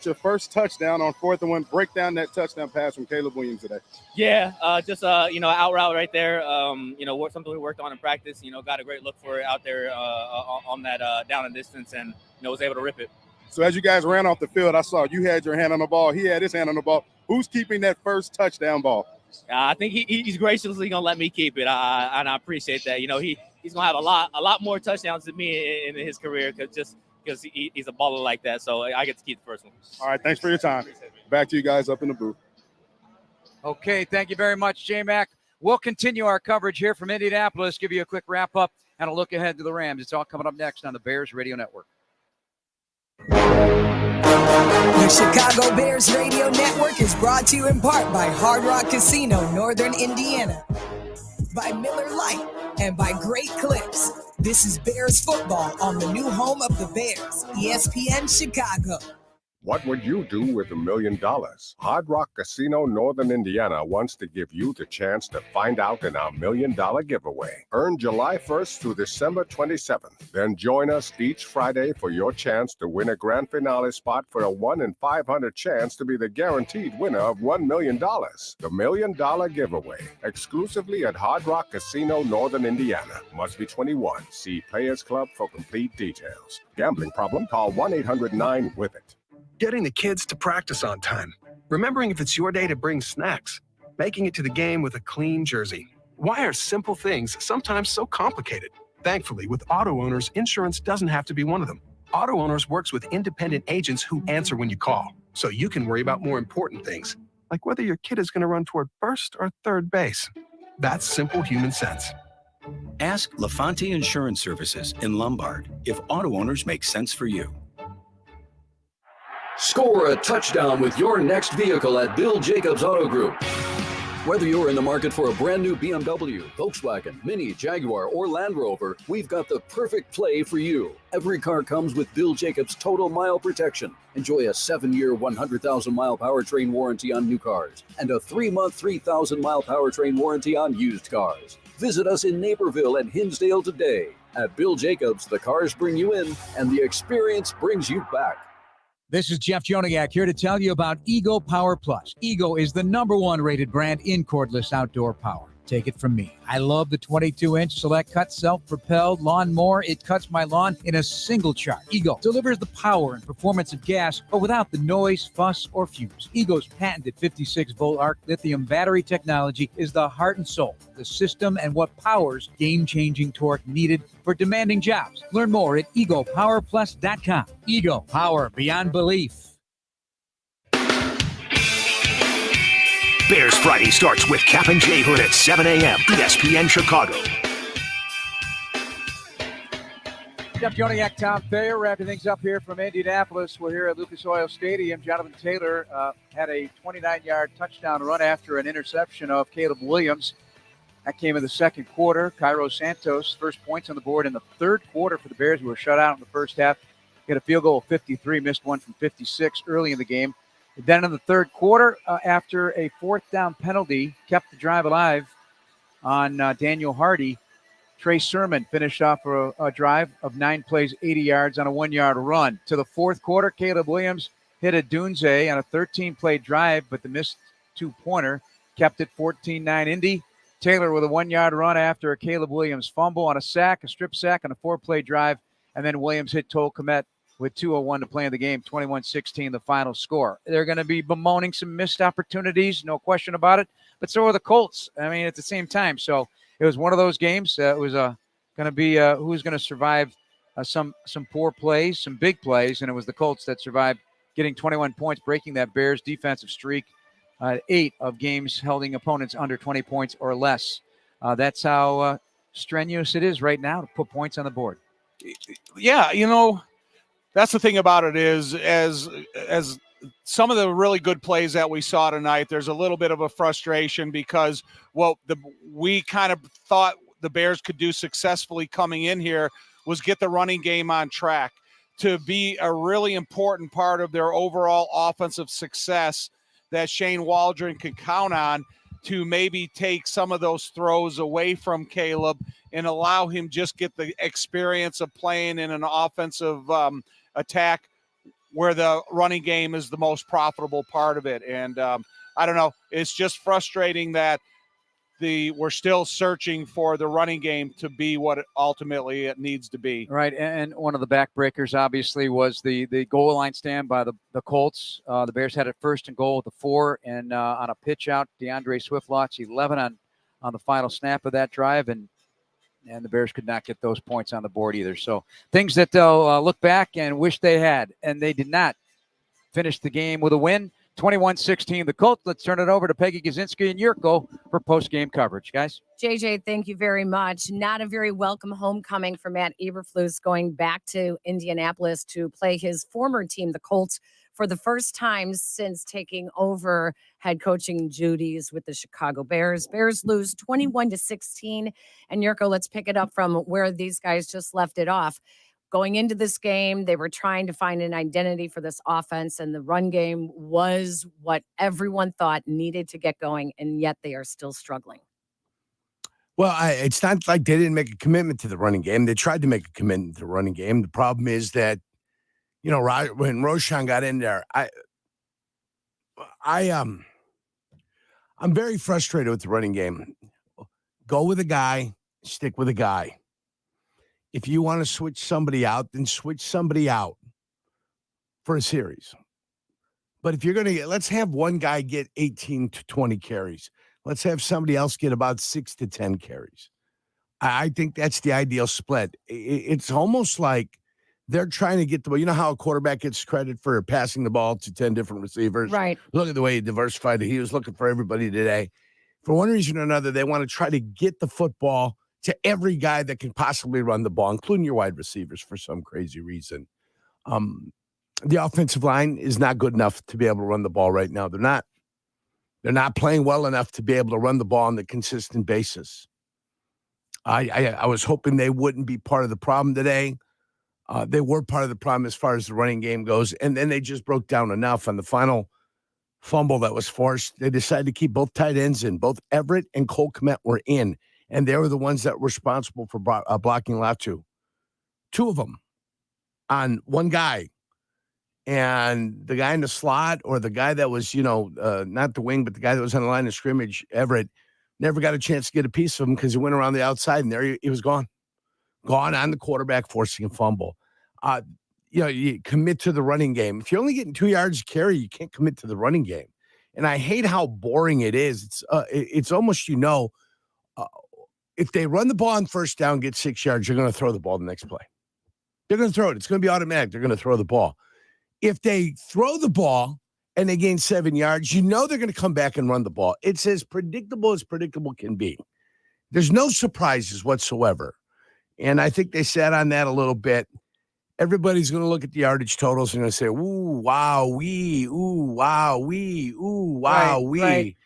Your first touchdown on 4th and 1. Break down that touchdown pass from Caleb Williams today. Yeah, just out route right there. Something we worked on in practice. Got a great look for it out there on that down and distance, and was able to rip it. So as you guys ran off the field, I saw you had your hand on the ball. He had his hand on the ball. Who's keeping that first touchdown ball? I think he's graciously gonna let me keep it, and I appreciate that. He's gonna have a lot more touchdowns than me in his career because he's a baller like that. So I get to keep the first one. All right, thanks for your time. Back to you guys up in the booth. Okay, thank you very much, J-Mac. We'll continue our coverage here from Indianapolis, give you a quick wrap-up and a look ahead to the Rams. It's all coming up next on the Bears Radio Network. The Chicago Bears Radio Network is brought to you in part by Hard Rock Casino, Northern Indiana, by Miller Lite, and by Great Clips. This is Bears football on the new home of the Bears, ESPN Chicago. What would you do with $1 million? Hard Rock Casino Northern Indiana wants to give you the chance to find out in our $1 million giveaway. Earn July 1st through December 27th. Then join us each Friday for your chance to win a grand finale spot for a 1 in 500 chance to be the guaranteed winner of $1 million. The $1 million giveaway, exclusively at Hard Rock Casino Northern Indiana. Must be 21. See Players Club for complete details. Gambling problem? Call 1-800-9-WITH-IT. Getting the kids to practice on time. Remembering if it's your day to bring snacks. Making it to the game with a clean jersey. Why are simple things sometimes so complicated? Thankfully, with Auto Owners, insurance doesn't have to be one of them. Auto Owners works with independent agents who answer when you call, so you can worry about more important things, like whether your kid is going to run toward first or third base. That's simple human sense. Ask LaFonte Insurance Services in Lombard if Auto Owners make sense for you. Score a touchdown with your next vehicle at Bill Jacobs Auto Group. Whether you're in the market for a brand new BMW, Volkswagen, Mini, Jaguar, or Land Rover, we've got the perfect play for you. Every car comes with Bill Jacobs Total Mile Protection. Enjoy a 7-year, 100,000-mile powertrain warranty on new cars and a 3-month, 3,000-mile powertrain warranty on used cars. Visit us in Naperville and Hinsdale today. At Bill Jacobs, the cars bring you in and the experience brings you back. This is Jeff Joniak here to tell you about Ego Power Plus. Ego is the #1 rated brand in cordless outdoor power. Take it from me. I love the 22-inch Select Cut self-propelled lawnmower. It cuts my lawn in a single charge. Ego delivers the power and performance of gas, but without the noise, fuss, or fumes. Ego's patented 56-volt arc lithium battery technology is the heart and soul of the system and what powers game-changing torque needed for demanding jobs. Learn more at egopowerplus.com. Ego, power beyond belief. Bears Friday starts with Cap and J Hood at 7 a.m. ESPN Chicago. Jeff Joniak, Tom Thayer, wrapping things up here from Indianapolis. We're here at Lucas Oil Stadium. Jonathan Taylor had a 29-yard touchdown run after an interception of Caleb Williams. That came in the second quarter. Cairo Santos, first points on the board in the third quarter for the Bears, who were shut out in the first half. Hit a field goal of 53, missed one from 56 early in the game. Then in the third quarter, after a fourth down penalty, kept the drive alive on Daniel Hardy. Trey Sermon finished off a drive of 9 plays, 80 yards on a 1-yard run. To the fourth quarter, Caleb Williams hit a Dunze on a 13-play drive, but the missed 2-pointer kept it 14-9 Indy. Taylor with a 1-yard run after a Caleb Williams fumble on a sack, a strip sack, on a 4-play drive, and then Williams hit Toll Kmet with 2:01 to play in the game, 21-16 the final score. They're going to be bemoaning some missed opportunities, no question about it, but so are the Colts, I mean, at the same time. So it was one of those games. It was going to be who's going to survive some poor plays, some big plays, and it was the Colts that survived, getting 21 points, breaking that Bears defensive streak, 8 of games holding opponents under 20 points or less. That's how strenuous it is right now to put points on the board. Yeah, that's the thing about it is, as some of the really good plays that we saw tonight, there's a little bit of a frustration because we kind of thought the Bears could do successfully coming in here was get the running game on track to be a really important part of their overall offensive success that Shane Waldron can count on to maybe take some of those throws away from Caleb and allow him just get the experience of playing in an offensive attack where the running game is the most profitable part of it. And I don't know. It's just frustrating that we're still searching for the running game to be what ultimately it needs to be. Right, and one of the backbreakers, obviously, was the goal line stand by the Colts. The Bears had it first and goal with the 4, and on a pitch out, DeAndre Swift lost 11 on the final snap of that drive, and the Bears could not get those points on the board either. So things that they'll look back and wish they had, and they did not finish the game with a win. 21-16, the Colts. Let's turn it over to Peggy Gazinski and Yurko for post-game coverage. Guys? JJ, thank you very much. Not a very welcome homecoming for Matt Eberflus, going back to Indianapolis to play his former team, the Colts, for the first time since taking over head coaching duties with the Chicago Bears. Bears lose 21-16. And Yurko, let's pick it up from where these guys just left it off. Going into this game, they were trying to find an identity for this offense, and the run game was what everyone thought needed to get going, and yet they are still struggling. Well, it's not like they didn't make a commitment to the running game. They tried to make a commitment to the running game. The problem is that, when Roschon got in there, I'm very frustrated with the running game. Go with a guy, stick with a guy. If you want to switch somebody out, then switch somebody out for a series. But if you're going to let's have one guy get 18 to 20 carries. Let's have somebody else get about 6 to 10 carries. I think that's the ideal split. It's almost like they're trying to get the ball. You know how a quarterback gets credit for passing the ball to 10 different receivers? Right. Look at the way he diversified it. He was looking for everybody today. For one reason or another, they want to try to get the football to every guy that can possibly run the ball, including your wide receivers for some crazy reason. The offensive line is not good enough to be able to run the ball right now. They're not playing well enough to be able to run the ball on a consistent basis. I was hoping they wouldn't be part of the problem today. They were part of the problem as far as the running game goes, and then they just broke down enough on the final fumble that was forced. They decided to keep both tight ends in. Both Everett and Cole Kmet were in. And they were the ones that were responsible for blocking Latu. 2 of them on one guy. And the guy in the slot, or the guy that was, not the wing, but the guy that was on the line of scrimmage, Everett, never got a chance to get a piece of him because he went around the outside, and there he was gone. Gone on the quarterback, forcing a fumble. You commit to the running game. If you're only getting 2 yards carry, you can't commit to the running game. And I hate how boring it is. It's almost, if they run the ball on first down, get 6 yards, you're going to throw the ball the next play. They're going to throw it. It's going to be automatic. They're going to throw the ball. If they throw the ball and they gain 7 yards, they're going to come back and run the ball. It's as predictable can be. There's no surprises whatsoever. And I think they sat on that a little bit. Everybody's going to look at the yardage totals and going to say, ooh, wow, wee, ooh, wow, wee, ooh, wow, wee. Right.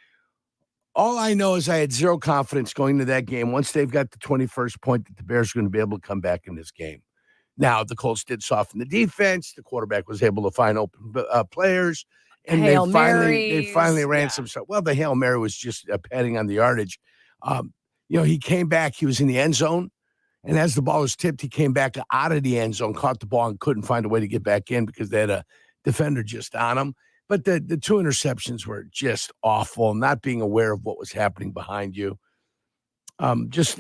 All I know is I had zero confidence going to that game once they've got the 21st point that the Bears are going to be able to come back in this game. Now, the Colts did soften the defense. The quarterback was able to find open players. And they finally ran some stuff. Well, the Hail Mary was just padding on the yardage. He came back. He was in the end zone. And as the ball was tipped, he came back out of the end zone, caught the ball, and couldn't find a way to get back in because they had a defender just on him. But the 2 interceptions were just awful, not being aware of what was happening behind you. Just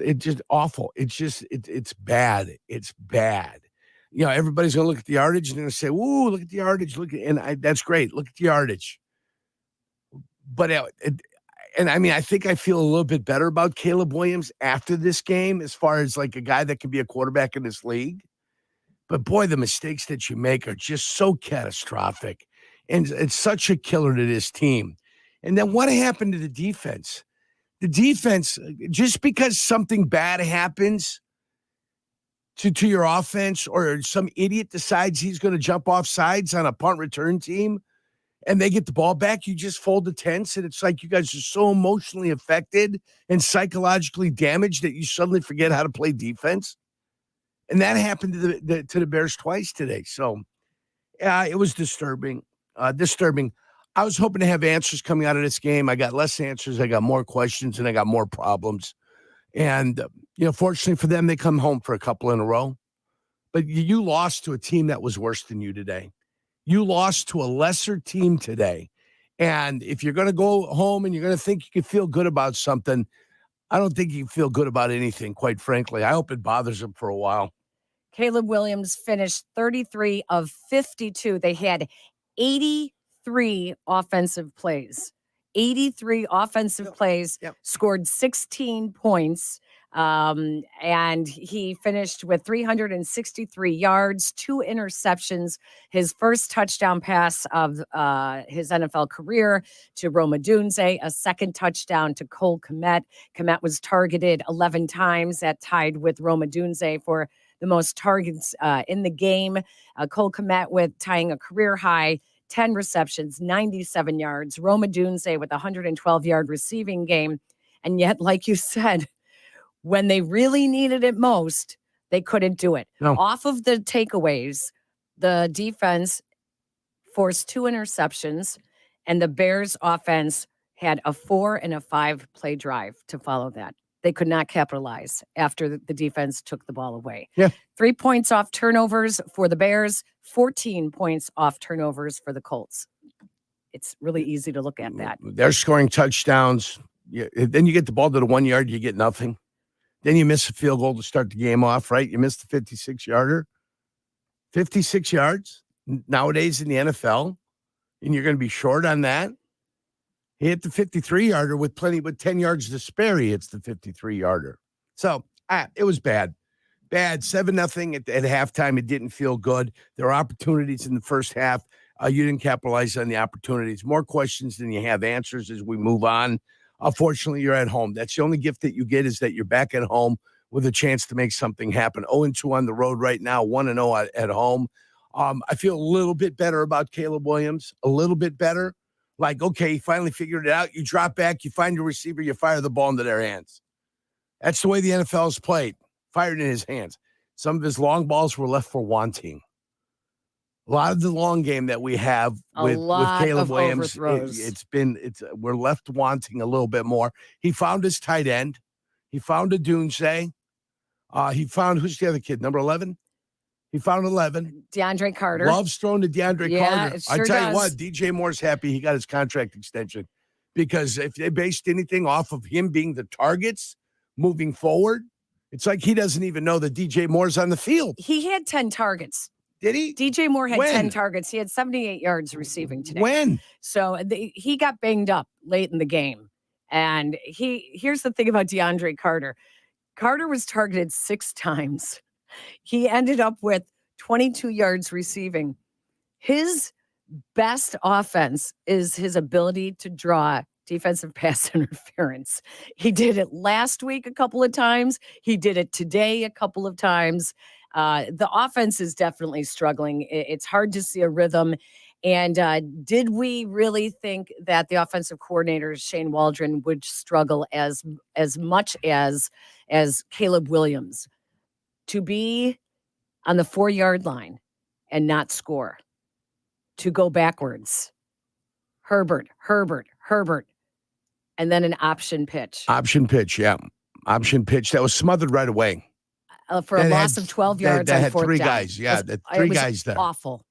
awful. It's bad. It's bad. Everybody's going to look at the yardage and they're going to say, "Ooh, look at the yardage." That's great. Look at the yardage. But I think I feel a little bit better about Caleb Williams after this game as far as like a guy that can be a quarterback in this league. But boy, the mistakes that you make are just so catastrophic. And it's such a killer to this team. And then what happened to the defense? The defense, just because something bad happens to your offense, or some idiot decides he's going to jump off sides on a punt return team and they get the ball back, you just fold the tents, and it's like you guys are so emotionally affected and psychologically damaged that you suddenly forget how to play defense. And that happened to the Bears twice today. So, it was disturbing. I was hoping to have answers coming out of this game. I got less answers. I got more questions, and I got more problems. And, fortunately for them, they come home for a couple in a row. But you lost to a team that was worse than you today. You lost to a lesser team today. And if you're going to go home and you're going to think you can feel good about something, I don't think you can feel good about anything, quite frankly. I hope it bothers him for a while. Caleb Williams finished 33 of 52. They had 83 offensive plays. 83 offensive plays, scored 16 points. And he finished with 363 yards, 2 interceptions, his first touchdown pass of his NFL career to Roma Dunze, a second touchdown to Cole Kmet. Kmet was targeted 11 times. That tied with Roma Dunze for the most targets in the game. Cole Kmet with tying a career high, 10 receptions, 97 yards. Roma Dunze with a 112-yard receiving game. And yet, like you said, when they really needed it most, they couldn't do it. No. Off of the takeaways, the defense forced 2 interceptions, and the Bears offense had a 4 and a 5 play drive to follow that. They could not capitalize after the defense took the ball away. Yeah. 3 points off turnovers for the Bears, 14 points off turnovers for the Colts. It's really easy to look at that. They're scoring touchdowns. Then you get the ball to the 1 yard, you get nothing. Then you miss a field goal to start the game off, right? You missed the 56-yarder. 56 yards nowadays in the NFL, and you're going to be short on that. He hit the 53-yarder with 10 yards to spare. He hits the 53-yarder. So it was bad. Bad. 7-0 at halftime. It didn't feel good. There were opportunities in the first half. You didn't capitalize on the opportunities. More questions than you have answers as we move on. Unfortunately, you're at home. That's the only gift that you get, is that you're back at home with a chance to make something happen. 0-2 on the road right now, 1-0 at home. I feel a little bit better about Caleb Williams, a little bit better. Like, okay, you finally figured it out. You drop back, you find your receiver, you fire the ball into their hands. That's the way the NFL is played. Fired in his hands. Some of his long balls were left for wanting. A lot of the long game that we have with Caleb Williams, we're left wanting a little bit more. He found his tight end. He found a Dunze. He found, who's the other kid, number 11? He found 11. DeAndre Carter. Loves throwing to DeAndre Carter. It sure I tell you does. what, DJ Moore's happy he got his contract extension, because if they based anything off of him being the targets moving forward, it's like he doesn't even know that DJ Moore's on the field. He had 10 targets. Did he? DJ Moore had When? 10 targets. He had 78 yards receiving today. When? So he got banged up late in the game. And here's the thing about DeAndre Carter. Carter was targeted 6 times. He ended up with 22 yards receiving. His best offense is his ability to draw defensive pass interference. He did it last week a couple of times. He did it today a couple of times. The offense is definitely struggling. It's hard to see a rhythm. And did we really think that the offensive coordinator, Shane Waldron, would struggle as much as Caleb Williams? To be on the 4-yard line and not score, to go backwards, Herbert, and then an option pitch. Option pitch, yeah. Option pitch that was smothered right away. For a loss of 12 yards. That on had 4th 3 down. guys. Yeah, It was guys there. Awful.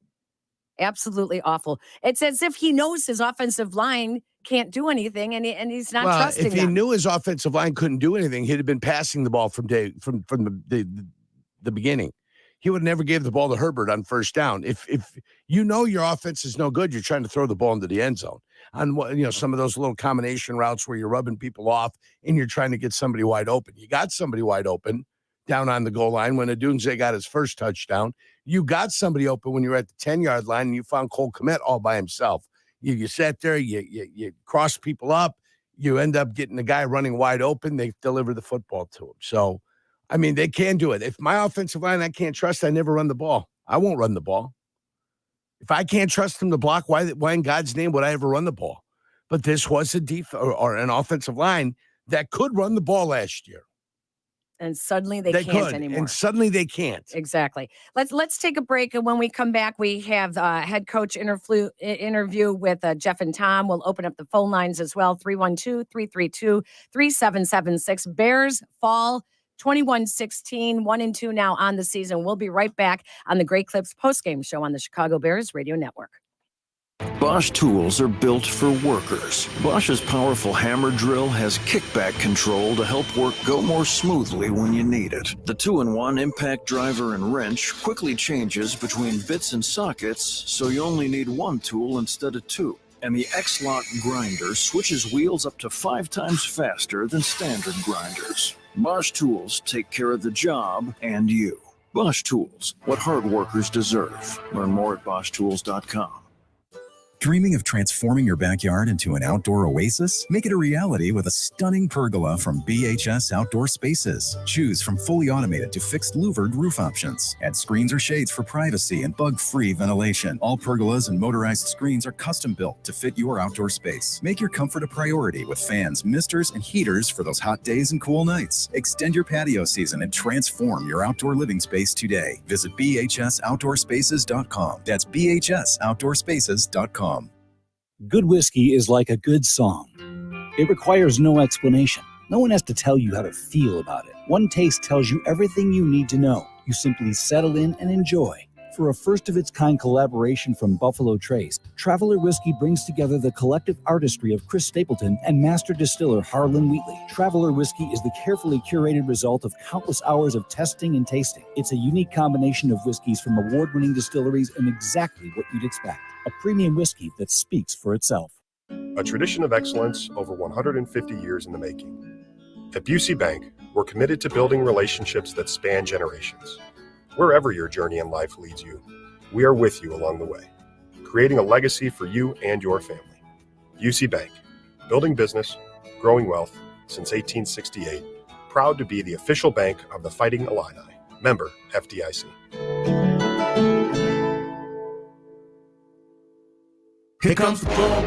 Absolutely awful. It's as if he knows his offensive line can't do anything, and he's not trusting if he them. knew his offensive line couldn't do anything, he'd have been passing the ball from the beginning. He would never gave the ball to Herbert on first down. If you know your offense is no good, you're trying to throw the ball into the end zone on some of those little combination routes where you're rubbing people off and you're trying to get somebody wide open. You got somebody wide open down on the goal line when Adunze got his first touchdown. You got somebody open when you were at the 10-yard line, and you found Cole Kmet all by himself. You sat there, you cross people up, you end up getting the guy running wide open. They deliver the football to him. So, I mean, they can do it. If my offensive line I can't trust, I never run the ball. I won't run the ball. If I can't trust them to block, why in God's name would I ever run the ball? But this was a or an offensive line that could run the ball last year. And suddenly they can't could, anymore. and suddenly they can't. Exactly. Let's take a break, and when we come back, we have head coach interview with Jeff and Tom. We'll open up the phone lines as well. 312-332-3776. Bears fall 21-16, 1-2 now on the season. We'll be right back on the Great Clips postgame show on the Chicago Bears Radio Network. Bosch tools are built for workers. Bosch's powerful hammer drill has kickback control to help work go more smoothly when you need it. The 2-in-1 impact driver and wrench quickly changes between bits and sockets, so you only need one tool instead of two. And the X-Lock grinder switches wheels up to 5 times faster than standard grinders. Bosch tools take care of the job and you. Bosch tools, what hard workers deserve. Learn more at BoschTools.com. Dreaming of transforming your backyard into an outdoor oasis? Make it a reality with a stunning pergola from BHS Outdoor Spaces. Choose from fully automated to fixed louvered roof options. Add screens or shades for privacy and bug-free ventilation. All pergolas and motorized screens are custom built to fit your outdoor space. Make your comfort a priority with fans, misters, and heaters for those hot days and cool nights. Extend your patio season and transform your outdoor living space today. Visit bhsoutdoorspaces.com. That's bhsoutdoorspaces.com. Good whiskey is like a good song. It requires no explanation. No one has to tell you how to feel about it. One taste tells you everything you need to know. You simply settle in and enjoy. For a first-of-its-kind collaboration from Buffalo Trace, Traveler Whiskey brings together the collective artistry of Chris Stapleton and master distiller Harlan Wheatley. Traveler Whiskey is the carefully curated result of countless hours of testing and tasting. It's a unique combination of whiskeys from award-winning distilleries and exactly what you'd expect. A premium whiskey that speaks for itself. A tradition of excellence over 150 years in the making. At Busey Bank, we're committed to building relationships that span generations. Wherever your journey in life leads you, we are with you along the way, creating a legacy for you and your family. Busey Bank, building business, growing wealth since 1868, proud to be the official bank of the Fighting Illini. Member FDIC. Here comes the ball.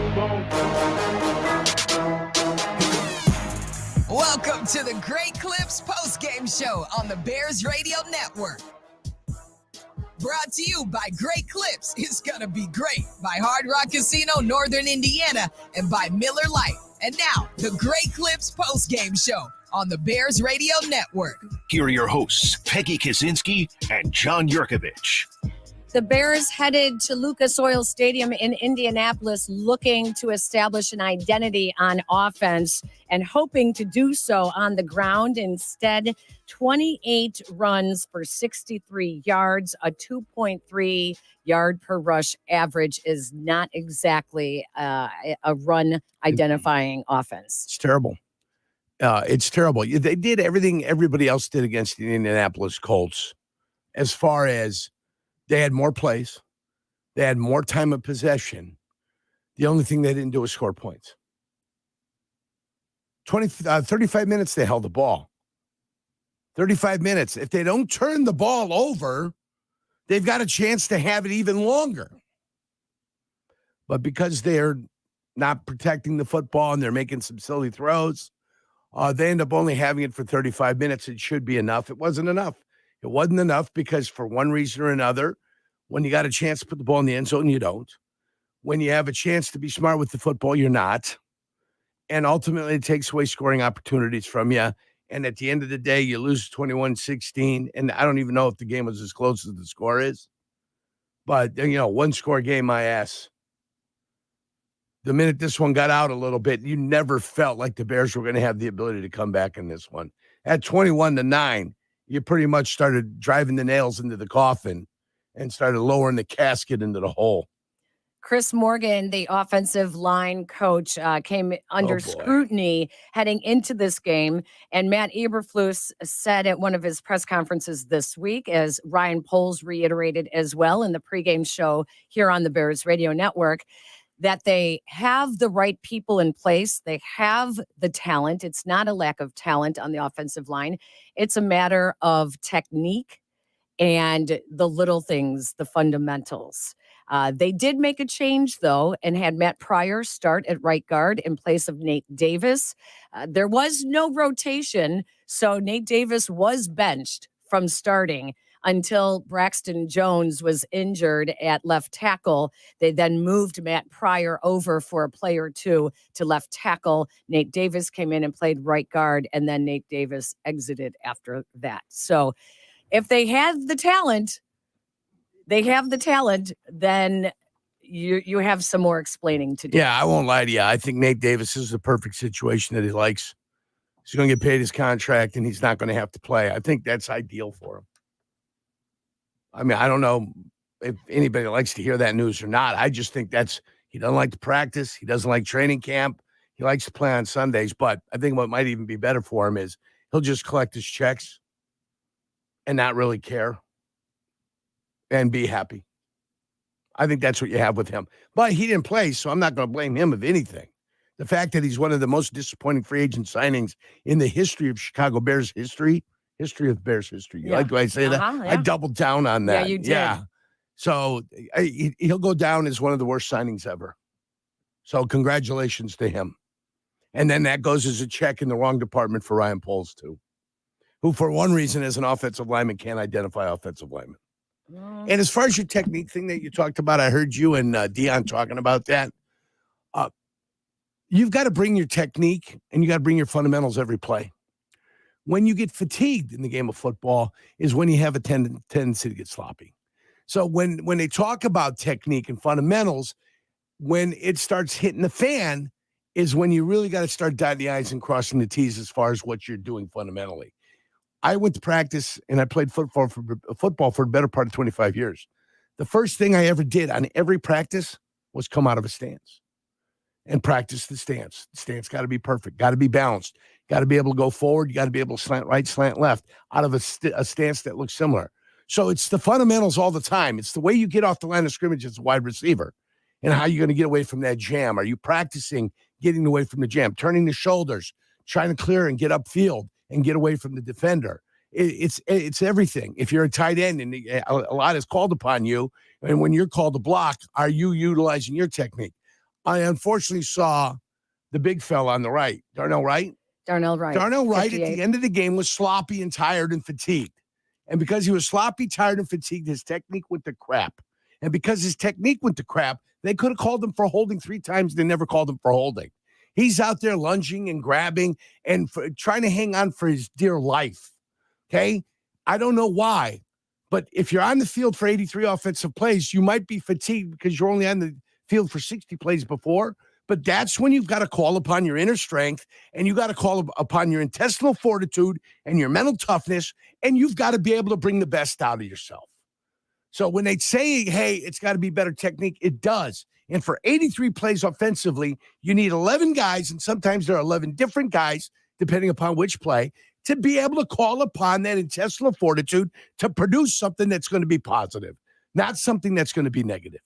Welcome to the Great Clips postgame show on the Bears Radio Network. Brought to you by Great Clips is gonna be great by Hard Rock Casino, Northern Indiana, and by Miller Lite. And now, the Great Clips postgame show on the Bears Radio Network. Here are your hosts, Peggy Kaczynski and John Yurkovich. The Bears headed to Lucas Oil Stadium in Indianapolis looking to establish an identity on offense and hoping to do so on the ground. Instead, 28 runs for 63 yards, a 2.3 yard per rush average is not exactly a run identifying offense. It's terrible. It's terrible. They did everything everybody else did against the Indianapolis Colts as far as they had more plays. They had more time of possession. The only thing they didn't do was score points. 35 minutes they held the ball. 35 minutes. If they don't turn the ball over, they've got a chance to have it even longer. But because they're not protecting the football and they're making some silly throws, they end up only having it for 35 minutes. It should be enough. It wasn't enough. It wasn't enough because for one reason or another, when you got a chance to put the ball in the end zone, you don't. When you have a chance to be smart with the football, you're not. And ultimately, it takes away scoring opportunities from you. And at the end of the day, you lose 21-16. And I don't even know if the game was as close as the score is. But, one-score game, my ass. The minute this one got out a little bit, you never felt like the Bears were going to have the ability to come back in this one. At 21-9, you pretty much started driving the nails into the coffin and started lowering the casket into the hole. Chris Morgan, the offensive line coach, came under scrutiny heading into this game. And Matt Eberflus said at one of his press conferences this week, as Ryan Poles reiterated as well in the pregame show here on the Bears Radio Network, that they have the right people in place. They have the talent. It's not a lack of talent on the offensive line. It's a matter of technique and the little things, the fundamentals. They did make a change, though, and had Matt Pryor start at right guard in place of Nate Davis. There was no rotation, so Nate Davis was benched from starting until Braxton Jones was injured at left tackle. They then moved Matt Pryor over for a play or two to left tackle. Nate Davis came in and played right guard, and then Nate Davis exited after that. So if they had the talent, then you have some more explaining to do. Yeah, I won't lie to you. I think Nate Davis is the perfect situation that he likes. He's going to get paid his contract, and he's not going to have to play. I think that's ideal for him. I mean, I don't know if anybody likes to hear that news or not. I just think he doesn't like to practice. He doesn't like training camp. He likes to play on Sundays. But I think what might even be better for him is he'll just collect his checks and not really care and be happy. I think that's what you have with him. But he didn't play, so I'm not going to blame him of anything. The fact that he's one of the most disappointing free agent signings in the history of Chicago Bears history of Bears history. You like the way I say that? Yeah. I doubled down on that. Yeah, you did. Yeah. So he'll go down as one of the worst signings ever. So congratulations to him. And then that goes as a check in the wrong department for Ryan Poles, too, who for one reason as an offensive lineman can't identify offensive linemen. And as far as your technique thing that you talked about, I heard you and Dion talking about that. You've got to bring your technique and you got to bring your fundamentals every play. When you get fatigued in the game of football is when you have a tendency to get sloppy. So when they talk about technique and fundamentals, when it starts hitting the fan is when you really got to start dotting the I's and crossing the T's as far as what you're doing fundamentally. I went to practice and I played football for the better part of 25 years. The first thing I ever did on every practice was come out of a stance and practice the stance. The stance got to be perfect, got to be balanced, got to be able to go forward, you got to be able to slant right, slant left out of a stance that looks similar. So it's the fundamentals all the time. It's the way you get off the line of scrimmage as a wide receiver and how you're going to get away from that jam. Are you practicing getting away from the jam, turning the shoulders, trying to clear and get upfield and get away from the defender? It's everything. If you're a tight end and a lot is called upon you, and when you're called to block, are you utilizing your technique? I unfortunately saw the big fella on the right, Darnell Wright. Darnell Wright at the end of the game was sloppy and tired and fatigued. And because he was sloppy, tired, and fatigued, his technique went to crap. And because his technique went to crap, they could have called him for holding 3 times. They never called him for holding. He's out there lunging and grabbing and trying to hang on for his dear life. Okay? I don't know why, but if you're on the field for 83 offensive plays, you might be fatigued because you're only on the field for 60 plays before. But that's when you've got to call upon your inner strength and you got to call upon your intestinal fortitude and your mental toughness, and you've got to be able to bring the best out of yourself. So when they say, hey, it's got to be better technique, it does. And for 83 plays offensively, you need 11 guys, and sometimes there are 11 different guys, depending upon which play, to be able to call upon that intestinal fortitude to produce something that's going to be positive, not something that's going to be negative.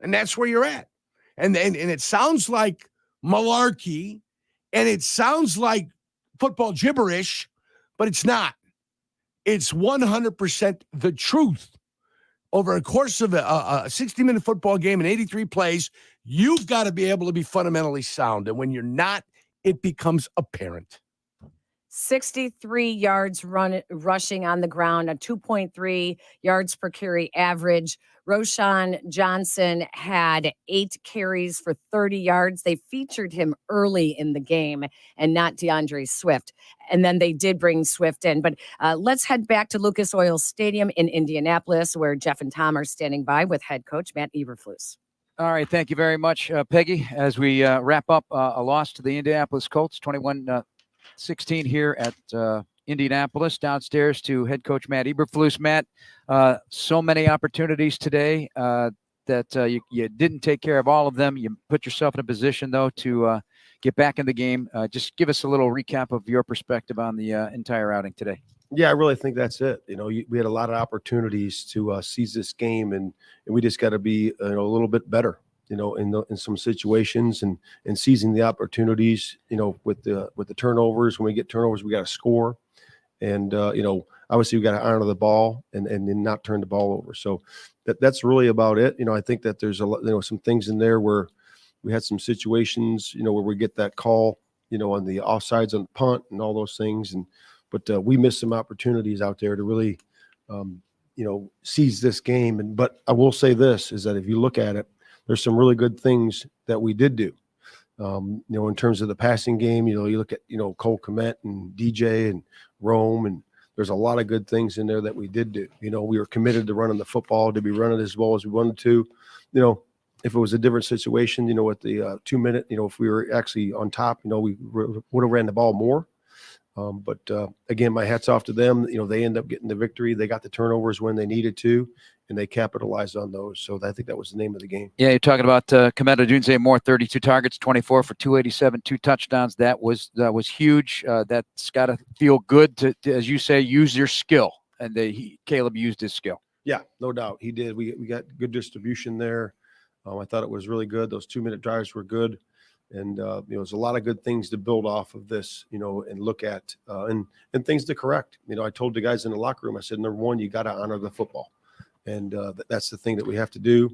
And that's where you're at. And it sounds like malarkey, and it sounds like football gibberish, but it's not. It's 100% the truth. Over a course of a 60-minute football game and 83 plays, you've got to be able to be fundamentally sound. And when you're not, it becomes apparent. 63 yards rushing on the ground, a 2.3 yards per carry average. Roschon Johnson had 8 carries for 30 yards. They featured him early in the game and not DeAndre Swift. And then they did bring Swift in. But let's head back to Lucas Oil Stadium in Indianapolis, where Jeff and Tom are standing by with head coach Matt Eberflus. All right, thank you very much, Peggy. As we wrap up a loss to the Indianapolis Colts, 21-16 here at Indianapolis, downstairs to head coach Matt Eberflus. Matt, so many opportunities today that you didn't take care of all of them. You put yourself in a position, though, to get back in the game. Just give us a little recap of your perspective on the entire outing today. Yeah, I really think that's it. We had a lot of opportunities to seize this game, and we just got to be a little bit better, in some situations and seizing the opportunities, with the turnovers. When we get turnovers, we got to score. And, obviously we got to honor the ball and then not turn the ball over. So that's really about it. I think that there's some things in there where we had some situations, where we get that call, on the offsides on the punt and all those things. And but we missed some opportunities out there to really, seize this game. But I will say this is that if you look at it, there's some really good things that we did do. In terms of the passing game, you look at, Cole Kmet and DJ and Rome, and there's a lot of good things in there that we did do. We were committed to running the football. Did we run it as well as we wanted to? If it was a different situation, with the 2 minute, if we were actually on top, we would have ran the ball more. But again, my hat's off to them. They end up getting the victory. They got the turnovers when they needed to, and they capitalized on those. So I think that was the name of the game. Yeah, you're talking about Kemeta Dunze Moore, 32 targets, 24 for 287, 2 touchdowns. That was huge. That's got to feel good to, as you say, use your skill. And Caleb used his skill. Yeah, no doubt. He did. We got good distribution there. I thought it was really good. Those 2 minute drives were good. And, there's a lot of good things to build off of this, and look at and things to correct. I told the guys in the locker room, I said, number one, you got to honor the football. And that's the thing that we have to do.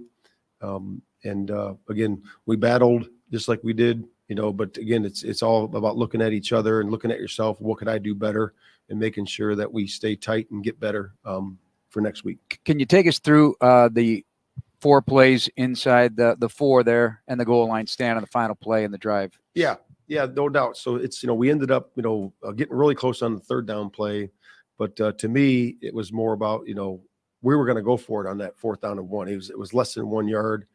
Again, we battled just like we did, but again, it's all about looking at each other and looking at yourself. What could I do better? And making sure that we stay tight and get better for next week. Can you take us through the 4 plays inside the 4 there and the goal line stand on the final play and the drive? Yeah, no doubt. So it's, we ended up, getting really close on the 3rd down play. But to me, it was more about, we were going to go for it on that 4th down and 1. It was less than 1 yard.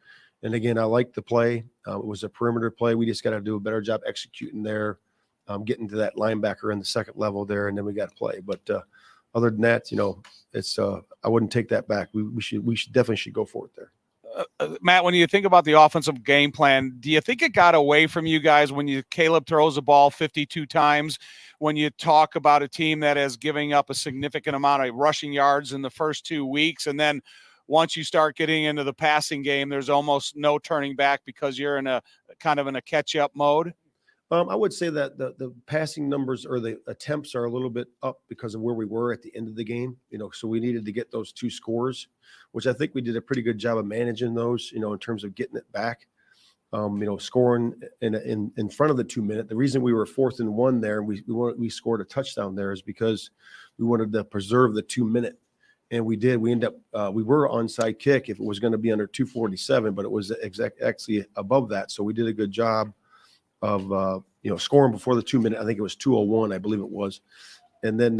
And again, I liked the play. It was a perimeter play. We just got to do a better job executing there, getting to that linebacker in the 2nd level there, and then we got to play. But other than that, it's I wouldn't take that back. We should definitely go for it there. Matt, when you think about the offensive game plan, do you think it got away from you guys when Caleb throws the ball 52 times? When you talk about a team that is giving up a significant amount of rushing yards in the first 2 weeks, and then once you start getting into the passing game, there's almost no turning back because you're in a kind of in a catch-up mode? I would say that the passing numbers or the attempts are a little bit up because of where we were at the end of the game. So we needed to get those 2 scores, which I think we did a pretty good job of managing those. In terms of getting it back. Scoring in front of the 2 minute. The reason we were 4th and 1 there, we scored a touchdown there, is because we wanted to preserve the 2 minute, and we did. We ended up we were onside kick if it was going to be under 247, but it was actually above that. So we did a good job of scoring before the 2 minute. I think it was 2:01, I believe it was. And then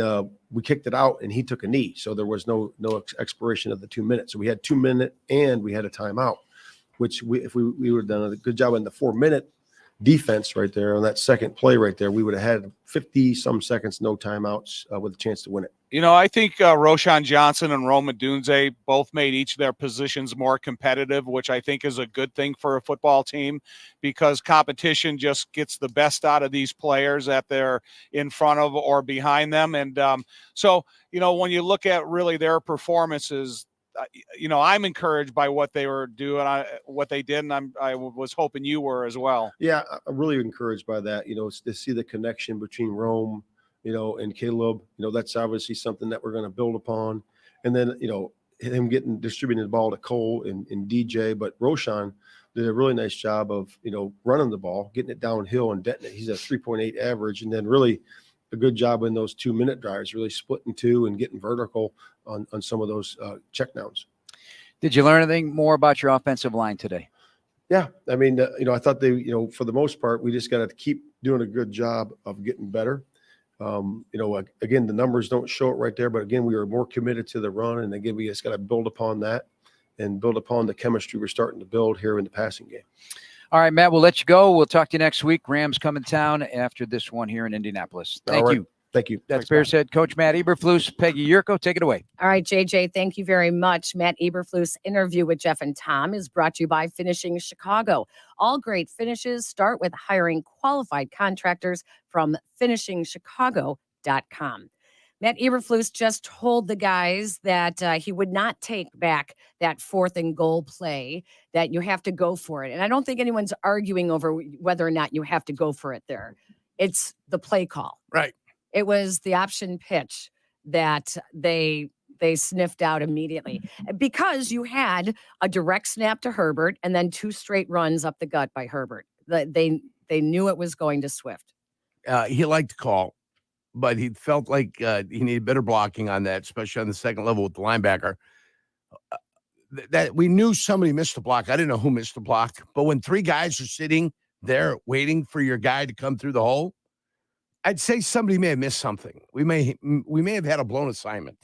we kicked it out, and he took a knee, so there was no expiration of the 2 minutes. So we had 2 minute and we had a timeout, which if we would have done a good job in the 4 minute defense right there on that second play right there, we would have had 50 some seconds, no timeouts, with a chance to win it. I think Roshan Johnson and Rome Dunze both made each of their positions more competitive, which I think is a good thing for a football team, because competition just gets the best out of these players that they're in front of or behind them. And so, when you look at really their performances, I'm encouraged by what they were doing, what they did, and I was hoping you were as well. Yeah, I'm really encouraged by that. To see the connection between Rome, and Caleb. That's obviously something that we're going to build upon. And then, him distributing the ball to Cole and DJ. But Roshan did a really nice job of, running the ball, getting it downhill and denting it. He's a 3.8 average, and then really a good job in those 2 minute drives, really splitting 2 and getting vertical on some of those checkdowns. Did you learn anything more about your offensive line today? Yeah. I mean, I thought they, for the most part, we just got to keep doing a good job of getting better. Again, the numbers don't show it right there, but again, we were more committed to the run, and again, we just got to build upon that and build upon the chemistry we're starting to build here in the passing game. All right, Matt, we'll let you go. We'll talk to you next week. Rams come in town after this one here in Indianapolis. Thank you. Thank you. That's Bears head coach Matt Eberflus. Peggy Yurko, take it away. All right, JJ, thank you very much. Matt Eberflus' interview with Jeff and Tom is brought to you by Finishing Chicago. All great finishes start with hiring qualified contractors from finishingchicago.com. Matt Eberflus just told the guys that he would not take back that 4th and goal play, that you have to go for it. And I don't think anyone's arguing over whether or not you have to go for it there. It's the play call. Right. It was the option pitch that they sniffed out immediately, because you had a direct snap to Herbert and then 2 straight runs up the gut by Herbert. They knew it was going to Swift. He liked the call. but he felt like he needed better blocking on that, especially on the second level with the linebacker. That we knew somebody missed the block. I didn't know who missed the block, but when three guys are sitting there waiting for your guy to come through the hole, I'd say somebody may have missed something. We may have had a blown assignment.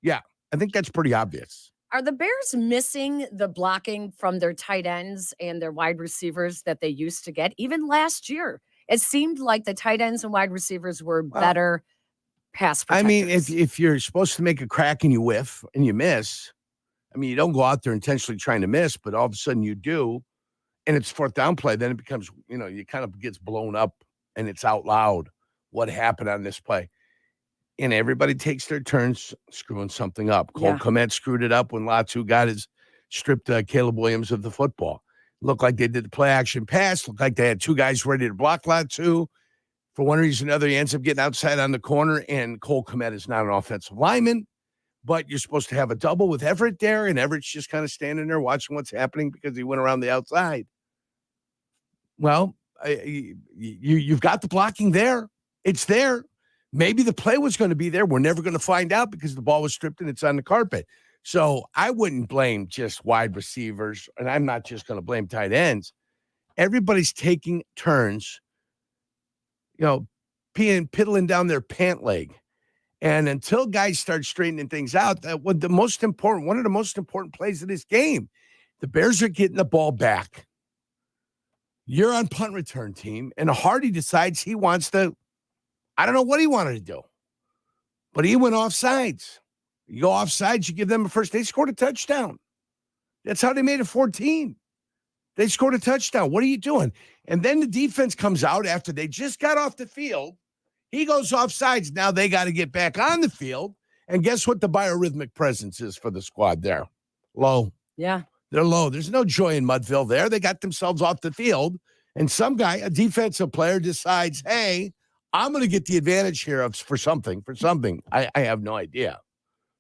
Yeah, I think that's pretty obvious. Are the Bears missing the blocking from their tight ends and their wide receivers that they used to get? Even last year, it seemed like the tight ends and wide receivers were better pass protectors. I mean, if you're supposed to make a crack and you whiff and you miss, I mean, you don't go out there intentionally trying to miss, but all of a sudden you do, and it's fourth down play, then it becomes, you kind of gets blown up and it's out loud what happened on this play. And everybody takes their turns screwing something up. Cole Kmet screwed it up when Latu stripped Caleb Williams of the football. Looked like they did the play action pass. Looked like they had two guys ready to block Latu. For one reason or another, he ends up getting outside on the corner, and Cole Kmet is not an offensive lineman. But you're supposed to have a double with Everett there, and Everett's just kind of standing there watching what's happening because he went around the outside. Well, you've got the blocking there. It's there. Maybe the play was going to be there. We're never going to find out because the ball was stripped and it's on the carpet. So I wouldn't blame just wide receivers, and I'm not just going to blame tight ends. Everybody's taking turns, piddling down their pant leg. And until guys start straightening things out, one of the most important plays of this game, the Bears are getting the ball back. You're on punt return team, and Hardy decides he wants to, I don't know what he wanted to do, but he went offsides. You go offsides, you give them a first. They scored a touchdown. That's how they made it 14. They scored a touchdown. What are you doing? And then the defense comes out after they just got off the field. He goes offsides. Now they got to get back on the field. And guess what the biorhythmic presence is for the squad there? Low. Yeah. They're low. There's no joy in Mudville there. They got themselves off the field. And some guy, a defensive player, decides, hey, I'm going to get the advantage here for something. I have no idea.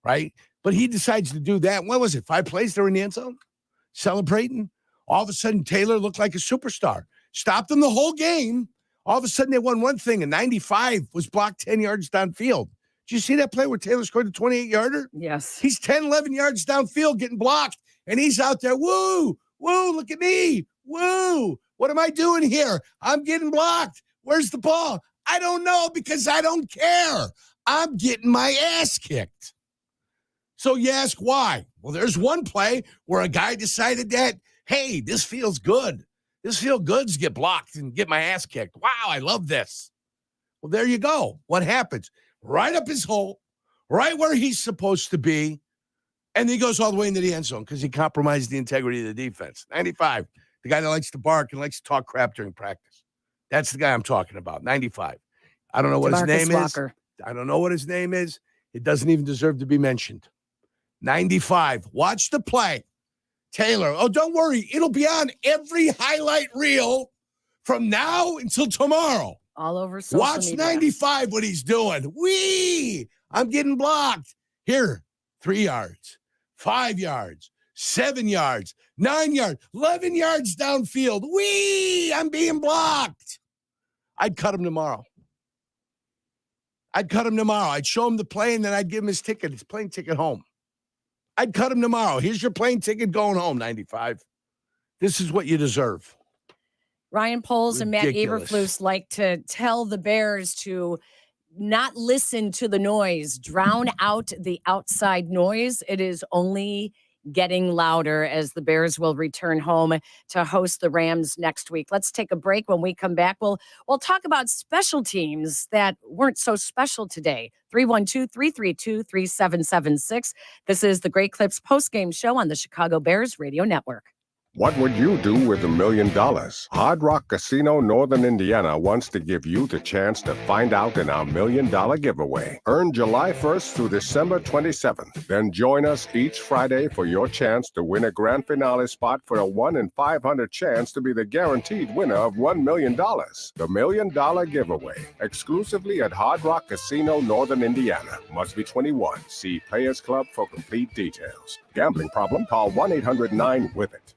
Right? But he decides to do that. What was it? 5 plays they were in the end zone? Celebrating. All of a sudden, Taylor looked like a superstar. Stopped them the whole game. All of a sudden, they won one thing, and 95 was blocked 10 yards downfield. Did you see that play where Taylor scored a 28-yarder? Yes. He's 10, 11 yards downfield getting blocked, and he's out there, woo, look at me, woo. What am I doing here? I'm getting blocked. Where's the ball? I don't know because I don't care. I'm getting my ass kicked. So you ask why? Well, there's one play where a guy decided that, hey, this feels good. This feels good to get blocked and get my ass kicked. Wow, I love this. Well, there you go. What happens? Right up his hole, right where he's supposed to be, and he goes all the way into the end zone because he compromised the integrity of the defense. 95, the guy that likes to bark and likes to talk crap during practice. That's the guy I'm talking about, 95. I don't know what his name is. I don't know what his name is. It doesn't even deserve to be mentioned. 95. Watch the play. Taylor, oh, don't worry. It'll be on every highlight reel from now until tomorrow. All over social Watch media. 95, what he's doing. I'm getting blocked. Here, 3 yards, 5 yards, 7 yards, 9 yards, 11 yards downfield. I'm being blocked. I'd cut him tomorrow. I'd show him the play, and then I'd give him his plane ticket home. I'd cut him tomorrow. Here's your plane ticket going home, 95. This is what you deserve. Ryan Poles and Matt Ridiculous. Eberflus like to tell the Bears to not listen to the noise, drown out the outside noise. It is only getting louder as the Bears will return home to host the Rams next week. Let's take a break. When we come back, we'll talk about special teams that weren't so special today. 312-332-3776. This is the Great Clips postgame show on the Chicago Bears Radio Network. What would you do with $1 million? Hard Rock Casino Northern Indiana wants to give you the chance to find out in our $1 million giveaway. Earn July 1st through December 27th. Then join us each Friday for your chance to win a grand finale spot for a 1 in 500 chance to be the guaranteed winner of $1 million. The $1 million giveaway, exclusively at Hard Rock Casino Northern Indiana. Must be 21. See Players Club for complete details. Gambling problem? Call 1-800-9-WITH-IT.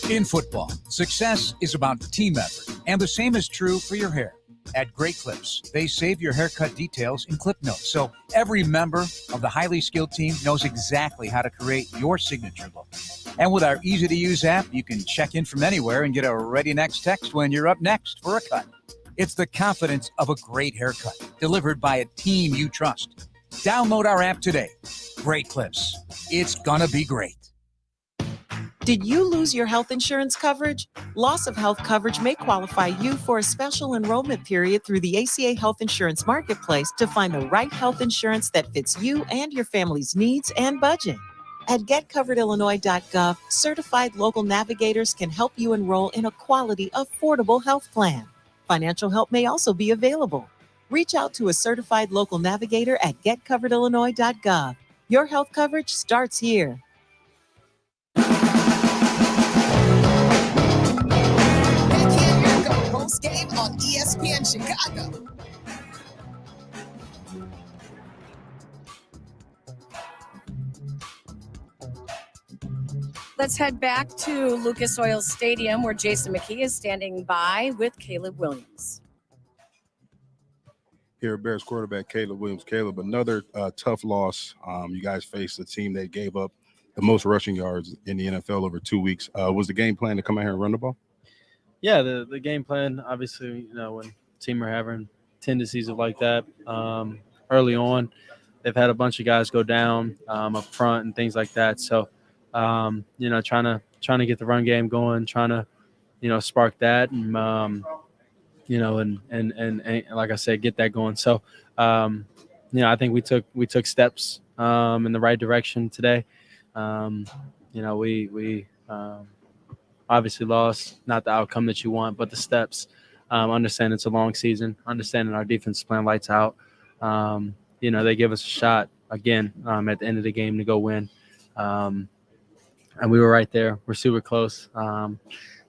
In football, success is about team effort, and the same is true for your hair. at Great Clips. They save your haircut details in clip notes, so every member of the highly skilled team knows exactly how to create your signature look. And with our easy-to-use app, you can check in from anywhere and get a ready next text when you're up next for a cut. It's the confidence of a great haircut, delivered by a team you trust. Download our app today. Great Clips. It's gonna be great. Did you lose your health insurance coverage? Loss of health coverage may qualify you for a special enrollment period through the ACA Health Insurance Marketplace to find the right health insurance that fits you and your family's needs and budget. At getcoveredillinois.gov, certified local navigators can help you enroll in a quality, affordable health plan. Financial help may also be available. Reach out to a certified local navigator at getcoveredillinois.gov. Your health coverage starts here. Postgame on ESPN Chicago. Let's head back to Lucas Oil Stadium where Jason Mckie is standing by with Caleb Williams. Here, Bears quarterback Caleb Williams. Caleb, another tough loss. You guys faced a team that gave up the most rushing yards in the NFL over 2 weeks. Was the game plan to come out here and run the ball? Yeah, the game plan, obviously, you know, when team are having tendencies of like that early on, they've had a bunch of guys go down up front and things like that. So, you know, trying to get the run game going, trying to, you know, spark that and, you know, and like I said, get that going. So, you know, I think we took steps in the right direction today. You know, we obviously lost, not the outcome that you want, but the steps. Understand it's a long season, understanding our defense plan lights out. You know, they give us a shot again at the end of the game to go win. And we were right there. We're super close. You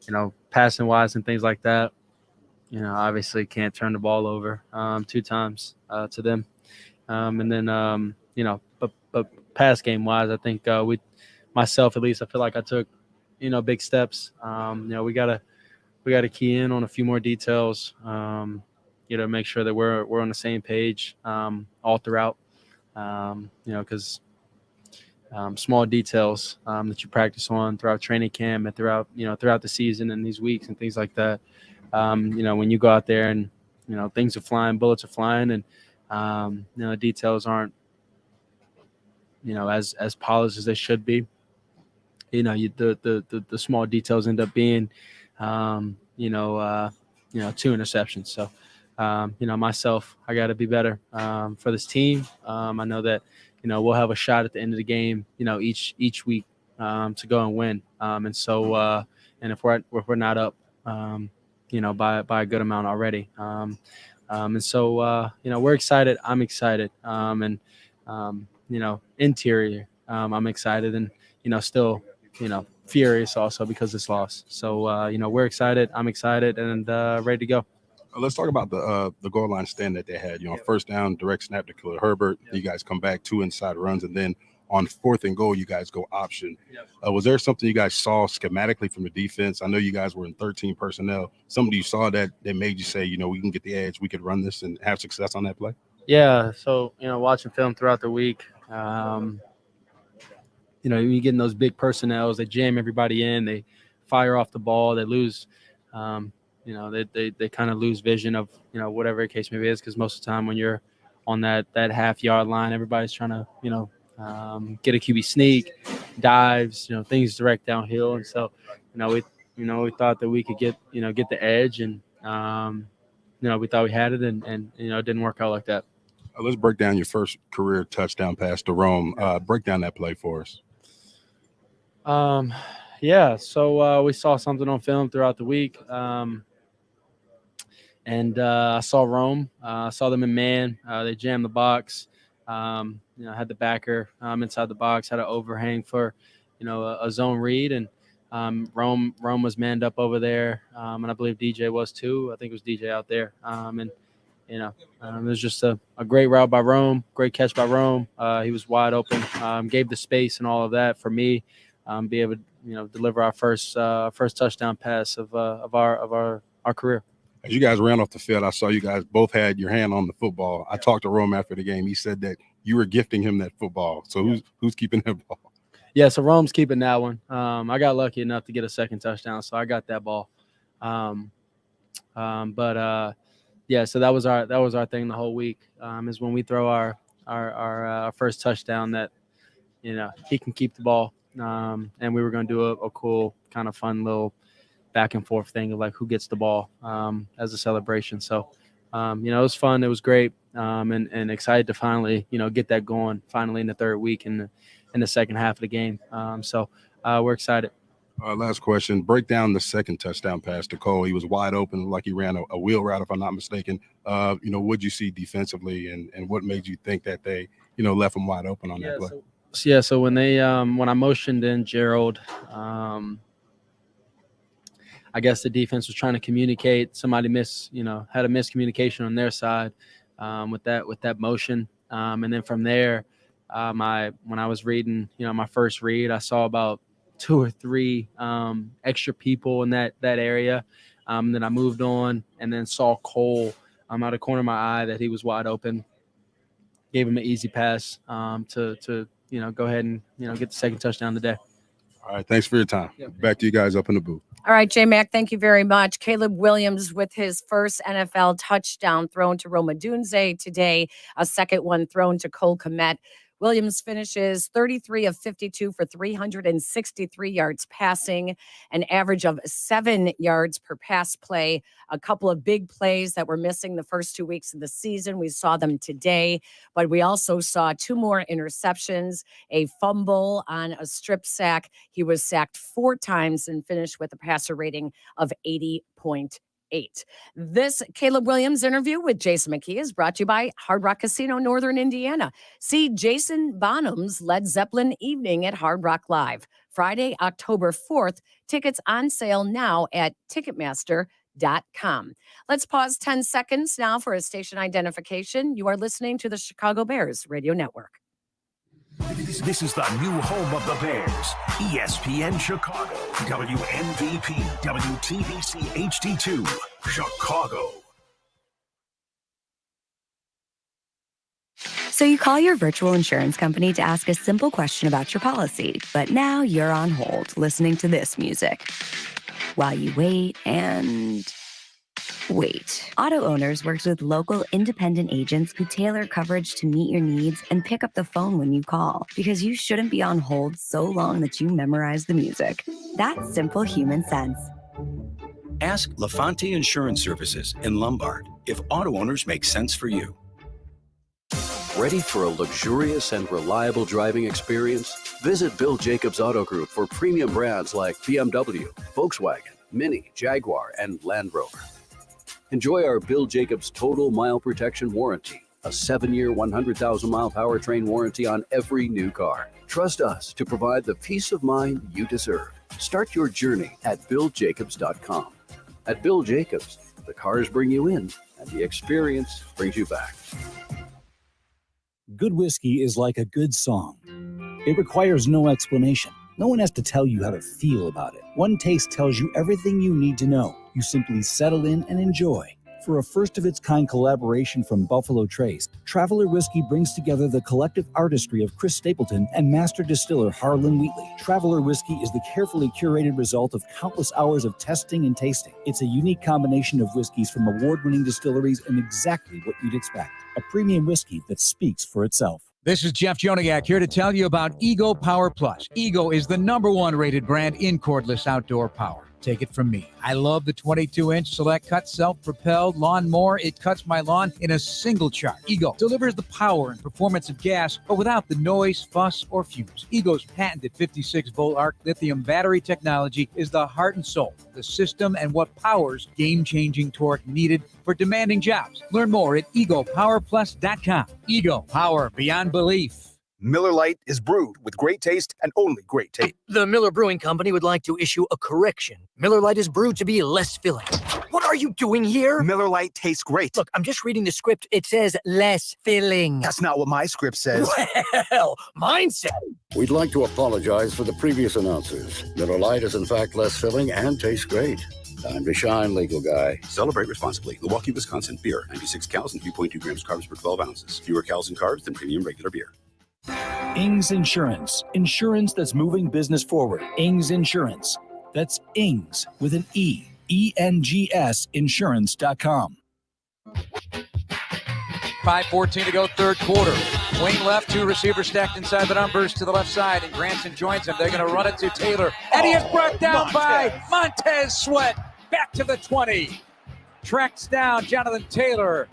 know, passing wise and things like that. You know, obviously can't turn the ball over 2 times to them. And then, you know, but pass game wise, I think myself at least, I feel like I took, you know, big steps. You know, we gotta key in on a few more details. You know, make sure that we're on the same page all throughout. You know, because small details that you practice on throughout training camp and throughout the season and these weeks and things like that. You know, when you go out there and, you know, things are flying, bullets are flying, and you know, details aren't, you know, as polished as they should be. You know, the small details end up being, you know, 2 interceptions. So, you know, myself, I got to be better for this team. I know that, you know, we'll have a shot at the end of the game, you know, each week to go and win. And so, and if we're not up, you know, by a good amount already. And so, you know, we're excited. I'm excited. And, you know, interior, I'm excited and, you know, still, you know, furious also because it's lost. So, you know, we're excited. I'm excited and ready to go. Let's talk about the goal line stand that they had. You know, first down, direct snap to Khalil Herbert. You guys come back 2 inside runs, and then on 4th and goal, you guys go option. Was there something you guys saw schematically from the defense? I know you guys were in 13 personnel. Something you saw that made you say, you know, we can get the edge, we could run this and have success on that play? Yeah. So, you know, watching film throughout the week, you know, you get in those big personnels, they jam everybody in, they fire off the ball, they lose, you know, they kind of lose vision of, you know, whatever the case maybe is, because most of the time when you're on that half-yard line, everybody's trying to, you know, get a QB sneak, dives, you know, things direct downhill. And so, you know, we thought that we could get the edge, and, you know, we thought we had it, and you know, it didn't work out like that. Let's break down your first career touchdown pass to Rome. Break down that play for us. Yeah, so we saw something on film throughout the week, and I saw Rome. I saw them in man. They jammed the box. You know, had the backer inside the box, had an overhang for, you know, a zone read, and Rome was manned up over there, and I believe DJ was too. I think it was DJ out there, and you know, it was just a great route by Rome, great catch by Rome. He was wide open, gave the space and all of that for me, be able to, you know, deliver our first touchdown pass of our career. As you guys ran off the field, I saw you guys both had your hand on the football. I talked to Rome after the game. He said that you were gifting him that football. So who's keeping that ball? Yeah, so Rome's keeping that one. I got lucky enough to get a second touchdown, so I got that ball. Yeah, so that was our thing the whole week. Is when we throw our first touchdown that, you know, he can keep the ball. And we were going to do a cool kind of fun little back and forth thing of like who gets the ball as a celebration. So, you know, it was fun. It was great. And excited to finally, you know, get that going finally in the third week in the second half of the game. So we're excited. Last question. Break down the second touchdown pass to Cole. He was wide open, like he ran a wheel route, if I'm not mistaken. You know, what'd you see defensively, and what made you think that they, you know, left him wide open on that play? So when they when I motioned in Gerald, I guess the defense was trying to communicate. Somebody had a miscommunication on their side with that motion, and then from there, when I was reading, you know, my first read, I saw about 2 or 3 extra people in that area. Then I moved on and then saw Cole out of the corner of my eye that he was wide open. Gave him an easy pass to you know, go ahead and, you know, get the second touchdown of the day. All right, thanks for your time. Back to you guys up in the booth. All right, J-Mac, thank you very much. Caleb Williams with his first NFL touchdown thrown to Roma Dunze today, a second one thrown to Cole Kmet. Williams finishes 33 of 52 for 363 yards passing, an average of 7 yards per pass play. A couple of big plays that were missing the first 2 weeks of the season. We saw them today, but we also saw 2 more interceptions, a fumble on a strip sack. He was sacked 4 times and finished with a passer rating of 80.8. This Caleb Williams interview with Jason Mckie is brought to you by Hard Rock Casino, Northern Indiana. See Jason Bonham's Led Zeppelin evening at Hard Rock Live, Friday, October 4th. Tickets on sale now at Ticketmaster.com. Let's pause 10 seconds now for a station identification. You are listening to the Chicago Bears Radio Network. This is the new home of the Bears, ESPN Chicago, WMVP, WTBC HD2, Chicago. So you call your virtual insurance company to ask a simple question about your policy, but now you're on hold listening to this music while you wait and wait. Auto Owners works with local independent agents who tailor coverage to meet your needs and pick up the phone when you call, because you shouldn't be on hold so long that you memorize the music. That's simple human sense. Ask LaFonte Insurance Services in Lombard if auto owners make sense for you. Ready for a luxurious and reliable driving experience? Visit Bill Jacobs Auto Group for premium brands like BMW, Volkswagen, Mini, Jaguar, and Land Rover. Enjoy our Bill Jacobs Total Mile Protection Warranty, a 7-year, 100,000-mile powertrain warranty on every new car. Trust us to provide the peace of mind you deserve. Start your journey at BillJacobs.com. At Bill Jacobs, the cars bring you in, and the experience brings you back. Good whiskey is like a good song. It requires no explanation. No one has to tell you how to feel about it. One taste tells you everything you need to know. You simply settle in and enjoy. For a first-of-its-kind collaboration from Buffalo Trace, Traveler Whiskey brings together the collective artistry of Chris Stapleton and master distiller Harlan Wheatley. Traveler Whiskey is the carefully curated result of countless hours of testing and tasting. It's a unique combination of whiskeys from award-winning distilleries and exactly what you'd expect. A premium whiskey that speaks for itself. This is Jeff Joniak here to tell you about Ego Power Plus. Ego is the #1 rated brand in cordless outdoor power. Take it from me. I love the 22-inch Select Cut self-propelled lawnmower. It cuts my lawn in a single charge. Ego delivers the power and performance of gas, but without the noise, fuss, or fumes. Ego's patented 56-volt arc lithium battery technology is the heart and soul of the system and what powers game-changing torque needed for demanding jobs. Learn more at egopowerplus.com. Ego, power beyond belief. Miller Lite is brewed with great taste and only great taste. The Miller Brewing Company would like to issue a correction. Miller Lite is brewed to be less filling. What are you doing here? Miller Lite tastes great. Look, I'm just reading the script. It says less filling. That's not what my script says. Well, mine says. We'd like to apologize for the previous announcers. Miller Lite is in fact less filling and tastes great. Time to shine, legal guy. Celebrate responsibly. Milwaukee, Wisconsin. Beer. 96 calories and 3.2 grams carbs per 12 ounces. Fewer calories and carbs than premium regular beer. Ings Insurance. Insurance that's moving business forward. Ings Insurance. That's Ings with an E. ENGS Insurance.com. 5:14 to go, third quarter. Wing left, two receivers stacked inside the numbers to the left side, and Granson joins him. They're going to run it to Taylor. And he is brought down by Montez Sweat. Back to the 20. Tracks down Jonathan Taylor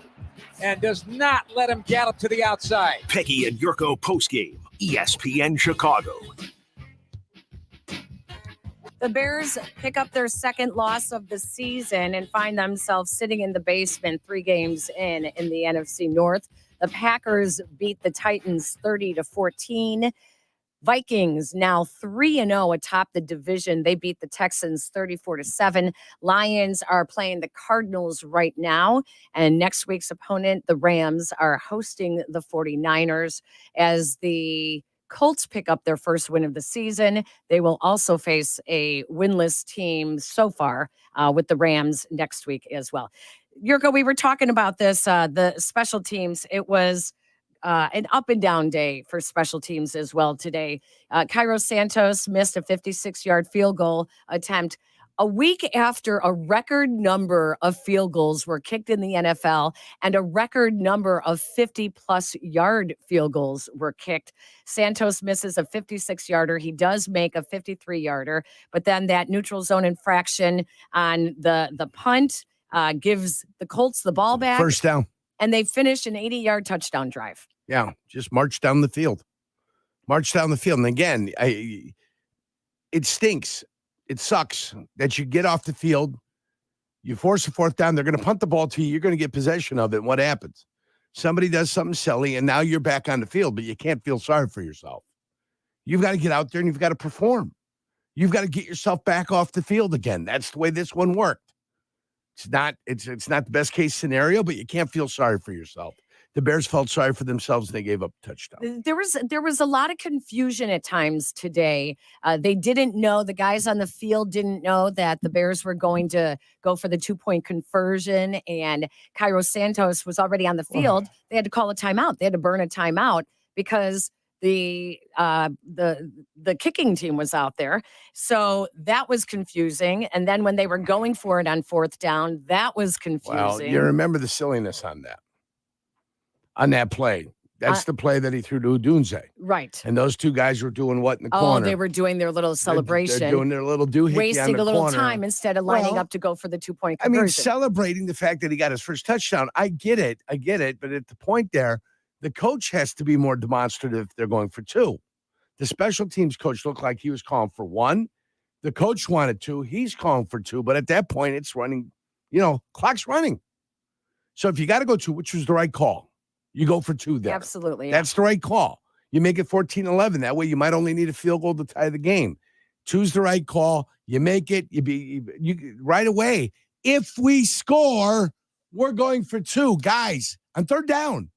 and does not let him gallop to the outside. Peggy and Yurko postgame. ESPN Chicago. The Bears pick up their second loss of the season and find themselves sitting in the basement 3 games in the NFC North. The Packers beat the Titans 30-14. Vikings now 3-0 atop the division. They beat the Texans 34-7. Lions are playing the Cardinals right now. And next week's opponent, the Rams, are hosting the 49ers. As the Colts pick up their first win of the season, they will also face a winless team so far with the Rams next week as well. Yurko, we were talking about this, the special teams. It was an up and down day for special teams as well today. Cairo Santos missed a 56-yard field goal attempt a week after a record number of field goals were kicked in the NFL and a record number of 50-plus yard field goals were kicked. Santos misses a 56-yarder. He does make a 53-yarder, but then that neutral zone infraction on the punt gives the Colts the ball back. First down. And they finish an 80-yard touchdown drive. Yeah, just march down the field. March down the field. And again, it stinks. It sucks that you get off the field, you force a fourth down, they're going to punt the ball to you, you're going to get possession of it, and what happens? Somebody does something silly, and now you're back on the field, but you can't feel sorry for yourself. You've got to get out there, and you've got to perform. You've got to get yourself back off the field again. That's the way this one worked. It's not the best case scenario, but you can't feel sorry for yourself. The Bears felt sorry for themselves and they gave up a touchdown. There was a lot of confusion at times today. They didn't know, the guys on the field didn't know that the Bears were going to go for the 2-point conversion, and Cairo Santos was already on the field. They had to call a timeout. They had to burn a timeout because the kicking team was out there. So that was confusing. And then when they were going for it on fourth down, that was confusing. Well, you remember the silliness on that play. That's the play that he threw to Udunze. Right. And those two guys were doing what in the corner? Oh, they were doing their little celebration. They're doing their little doohickey wasting on the a little corner. time instead of lining up to go for the 2-point conversion. I mean, celebrating the fact that he got his first touchdown. I get it. But at the point there, the coach has to be more demonstrative if they're going for 2. The special teams coach looked like he was calling for 1. The coach wanted 2. He's calling for 2. But at that point, it's running, clock's running. So if you got to go 2, which was the right call, you go for 2 there. Absolutely. That's the right call. You make it 14-11. That way you might only need a field goal to tie the game. 2's the right call. You make it. You right away. If we score, we're going for 2. Guys, on third down,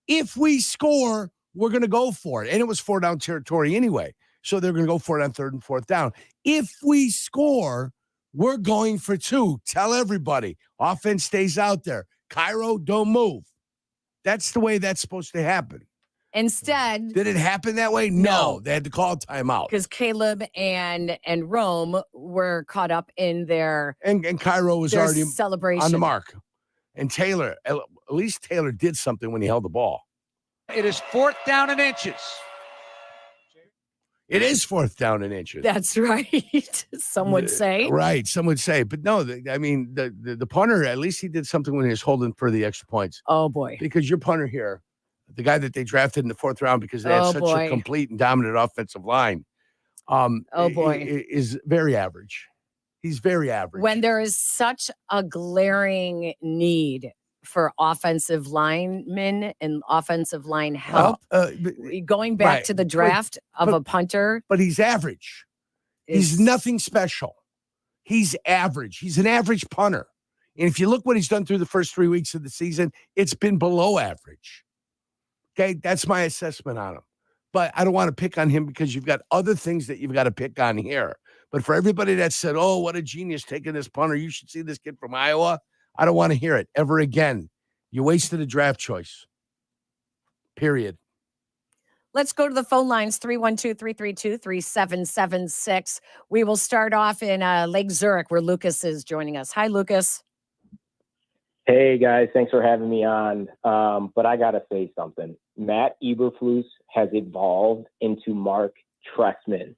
if we score, we're going to go for it. And it was 4-down territory anyway. So they're going to go for it on third and fourth down. If we score, we're going for 2. Tell everybody. Offense stays out there. Cairo, don't move. That's the way that's supposed to happen. Instead, did it happen that way? No. They had to call a timeout. Because Caleb and Rome were caught up in their and Cairo was already celebration on the mark. And Taylor, at least Taylor did something when he held the ball. It is 4th down and inches. It is 4th down and inches. That's right. Some would say. Right. Some would say. But no, the punter, at least he did something when he was holding for the extra points. Oh, boy. Because your punter here, the guy that they drafted in the 4th round because they had such a complete and dominant offensive line, is very average. He's very average. When there is such a glaring need for offensive linemen and offensive line help, going back to the draft of a punter. But he's average. He's nothing special. He's average. He's an average punter. And if you look what he's done through the first 3 weeks of the season, it's been below average. Okay, that's my assessment on him. But I don't want to pick on him because you've got other things that you've got to pick on here. But for everybody that said, oh, what a genius taking this punter, you should see this kid from Iowa, I don't want to hear it ever again. You wasted a draft choice. Period. Let's go to the phone lines, 312-332-3776. We will start off in Lake Zurich, where Lucas is joining us. Hi, Lucas. Hey, guys. Thanks for having me on. But I got to say something. Matt Eberflus has evolved into Mark Trestman.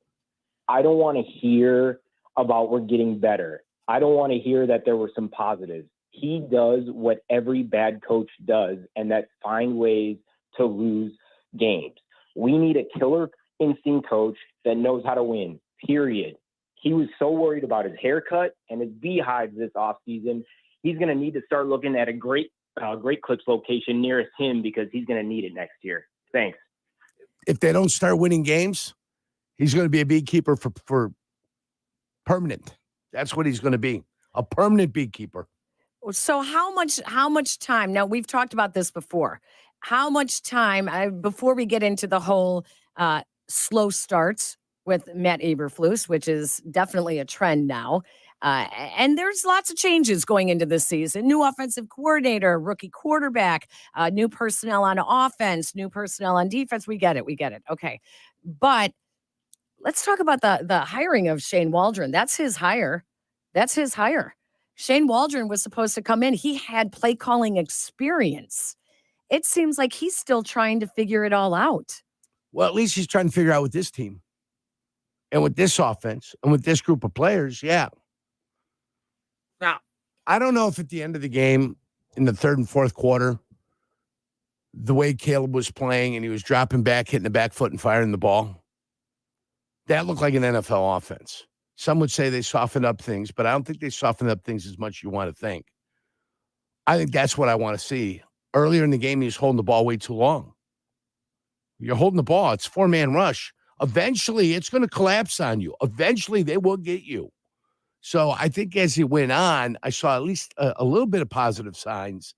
I don't want to hear about we're getting better. I don't want to hear that there were some positives. He does what every bad coach does, and that's find ways to lose games. We need a killer instinct coach that knows how to win, period. He was so worried about his haircut and his beehives this offseason. He's going to need to start looking at a great clips location nearest him because he's going to need it next year. Thanks. If they don't start winning games, he's going to be a beekeeper for permanent. That's what he's going to be, a permanent beekeeper. So how much time? Now, we've talked about this before. How much time, before we get into the whole slow starts with Matt Eberflus, which is definitely a trend now, and there's lots of changes going into this season. New offensive coordinator, rookie quarterback, new personnel on offense, new personnel on defense. We get it. Okay. But let's talk about the hiring of Shane Waldron. That's his hire. Shane Waldron was supposed to come in. He had play calling experience. It seems like he's still trying to figure it all out. Well, at least he's trying to figure out with this team and with this offense and with this group of players. Yeah. Now, I don't know if at the end of the game in the third and fourth quarter, the way Caleb was playing and he was dropping back, hitting the back foot and firing the ball, that looked like an NFL offense. Some would say they softened up things, but I don't think they softened up things as much as you want to think. I think that's what I want to see. Earlier in the game, he was holding the ball way too long. You're holding the ball. It's 4-man rush. Eventually, it's going to collapse on you. Eventually, they will get you. So I think as he went on, I saw at least a little bit of positive signs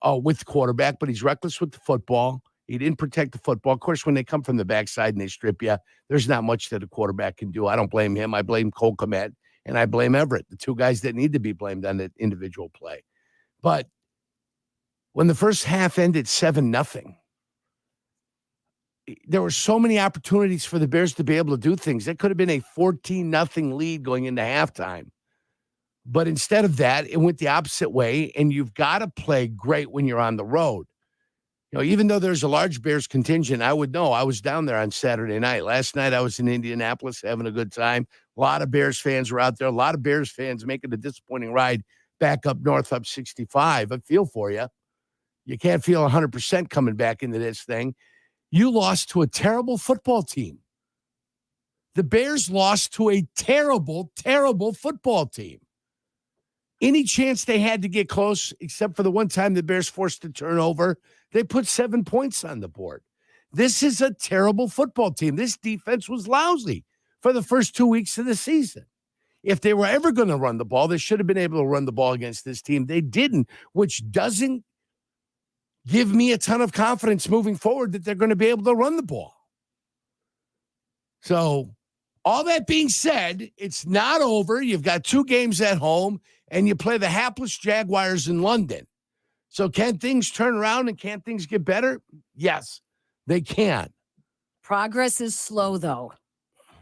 with the quarterback, but he's reckless with the football. He didn't protect the football. Of course, when they come from the backside and they strip you, there's not much that a quarterback can do. I don't blame him. I blame Cole Kmet, and I blame Everett, the two guys that need to be blamed on the individual play. But when the first half ended 7-0, there were so many opportunities for the Bears to be able to do things. That could have been a 14-0 lead going into halftime. But instead of that, it went the opposite way, and you've got to play great when you're on the road. You know, even though there's a large Bears contingent, I would know. I was down there on Saturday night. Last night, I was in Indianapolis having a good time. A lot of Bears fans were out there. A lot of Bears fans making a disappointing ride back up north, up 65. I feel for you. You can't feel 100% coming back into this thing. You lost to a terrible football team. The Bears lost to a terrible, terrible football team. Any chance they had to get close, except for the one time the Bears forced a turnover, they put 7 points on the board. This is a terrible football team. This defense was lousy for the first 2 weeks of the season. If they were ever going to run the ball, they should have been able to run the ball against this team. They didn't, which doesn't give me a ton of confidence moving forward that they're going to be able to run the ball. So all that being said, it's not over. You've got 2 games at home, and you play the hapless Jaguars in London. So can things turn around and can things get better? Yes, they can. Progress is slow, though.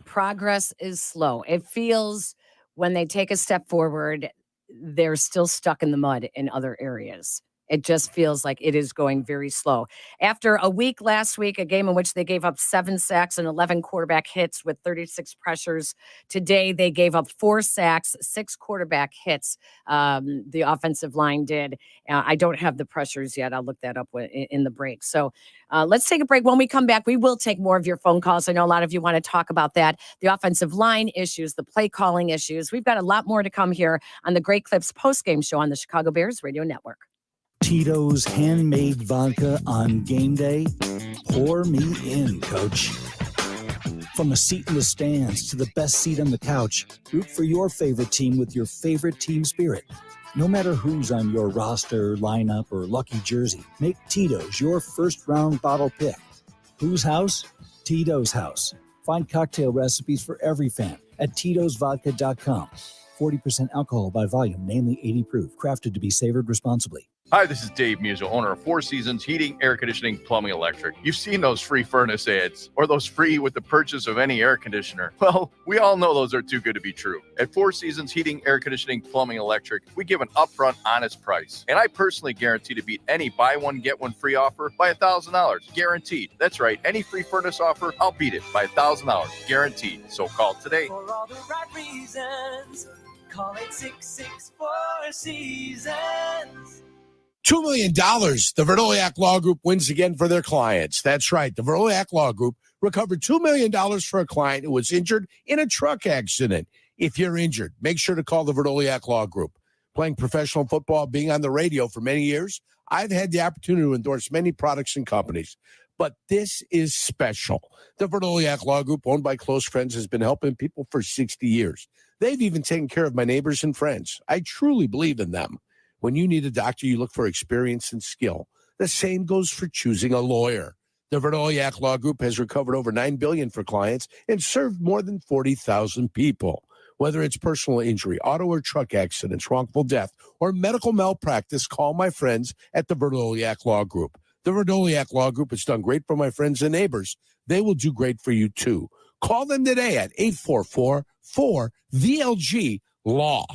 Progress is slow. It feels when they take a step forward, they're still stuck in the mud in other areas. It just feels like it is going very slow. After a week last week, a game in which they gave up 7 sacks and 11 quarterback hits with 36 pressures. Today, they gave up 4 sacks, 6 quarterback hits. The offensive line did. I don't have the pressures yet. I'll look that up in the break. So let's take a break. When we come back, we will take more of your phone calls. I know a lot of you want to talk about that. The offensive line issues, the play calling issues. We've got a lot more to come here on the Great Clips postgame show on the Chicago Bears Radio Network. Tito's handmade vodka on game day? Pour me in, coach. From a seat in the stands to the best seat on the couch, root for your favorite team with your favorite team spirit. No matter who's on your roster, lineup, or lucky jersey, make Tito's your first-round bottle pick. Whose house? Tito's house. Find cocktail recipes for every fan at Tito'sVodka.com. 40% alcohol by volume, namely 80 proof, crafted to be savored responsibly. Hi, this is Dave Musil, owner of Four Seasons Heating, Air Conditioning, Plumbing, Electric. You've seen those free furnace ads or those free with the purchase of any air conditioner. Well, we all know those are too good to be true. At Four Seasons Heating, Air Conditioning, Plumbing, Electric, we give an upfront, honest price. And I personally guarantee to beat any buy one, get one free offer by $1,000. Guaranteed. That's right. Any free furnace offer, I'll beat it by $1,000. Guaranteed. So call today. For all the right reasons, call 866 Seasons. $2 million. The Verdoliak Law Group wins again for their clients. That's right. The Verdoliak Law Group recovered $2 million for a client who was injured in a truck accident. If you're injured, make sure to call the Verdoliak Law Group. Playing professional football, being on the radio for many years, I've had the opportunity to endorse many products and companies. But this is special. The Verdoliak Law Group, owned by close friends, has been helping people for 60 years. They've even taken care of my neighbors and friends. I truly believe in them. When you need a doctor, you look for experience and skill. The same goes for choosing a lawyer. The Verdoliak Law Group has recovered over $9 billion for clients and served more than 40,000 people. Whether it's personal injury, auto or truck accidents, wrongful death, or medical malpractice, call my friends at the Verdoliak Law Group. The Verdoliak Law Group has done great for my friends and neighbors. They will do great for you, too. Call them today at 844-4VLG-LAW.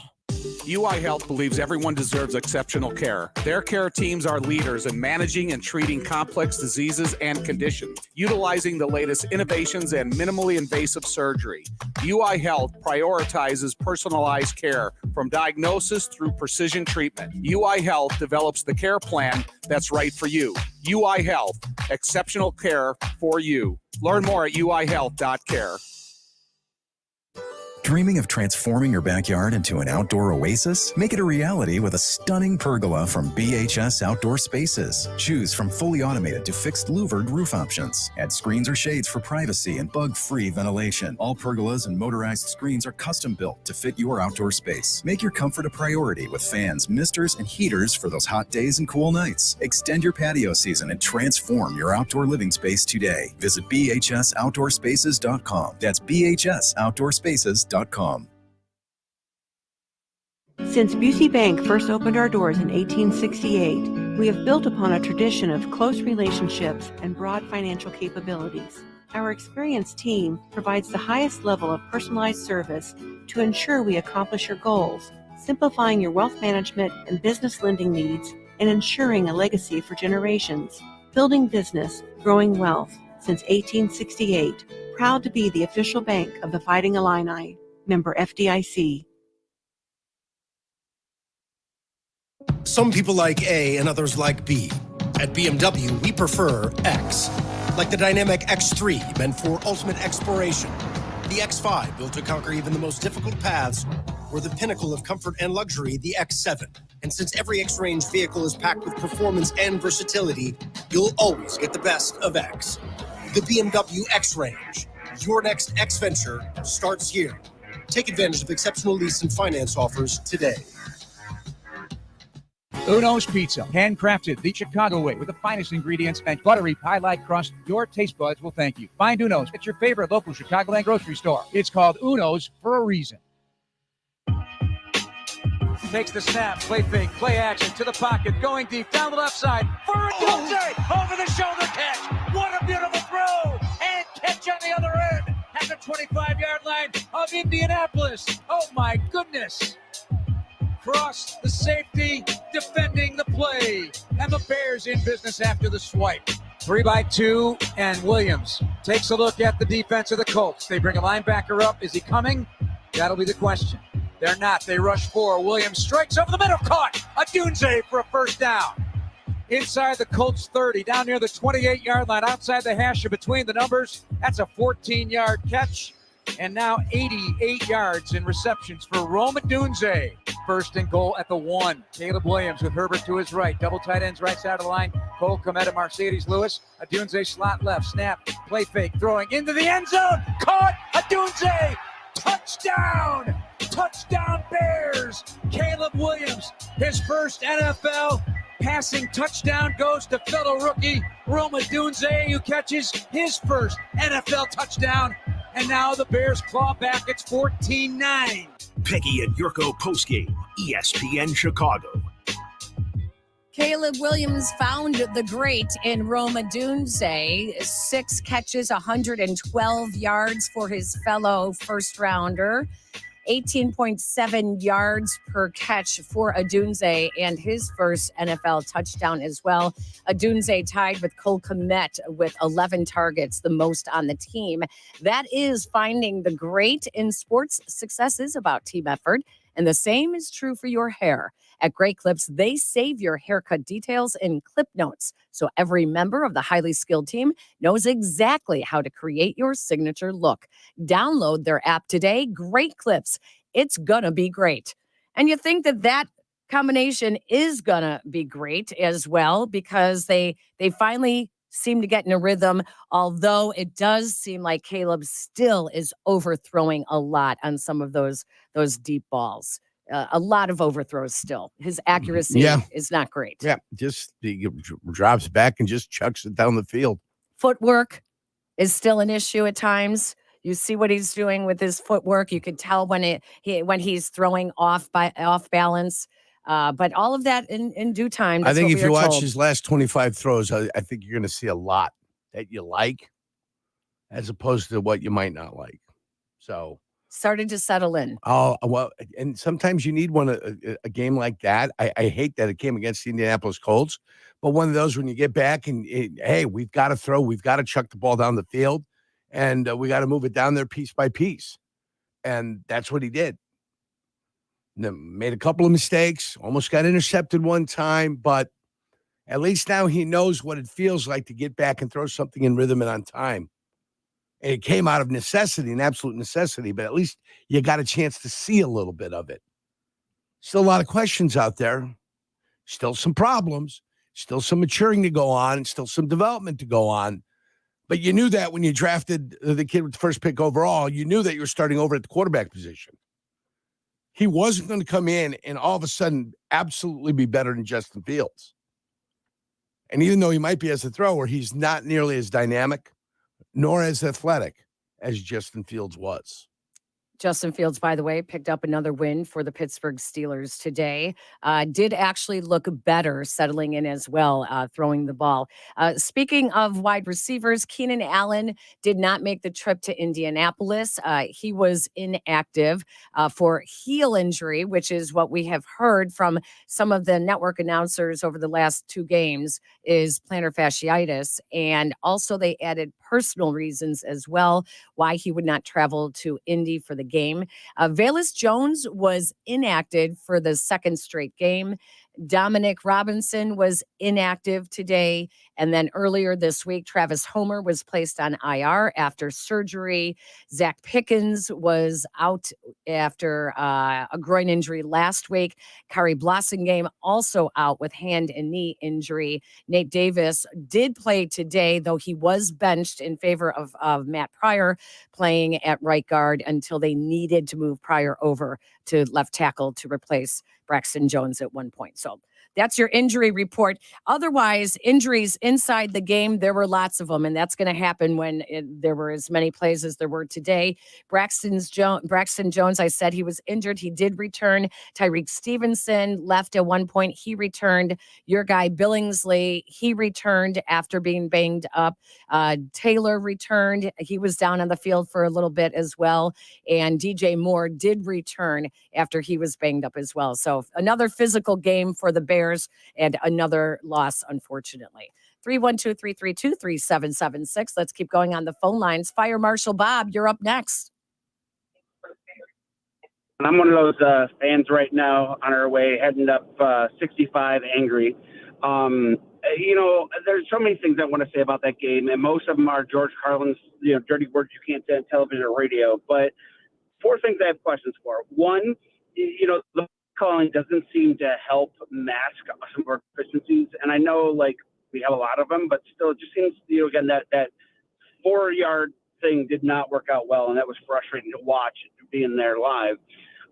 UI Health believes everyone deserves exceptional care. Their care teams are leaders in managing and treating complex diseases and conditions, utilizing the latest innovations and minimally invasive surgery. UI Health prioritizes personalized care from diagnosis through precision treatment. UI Health develops the care plan that's right for you. UI Health, exceptional care for you. Learn more at uihealth.care. Dreaming of transforming your backyard into an outdoor oasis? Make it a reality with a stunning pergola from BHS Outdoor Spaces. Choose from fully automated to fixed louvered roof options. Add screens or shades for privacy and bug-free ventilation. All pergolas and motorized screens are custom built to fit your outdoor space. Make your comfort a priority with fans, misters, and heaters for those hot days and cool nights. Extend your patio season and transform your outdoor living space today. Visit bhsoutdoorspaces.com. That's bhsoutdoorspaces.com. Since Busey Bank first opened our doors in 1868, we have built upon a tradition of close relationships and broad financial capabilities. Our experienced team provides the highest level of personalized service to ensure we accomplish your goals, simplifying your wealth management and business lending needs and ensuring a legacy for generations. Building business, growing wealth since 1868. Proud to be the official bank of the Fighting Illini. Member FDIC. Some people like A and others like B. At BMW, we prefer X. Like the dynamic X3, meant for ultimate exploration. The X5, built to conquer even the most difficult paths. Or the pinnacle of comfort and luxury, the X7. And since every X-Range vehicle is packed with performance and versatility, you'll always get the best of X. The BMW X-Range. Your next X venture starts here. Take advantage of exceptional lease and finance offers today. Uno's Pizza, handcrafted the Chicago way with the finest ingredients and buttery pie-like crust. Your taste buds will thank you. Find Uno's at your favorite local Chicagoland grocery store. It's called Uno's for a reason. Takes the snap, play fake, play action to the pocket, going deep down the left side for a over the shoulder catch. What a beautiful throw and catch on the other end at the 25-yard line of Indianapolis. Oh my goodness. Crossed the safety, defending the play, and the Bears in business after the swipe. 3-by-2, and Williams takes a look at the defense of the Colts. They bring a linebacker up. Is he coming? That'll be the question. They're not. They rush 4. Williams strikes over the middle, caught. Adunze for a first down. Inside the Colts 30, down near the 28-yard line, outside the hash or between the numbers. That's a 14-yard catch. And now 88 yards in receptions for Rome Adunze. First and goal at the 1. Caleb Williams with Herbert to his right. Double tight ends right side of the line. Cole Kmet, Mercedes Lewis. Adunze slot left. Snap. Play fake. Throwing into the end zone. Caught. Adunze. Touchdown. Touchdown Bears. Caleb Williams. His first NFL passing touchdown goes to fellow rookie Rome Adunze, who catches his first NFL touchdown And now the Bears claw back. It's 14-9. Peggy and Yurko postgame, ESPN Chicago. Caleb Williams found the great in Rome Odunze. 6 catches, 112 yards for his fellow first rounder. 18.7 yards per catch for Odunze and his first NFL touchdown as well. Odunze tied with Cole Kmet with 11 targets, the most on the team. That is finding the great in sports. Success is about team effort, and the same is true for your hair. At Great Clips, they save your haircut details in clip notes, so every member of the highly skilled team knows exactly how to create your signature look. Download their app today, Great Clips. It's gonna be great. And you think that combination is gonna be great as well, because they finally seem to get in a rhythm, although it does seem like Caleb still is overthrowing a lot on some of those deep balls. A lot of overthrows still. His accuracy is not great. Yeah, just he drops back and just chucks it down the field. Footwork is still an issue at times. You see what he's doing with his footwork. You can tell when he's throwing off balance. But all of that in due time. I think if you watch his last 25 throws, I think you're going to see a lot that you like, as opposed to what you might not like. So. Started to settle in. Oh, well, and sometimes you need a game like that. I hate that it came against the Indianapolis Colts, but one of those when you get back and, hey, we've got to throw, we've got to chuck the ball down the field, and we got to move it down there piece by piece. And that's what he did. Made a couple of mistakes, almost got intercepted one time, but at least now he knows what it feels like to get back and throw something in rhythm and on time. And it came out of necessity, an absolute necessity, but at least you got a chance to see a little bit of it. Still a lot of questions out there. Still some problems. Still some maturing to go on. Still some development to go on. But you knew that when you drafted the kid with the first pick overall, you knew that you were starting over at the quarterback position. He wasn't going to come in and all of a sudden absolutely be better than Justin Fields. And even though he might be as a thrower, he's not nearly as dynamic nor as athletic as Justin Fields was. Justin Fields, by the way, picked up another win for the Pittsburgh Steelers today. Did actually look better settling in as well, throwing the ball. Speaking of wide receivers, Keenan Allen did not make the trip to Indianapolis. He was inactive for heel injury, which is what we have heard from some of the network announcers over the last 2 games, is plantar fasciitis. And also they added personal reasons as well why he would not travel to Indy for the game. Velus Jones was inactive for the second straight game. Dominic Robinson was inactive today. And then earlier this week, Travis Homer was placed on IR after surgery. Zach Pickens was out after a groin injury last week. Kari Blossingame also out with hand and knee injury. Nate Davis did play today, though he was benched in favor of Matt Pryor playing at right guard until they needed to move Pryor over to left tackle to replace Braxton Jones at one point. So that's your injury report. Otherwise, injuries inside the game, there were lots of them, and that's going to happen when there were as many plays as there were today. Braxton Jones, I said he was injured. He did return. Tyreek Stevenson left at one point. He returned. Your guy, Billingsley, he returned after being banged up. Taylor returned. He was down on the field for a little bit as well. And DJ Moore did return after he was banged up as well. So another physical game for the Bears and another loss, unfortunately. 312-332-3776. Let's keep going on the phone lines. Fire Marshal Bob, you're up next. I'm one of those fans right now on our way heading up 65 angry. There's so many things I want to say about that game, and most of them are George Carlin's, dirty words you can't say on television or radio. But 4 things I have questions for. One, the calling doesn't seem to help mask some of our deficiencies. And I know, we have a lot of them, but still, it just seems, again, that 4-yard thing did not work out well, and that was frustrating to watch being there live.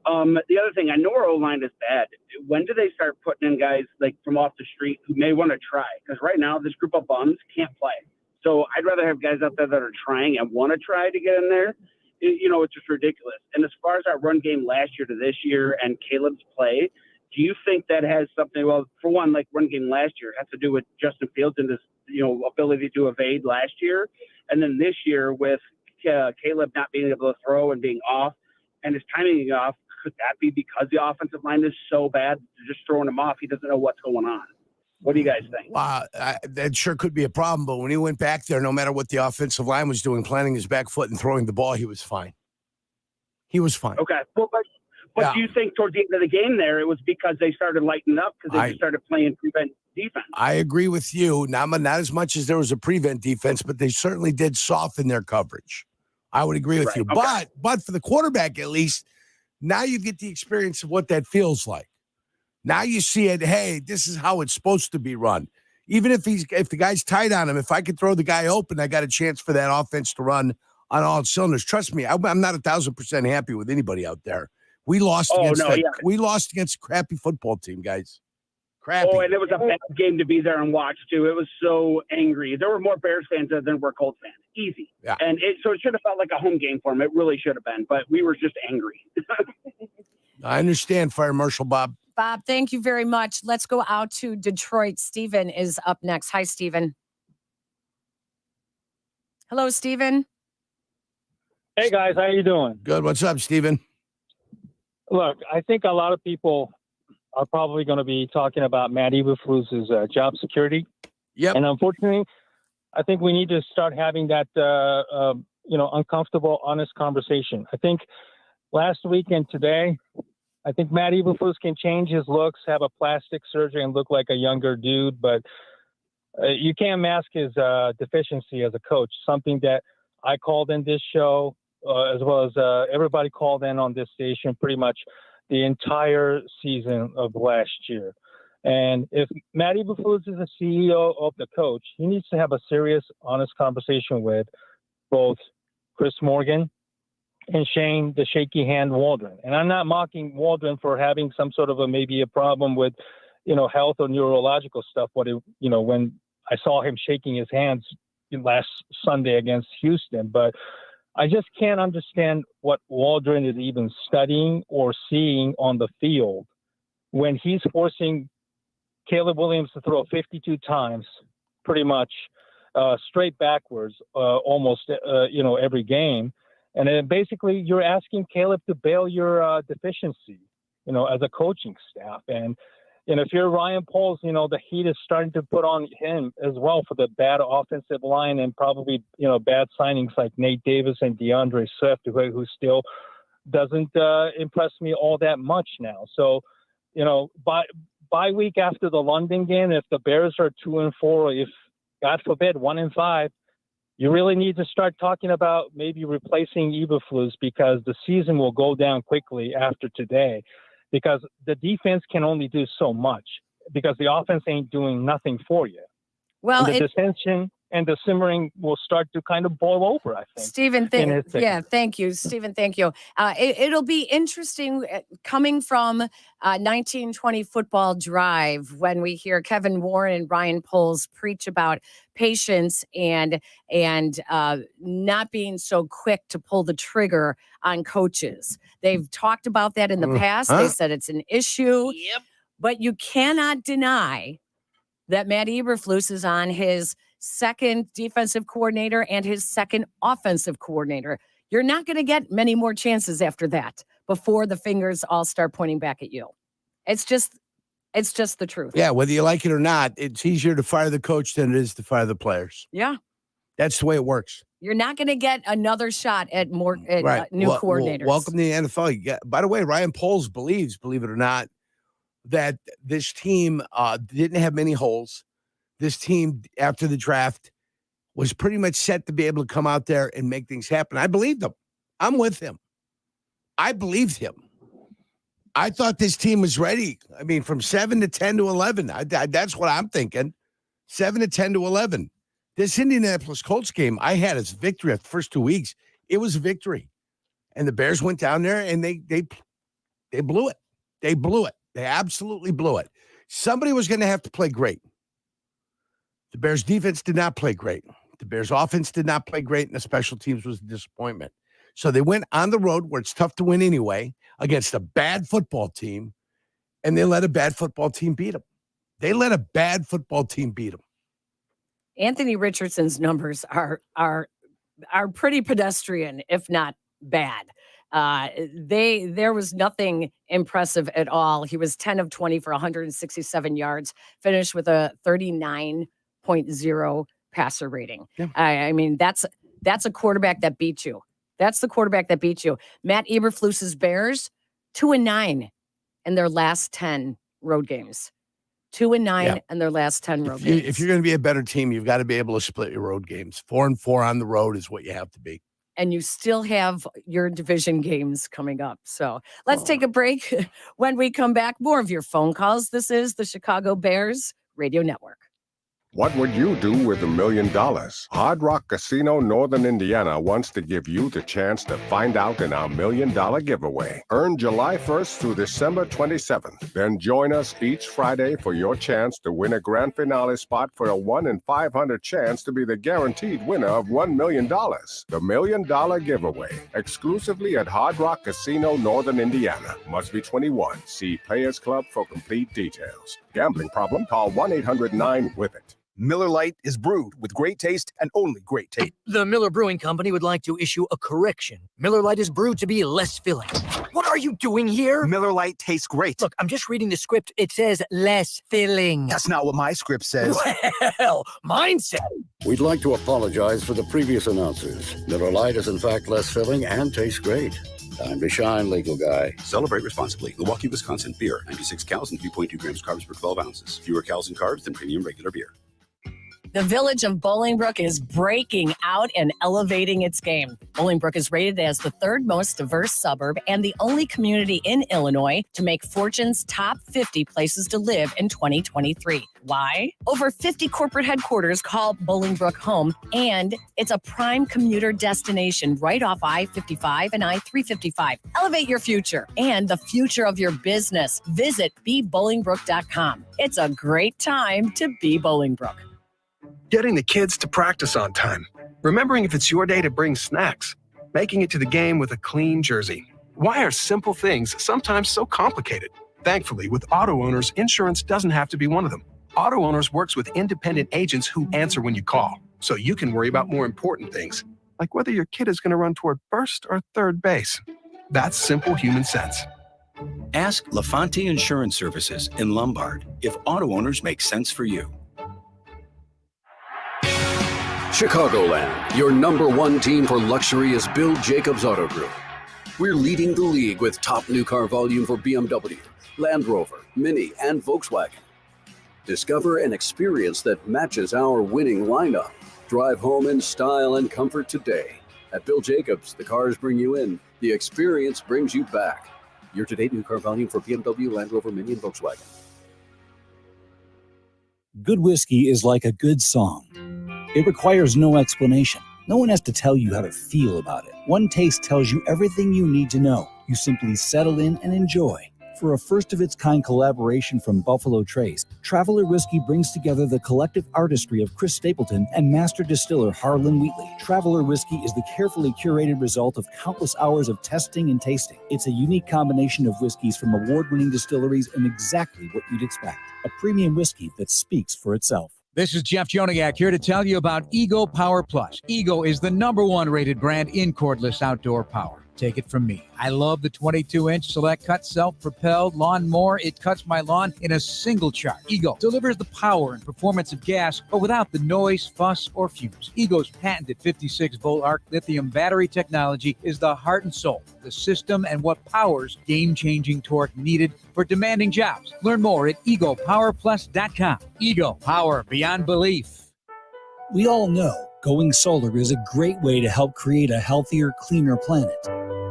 The other thing, I know our O-line is bad. When do they start putting in guys, from off the street who may want to try? Because right now, this group of bums can't play. So I'd rather have guys out there that are trying and want to try to get in there. It's just ridiculous. And as far as our run game last year to this year and Caleb's play, do you think that has something? Well, for one, like run game last year has to do with Justin Fields and his ability to evade last year, and then this year with Caleb not being able to throw and being off and his timing being off. Could that be because the offensive line is so bad? They're just throwing him off. He doesn't know what's going on. What do you guys think? That sure could be a problem, but when he went back there, no matter what the offensive line was doing, planting his back foot and throwing the ball, he was fine. He was fine. Okay. Well, but do you think towards the end of the game there, it was because they started lightening up because they just started playing prevent defense? I agree with you. Not as much as there was a prevent defense, but they certainly did soften their coverage. I would agree with you. Okay. But for the quarterback, at least, now you get the experience of what that feels like. Now you see it, hey, this is how it's supposed to be run. Even if the guy's tight on him, if I could throw the guy open, I got a chance for that offense to run on all cylinders. Trust me, I'm not 1,000% happy with anybody out there. We lost we lost against a crappy football team, guys. Crappy. Oh, and it was a bad game to be there and watch, too. It was so angry. There were more Bears fans than were Colts fans. Easy. Yeah. And so it should have felt like a home game for them. It really should have been, but we were just angry. I understand, Fire Marshal Bob. Bob, thank you very much. Let's go out to Detroit. Steven is up next. Hi, Steven. Hello, Steven. Hey, guys. How you doing? Good. What's up, Steven? Look, I think a lot of people are probably going to be talking about Matt Eberflus's job security. Yep. And unfortunately, I think we need to start having that, uncomfortable, honest conversation. I think last week and today, I think Matt Eberflus can change his looks, have a plastic surgery, and look like a younger dude. But you can't mask his deficiency as a coach, something that I called in this show, as well as everybody called in on this station pretty much the entire season of last year. And if Matt Eberflus is the CEO of the coach, he needs to have a serious, honest conversation with both Chris Morgan and Shane, the shaky hand Waldron. And I'm not mocking Waldron for having some sort of maybe a problem with, health or neurological stuff. When I saw him shaking his hands last Sunday against Houston, but I just can't understand what Waldron is even studying or seeing on the field when he's forcing Caleb Williams to throw 52 times, pretty much straight backwards, almost every game. And then basically you're asking Caleb to bail your deficiency, as a coaching staff. And if you're Ryan Poles, the heat is starting to put on him as well for the bad offensive line and probably, bad signings like Nate Davis and DeAndre Swift, who still doesn't impress me all that much now. So, by week after the London game, if the Bears are 2-4, if God forbid 1-5, you really need to start talking about maybe replacing Eberflus because the season will go down quickly after today because the defense can only do so much because the offense ain't doing nothing for you. Well, and the dissension and the simmering will start to kind of boil over, I think. Stephen, thank you. Stephen, thank you. It'll be interesting coming from 1920 Football Drive when we hear Kevin Warren and Ryan Poles preach about patience and not being so quick to pull the trigger on coaches. They've talked about that in the past. They said it's an issue. Yep. But you cannot deny that Matt Eberflus is on his second defensive coordinator and his second offensive coordinator. You're not going to get many more chances after that before the fingers all start pointing back at you. It's just the truth. Yeah, whether you like it or not, it's easier to fire the coach than it is to fire the players. Yeah. That's the way it works. You're not going to get another shot at new coordinators. Welcome to the NFL. By the way, Ryan Poles believes, believe it or not, that this team didn't have many holes. This team, after the draft, was pretty much set to be able to come out there and make things happen. I believed him. I'm with him. I believed him. I thought this team was ready. I mean, from 7 to 10 to 11. That's what I'm thinking. 7 to 10 to 11. This Indianapolis Colts game, I had as victory after the first 2 weeks. It was a victory. And the Bears went down there and they blew it. They blew it. They absolutely blew it. Somebody was going to have to play great. The Bears defense did not play great. The Bears offense did not play great, and the special teams was a disappointment. So they went on the road where it's tough to win anyway against a bad football team, and they let a bad football team beat them. They let a bad football team beat them. Anthony Richardson's numbers are pretty pedestrian, if not bad. There was nothing impressive at all. He was 10 of 20 for 167 yards, finished with a 39.0 passer rating. Yeah. I mean, that's a quarterback that beat you. That's the quarterback that beat you. Matt Eberflus's Bears, 2-9 in their last 10 road games. 2-9 in their last 10 road games. If you're going to be a better team, you've got to be able to split your road games. 4-4 on the road is what you have to be. And you still have your division games coming up. So let's take a break. When we come back, more of your phone calls. This is the Chicago Bears Radio Network. What would you do with $1 million? Hard Rock Casino Northern Indiana wants to give you the chance to find out in our $1 million giveaway. Earn July 1st through December 27th. Then join us each Friday for your chance to win a grand finale spot for a 1 in 500 chance to be the guaranteed winner of $1 million. The $1 million giveaway, exclusively at Hard Rock Casino Northern Indiana. Must be 21. See Players Club for complete details. Gambling problem? Call 1-800-9-WITH-IT. Miller Lite is brewed with great taste and only great taste. The Miller Brewing Company would like to issue a correction. Miller Lite is brewed to be less filling. What are you doing here? Miller Lite tastes great. Look, I'm just reading the script. It says less filling. That's not what my script says. Well, mine said. We'd like to apologize for the previous announcers. Miller Lite is in fact less filling and tastes great. Time to shine, legal guy. Celebrate responsibly. Milwaukee, Wisconsin. Beer. 96 calories and 3.2 grams carbs per 12 ounces. Fewer calories and carbs than premium regular beer. The village of Bolingbrook is breaking out and elevating its game. Bolingbrook is rated as the third most diverse suburb and the only community in Illinois to make Fortune's top 50 places to live in 2023. Why? Over 50 corporate headquarters call Bolingbrook home, and it's a prime commuter destination right off I-55 and I-355. Elevate your future and the future of your business. Visit bebolingbrook.com. It's a great time to be Bolingbrook. Getting the kids to practice on time. Remembering if it's your day to bring snacks. Making it to the game with a clean jersey. Why are simple things sometimes so complicated? Thankfully, with Auto Owners, insurance doesn't have to be one of them. Auto Owners works with independent agents who answer when you call, so you can worry about more important things, like whether your kid is going to run toward first or third base. That's simple human sense. Ask LaFonte Insurance Services in Lombard if auto owners make sense for you. Chicagoland, your number one team for luxury is Bill Jacobs Auto Group. We're leading the league with top new car volume for BMW, Land Rover, Mini, and Volkswagen. Discover an experience that matches our winning lineup. Drive home in style and comfort today. At Bill Jacobs, the cars bring you in, the experience brings you back. Year-to-date new car volume for BMW, Land Rover, Mini, and Volkswagen. Good whiskey is like a good song. It requires no explanation. No one has to tell you how to feel about it. One taste tells you everything you need to know. You simply settle in and enjoy. For a first-of-its-kind collaboration from Buffalo Trace, Traveler Whiskey brings together the collective artistry of Chris Stapleton and master distiller Harlan Wheatley. Traveler Whiskey is the carefully curated result of countless hours of testing and tasting. It's a unique combination of whiskeys from award-winning distilleries and exactly what you'd expect. A premium whiskey that speaks for itself. This is Jeff Joniak here to tell you about Ego Power Plus. Ego is the #1 rated brand in cordless outdoor power. Take it from me. I love the 22-inch Select Cut self-propelled lawnmower. It cuts my lawn in a single charge. Ego delivers the power and performance of gas, but without the noise, fuss, or fumes. Ego's patented 56-volt arc lithium battery technology is the heart and soul of the system and what powers game-changing torque needed for demanding jobs. Learn more at egopowerplus.com. Ego, power beyond belief. We all know going solar is a great way to help create a healthier, cleaner planet.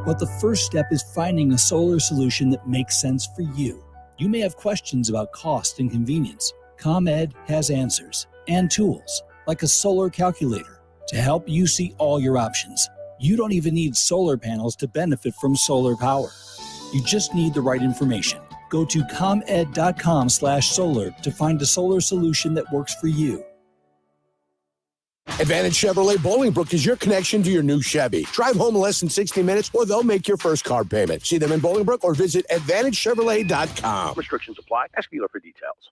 But the first step is finding a solar solution that makes sense for you. You may have questions about cost and convenience. ComEd has answers and tools, like a solar calculator, to help you see all your options. You don't even need solar panels to benefit from solar power. You just need the right information. Go to comed.com/solar to find a solar solution that works for you. Advantage Chevrolet Bolingbrook is your connection to your new Chevy. Drive home in less than 60 minutes or they'll make your first car payment. See them in Bolingbrook or visit AdvantageChevrolet.com. Restrictions apply. Ask dealer for details.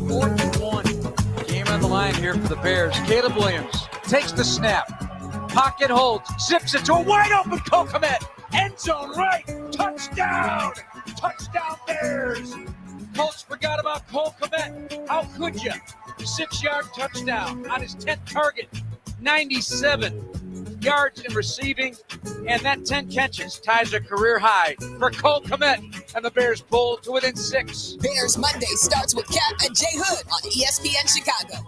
4th and 1. Game on the line here for the Bears. Caleb Williams takes the snap. Pocket holds. Zips it to a wide open Kokomet. End zone right. Touchdown. Touchdown Bears. Colts forgot about Cole Kmet. How could you? 6-yard touchdown on his 10th target. 97 yards in receiving. And that 10 catches ties a career high for Cole Kmet. And the Bears pull to within 6. Bears Monday starts with Cap and Jay Hood on ESPN Chicago.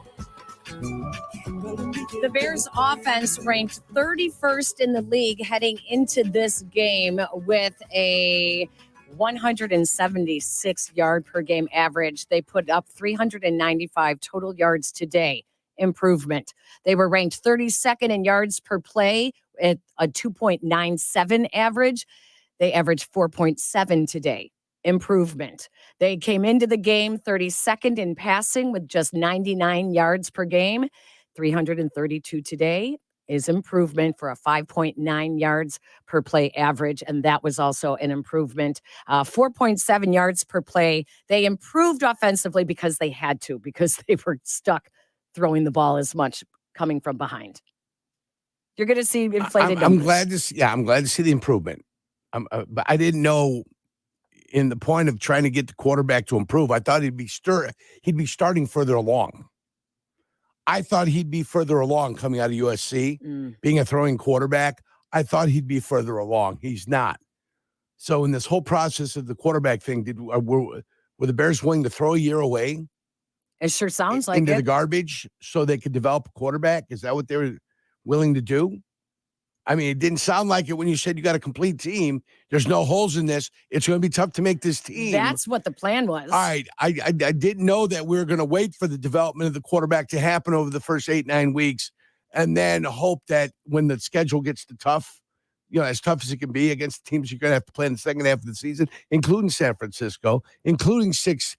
The Bears offense ranked 31st in the league heading into this game with a 176 yard per game average. They put up 395 total yards today. Improvement. They were ranked 32nd in yards per play at a 2.97 average. They averaged 4.7 today. Improvement. They came into the game 32nd in passing with just 99 yards per game. 332 today is improvement for a 5.9 yards per play average, and that was also an improvement. 4.7 yards per play. They improved offensively because they had to, because they were stuck throwing the ball as much coming from behind. You're going to see inflated numbers. I'm glad to see the improvement. But I didn't know, in the point of trying to get the quarterback to improve, I thought he'd be starting further along. I thought he'd be further along coming out of USC, being a throwing quarterback. I thought he'd be further along. He's not. So in this whole process of the quarterback thing, were the Bears willing to throw a year away? It sure sounds like into it. the garbage so they could develop a quarterback? Is that what they were willing to do? I mean, it didn't sound like it when you said you got a complete team. There's no holes in this. It's going to be tough to make this team. That's what the plan was. All right. I didn't know that we were going to wait for the development of the quarterback to happen over the first 8-9 weeks and then hope that when the schedule gets to tough, as tough as it can be against teams you're going to have to play in the second half of the season, including San Francisco, including 6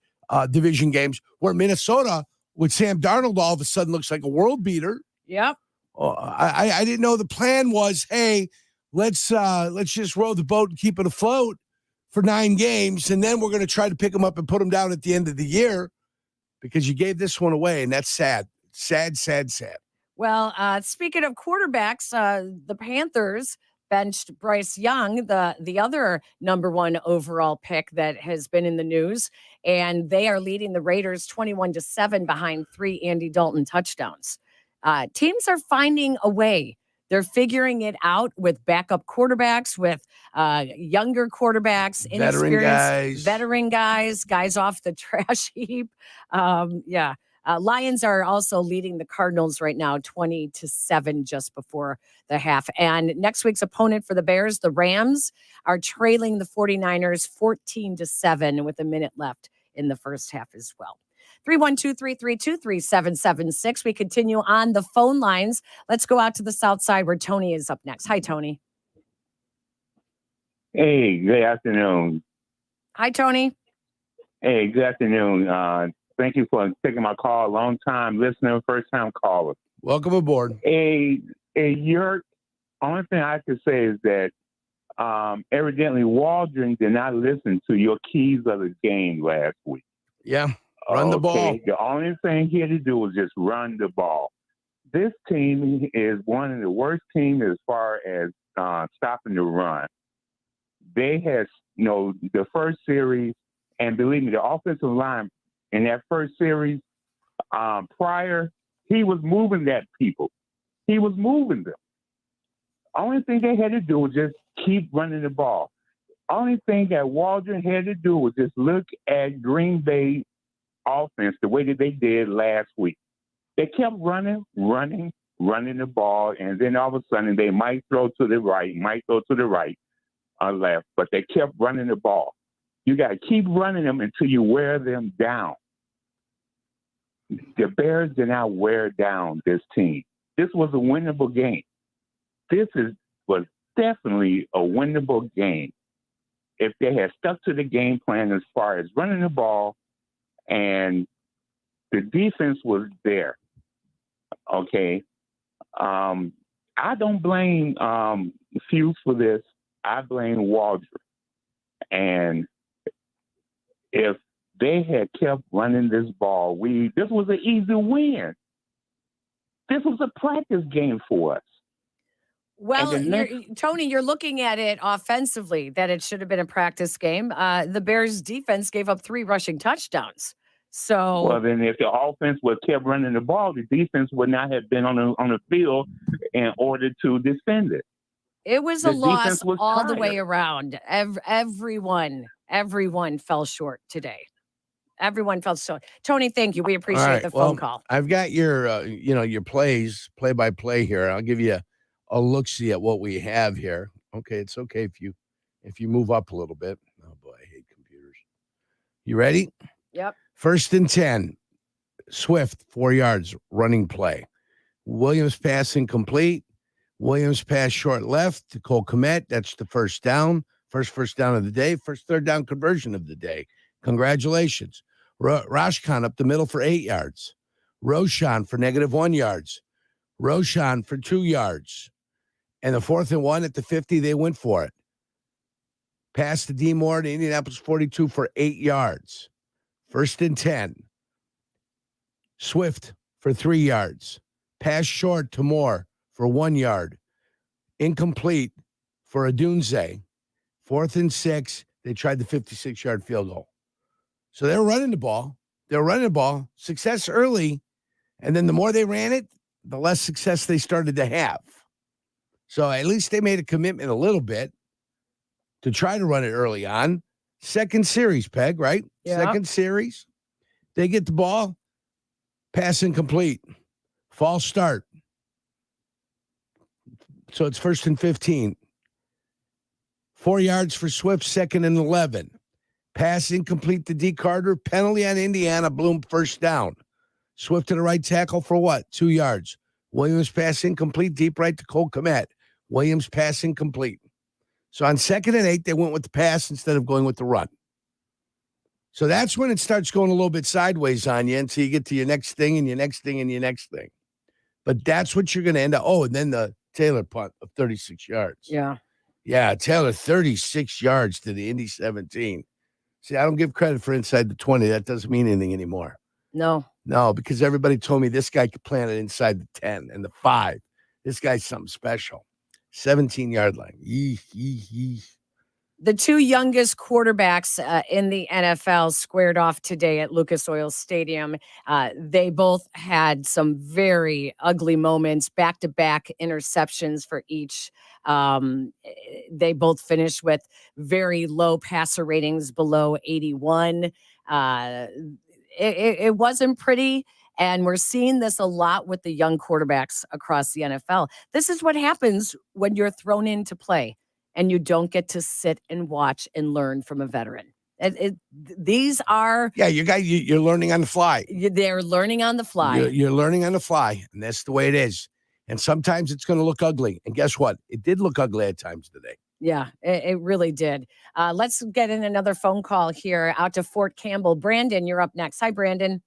division games where Minnesota with Sam Darnold all of a sudden looks like a world beater. Yep. I didn't know the plan was, hey, let's just row the boat and keep it afloat for 9 games, and then we're going to try to pick them up and put them down at the end of the year because you gave this one away, and that's sad. Sad. Well, speaking of quarterbacks, the Panthers benched Bryce Young, the other number 1 overall pick that has been in the news, and they are leading the Raiders 21-7 behind 3 Andy Dalton touchdowns. Teams are finding a way. They're figuring it out with backup quarterbacks, with younger quarterbacks, veteran guys off the trash heap. Lions are also leading the Cardinals right now, 20-7 just before the half. And next week's opponent for the Bears, the Rams, are trailing the 49ers 14-7 with a minute left in the first half as well. 312-332-3776. We continue on the phone lines. Let's go out to the south side where Tony is up next. Hi, Tony. Hey, good afternoon. Hi, Tony. Hey, good afternoon. Thank you for taking my call. Long time listener, first time caller. Welcome aboard. Your only thing I could say is that evidently Waldron did not listen to your keys of the game last week. Yeah. Run the ball. The only thing he had to do was just run the ball. This team is one of the worst teams as far as stopping the run. They had, the first series, and believe me, the offensive line in that first series prior, he was moving that people. He was moving them. Only thing they had to do was just keep running the ball. Only thing that Waldron had to do was just look at Green Bay offense the way that they did last week. They kept running the ball, and then all of a sudden they might throw to the right, or left, but they kept running the ball. You got to keep running them until you wear them down. The Bears did not wear down this team. This was a winnable game. Was definitely a winnable game if they had stuck to the game plan as far as running the ball and The defense was there. Okay. I don't blame Few for this. I blame Waldron. And if they had kept running this ball, this was an easy win. This was a practice game for us. Well, Tony, you're looking at it offensively, that it should have been a practice game. The Bears defense gave up 3 rushing touchdowns. So, well, then if the offense would kept running the ball, the defense would not have been on the field in order to defend it. it was a loss was all the tired. way around. Everyone fell short today. Everyone fell short. Tony, thank you. We appreciate All right, the phone call. I've got your, your play-by-play here. I'll give you a look-see at what we have here. Okay, it's okay if you move up a little bit. Oh boy, I hate computers. You ready? Yep. 1st and 10. Swift, 4 yards, running play. Williams pass incomplete. Williams pass short left to Cole Kmet. That's the first down. First down of the day. First third down conversion of the day. Congratulations. Rashkan up the middle for 8 yards. Roshan for -1 yards. Roshan for 2 yards. And the 4th and 1 at the 50, they went for it. Pass to D. Moore to Indianapolis 42 for 8 yards. 1st and 10. Swift for 3 yards. Pass short to Moore for 1 yard. Incomplete for Adunze. 4th and 6. They tried the 56-yard field goal. So they're running the ball. Success early. And then the more they ran it, the less success they started to have. So at least they made a commitment a little bit to try to run it early on. Second series, Peg, right? Yeah. Second series. They get the ball. Pass incomplete. False start. So it's 1st and 15. 4 yards for Swift, 2nd and 11. Pass incomplete to D. Carter. Penalty on Indiana. Bloom, first down. Swift to the right tackle for what? 2 yards. Williams pass incomplete. Deep right to Cole Kmet. Williams pass incomplete. So on 2nd and 8, they went with the pass instead of going with the run. So that's when it starts going a little bit sideways on you until you get to your next thing and your next thing and your next thing. But that's what you're going to end up. Oh, and then the Taylor punt of 36 yards. Yeah. Yeah, Taylor, 36 yards to the Indy 17. See, I don't give credit for inside the 20. That doesn't mean anything anymore. No, because everybody told me this guy could plant it inside the 10 and the 5. This guy's something special. 17-yard line. The 2 youngest quarterbacks in the NFL squared off today at Lucas Oil Stadium. They both had some very ugly moments, back-to-back interceptions for each. They both finished with very low passer ratings, below 81. It wasn't pretty. And we're seeing this a lot with the young quarterbacks across the NFL. This is what happens when you're thrown into play and you don't get to sit and watch and learn from a veteran. These are... Yeah, you're learning on the fly. They're learning on the fly. You're learning on the fly, and that's the way it is. And sometimes it's going to look ugly. And guess what? It did look ugly at times today. Yeah, it really did. Let's get in another phone call here out to Fort Campbell. Brandon, you're up next. Hi, Brandon.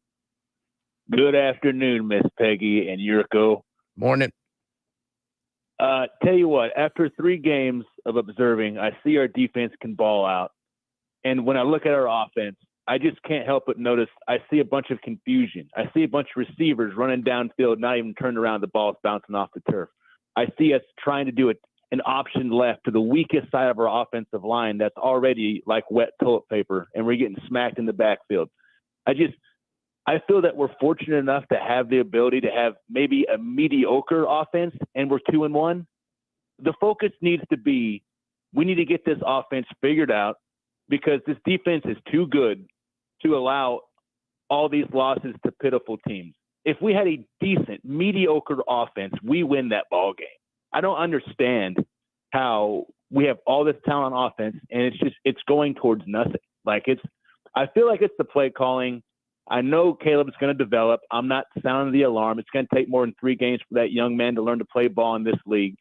Good afternoon, Miss Peggy and Yurko. Morning. Tell you what, after 3 games of observing, I see our defense can ball out. And when I look at our offense, I just can't help but notice I see a bunch of confusion. I see a bunch of receivers running downfield, not even turned around, the ball's bouncing off the turf. I see us trying to do an option left to the weakest side of our offensive line that's already like wet toilet paper, and we're getting smacked in the backfield. I feel that we're fortunate enough to have the ability to have maybe a mediocre offense, and we're 2-1. The focus needs to be, we need to get this offense figured out because this defense is too good to allow all these losses to pitiful teams. If we had a decent, mediocre offense, we win that ball game. I don't understand how we have all this talent on offense, and it's going towards nothing. I feel like it's the play calling. I know Caleb's going to develop. I'm not sounding the alarm. It's going to take more than 3 games for that young man to learn to play ball in this league.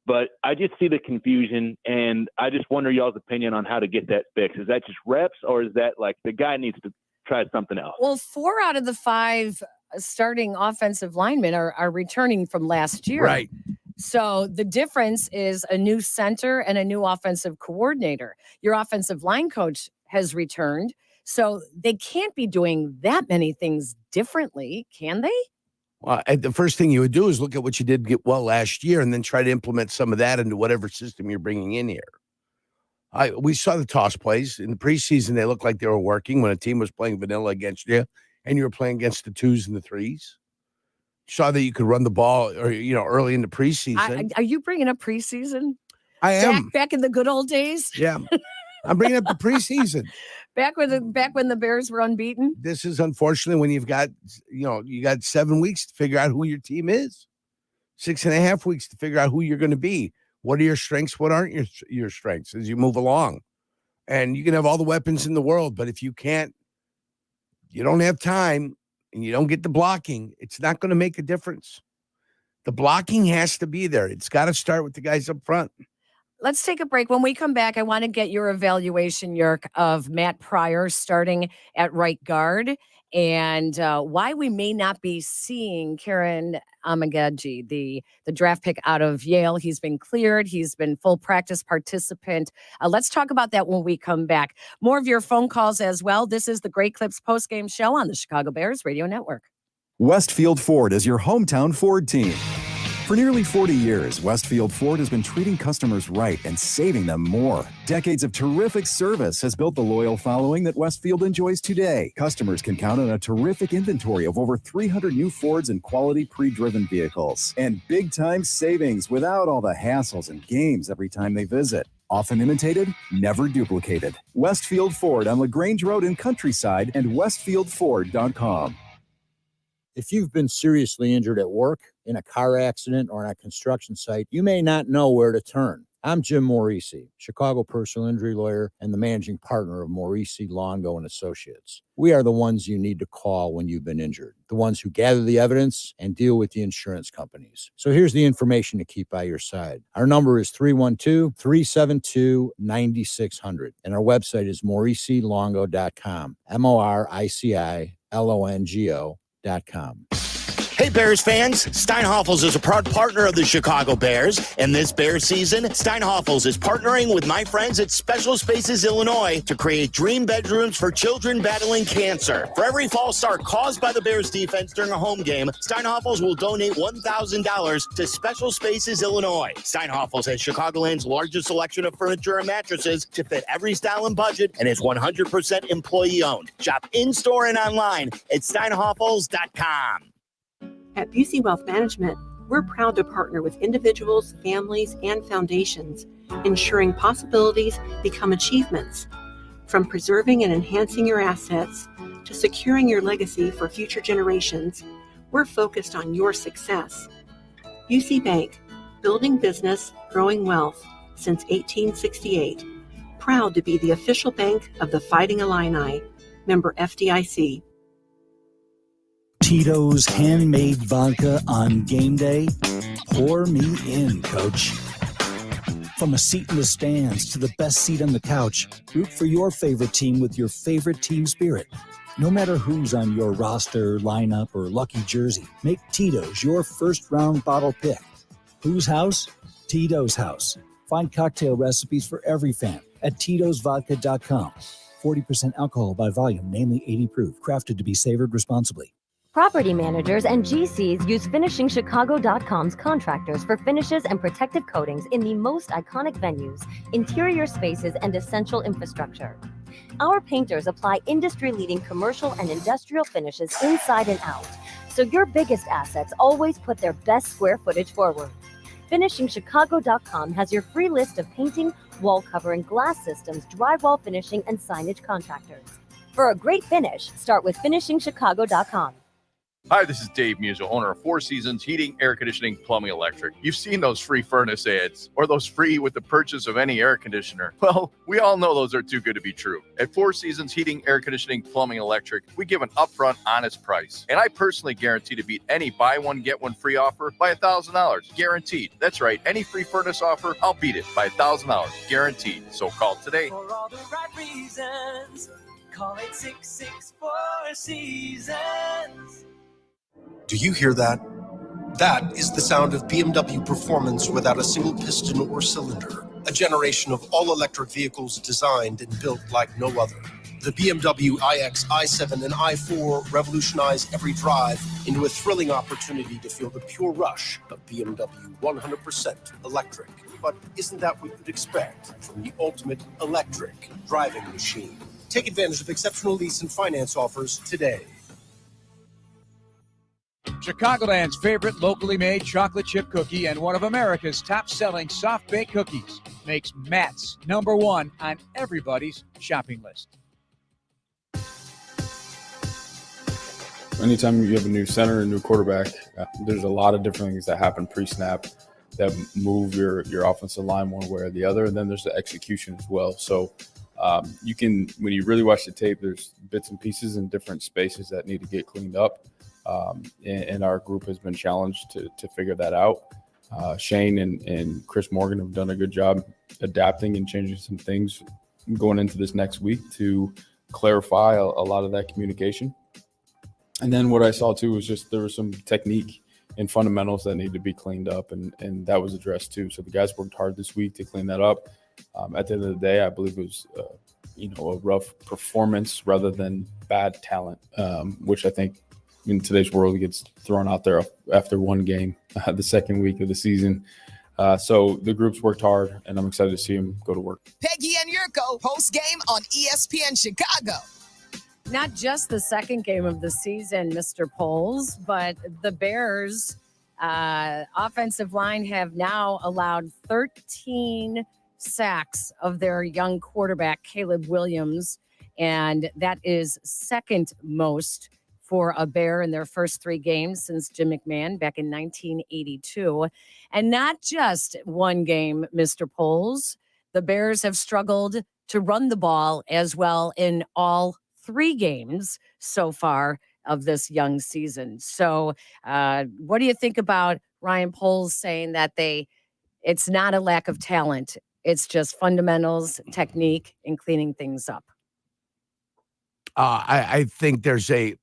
But I just see the confusion, and I just wonder y'all's opinion on how to get that fixed. Is that just reps, or is that like the guy needs to try something else. Well, 4 out of the 5 starting offensive linemen are returning from last year. Right. So the difference is a new center and a new offensive coordinator. Your offensive line coach has returned. So they can't be doing that many things differently, can they? Well, the first thing you would do is look at what you did get well last year and then try to implement some of that into whatever system you're bringing in here. We saw the toss plays. In the preseason, they looked like they were working when a team was playing vanilla against you and you were playing against the 2s and the 3s. Saw that you could run the ball or, early in the preseason. Are you bringing up preseason? I am. Back in the good old days? Yeah. I'm bringing up the preseason. Back when the Bears were unbeaten? This is unfortunately when you've got, you got 7 weeks to figure out who your team is. 6.5 weeks to figure out who you're going to be. What are your strengths? What aren't your strengths as you move along? And you can have all the weapons in the world, but if you don't have time and you don't get the blocking, it's not going to make a difference. The blocking has to be there. It's got to start with the guys up front. Let's take a break. When we come back, I want to get your evaluation, Yerk, of Matt Pryor starting at right guard and why we may not be seeing Karen Amagaji, the draft pick out of Yale. He's been cleared. He's been full practice participant. Let's talk about that when we come back. More of your phone calls as well. This is the Great Clips postgame show on the Chicago Bears Radio Network. Westfield Ford is your hometown Ford team. For nearly 40 years, Westfield Ford has been treating customers right and saving them more. Decades of terrific service has built the loyal following that Westfield enjoys today. Customers can count on a terrific inventory of over 300 new Fords and quality pre-driven vehicles. And big-time savings without all the hassles and games every time they visit. Often imitated, never duplicated. Westfield Ford on LaGrange Road in Countryside and westfieldford.com. If you've been seriously injured at work, in a car accident, or on a construction site, you may not know where to turn. I'm Jim Morisi, Chicago personal injury lawyer and the managing partner of Morisi, Longo & Associates. We are the ones you need to call when you've been injured, the ones who gather the evidence and deal with the insurance companies. So here's the information to keep by your side. Our number is 312-372-9600, and our website is moricilongo.com, MORICILONGO.com. Hey, Bears fans, Steinhoffels is a proud partner of the Chicago Bears. And this Bears season, Steinhoffels is partnering with my friends at Special Spaces Illinois to create dream bedrooms for children battling cancer. For every false start caused by the Bears defense during a home game, Steinhoffels will donate $1,000 to Special Spaces Illinois. Steinhoffels has Chicagoland's largest selection of furniture and mattresses to fit every style and budget and is 100% employee-owned. Shop in-store and online at steinhoffels.com. At Busey Wealth Management, we're proud to partner with individuals, families, and foundations, ensuring possibilities become achievements. From preserving and enhancing your assets to securing your legacy for future generations, we're focused on your success. Busey Bank, building business, growing wealth since 1868. Proud to be the official bank of the Fighting Illini. Member FDIC. Tito's handmade vodka on game day? Pour me in, coach. From a seat in the stands to the best seat on the couch, root for your favorite team with your favorite team spirit. No matter who's on your roster, lineup, or lucky jersey, make Tito's your first-round bottle pick. Whose house? Tito's house. Find cocktail recipes for every fan at Tito'sVodka.com. 40% alcohol by volume, namely 80 proof. Crafted to be savored responsibly. Property managers and GCs use FinishingChicago.com's contractors for finishes and protective coatings in the most iconic venues, interior spaces, and essential infrastructure. Our painters apply industry-leading commercial and industrial finishes inside and out, so your biggest assets always put their best square footage forward. FinishingChicago.com has your free list of painting, wall covering, glass systems, drywall finishing, and signage contractors. For a great finish, start with FinishingChicago.com. Hi, this is Dave Musil, owner of Four Seasons Heating, Air Conditioning, Plumbing, Electric. You've seen those free furnace ads or those free with the purchase of any air conditioner. Well, we all know those are too good to be true. At Four Seasons Heating, Air Conditioning, Plumbing, Electric, we give an upfront, honest price. And I personally guarantee to beat any buy one, get one free offer by $1,000. Guaranteed. That's right. Any free furnace offer, I'll beat it by $1,000. Guaranteed. So call today. For all the right reasons. Call 8664 Seasons. Do you hear that? That is the sound of BMW performance without a single piston or cylinder. A generation of all-electric vehicles designed and built like no other. The BMW iX, i7, and i4 revolutionize every drive into a thrilling opportunity to feel the pure rush of BMW 100% electric. But isn't that what you'd expect from the ultimate electric driving machine? Take advantage of exceptional lease and finance offers today. Chicagoland's favorite locally made chocolate chip cookie and one of America's top-selling soft-baked cookies makes Matt's #1 on everybody's shopping list. Anytime you have a new center, a new quarterback, there's a lot of different things that happen pre-snap that move your offensive line one way or the other, and then there's the execution as well. So you can, when you really watch the tape, there's bits and pieces in different spaces that need to get cleaned up. And our group has been challenged to figure that out. Shane and Chris Morgan have done a good job adapting and changing some things going into this next week to clarify a lot of that communication. And then what I saw too was just there was some technique and fundamentals that need to be cleaned up, and that was addressed too. So the guys worked hard this week to clean that up. At the end of the day, I believe it was a rough performance rather than bad talent, which I think in today's world gets thrown out there after one game, the second week of the season. So the group's worked hard, and I'm excited to see them go to work. Peggy and Yurko, post game on ESPN Chicago. Not just the second game of the season, Mr. Poles, but the Bears' offensive line have now allowed 13 sacks of their young quarterback, Caleb Williams, and that is second most for a Bear in their first 3 games since Jim McMahon back in 1982. And not just one game, Mr. Poles. The Bears have struggled to run the ball as well in all 3 games so far of this young season. So what do you think about Ryan Poles saying that it's not a lack of talent, it's just fundamentals, technique, and cleaning things up? I think there's a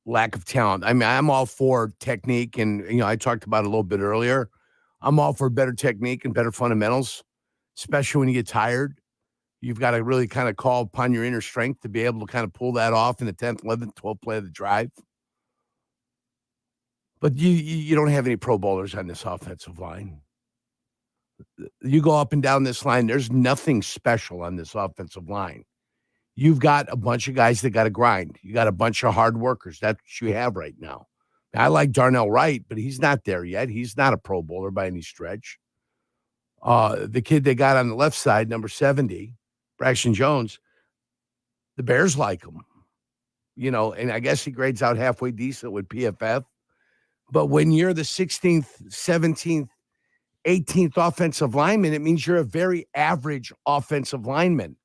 lack of talent. I mean, I'm all for technique, and I talked about it a little bit earlier. I'm all for better technique and better fundamentals, especially when you get tired. You've got to really kind of call upon your inner strength to be able to kind of pull that off in the 10th, 11th, 12th play of the drive. But you don't have any Pro Bowlers on this offensive line. You go up and down this line, there's nothing special on this offensive line. You've got a bunch of guys that got to grind. You got a bunch of hard workers. That's what you have right now. I like Darnell Wright, but he's not there yet. He's not a Pro Bowler by any stretch. The kid they got on the left side, number 70, Braxton Jones, the Bears like him, and I guess he grades out halfway decent with PFF. But when you're the 16th, 17th, 18th offensive lineman, it means you're a very average offensive lineman.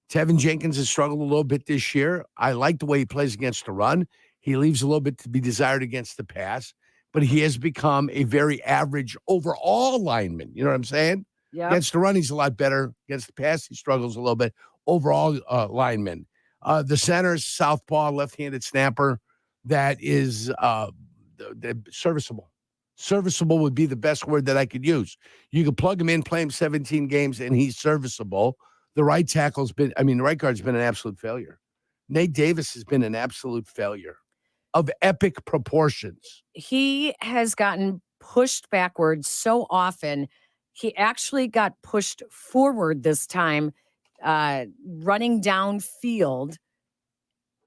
Tevin Jenkins has struggled a little bit this year. I like the way he plays against the run. He leaves a little bit to be desired against the pass, but he has become a very average overall lineman. You know what I'm saying? Yeah. Against the run, he's a lot better. Against the pass, he struggles a little bit. Overall lineman. The center's southpaw, left-handed snapper that is serviceable. Serviceable would be the best word that I could use. You could plug him in, play him 17 games, and he's serviceable. The right guard's been an absolute failure. Nate Davis has been an absolute failure of epic proportions. He has gotten pushed backwards so often. He actually got pushed forward this time, running downfield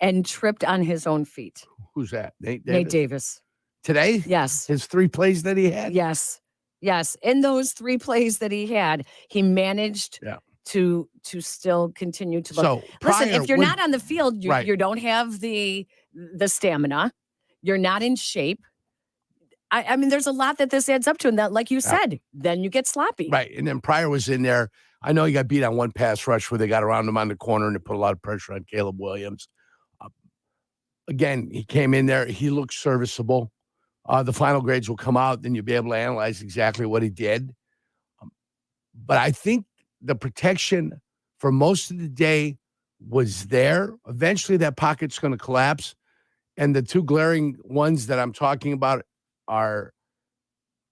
and tripped on his own feet. Who's that? Nate Davis? Nate Davis. Today? Yes. His 3 plays that he had? Yes. In those 3 plays that he had, he managed to still continue to look. So listen, if you're not on the field, you don't have the stamina. You're not in shape. I mean, there's a lot that this adds up to, and that, like you said, then you get sloppy. Right, and then Pryor was in there. I know he got beat on one pass rush where they got around him on the corner and they put a lot of pressure on Caleb Williams. Again, he came in there. He looked serviceable. The final grades will come out. Then you'll be able to analyze exactly what he did. But I think the protection for most of the day was there. Eventually, that pocket's going to collapse. And the two glaring ones that I'm talking about are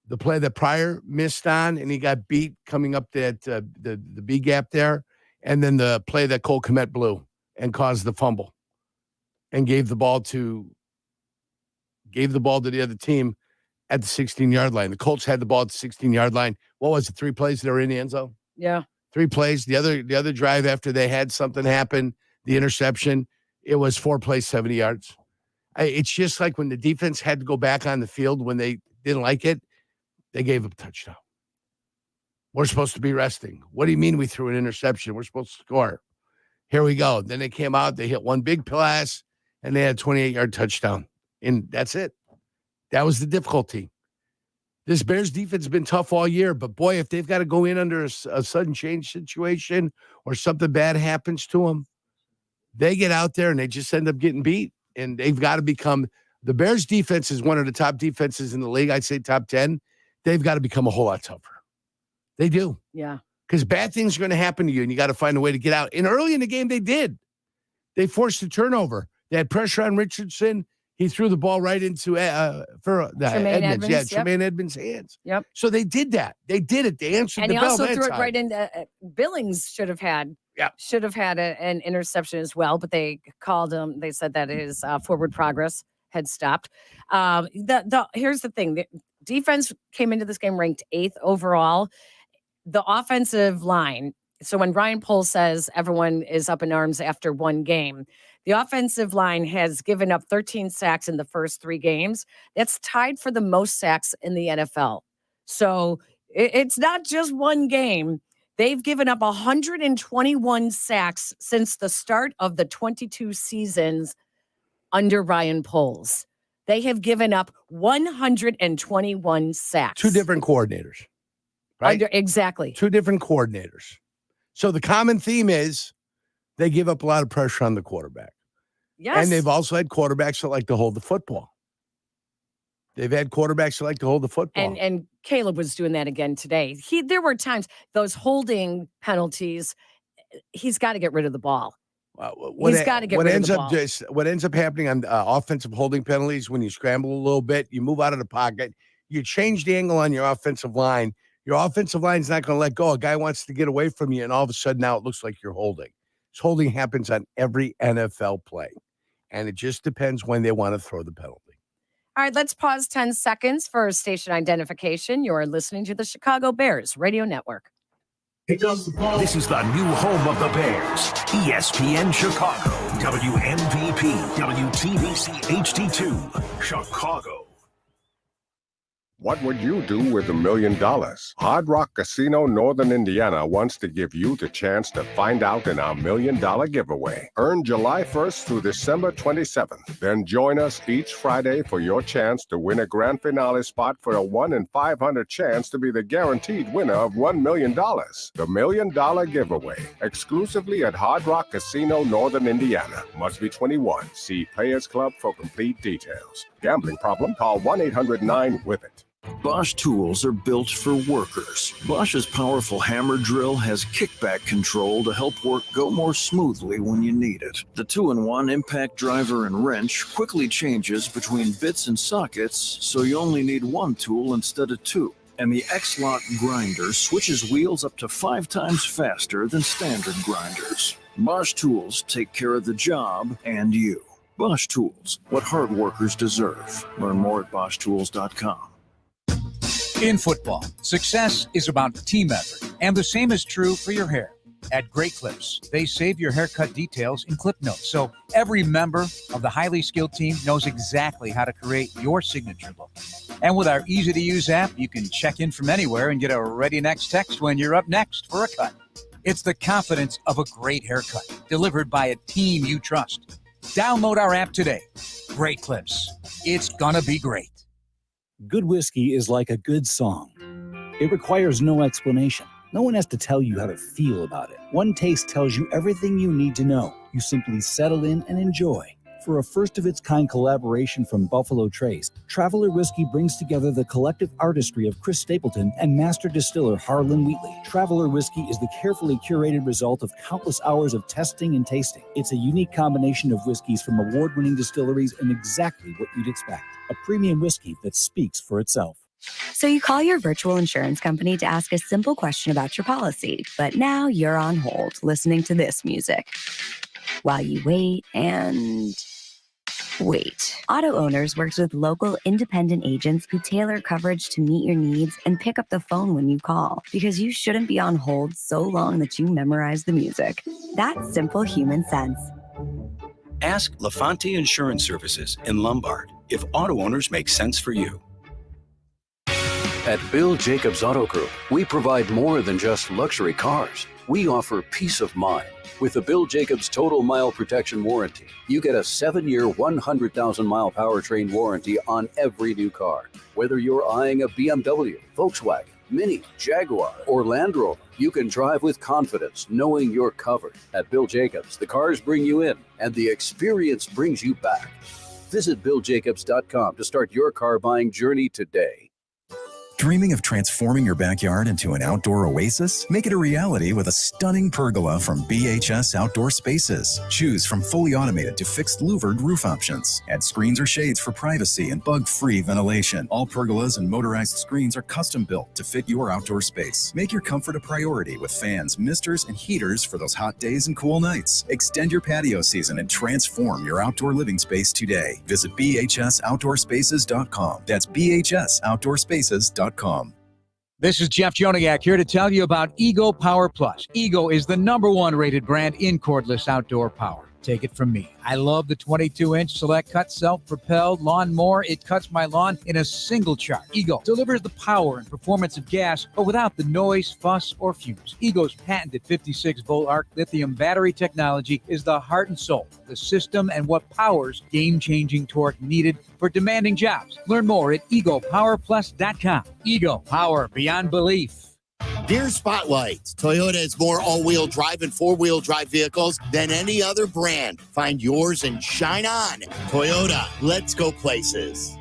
the play that Pryor missed on, and he got beat coming up that the B gap there, and then the play that Cole Kmet blew and caused the fumble and gave the ball to the other team at the 16-yard line. The Colts had the ball at the 16-yard line. What was it, 3 plays that were in the end zone? Yeah. 3 plays. The other drive after they had something happen, the interception, it was 4 plays, 70 yards. It's just like when the defense had to go back on the field when they didn't like it, they gave up a touchdown. We're supposed to be resting. What do you mean we threw an interception? We're supposed to score. Here we go. Then they came out, they hit one big pass, and they had a 28-yard touchdown. And that's it. That was the difficulty. This Bears defense has been tough all year, but boy, if they've got to go in under a sudden change situation or something bad happens to them, they get out there and they just end up getting beat. And they've got to become – the Bears defense is one of the top defenses in the league. I'd say top 10. They've got to become a whole lot tougher. They do. Yeah. Because bad things are going to happen to you, and you got to find a way to get out. And early in the game, they did. They forced a turnover. They had pressure on Richardson. He threw the ball right into Edmonds. Yeah, Tremaine Edmonds' hands. Yep. So they did that. They did it. They answered the bell. And he also threw it right into Billings should have had an interception as well, but they called him. They said that his forward progress had stopped. Here's the thing. The defense came into this game ranked 8th overall. The offensive line, so when Ryan Poles says everyone is up in arms after one game, the offensive line has given up 13 sacks in the first 3 games. That's tied for the most sacks in the NFL. So it's not just one game. They've given up 121 sacks since the start of the 22 seasons under Ryan Poles. They have given up 121 sacks. 2 different coordinators, right? Exactly. 2 different coordinators. So the common theme is they give up a lot of pressure on the quarterback. Yes. And they've also had quarterbacks that like to hold the football. They've had quarterbacks that like to hold the football. And Caleb was doing that again today. There were times, those holding penalties, he's got to get rid of the ball. He's got to get rid of the ball. What ends up happening on offensive holding penalties, when you scramble a little bit, you move out of the pocket, you change the angle on your offensive line. Your offensive line's not going to let go. A guy wants to get away from you, and all of a sudden now it looks like you're holding. This holding happens on every NFL play, and it just depends when they want to throw the penalty. All right, let's pause 10 seconds for station identification. You're listening to the Chicago Bears Radio Network. This is the new home of the Bears, ESPN Chicago, WMVP, WTBC HD2, Chicago. What would you do with $1 million? Hard Rock Casino Northern Indiana wants to give you the chance to find out in our $1 million giveaway. Earn July 1st through December 27th. Then join us each Friday for your chance to win a grand finale spot for a 1 in 500 chance to be the guaranteed winner of $1 million. The $1 million giveaway, exclusively at Hard Rock Casino Northern Indiana. Must be 21. See Players Club for complete details. Gambling problem? Call 1-800-9-WITH-IT. Bosch tools are built for workers. Bosch's powerful hammer drill has kickback control to help work go more smoothly when you need it. The 2-in-1 impact driver and wrench quickly changes between bits and sockets, so you only need 1 tool instead of 2. And the X-Lock grinder switches wheels up to 5 times faster than standard grinders. Bosch tools take care of the job and you. Bosch Tools, what hard workers deserve. Learn more at BoschTools.com. In football, success is about team effort, and the same is true for your hair. At Great Clips, they save your haircut details in clip notes, so every member of the highly skilled team knows exactly how to create your signature look. And with our easy-to-use app, you can check in from anywhere and get a ready next text when you're up next for a cut. It's the confidence of a great haircut, delivered by a team you trust. Download our app today. Great Clips. It's gonna be great. Good whiskey is like a good song. It requires no explanation. No one has to tell you how to feel about it. One taste tells you everything you need to know. You simply settle in and enjoy. for a first-of-its-kind collaboration from Buffalo Trace, Traveler Whiskey brings together the collective artistry of Chris Stapleton and master distiller Harlan Wheatley. Traveler Whiskey is the carefully curated result of countless hours of testing and tasting. It's a unique combination of whiskeys from award-winning distilleries and exactly what you'd expect. A premium whiskey that speaks for itself. So you call your virtual insurance company to ask a simple question about your policy, but now you're on hold listening to this music while you wait and wait. Auto Owners works with local independent agents who tailor coverage to meet your needs and pick up the phone when you call, because you shouldn't be on hold so long that you memorize the music. That's simple human sense. Ask LaFonte Insurance Services in Lombard if auto owners make sense for you. At Bill Jacobs Auto Group, we provide more than just luxury cars. We offer peace of mind. With the Bill Jacobs Total Mile Protection Warranty, you get a 7-year, 100,000-mile powertrain warranty on every new car. Whether you're eyeing a BMW, Volkswagen, Mini, Jaguar, or Land Rover, you can drive with confidence knowing you're covered. At Bill Jacobs, the cars bring you in, and the experience brings you back. Visit BillJacobs.com to start your car buying journey today. Dreaming of transforming your backyard into an outdoor oasis? Make it a reality with a stunning pergola from BHS Outdoor Spaces. Choose from fully automated to fixed louvered roof options. Add screens or shades for privacy and bug-free ventilation. All pergolas and motorized screens are custom built to fit your outdoor space. Make your comfort a priority with fans, misters, and heaters for those hot days and cool nights. Extend your patio season and transform your outdoor living space today. Visit bhsoutdoorspaces.com. That's bhsoutdoorspaces.com. This is Jeff Joniak here to tell you about Ego Power Plus. Ego is the #1 rated brand in cordless outdoor power. Take it from me. I love the 22-inch Select Cut self-propelled lawnmower. It cuts my lawn in a single charge. Ego delivers the power and performance of gas, but without the noise, fuss, or fumes. Ego's patented 56-volt arc lithium battery technology is the heart and soul of the system and what powers game-changing torque needed for demanding jobs. Learn more at egopowerplus.com. Ego, power beyond belief. Dear Spotlight, Toyota has more all-wheel drive and four-wheel drive vehicles than any other brand. Find yours and shine on. Toyota, let's go places.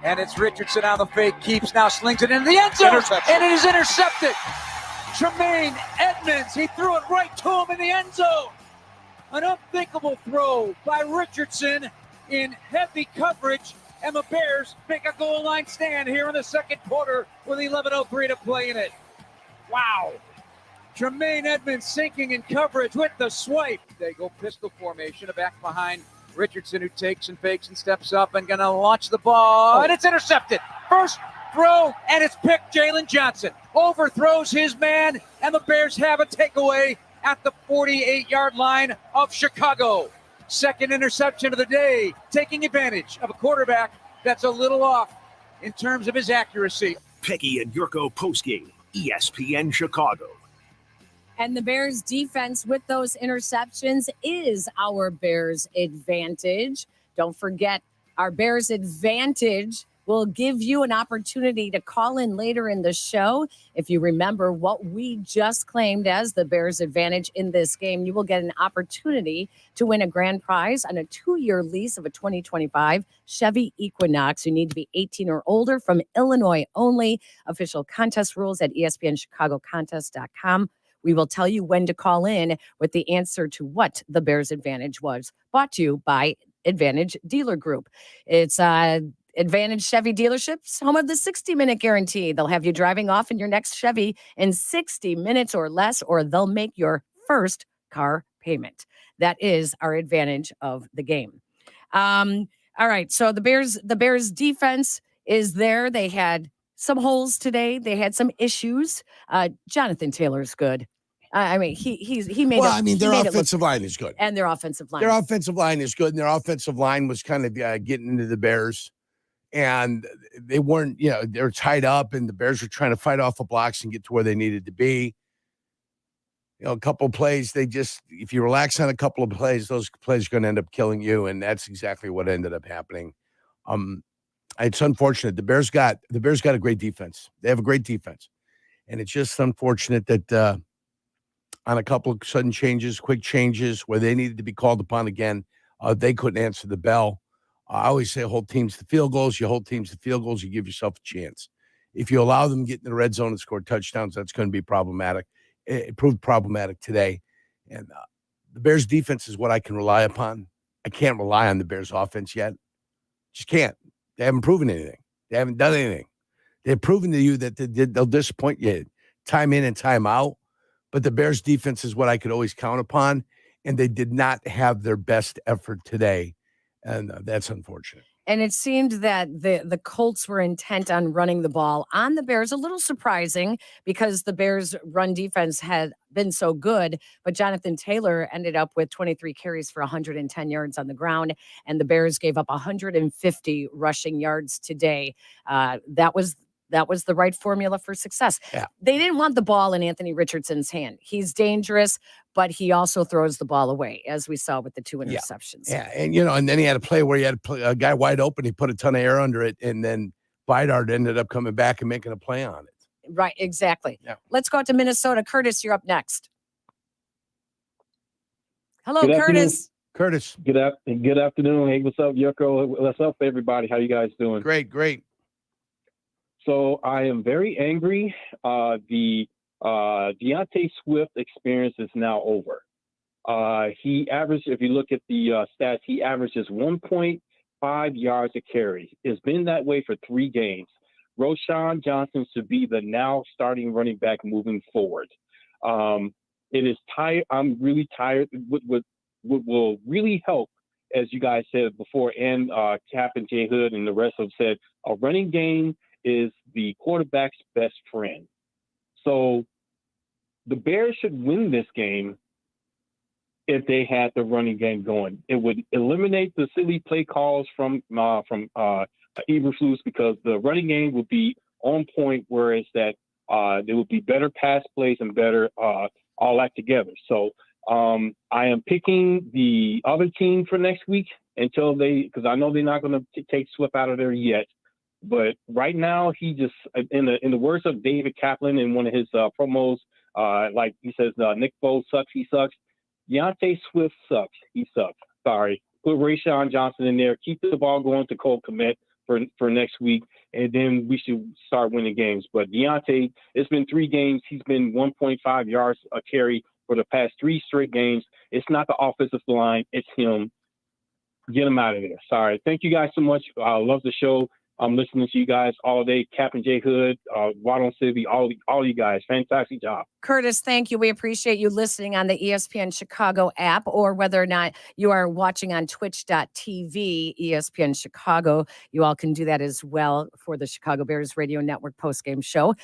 And it's Richardson on the fake, keeps now, slings it into the end zone, and it is intercepted. Tremaine Edmonds, he threw it right to him in the end zone. An unthinkable throw by Richardson in heavy coverage. And the Bears make a goal line stand here in the second quarter with 11:03 to play in it. Wow. Tremaine Edmonds sinking in coverage with the swipe. They go pistol formation, a back behind Richardson, who takes and fakes and steps up and going to launch the ball. And it's intercepted. First throw, and it's picked. Jalen Johnson overthrows his man, and the Bears have a takeaway at the 48-yard line of Chicago. Second interception of the day, taking advantage of a quarterback that's a little off in terms of his accuracy. Peckie and Yurko postgame, ESPN Chicago. And the Bears defense with those interceptions is our Bears advantage. Don't forget, our Bears advantage will give you an opportunity to call in later in the show. If you remember what we just claimed as the Bears advantage in this game, you will get an opportunity to win a grand prize on a 2-year lease of a 2025 Chevy Equinox. You need to be 18 or older, from Illinois only. Official contest rules at ESPNChicagoContest.com. We will tell you when to call in with the answer to what the Bears advantage was. Brought to you by Advantage Dealer Group. It's Advantage Chevy dealerships, home of the 60-minute guarantee. They'll have you driving off in your next Chevy in 60 minutes or less, or they'll make your first car payment. That is our advantage of the game. All right, so the Bears defense is there. They had some holes today. They had some issues. Jonathan Taylor's good. I mean, he made. Well, I mean, their offensive line is good, and their offensive line. Their offensive line is good, and their offensive line was kind of getting into the Bears. And they weren't, they were tied up, and the Bears were trying to fight off the blocks and get to where they needed to be. A couple of plays, if you relax on a couple of plays, those plays are going to end up killing you. And that's exactly what ended up happening. It's unfortunate. The Bears got a great defense. They have a great defense. And it's just unfortunate that on a couple of sudden changes, quick changes where they needed to be called upon again. They couldn't answer the bell. I always say hold teams to field goals. You hold teams to field goals, you give yourself a chance. If you allow them to get in the red zone and score touchdowns, that's going to be problematic. It proved problematic today. And the Bears defense is what I can rely upon. I can't rely on the Bears offense yet. Just can't. They haven't proven anything. They haven't done anything. They've proven to you that they'll disappoint you time in and time out. But the Bears defense is what I could always count upon. And they did not have their best effort today. And that's unfortunate. And it seemed that the Colts were intent on running the ball on the Bears. A little surprising because the Bears' run defense had been so good. But Jonathan Taylor ended up with 23 carries for 110 yards on the ground. And the Bears gave up 150 rushing yards today. That was the right formula for success. Yeah. They didn't want the ball in Anthony Richardson's hand. He's dangerous, but he also throws the ball away, as we saw with the 2 interceptions. Yeah, and then he had a play where he had a guy wide open. He put a ton of air under it, and then Vidart ended up coming back and making a play on it. Right, exactly. Yeah. Let's go out to Minnesota. Curtis, you're up next. Hello, Good Curtis. Curtis. Good afternoon. Hey, what's up, Yurko? What's up, everybody? How you guys doing? Great. So I am very angry. The Deontay Swift experience is now over. He averaged, if you look at the stats, he averages 1.5 yards a carry. It's been that way for 3 games. Roschon Johnson should be the now starting running back moving forward. It is tired. I'm really tired. What will really help, as you guys said before, and Cap and J Hood and the rest of them said, a running game is the quarterback's best friend. So the Bears should win this game if they had the running game going. It would eliminate the silly play calls from Eberflus because the running game would be on point, whereas that there would be better pass plays and better all that together. So I am picking the other team for next week until because I know they're not going to take Swift out of there yet. But right now, he just, in the words of David Kaplan in one of his promos, like he says, Nick Foles sucks, he sucks. Deontay Swift sucks, he sucks. Sorry. Put Roschon Johnson in there. Keep the ball going to Cole Kmet for next week, and then we should start winning games. But Deontay, it's been 3 games. He's been 1.5 yards a carry for the past 3 straight games. It's not the offensive line. It's him. Get him out of there. Sorry. Thank you guys so much. I love the show. I'm listening to you guys all day. Captain J Hood, Waddle City, all you guys. Fantastic job. Curtis, thank you. We appreciate you listening on the ESPN Chicago app, or whether or not you are watching on twitch.tv, ESPN Chicago. You all can do that as well for the Chicago Bears Radio Network postgame show.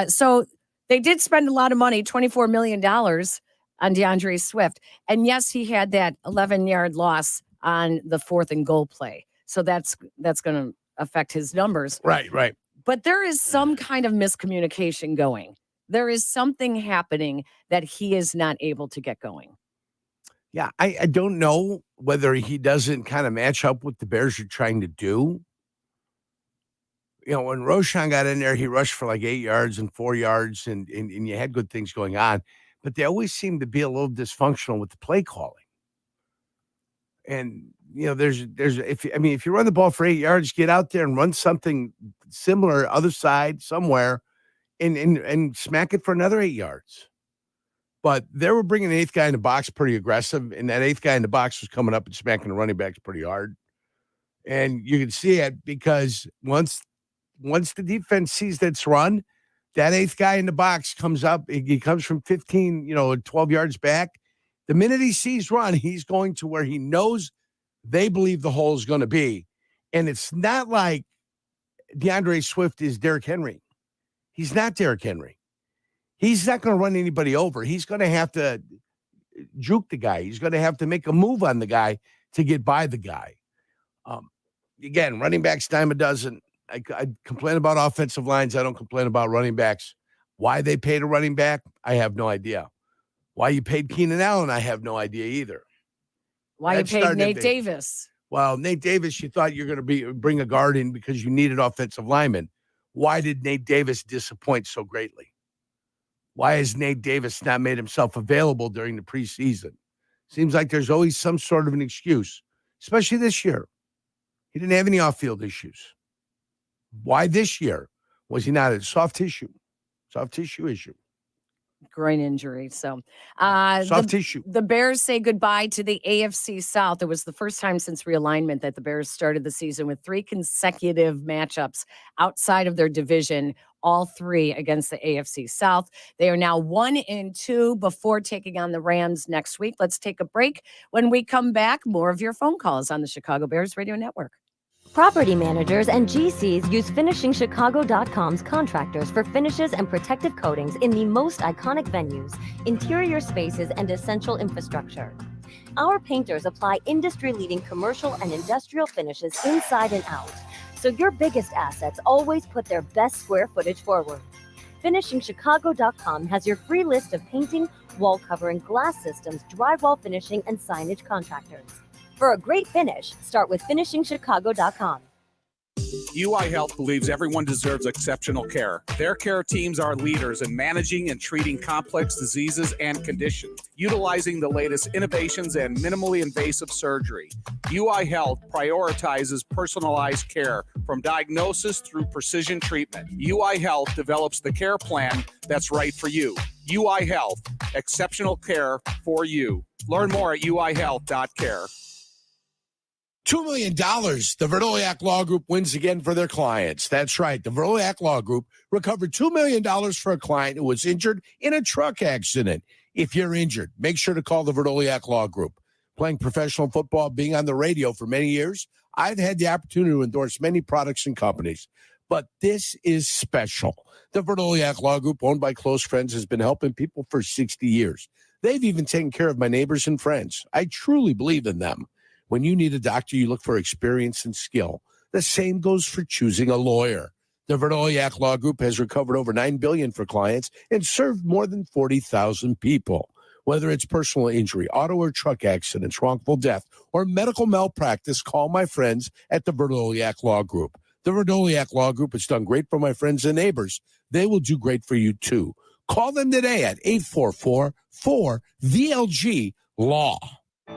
So they did spend a lot of money, $24 million on DeAndre Swift. And yes, he had that 11-yard loss on the 4th and goal play. So that's going to affect his numbers. Right. But there is some kind of miscommunication going. There is something happening that he is not able to get going. Yeah, I don't know whether he doesn't kind of match up what the Bears are trying to do. You know, when Roschon got in there, he rushed for like 8 yards and 4 yards, and you had good things going on. But they always seem to be a little dysfunctional with the play calling. And you know, if you run the ball for 8 yards, get out there and run something similar, other side somewhere, and smack it for another 8 yards. But they were bringing the 8th guy in the box pretty aggressive, and that 8th guy in the box was coming up and smacking the running backs pretty hard. And you can see it because once the defense sees that's run, that 8th guy in the box comes up. He comes from 15, 12 yards back. The minute he sees run, he's going to where he knows they believe the hole is going to be. And it's not like DeAndre Swift is Derrick Henry. He's not Derrick Henry. He's not going to run anybody over. He's going to have to juke the guy. He's going to have to make a move on the guy to get by the guy. Again, running backs dime a dozen. I complain about offensive lines. I don't complain about running backs. Why they paid a running back, I have no idea. Why you paid Keenan Allen, I have no idea either. Why you paid Nate Davis? Well, Nate Davis, you thought you're going to bring a guard in because you needed offensive linemen. Why did Nate Davis disappoint so greatly? Why has Nate Davis not made himself available during the preseason? Seems like there's always some sort of an excuse, especially this year. He didn't have any off-field issues. Why this year was he not a soft tissue issue? Groin injury. So Soft tissue. The Bears say goodbye to the AFC South. It was the first time since realignment that the Bears started the season with 3 consecutive matchups outside of their division, all 3 against the AFC South. They are now 1-2 before taking on the Rams next week. Let's take a break. When we come back, more of your phone calls on the Chicago Bears Radio Network. Property managers and GCs use FinishingChicago.com's contractors for finishes and protective coatings in the most iconic venues, interior spaces, and essential infrastructure. Our painters apply industry-leading commercial and industrial finishes inside and out, so your biggest assets always put their best square footage forward. FinishingChicago.com has your free list of painting, wall covering, glass systems, drywall finishing, and signage contractors. For a great finish, start with FinishingChicago.com. UI Health believes everyone deserves exceptional care. Their care teams are leaders in managing and treating complex diseases and conditions, utilizing the latest innovations and minimally invasive surgery. UI Health prioritizes personalized care from diagnosis through precision treatment. UI Health develops the care plan that's right for you. UI Health, exceptional care for you. Learn more at uihealth.care. $2 million. The Verdoliak Law Group wins again for their clients. That's right. The Verdoliak Law Group recovered $2 million for a client who was injured in a truck accident. If you're injured, make sure to call the Verdoliak Law Group. Playing professional football, being on the radio for many years, I've had the opportunity to endorse many products and companies. But this is special. The Verdoliak Law Group, owned by close friends, has been helping people for 60 years. They've even taken care of my neighbors and friends. I truly believe in them. When you need a doctor, you look for experience and skill. The same goes for choosing a lawyer. The Verdoliak Law Group has recovered over $9 billion for clients and served more than 40,000 people. Whether it's personal injury, auto or truck accidents, wrongful death, or medical malpractice, call my friends at the Verdoliak Law Group. The Verdoliak Law Group has done great for my friends and neighbors. They will do great for you, too. Call them today at 844-4VLG-LAW.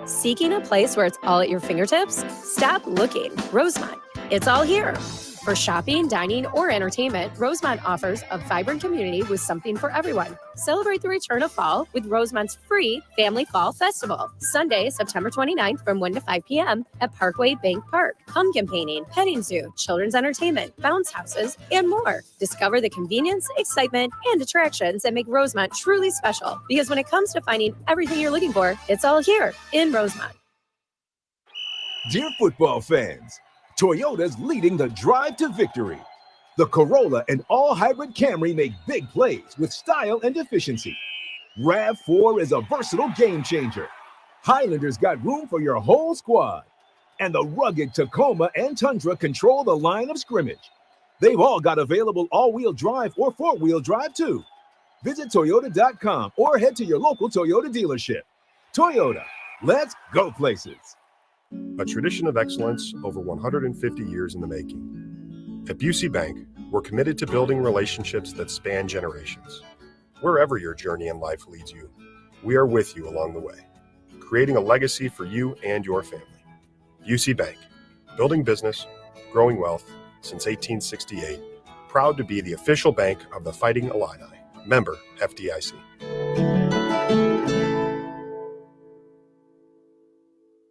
Seeking a place where it's all at your fingertips? Stop looking. Rosemont. It's all here. For shopping, dining, or entertainment, Rosemont offers a vibrant community with something for everyone. Celebrate the return of fall with Rosemont's free Family Fall Festival. Sunday, September 29th from 1 to 5 p.m. at Parkway Bank Park. Pumpkin painting, petting zoo, children's entertainment, bounce houses, and more. Discover the convenience, excitement, and attractions that make Rosemont truly special. Because when it comes to finding everything you're looking for, it's all here in Rosemont. Dear football fans, Toyota's leading the drive to victory. The Corolla and all-hybrid Camry make big plays with style and efficiency. RAV4 is a versatile game changer. Highlander's got room for your whole squad. And the rugged Tacoma and Tundra control the line of scrimmage. They've all got available all-wheel drive or four-wheel drive too. Visit Toyota.com or head to your local Toyota dealership. Toyota, let's go places. A tradition of excellence over 150 years in the making. At Busey Bank, we're committed to building relationships that span generations. Wherever your journey in life leads you, we are with you along the way, creating a legacy for you and your family. Busey Bank, building business, growing wealth since 1868, proud to be the official bank of the Fighting Illini. Member FDIC.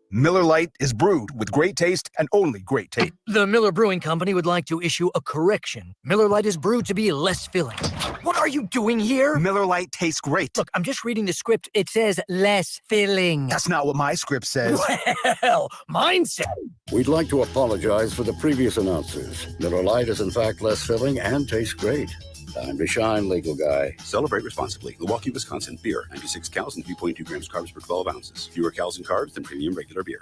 Miller Lite is brewed with great taste and only great taste. The Miller Brewing Company would like to issue a correction. Miller Lite is brewed to be less filling. What are you doing here? Miller Lite tastes great. Look, I'm just reading the script. It says less filling. That's not what my script says. Well, mine says. We'd like to apologize for the previous announcers. Miller Lite is in fact less filling and tastes great. Time to shine, legal guy. Celebrate responsibly. Milwaukee, Wisconsin beer. 96 cows and 3.2 grams carbs per 12 ounces. Fewer cows and carbs than premium regular beer.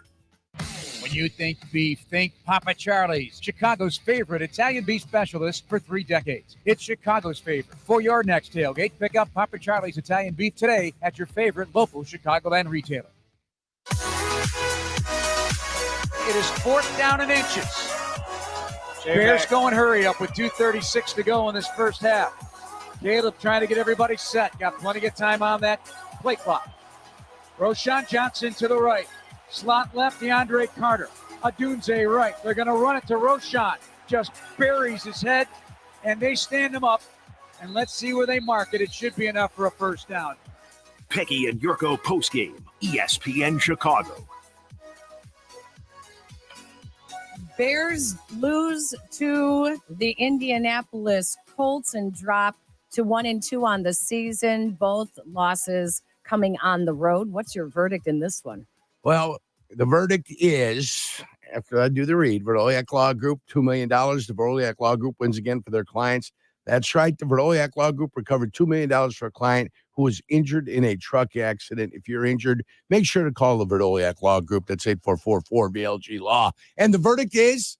When you think beef, think Papa Charlie's, Chicago's favorite Italian beef specialist for 3 decades. It's Chicago's favorite. For your next tailgate, pick up Papa Charlie's Italian beef today at your favorite local Chicagoland retailer. It is 4th down and inches. Bears going hurry up with 2:36 to go in this first half. Caleb trying to get everybody set. Got plenty of time on that play clock. Roshan Johnson to the right. Slot left, DeAndre Carter. Adunze right. They're going to run it to Roshan. Just buries his head, and they stand him up. And let's see where they mark it. It should be enough for a first down. Mckie and Yurko postgame, ESPN Chicago. Bears lose to the Indianapolis Colts and drop to 1-2 on the season. Both losses coming on the road. What's your verdict in this one? Well, the verdict is, after I do the read, Verdoliak Law Group, $2 million. The Verdoliak Law Group wins again for their clients. That's right. The Verdoliak Law Group recovered $2 million for a client who was injured in a truck accident. If you're injured, make sure to call the Verdoliak Law Group. That's 844-4BLG-LAW. And the verdict is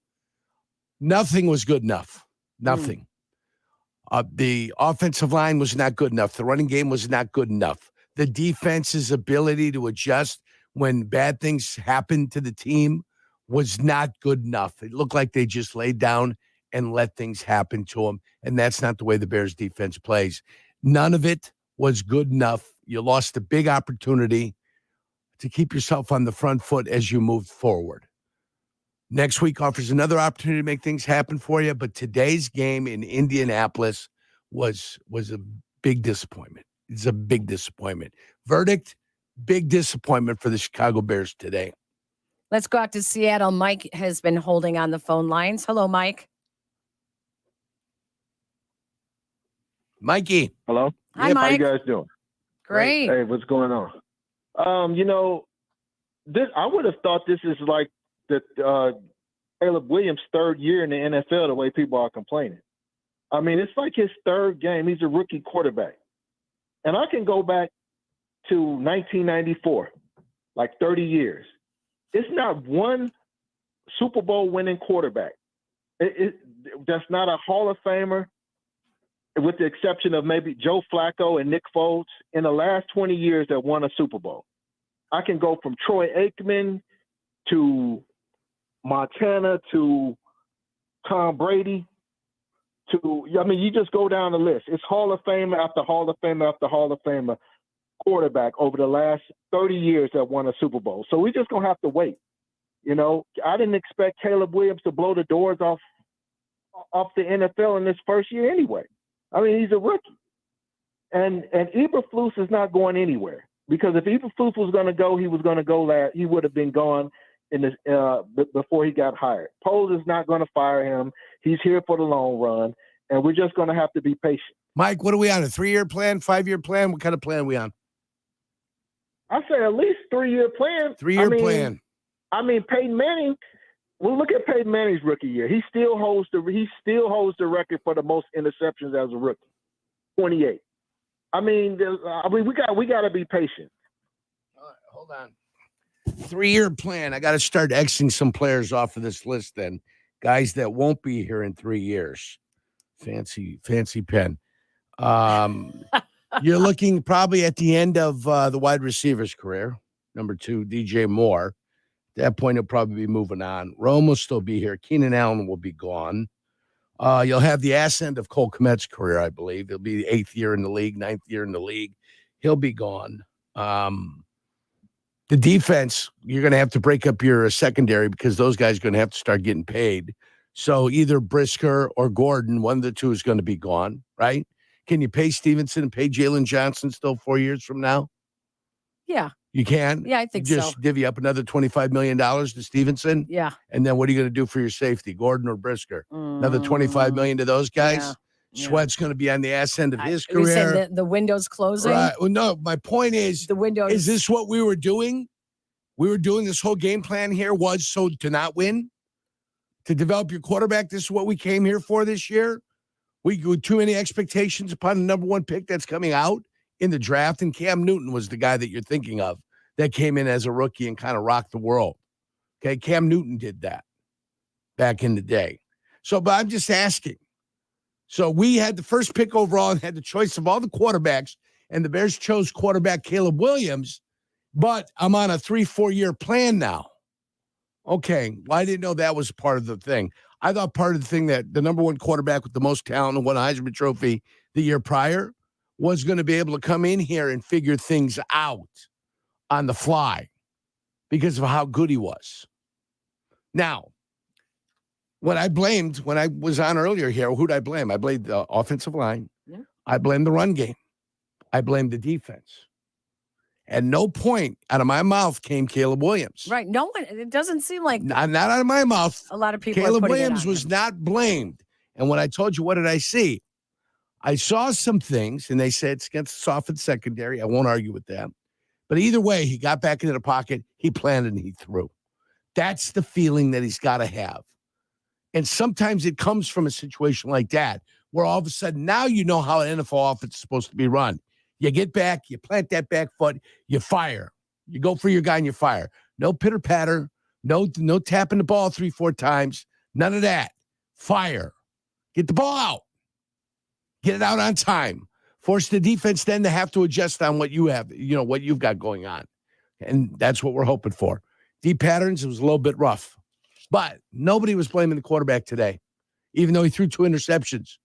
nothing was good enough. Nothing. The offensive line was not good enough. The running game was not good enough. The defense's ability to adjust when bad things happened to the team was not good enough. It looked like they just laid down and let things happen to them. And that's not the way the Bears defense plays. None of it was good enough. You lost a big opportunity to keep yourself on the front foot as you moved forward. Next week offers another opportunity to make things happen for you. But today's game in Indianapolis was a big disappointment. It's a big disappointment. Verdict, big disappointment for the Chicago Bears today. Let's go out to Seattle. Mike has been holding on the phone lines. Hello, Mike. Mikey. Hello. Hi, Mike. How you guys doing? Great. Hey, what's going on? I would have thought this is like the Caleb Williams' third year in the NFL, the way people are complaining. I mean, it's like his third game. He's a rookie quarterback. And I can go back to 1994, like 30 years. It's not one Super Bowl winning quarterback. That's not a Hall of Famer, with the exception of maybe Joe Flacco and Nick Foles, in the last 20 years that won a Super Bowl. I can go from Troy Aikman to Montana to Tom Brady you just go down the list. It's Hall of Famer after Hall of Famer after Hall of Famer quarterback over the last 30 years that won a Super Bowl. So we're just going to have to wait. I didn't expect Caleb Williams to blow the doors off the NFL in this first year anyway. I mean, he's a rookie. And Eberflus is not going anywhere, because if Eberflus was going to go, he was going to go last. He would have been gone before he got hired. Poles is not going to fire him. He's here for the long run, and we're just going to have to be patient. Mike, what are we on? A 3-year plan, 5-year plan? What kind of plan are we on? I say at least 3-year plan. 3-year plan. I mean, Peyton Manning. Well, look at Peyton Manning's rookie year. He still holds the record for the most interceptions as a rookie, 28. I mean, we got to be patient. All right, hold on. 3-year plan. I got to start Xing some players off of this list then. Guys that won't be here in 3 years. Fancy pen. You're looking probably at the end of the wide receiver's career. Number 2, DJ Moore. At that point, he'll probably be moving on. Rome will still be here. Keenan Allen will be gone. You'll have the ass end of Cole Kmet's career, I believe. He'll be the 8th year in the league, 9th year in the league. He'll be gone. The defense, you're going to have to break up your secondary, because those guys are going to have to start getting paid. So either Brisker or Gordon, one of the two is going to be gone, right? Can you pay Stevenson and pay Jalen Johnson still 4 years from now? Yeah. You can? Yeah, I think Just divvy up another $25 million to Stevenson? Yeah. And then what are you going to do for your safety, Gordon or Brisker? Another $25 million to those guys? Yeah. Sweat's going to be on the ass end of his career. You said the window's closing? Right. Well, no, my point is, the window is this what we were doing? We were doing this whole game plan here was so to not win, to develop your quarterback. This is what we came here for this year. We go too many expectations upon the number 1 pick that's coming out in the draft. And Cam Newton was the guy that you're thinking of that came in as a rookie and kind of rocked the world. Okay. Cam Newton did that back in the day. So, but I'm just asking. So we had the first pick overall and had the choice of all the quarterbacks, and the Bears chose quarterback Caleb Williams, but I'm on a 3-4 year plan now. Okay. Well, I didn't know that was part of the thing. I thought part of the thing that the number 1 quarterback with the most talent and won a Heisman Trophy the year prior was going to be able to come in here and figure things out on the fly because of how good he was. Now, what I blamed when I was on earlier here, who'd I blame? I blamed the offensive line. Yeah. I blamed the run game. I blamed the defense. At no point out of my mouth came Caleb Williams. Right. No one, it doesn't seem like. Not out of my mouth. A lot of people Caleb are Williams it on was him. not blamed. And when I told you, what did I see? I saw some things, and they said it's against the softened secondary. I won't argue with that. But either way, he got back into the pocket, he planted, and he threw. That's the feeling that he's got to have. And sometimes it comes from a situation like that, where all of a sudden now you know how an NFL offense is supposed to be run. You get back, you plant that back foot, you fire. You go for your guy and you fire. No pitter-patter, no tapping the ball 3-4 times, none of that. Fire. Get the ball out. Get it out on time. Force the defense then to have to adjust on what you have, what you've got going on. And that's what we're hoping for. Deep patterns, it was a little bit rough. But nobody was blaming the quarterback today, even though he threw 2 interceptions.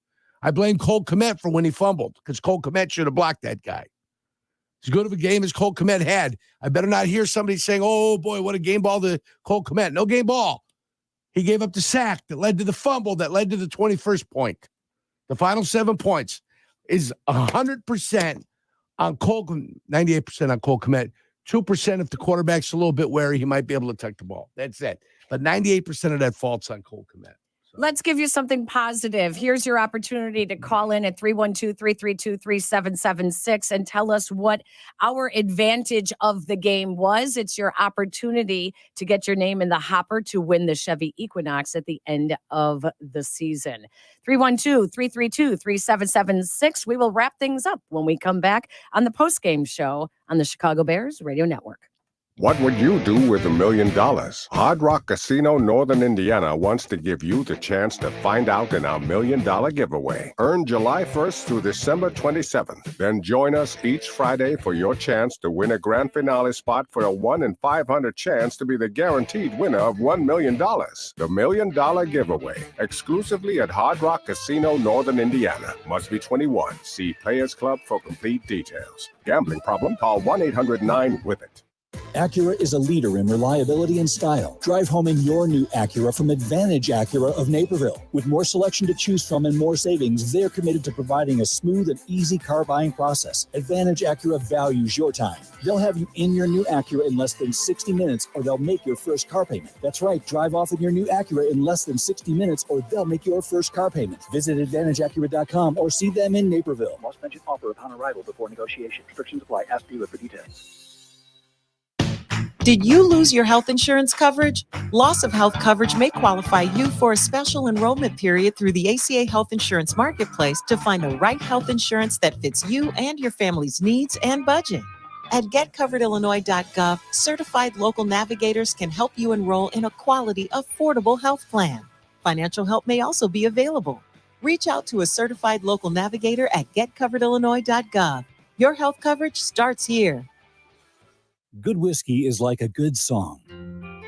I blame Cole Kmet for when he fumbled, because Cole Kmet should have blocked that guy. As good of a game as Cole Kmet had, I better not hear somebody saying, oh, boy, what a game ball to Cole Kmet. No game ball. He gave up the sack that led to the fumble that led to the 21st point. The final 7 points is 100% on Cole, 98% on Cole Kmet. 2% if the quarterback's a little bit wary, he might be able to tuck the ball. That's it. But 98% of that fault's on Cole Kmet. Let's give you something positive. Here's your opportunity to call in at 312-332-3776 and tell us what our advantage of the game was. It's your opportunity to get your name in the hopper to win the Chevy Equinox at the end of the season. 312-332-3776. We will wrap things up when we come back on the postgame show on the Chicago Bears Radio Network. What would you do with $1 million? Hard Rock Casino Northern Indiana wants to give you the chance to find out in our $1 million giveaway. Earn July 1st through December 27th. Then join us each Friday for your chance to win a grand finale spot for a 1 in 500 chance to be the guaranteed winner of $1 million. The $1 million giveaway, exclusively at Hard Rock Casino Northern Indiana. Must be 21. See Players Club for complete details. Gambling problem? Call 1-800-9-WITH-IT. Acura is a leader in reliability and style. Drive home in your new Acura from Advantage Acura of Naperville. With more selection to choose from and more savings, they're committed to providing a smooth and easy car buying process. Advantage Acura values your time. They'll have you in your new Acura in less than 60 minutes, or they'll make your first car payment. That's right, drive off in your new Acura in less than 60 minutes, or they'll make your first car payment. Visit AdvantageAcura.com or see them in Naperville. Most mentioned offer upon arrival before negotiation. Restrictions apply. Ask dealer for details. Did you lose your health insurance coverage? Loss of health coverage may qualify you for a special enrollment period through the ACA Health Insurance Marketplace to find the right health insurance that fits you and your family's needs and budget. At getcoveredillinois.gov, certified local navigators can help you enroll in a quality, affordable health plan. Financial help may also be available. Reach out to a certified local navigator at getcoveredillinois.gov. Your health coverage starts here. Good whiskey is like a good song.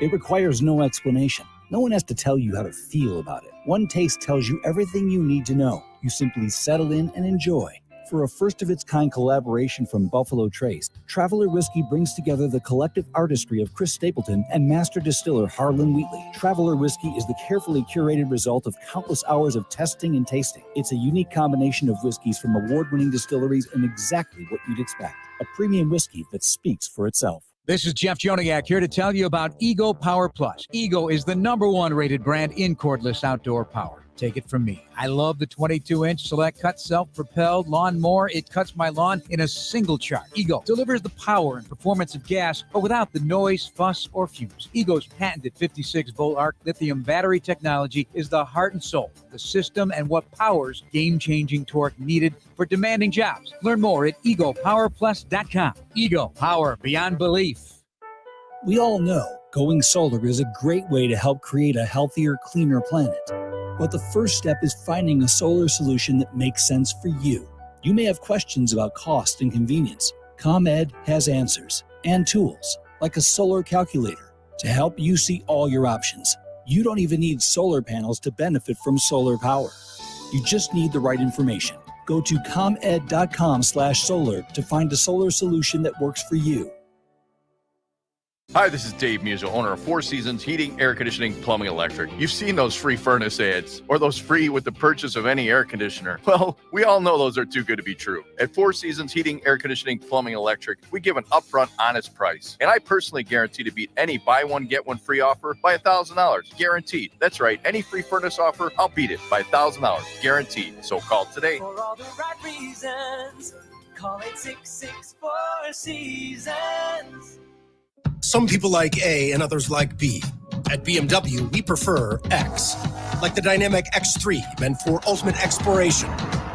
It requires no explanation. No one has to tell you how to feel about it. One taste tells you everything you need to know. You simply settle in and enjoy. For a first-of-its-kind collaboration from Buffalo Trace, Traveler Whiskey brings together the collective artistry of Chris Stapleton and master distiller Harlan Wheatley. Traveler Whiskey is the carefully curated result of countless hours of testing and tasting. It's a unique combination of whiskeys from award-winning distilleries and exactly what you'd expect. A premium whiskey that speaks for itself. This is Jeff Joniak here to tell you about Ego Power Plus. Ego is the #1 rated brand in cordless outdoor power. Take it from me. I love the 22-inch Select Cut self-propelled lawnmower. It cuts my lawn in a single charge. Ego delivers the power and performance of gas, but without the noise, fuss, or fumes. Ego's patented 56-volt arc lithium battery technology is the heart and soul of the system and what powers game-changing torque needed for demanding jobs. Learn more at egopowerplus.com. Ego, power beyond belief. We all know going solar is a great way to help create a healthier, cleaner planet. But the first step is finding a solar solution that makes sense for you. You may have questions about cost and convenience. ComEd has answers and tools like a solar calculator to help you see all your options. You don't even need solar panels to benefit from solar power. You just need the right information. Go to comed.com/solar to find a solar solution that works for you. Hi, this is Dave Musil, owner of Four Seasons Heating, Air Conditioning, Plumbing, Electric. You've seen those free furnace ads or those free with the purchase of any air conditioner. Well, we all know those are too good to be true. At Four Seasons Heating, Air Conditioning, Plumbing, Electric, we give an upfront, honest price. And I personally guarantee to beat any buy one, get one free offer by $1,000. Guaranteed. That's right. Any free furnace offer, I'll beat it by $1,000. Guaranteed. So call today. For all the right reasons, call 866 Seasons. Some people like A and others like B. At BMW, we prefer X. Like the dynamic X3, meant for ultimate exploration.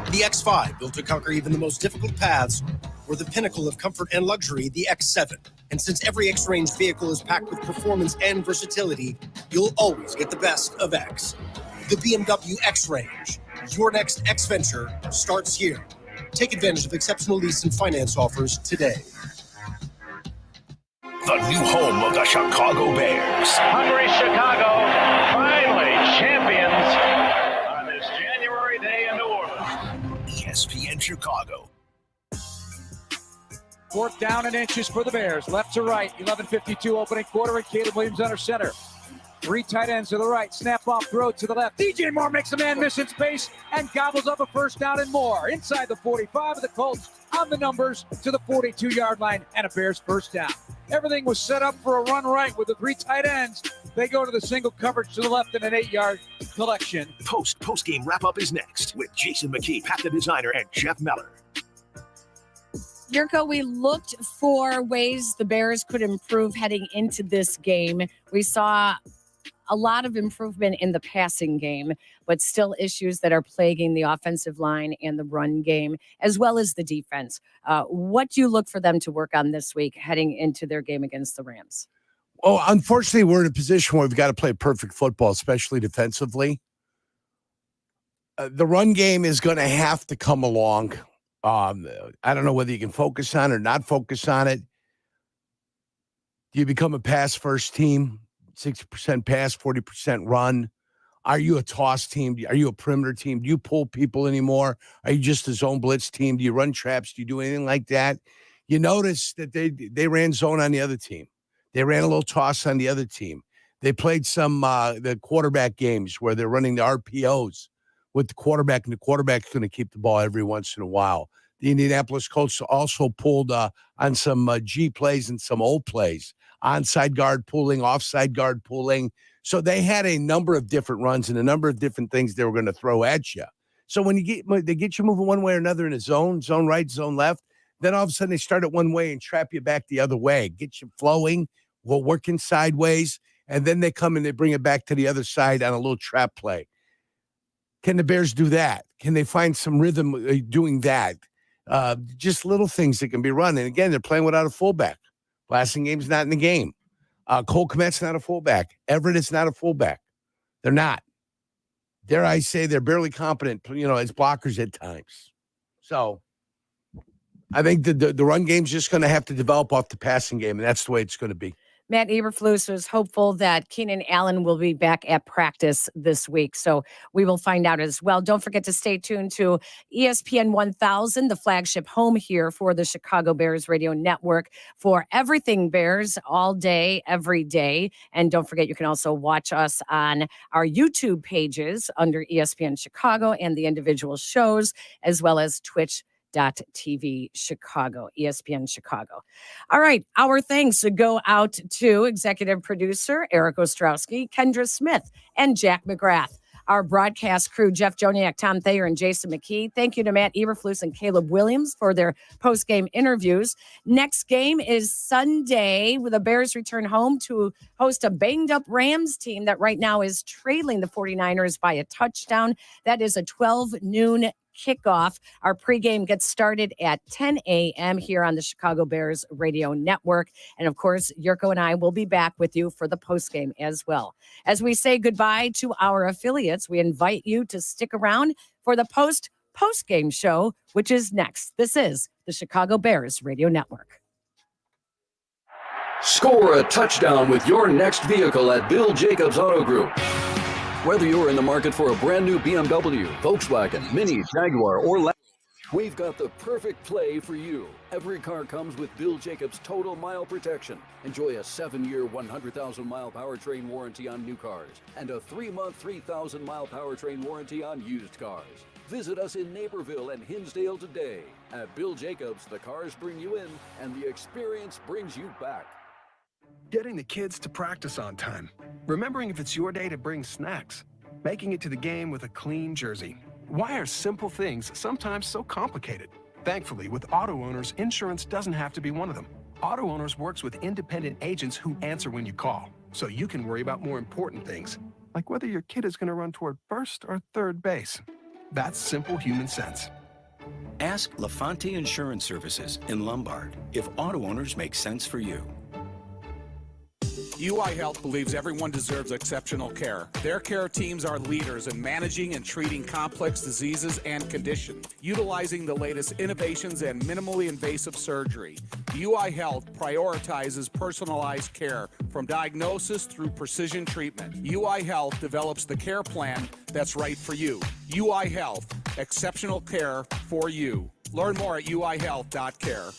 The X5, built to conquer even the most difficult paths. Or the pinnacle of comfort and luxury, the X7. And since every X-Range vehicle is packed with performance and versatility, you'll always get the best of X. The BMW X-Range. Your next X-Venture starts here. Take advantage of exceptional lease and finance offers today. The new home of the Chicago Bears. Hungry Chicago, finally champions on this January day in New Orleans. ESPN Chicago. 4th down and inches for the Bears. Left to right, 11:52 opening quarter, and Caleb Williams under center. 3 tight ends to the right, snap off, throw to the left. DJ Moore makes a man miss in space and gobbles up a first down and more. Inside the 45 of the Colts on the numbers to the 42-yard line and a Bears first down. Everything was set up for a run right with the 3 tight ends. They go to the single coverage to the left in an 8-yard collection. Post-game wrap-up is next with Jason McKee, PatThe designer, and Jeff Meller. Yurko, we looked for ways the Bears could improve heading into this game. We saw a lot of improvement in the passing game, but still issues that are plaguing the offensive line and the run game, as well as the defense. What do you look for them to work on this week heading into their game against the Rams? Oh, unfortunately, we're in a position where we've got to play perfect football, especially defensively. The run game is going to have to come along. I don't know whether you can focus on it or not focus on it. Do you become a pass-first team? 60% pass, 40% run. Are you a toss team? Are you a perimeter team? Do you pull people anymore? Are you just a zone blitz team? Do you run traps? Do you do anything like that? You notice that they ran zone on the other team. They ran a little toss on the other team. They played some the quarterback games where they're running the RPOs with the quarterback, and the quarterback's going to keep the ball every once in a while. The Indianapolis Colts also pulled on some G plays and some O plays. Onside guard pulling, offside guard pulling. So they had a number of different runs and a number of different things they were going to throw at you. So when they get you moving one way or another in a zone right, zone left, then all of a sudden they start it one way and trap you back the other way, get you flowing, working sideways, and then they come and they bring it back to the other side on a little trap play. Can the Bears do that? Can they find some rhythm doing that? Just little things that can be run. And again, they're playing without a fullback. Passing game's not in the game. Cole Kmet's not a fullback. Everett is not a fullback. They're not. Dare I say they're barely competent, as blockers at times. So I think the run game's just going to have to develop off the passing game, and that's the way it's going to be. Matt Eberflus was hopeful that Keenan Allen will be back at practice this week. So we will find out as well. Don't forget to stay tuned to ESPN 1000, the flagship home here for the Chicago Bears radio network, for everything Bears all day, every day. And don't forget, you can also watch us on our YouTube pages under ESPN Chicago and the individual shows, as well as Twitch.tv Chicago, ESPN Chicago. All right, our thanks go out to executive producer Eric Ostrowski, Kendra Smith, and Jack McGrath. Our broadcast crew, Jeff Joniak, Tom Thayer, and Jason McKee. Thank you to Matt Eberflus and Caleb Williams for their post-game interviews. Next game is Sunday, with the Bears return home to host a banged-up Rams team that right now is trailing the 49ers by a touchdown. That is a 12 noon kickoff. Our pregame gets started at 10 a.m. here on the Chicago Bears radio network. And of course, Yurko and I will be back with you for the postgame as well. As we say goodbye to our affiliates, we invite you to stick around for the postgame show, which is next. This is the Chicago Bears radio network. Score a touchdown with your next vehicle at Bill Jacobs Auto Group. Whether you're in the market for a brand new BMW, Volkswagen, Mini, Jaguar, or We've got the perfect play for you. Every car comes with Bill Jacobs Total Mile Protection. Enjoy a 7-year, 100,000-mile powertrain warranty on new cars and a 3-month, 3,000-mile powertrain warranty on used cars. Visit us in Naperville and Hinsdale today. At Bill Jacobs, the cars bring you in and the experience brings you back. Getting the kids to practice on time. Remembering if it's your day to bring snacks. Making it to the game with a clean jersey. Why are simple things sometimes so complicated? Thankfully, with Auto Owners, insurance doesn't have to be one of them. Auto Owners works with independent agents who answer when you call, so you can worry about more important things, like whether your kid is going to run toward first or third base. That's simple human sense. Ask LaFonte Insurance Services in Lombard if Auto Owners make sense for you. UI Health believes everyone deserves exceptional care. Their care teams are leaders in managing and treating complex diseases and conditions, utilizing the latest innovations and minimally invasive surgery. UI Health prioritizes personalized care from diagnosis through precision treatment. UI Health develops the care plan that's right for you. UI Health, exceptional care for you. Learn more at uihealth.care.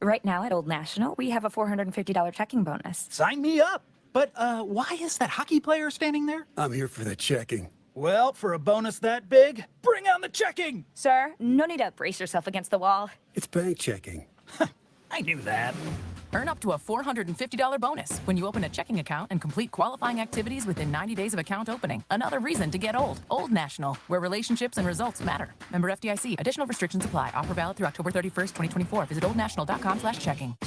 Right now at Old National, we have a $450 checking bonus. Sign me up. But why is that hockey player standing there? I'm here for the checking. Well, for a bonus that big, bring on the checking. Sir, no need to brace yourself against the wall. It's bank checking. I knew that. Earn up to a $450 bonus when you open a checking account and complete qualifying activities within 90 days of account opening. Another reason to get old. Old National, where relationships and results matter. Member FDIC. Additional restrictions apply. Offer valid through October 31st, 2024. Visit oldnational.com/checking.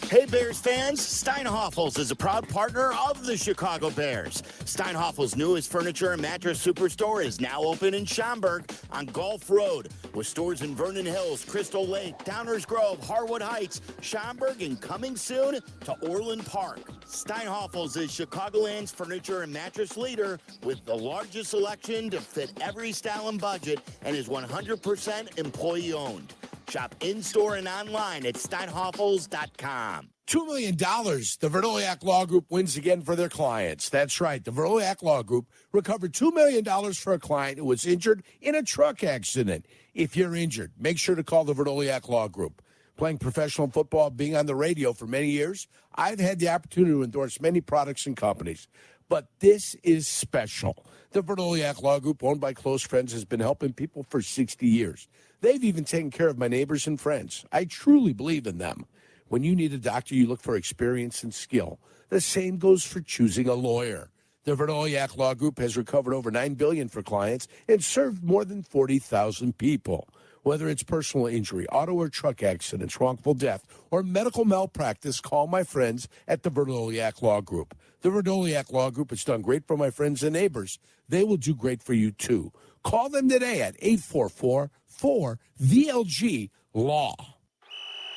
Hey Bears fans, Steinhoffel's is a proud partner of the Chicago Bears. Steinhoffel's newest furniture and mattress superstore is now open in Schaumburg on Gulf Road, with stores in Vernon Hills, Crystal Lake, Downers Grove, Harwood Heights, Schaumburg, and coming soon to Orland Park. Steinhoffel's is Chicagoland's furniture and mattress leader with the largest selection to fit every style and budget, and is 100% employee owned. Shop in-store and online at steinhoffels.com. $2 million. The Verdoliak Law Group wins again for their clients. That's right. The Verdoliak Law Group recovered $2 million for a client who was injured in a truck accident. If you're injured, make sure to call the Verdoliak Law Group. Playing professional football, being on the radio for many years, I've had the opportunity to endorse many products and companies. But this is special. The Verdoliak Law Group, owned by close friends, has been helping people for 60 years. They've even taken care of my neighbors and friends. I truly believe in them. When you need a doctor, you look for experience and skill. The same goes for choosing a lawyer. The Verdoliak Law Group has recovered over $9 billion for clients and served more than 40,000 people. Whether it's personal injury, auto or truck accidents, wrongful death, or medical malpractice, call my friends at the Verdoliak Law Group. The Verdoliak Law Group has done great for my friends and neighbors. They will do great for you, too. Call them today at 844-4VLG-LAW.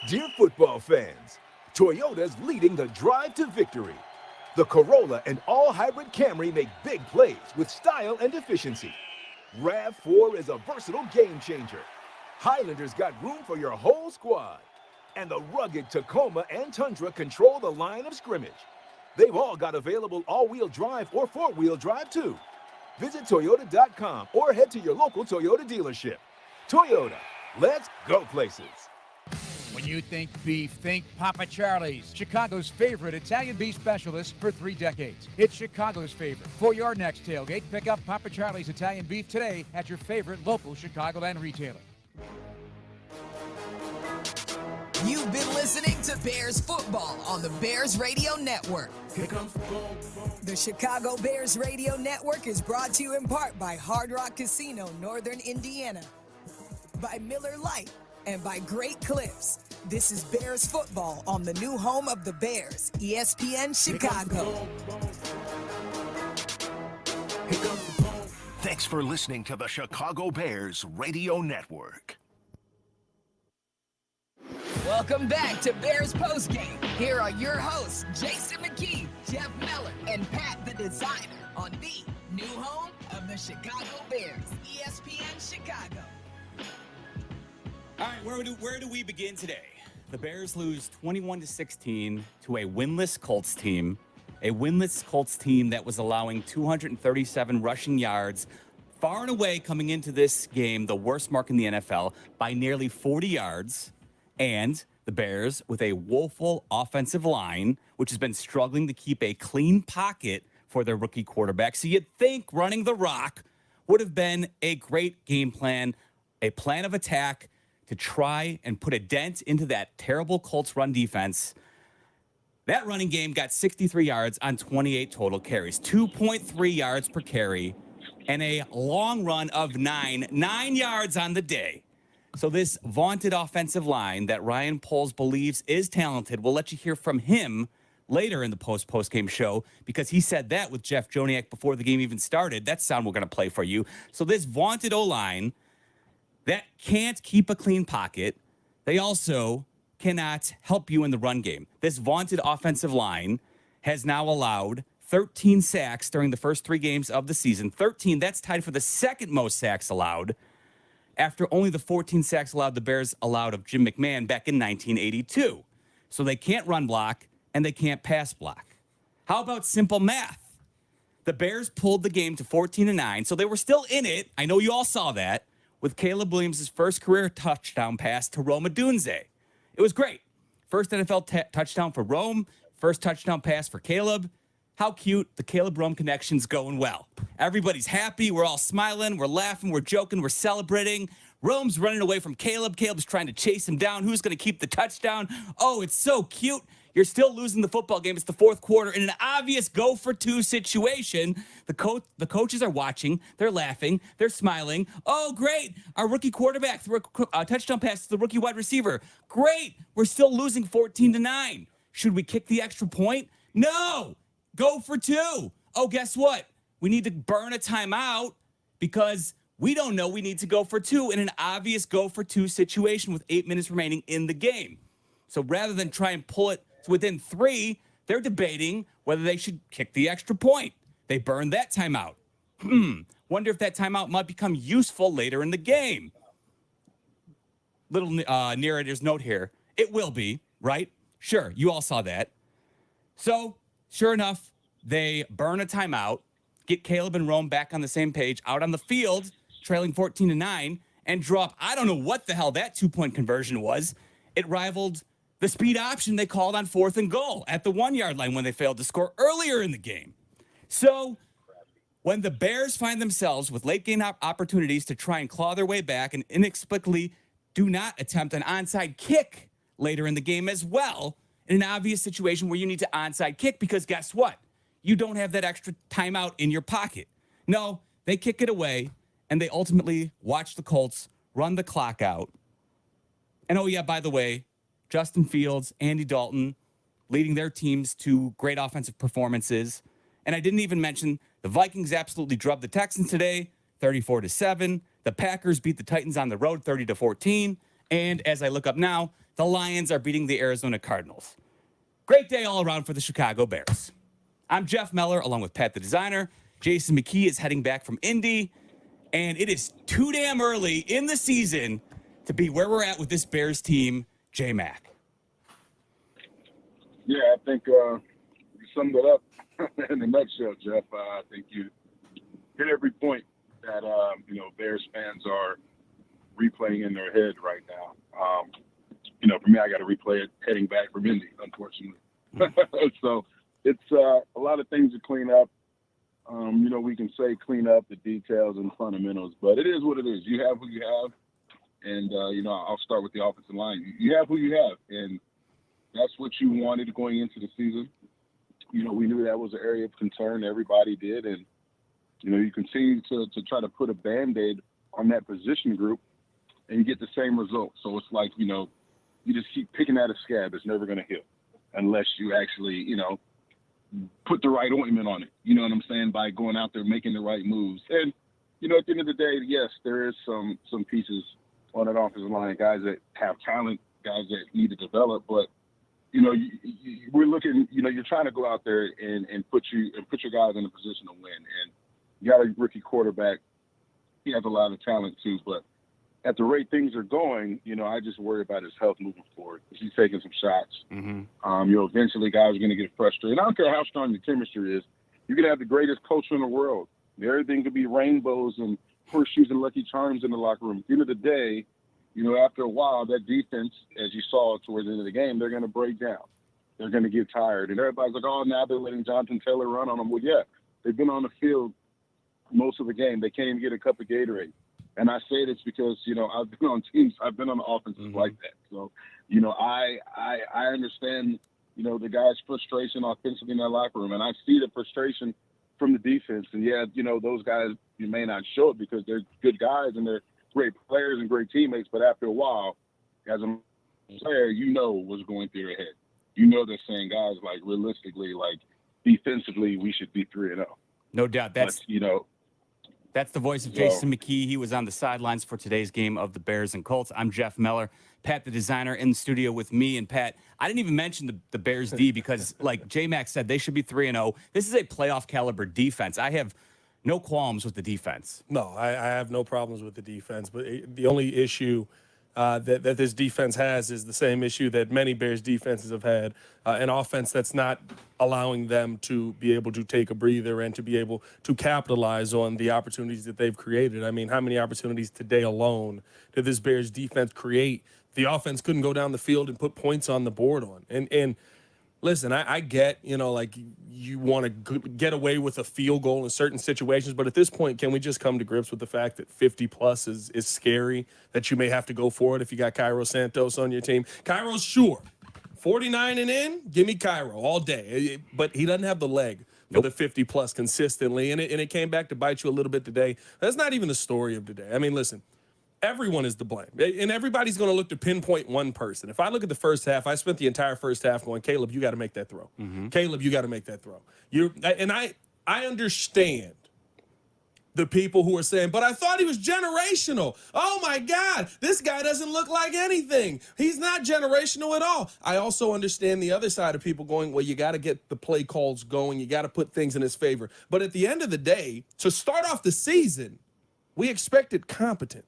Dear football fans, Toyota's leading the drive to victory. The Corolla and all-hybrid Camry make big plays with style and efficiency. RAV4 is a versatile game changer. Highlander's got room for your whole squad. And the rugged Tacoma and Tundra control the line of scrimmage. They've all got available all-wheel drive or four-wheel drive, too. Visit Toyota.com or head to your local Toyota dealership. Toyota, let's go places. When you think beef, think Papa Charlie's, Chicago's favorite Italian beef specialist for 3 decades. It's Chicago's favorite. For your next tailgate, pick up Papa Charlie's Italian beef today at your favorite local Chicagoland retailer. You've been listening to Bears football on the Bears Radio Network. Here comes the Chicago Bears Radio Network is brought to you in part by Hard Rock Casino, Northern Indiana, by Miller Lite, and by Great Clips. This is Bears football on the new home of the Bears, ESPN Chicago. Thanks for listening to the Chicago Bears Radio Network. Welcome back to Bears Postgame. Here are your hosts, Jason McKee, Jeff Meller, and Pat the Designer on the new home of the Chicago Bears, ESPN Chicago. All right, where do we begin today? The Bears lose 21-16 to a winless Colts team, that was allowing 237 rushing yards, far and away coming into this game, the worst mark in the NFL by nearly 40 yards. And the Bears with a woeful offensive line, which has been struggling to keep a clean pocket for their rookie quarterback. So you'd think running the rock would have been a great game plan, a plan of attack to try and put a dent into that terrible Colts run defense. That running game got 63 yards on 28 total carries, 2.3 yards per carry, and a long run of 9 yards on the day. So this vaunted offensive line that Ryan Poles believes is talented, we'll let you hear from him later in the post-game show, because he said that with Jeff Joniak before the game even started. That's sound we're going to play for you. So this vaunted O-line that can't keep a clean pocket, they also cannot help you in the run game. This vaunted offensive line has now allowed 13 sacks during the first 3 games of the season. 13, that's tied for the second most sacks allowed, after only the 14 sacks allowed the Bears allowed of Jim McMahon back in 1982. So they can't run block and they can't pass block. How about simple math? The Bears pulled the game to 14-9, so they were still in it. I know you all saw that, with Caleb Williams' first career touchdown pass to Rome Odunze. It was great. First NFL touchdown for Rome, first touchdown pass for Caleb. How cute. The Caleb-Rome connection's going well. Everybody's happy. We're all smiling. We're laughing. We're joking. We're celebrating. Rome's running away from Caleb. Caleb's trying to chase him down. Who's going to keep the touchdown? Oh, it's so cute. You're still losing the football game. It's the fourth quarter in an obvious go-for-2 situation. The coaches are watching. They're laughing. They're smiling. Oh, great. Our rookie quarterback threw a touchdown pass to the rookie wide receiver. Great. We're still losing 14-9. Should we kick the extra point? No. Go for 2. Oh, guess what? We need to burn a timeout because we don't know we need to go for 2 in an obvious go-for-2 situation with 8 minutes remaining in the game. So rather than try and pull it to within 3, they're debating whether they should kick the extra point. They burned that timeout. Wonder if that timeout might become useful later in the game. Little narrator's note here. It will be, right? Sure, you all saw that. So, sure enough, they burn a timeout, get Caleb and Rome back on the same page, out on the field, trailing 14-9, and drop, I don't know what the hell that 2-point conversion was. It rivaled the speed option they called on 4th and goal at the 1-yard line when they failed to score earlier in the game. So when the Bears find themselves with late game opportunities to try and claw their way back and inexplicably do not attempt an onside kick later in the game as well, in an obvious situation where you need to onside kick, because guess what? You don't have that extra timeout in your pocket. No, they kick it away, and they ultimately watch the Colts run the clock out. And oh yeah, by the way, Justin Fields, Andy Dalton, leading their teams to great offensive performances. And I didn't even mention the Vikings absolutely drubbed the Texans today, 34-7. The Packers beat the Titans on the road, 30-14. And as I look up now, the Lions are beating the Arizona Cardinals. Great day all around for the Chicago Bears. I'm Jeff Meller, along with Pat the Designer. Jason McKee is heading back from Indy. And it is too damn early in the season to be where we're at with this Bears team. J-Mac. Yeah, I think you summed it up in a nutshell, Jeff. I think you hit every point that, Bears fans are replaying in their head right now. For me, I got to replay it heading back from Indy, unfortunately. So it's a lot of things to clean up. We can say clean up the details and fundamentals, but it is what it is. You have who you have. And, I'll start with the offensive line. You have who you have, and that's what you wanted going into the season. We knew that was an area of concern. Everybody did. And, you continue to try to put a Band-Aid on that position group, and you get the same result. So it's like, you just keep picking at a scab. It's never going to heal unless you actually, put the right ointment on it. You know what I'm saying? By going out there, making the right moves. And, at the end of the day, yes, there is some pieces on that offensive line, guys that have talent, guys that need to develop. But, we're looking, you're trying to go out there and put your guys in a position to win. And you got a rookie quarterback. He has a lot of talent too, but at the rate things are going, I just worry about his health moving forward. He's taking some shots. Mm-hmm. Eventually guys are going to get frustrated. I don't care how strong your chemistry is. You could have the greatest coach in the world. Everything could be rainbows and horseshoes and lucky charms in the locker room. At the end of the day, after a while, that defense, as you saw towards the end of the game, they're going to break down. They're going to get tired. And everybody's like, oh, now they're letting Jonathan Taylor run on them. Well, yeah, they've been on the field most of the game. They can't even get a cup of Gatorade. And I say this because, I've been on teams, I've been on the offenses like that. So, I understand, the guys' frustration offensively in that locker room. And I see the frustration from the defense. And, yeah, those guys, you may not show it because they're good guys and they're great players and great teammates. But after a while, as a player, what's going through their head. They're saying, guys, like, realistically, like, defensively, we should be 3-0. No doubt. That's the voice of Jason McKie. He was on the sidelines for today's game of the Bears and Colts. I'm Jeff Meller. Pat, the designer, in the studio with me. And Pat, I didn't even mention the Bears D because, like J-Mac said, they should be 3-0. This is a playoff caliber defense. I have no qualms with the defense. No, I have no problems with the defense. But the only issue that this defense has is the same issue that many Bears defenses have had, an offense that's not allowing them to be able to take a breather and to be able to capitalize on the opportunities that they've created. I mean, how many opportunities today alone did this Bears defense create? The offense couldn't go down the field and put points on the board on. And listen, I get, like you want to get away with a field goal in certain situations, but at this point, can we just come to grips with the fact that 50-plus is scary, that you may have to go for it if you got Cairo Santos on your team? Cairo's sure. 49 and in, give me Cairo all day. But he doesn't have the leg for the 50-plus consistently, and it came back to bite you a little bit today. That's not even the story of today. I mean, listen. Everyone is to blame, and everybody's going to look to pinpoint one person. If I look at the first half, I spent the entire first half going, Caleb, you got to make that throw. Caleb, you got to make that throw. I understand the people who are saying, but I thought he was generational. Oh, my God, this guy doesn't look like anything. He's not generational at all. I also understand the other side of people going, well, you got to get the play calls going. You got to put things in his favor. But at the end of the day, to start off the season, we expected competent.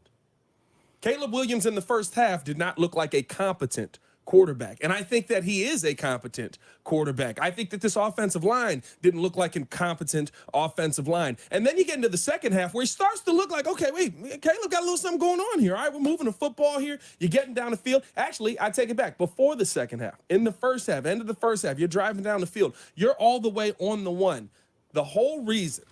Caleb Williams in the first half did not look like a competent quarterback. And I think that he is a competent quarterback. I think that this offensive line didn't look like a competent offensive line. And then you get into the second half where he starts to look like, okay, wait, Caleb got a little something going on here. All right, we're moving the football here. You're getting down the field. Actually, I take it back. Before the second half, in the first half, end of the first half, you're driving down the field. You're all the way on the one. The whole reason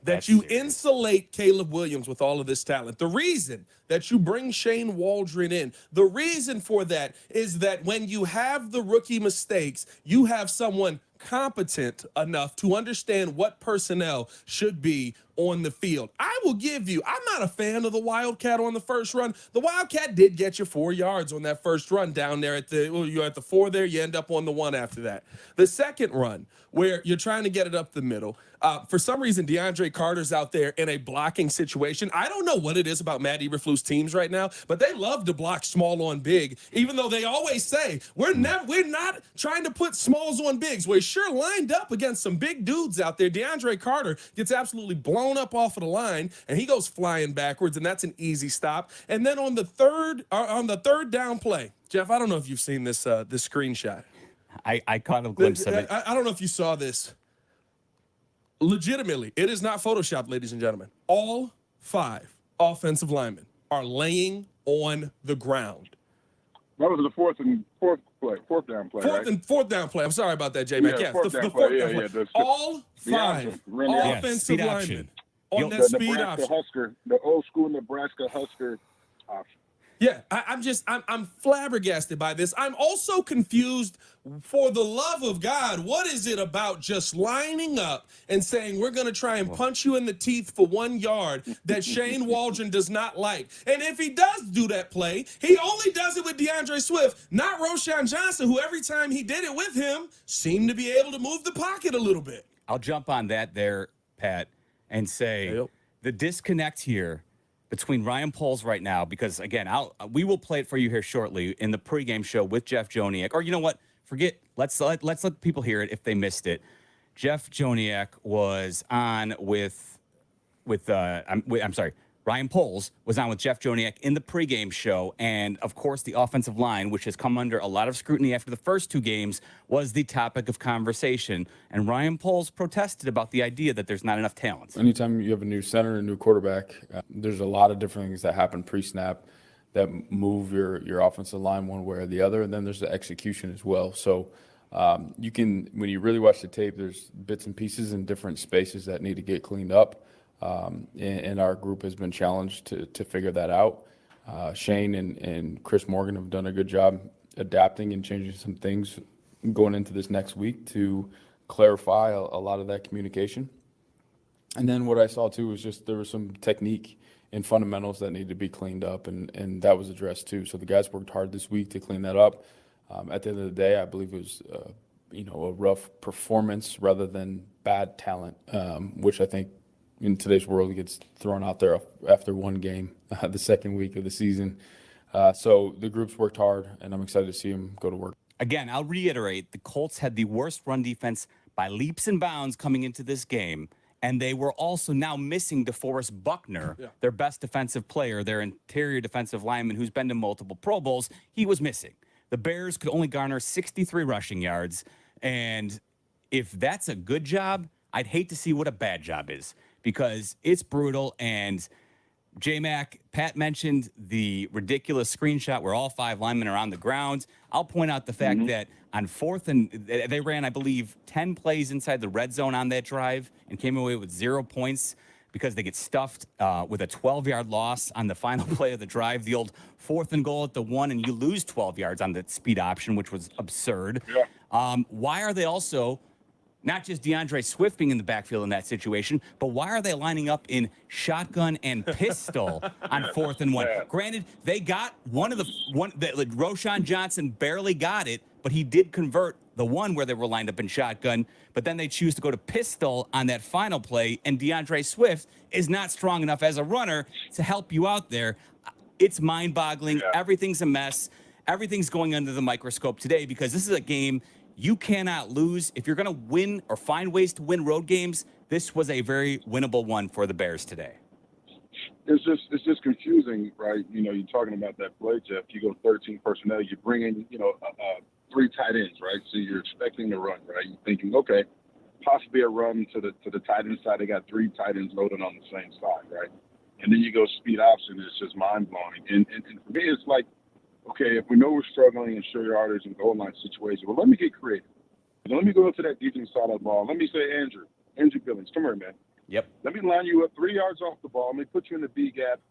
that you insulate Caleb Williams with all of this talent, the reason that you bring Shane Waldron in, the reason for that is that when you have the rookie mistakes, you have someone competent enough to understand what personnel should be on the field. I will give you, I'm not a fan of the Wildcat on the first run. The Wildcat did get you 4 yards on that first run down there you're at the 4 there, you end up on the 1 after that. The second run, where you're trying to get it up the middle, for some reason, DeAndre Carter's out there in a blocking situation. I don't know what it is about Matt Eberflus teams right now, but they love to block small on big, even though they always say, we're not trying to put smalls on bigs. We're sure lined up against some big dudes out there. DeAndre Carter gets absolutely blown up off of the line, and he goes flying backwards, and that's an easy stop. And then on the third down play, Jeff, I don't know if you've seen this screenshot. I caught a glimpse of it. I don't know if you saw this. Legitimately, it is not Photoshopped, ladies and gentlemen. All 5 offensive linemen are laying on the ground. That was the fourth down play. Fourth down play. I'm sorry about that, J-Mac. Yeah, the fourth down play. All 5 offensive linemen on that speed option. Husker, the old school Nebraska Husker option. Yeah, I'm flabbergasted by this. I'm also confused, for the love of God, what is it about just lining up and saying we're going to try and punch you in the teeth for 1 yard that Shane Waldron does not like? And if he does do that play, he only does it with DeAndre Swift, not Roschon Johnson, who every time he did it with him seemed to be able to move the pocket a little bit. I'll jump on that there, Pat, and say the disconnect here between Ryan Poles right now, because again, we will play it for you here shortly in the pregame show with Jeff Joniak. Or you know what? Forget. Let's let people hear it if they missed it. Jeff Joniak was on with Ryan Poles was on with Jeff Joniak in the pregame show. And, of course, the offensive line, which has come under a lot of scrutiny after the first 2 games, was the topic of conversation. And Ryan Poles protested about the idea that there's not enough talent. Anytime you have a new center, a new quarterback, there's a lot of different things that happen pre-snap that move your offensive line one way or the other. And then there's the execution as well. So you can, when you really watch the tape, there's bits and pieces in different spaces that need to get cleaned up. And our group has been challenged to figure that out. Shane and Chris Morgan have done a good job adapting and changing some things going into this next week to clarify a lot of that communication. And then what I saw too was just there was some technique and fundamentals that needed to be cleaned up, and that was addressed too. So the guys worked hard this week to clean that up. At the end of the day, I believe it was a rough performance rather than bad talent, which I think in today's world gets thrown out there after one game, the second week of the season. So the groups worked hard, and I'm excited to see them go to work. Again, I'll reiterate, the Colts had the worst run defense by leaps and bounds coming into this game, and they were also now missing DeForest Buckner, their best defensive player, their interior defensive lineman who's been to multiple Pro Bowls. He was missing. The Bears could only garner 63 rushing yards, and if that's a good job, I'd hate to see what a bad job is, because it's brutal. And J-Mac, Pat mentioned the ridiculous screenshot where all 5 linemen are on the ground. I'll point out the fact that on 4th and they ran, I believe, 10 plays inside the red zone on that drive and came away with 0 points because they get stuffed with a 12-yard loss on the final play of the drive. The old 4th and goal at the 1, and you lose 12 yards on the speed option, which was absurd. Why are they also not just DeAndre Swift being in the backfield in that situation, but why are they lining up in shotgun and pistol on 4th and 1? Granted, they got Roschon Johnson barely got it, but he did convert the one where they were lined up in shotgun, but then they choose to go to pistol on that final play, and DeAndre Swift is not strong enough as a runner to help you out there. It's mind-boggling. Everything's a mess. Everything's going under the microscope today because this is a game you cannot lose. If you're going to win or find ways to win road games, this was a very winnable one for the Bears today. It's just confusing, right? You're talking about that play, Jeff. You go 13 personnel, you bring in, 3 tight ends, right? So you're expecting to run, right? You're thinking, okay, possibly a run to the tight end side. They got 3 tight ends loaded on the same side, right? And then you go speed option. It's just mind blowing. And for me, it's like, okay, if we know we're struggling in short yardage and goal line situation, well, let me get creative. Let me go to that defensive side of the ball. Let me say, Andrew Billings, come here, man. Yep. Let me line you up 3 yards off the ball. Let me put you in the B gap,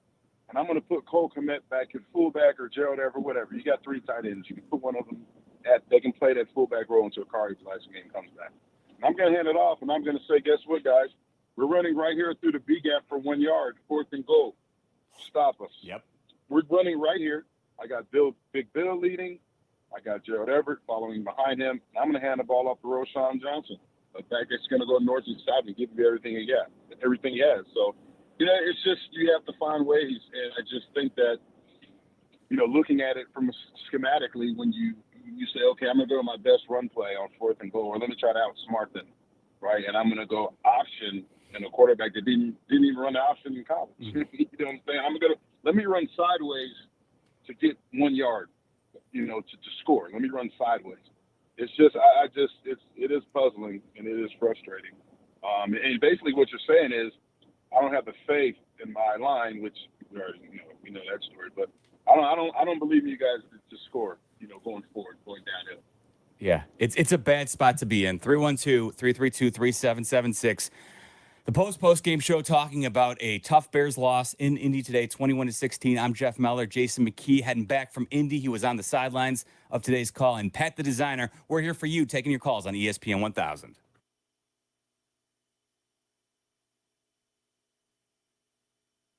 and I'm going to put Cole Kmet back at fullback or Gerald Everett, whatever. You got 3 tight ends. You can put one of them they can play that fullback role until Kari's last game comes back. And I'm going to hand it off, and I'm going to say, guess what, guys? We're running right here through the B gap for 1 yard, 4th and goal. Stop us. Yep. We're running right here. I got Big Bill leading. I got Gerald Everett following behind him. I'm going to hand the ball off to Roschon Johnson, a back that's going to go north and south and give you everything he has. So, it's just you have to find ways. And I just think that, looking at it from schematically, when you say, okay, I'm going to go to my best run play on 4th and goal, or let me try to outsmart them, right? And I'm going to go option and a quarterback that didn't even run the option in college. You know what I'm saying? Let me run sideways to get 1 yard, to score. Let me run sideways. It's just, it is puzzling and it is frustrating. And basically what you're saying is, I don't have the faith in my line, which we already know that story. But I don't believe in you guys to score, going forward, going downhill. Yeah, it's a bad spot to be in. 312-332-3776. The post-game show talking about a tough Bears loss in Indy today, 21-16. I'm Jeff Meller. Jason McKee heading back from Indy. He was on the sidelines of today's call. And Pat, the designer, we're here for you, taking your calls on ESPN 1000.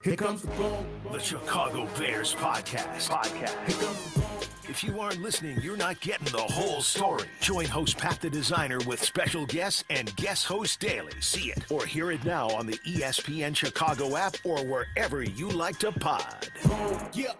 Here comes the boom. The Chicago Bears podcast. Here comes the boom. If you aren't listening, you're not getting the whole story. Join host Pat the Designer with special guests and guest host daily. See it or hear it now on the ESPN Chicago app or wherever you like to pod. Yeah.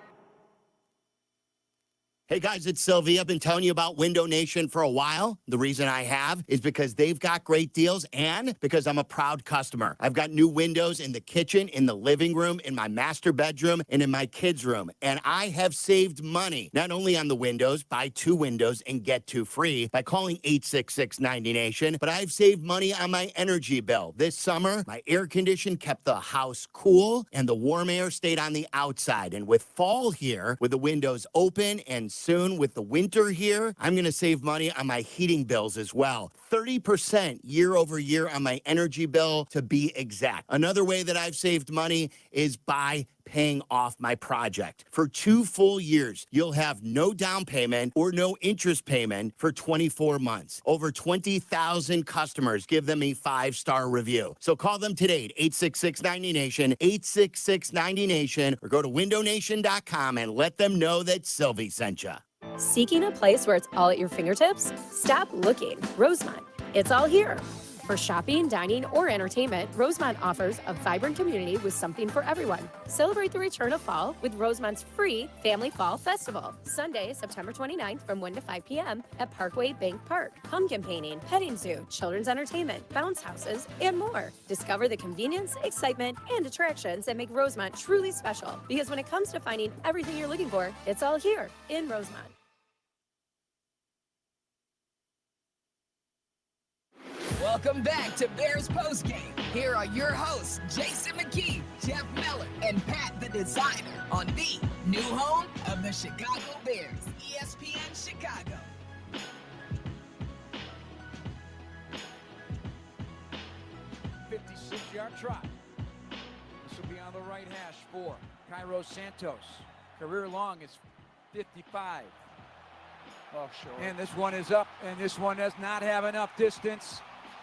Hey guys, it's Sylvie. I've been telling you about Window Nation for a while. The reason I have is because they've got great deals and because I'm a proud customer. I've got new windows in the kitchen, in the living room, in my master bedroom, and in my kids' room. And I have saved money, not only on the windows, buy 2 windows and get 2 free by calling 866-90Nation, but I've saved money on my energy bill. This summer, my air condition kept the house cool and the warm air stayed on the outside. And with fall here, with the windows open and soon with the winter here, I'm going to save money on my heating bills as well. 30% year over year on my energy bill, to be exact. Another way that I've saved money is by paying off my project. For 2 full years, you'll have no down payment or no interest payment for 24 months. Over 20,000 customers give them a 5-star review. So call them today at 866-90Nation, 866-90Nation, or go to windownation.com and let them know that Sylvie sent you. Seeking a place where it's all at your fingertips? Stop looking. Rosemont. It's all here. For shopping, dining, or entertainment, Rosemont offers a vibrant community with something for everyone. Celebrate the return of fall with Rosemont's free Family Fall Festival. Sunday, September 29th from 1 to 5 p.m. at Parkway Bank Park. Pumpkin painting, petting zoo, children's entertainment, bounce houses, and more. Discover the convenience, excitement, and attractions that make Rosemont truly special. Because when it comes to finding everything you're looking for, it's all here in Rosemont. Welcome back to Bears Postgame. Here are your hosts, Jason Mckie, Jeff Meller, and PatThe Designer on the new home of the Chicago Bears, ESPN Chicago. Yard trot. This will be on the right hash for Cairo Santos. Career long is 55. Oh, sure. And this one is up, and this one does not have enough distance.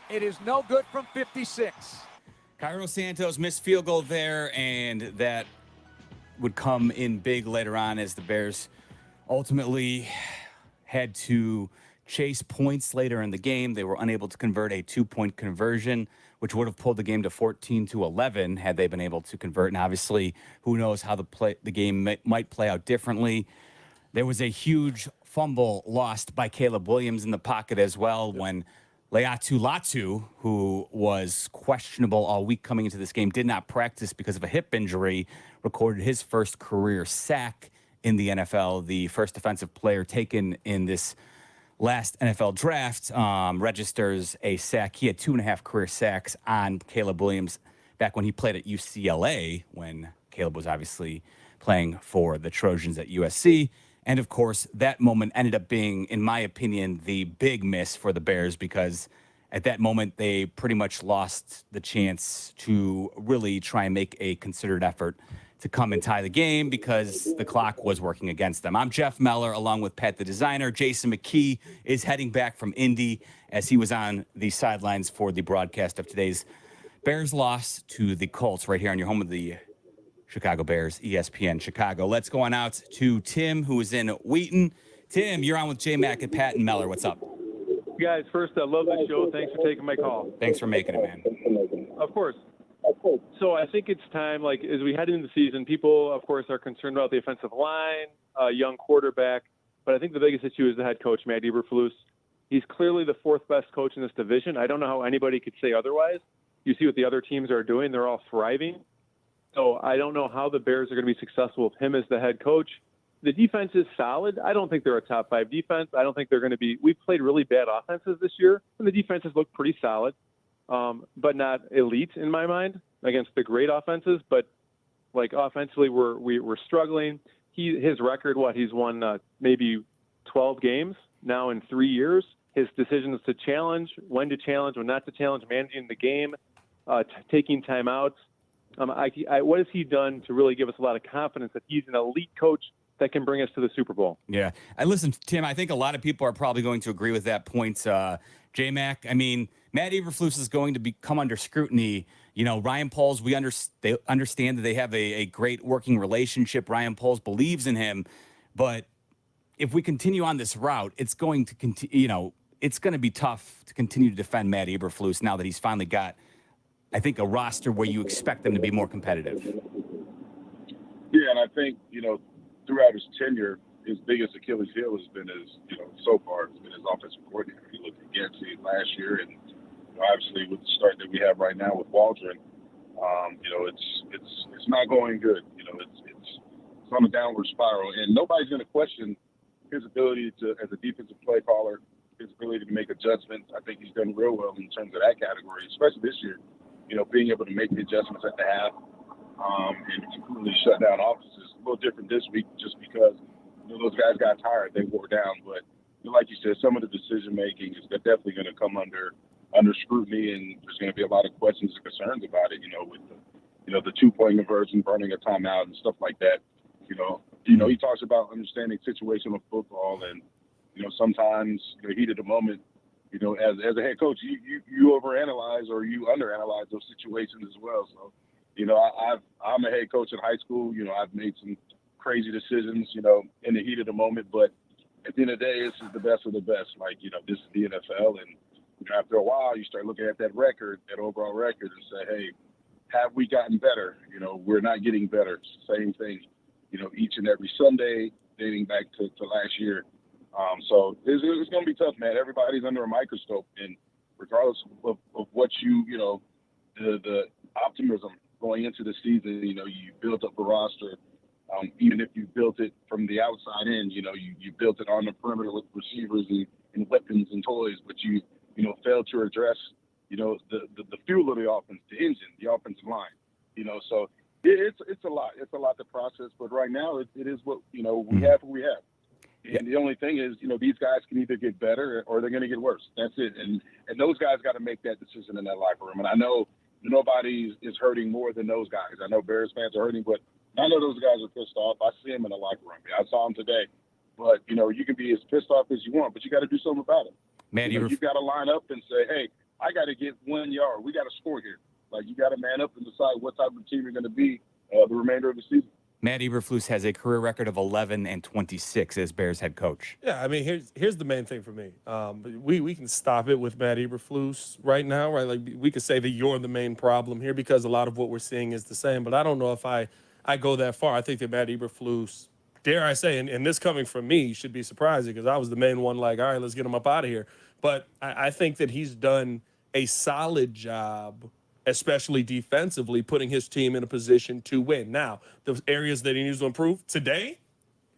It is no good from 56. Cairo Santos missed field goal there, and that would come in big later on as the Bears ultimately had to chase points later in the game. They were unable to convert a 2-point conversion, which would have pulled the game to 14-11 had they been able to convert. And obviously, who knows how the game might play out differently. There was a huge fumble lost by Caleb Williams in the pocket as well when Leatu Latu, who was questionable all week coming into this game, did not practice because of a hip injury, recorded his first career sack in the NFL. The first defensive player taken in this last NFL draft registers a sack. He had 2.5 career sacks on Caleb Williams back when he played at UCLA, when Caleb was obviously playing for the Trojans at USC. And, of course, that moment ended up being, in my opinion, the big miss for the Bears, because at that moment they pretty much lost the chance to really try and make a considered effort to come and tie the game because the clock was working against them. I'm Jeff Meller, along with PatThe Designer. Jason Mckie is heading back from Indy as he was on the sidelines for the broadcast of today's Bears loss to the Colts right here on your home of the Chicago Bears, ESPN Chicago. Let's go on out to Tim, who is in Wheaton. Tim, you're on with J-Mac and Pat and Meller. What's up? Guys, first, I love the show. Thanks for taking my call. Thanks for making it, man. Of course. So I think it's time, like, as we head into the season, people, of course, are concerned about the offensive line, young quarterback. But I think the biggest issue is the head coach, Matt Eberflus. He's clearly the 4th best coach in this division. I don't know how anybody could say otherwise. You see what the other teams are doing. They're all thriving. So I don't know how the Bears are going to be successful with him as the head coach. The defense is solid. I don't think they're a top 5 defense. I don't think they're going to be – we've played really bad offenses this year, and the defenses look pretty solid, but not elite in my mind against the great offenses. But, like, offensively, we're struggling. His record, he's won maybe 12 games now in 3 years. His decisions to challenge, when not to challenge, managing the game, taking timeouts. What has he done to really give us a lot of confidence that he's an elite coach that can bring us to the Super Bowl? Yeah. And listen, Tim, I think a lot of people are probably going to agree with that point. J-Mac, I mean, Matt Eberflus is going to come under scrutiny. You know, Ryan Poles, they understand that they have a great working relationship. Ryan Poles believes in him. But if we continue on this route, it's going to continue, it's going to be tough to continue to defend Matt Eberflus now that he's finally got, I think, a roster where you expect them to be more competitive. Yeah, and I think, throughout his tenure, his biggest Achilles heel has been so far, it's been his offensive coordinator. He looked at Gansey last year, and obviously with the start that we have right now with Waldron, it's not going good. It's on a downward spiral, and nobody's going to question his ability to, as a defensive play caller, his ability to make adjustments. I think he's done real well in terms of that category, especially this year. Being able to make the adjustments at the half and completely shut down offenses. A little different this week just because those guys got tired, they wore down. But like you said, some of the decision making is definitely going to come under scrutiny, and there's going to be a lot of questions and concerns about it. With the 2-point conversion, burning a timeout, and stuff like that. He talks about understanding situational football, and sometimes heat of the moment. As a head coach, you overanalyze or you underanalyze those situations as well. So, I'm a head coach in high school. I've made some crazy decisions, in the heat of the moment. But at the end of the day, this is the best of the best. This is the NFL, and after a while, you start looking at that record, that overall record, and say, hey, have we gotten better? We're not getting better. It's the same thing, each and every Sunday, dating back to last year. So it's going to be tough, man. Everybody's under a microscope, and regardless of what the optimism going into the season, you built up a roster. Even if you built it from the outside in, you built it on the perimeter with receivers and weapons and toys, but you failed to address, the fuel of the offense, the engine, the offensive line. So it's a lot. It's a lot to process, but right now it is what we have. What we have. And the only thing is, these guys can either get better or they're going to get worse. That's it. And those guys got to make that decision in that locker room. And I know nobody is hurting more than those guys. I know Bears fans are hurting, but I know those guys are pissed off. I see them in the locker room. I saw them today. But, you can be as pissed off as you want, but you got to do something about it. Man, you've got to line up and say, hey, I got to get 1 yard. We got to score here. You got to man up and decide what type of team you're going to be the remainder of the season. Matt Eberflus has a career record of 11-26 as Bears head coach. Yeah, I mean, here's the main thing for me. We can stop it with Matt Eberflus right now, right? We could say that you're the main problem here because a lot of what we're seeing is the same. But I don't know if I go that far. I think that Matt Eberflus, dare I say, and this coming from me should be surprising because I was the main one all right, let's get him up out of here. But I think that he's done a solid job, especially defensively, putting his team in a position to win. Now, the areas that he needs to improve today,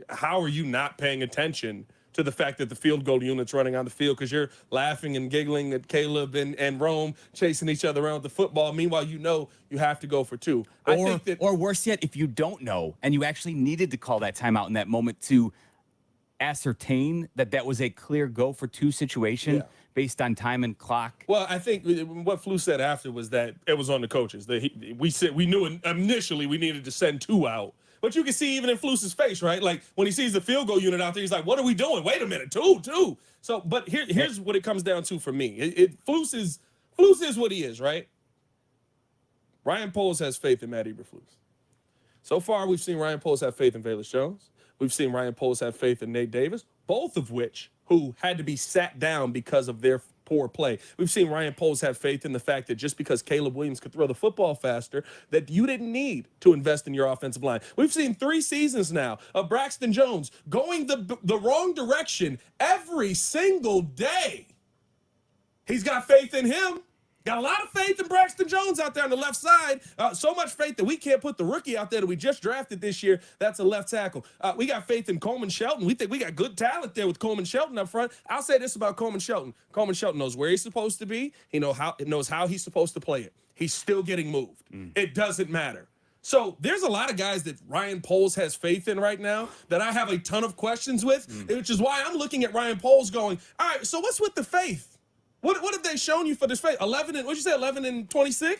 how are you not paying attention to the fact that the field goal unit's running on the field because you're laughing and giggling at Caleb and Rome chasing each other around with the football. Meanwhile, you have to go for two. Or worse yet, if you don't know and you actually needed to call that timeout in that moment to ascertain that was a clear go for two situation based on time and clock. Well, I think what Flu said after was that it was on the coaches. We knew initially we needed to send two out. But you can see even in Flus's face, right? When he sees the field goal unit out there, he's like, what are we doing? Wait a minute, two. So, but here's what it comes down to for me. Flus is what he is, right? Ryan Poles has faith in Matt Eberflus. So far, we've seen Ryan Poles have faith in Velus Jones. We've seen Ryan Poles have faith in Nate Davis, both of which who had to be sat down because of their poor play. We've seen Ryan Poles have faith in the fact that just because Caleb Williams could throw the football faster, that you didn't need to invest in your offensive line. We've seen 3 seasons now of Braxton Jones going the wrong direction every single day. He's got faith in him. Got a lot of faith in Braxton Jones out there on the left side. So much faith that we can't put the rookie out there that we just drafted this year. That's a left tackle. We got faith in Coleman Shelton. We think we got good talent there with Coleman Shelton up front. I'll say this about Coleman Shelton. Coleman Shelton knows where he's supposed to be. He knows how he's supposed to play it. He's still getting moved. It doesn't matter. So there's a lot of guys that Ryan Poles has faith in right now that I have a ton of questions with, which is why I'm looking at Ryan Poles going, all right, so what's with the faith? What have they shown you for this faith? 11-26?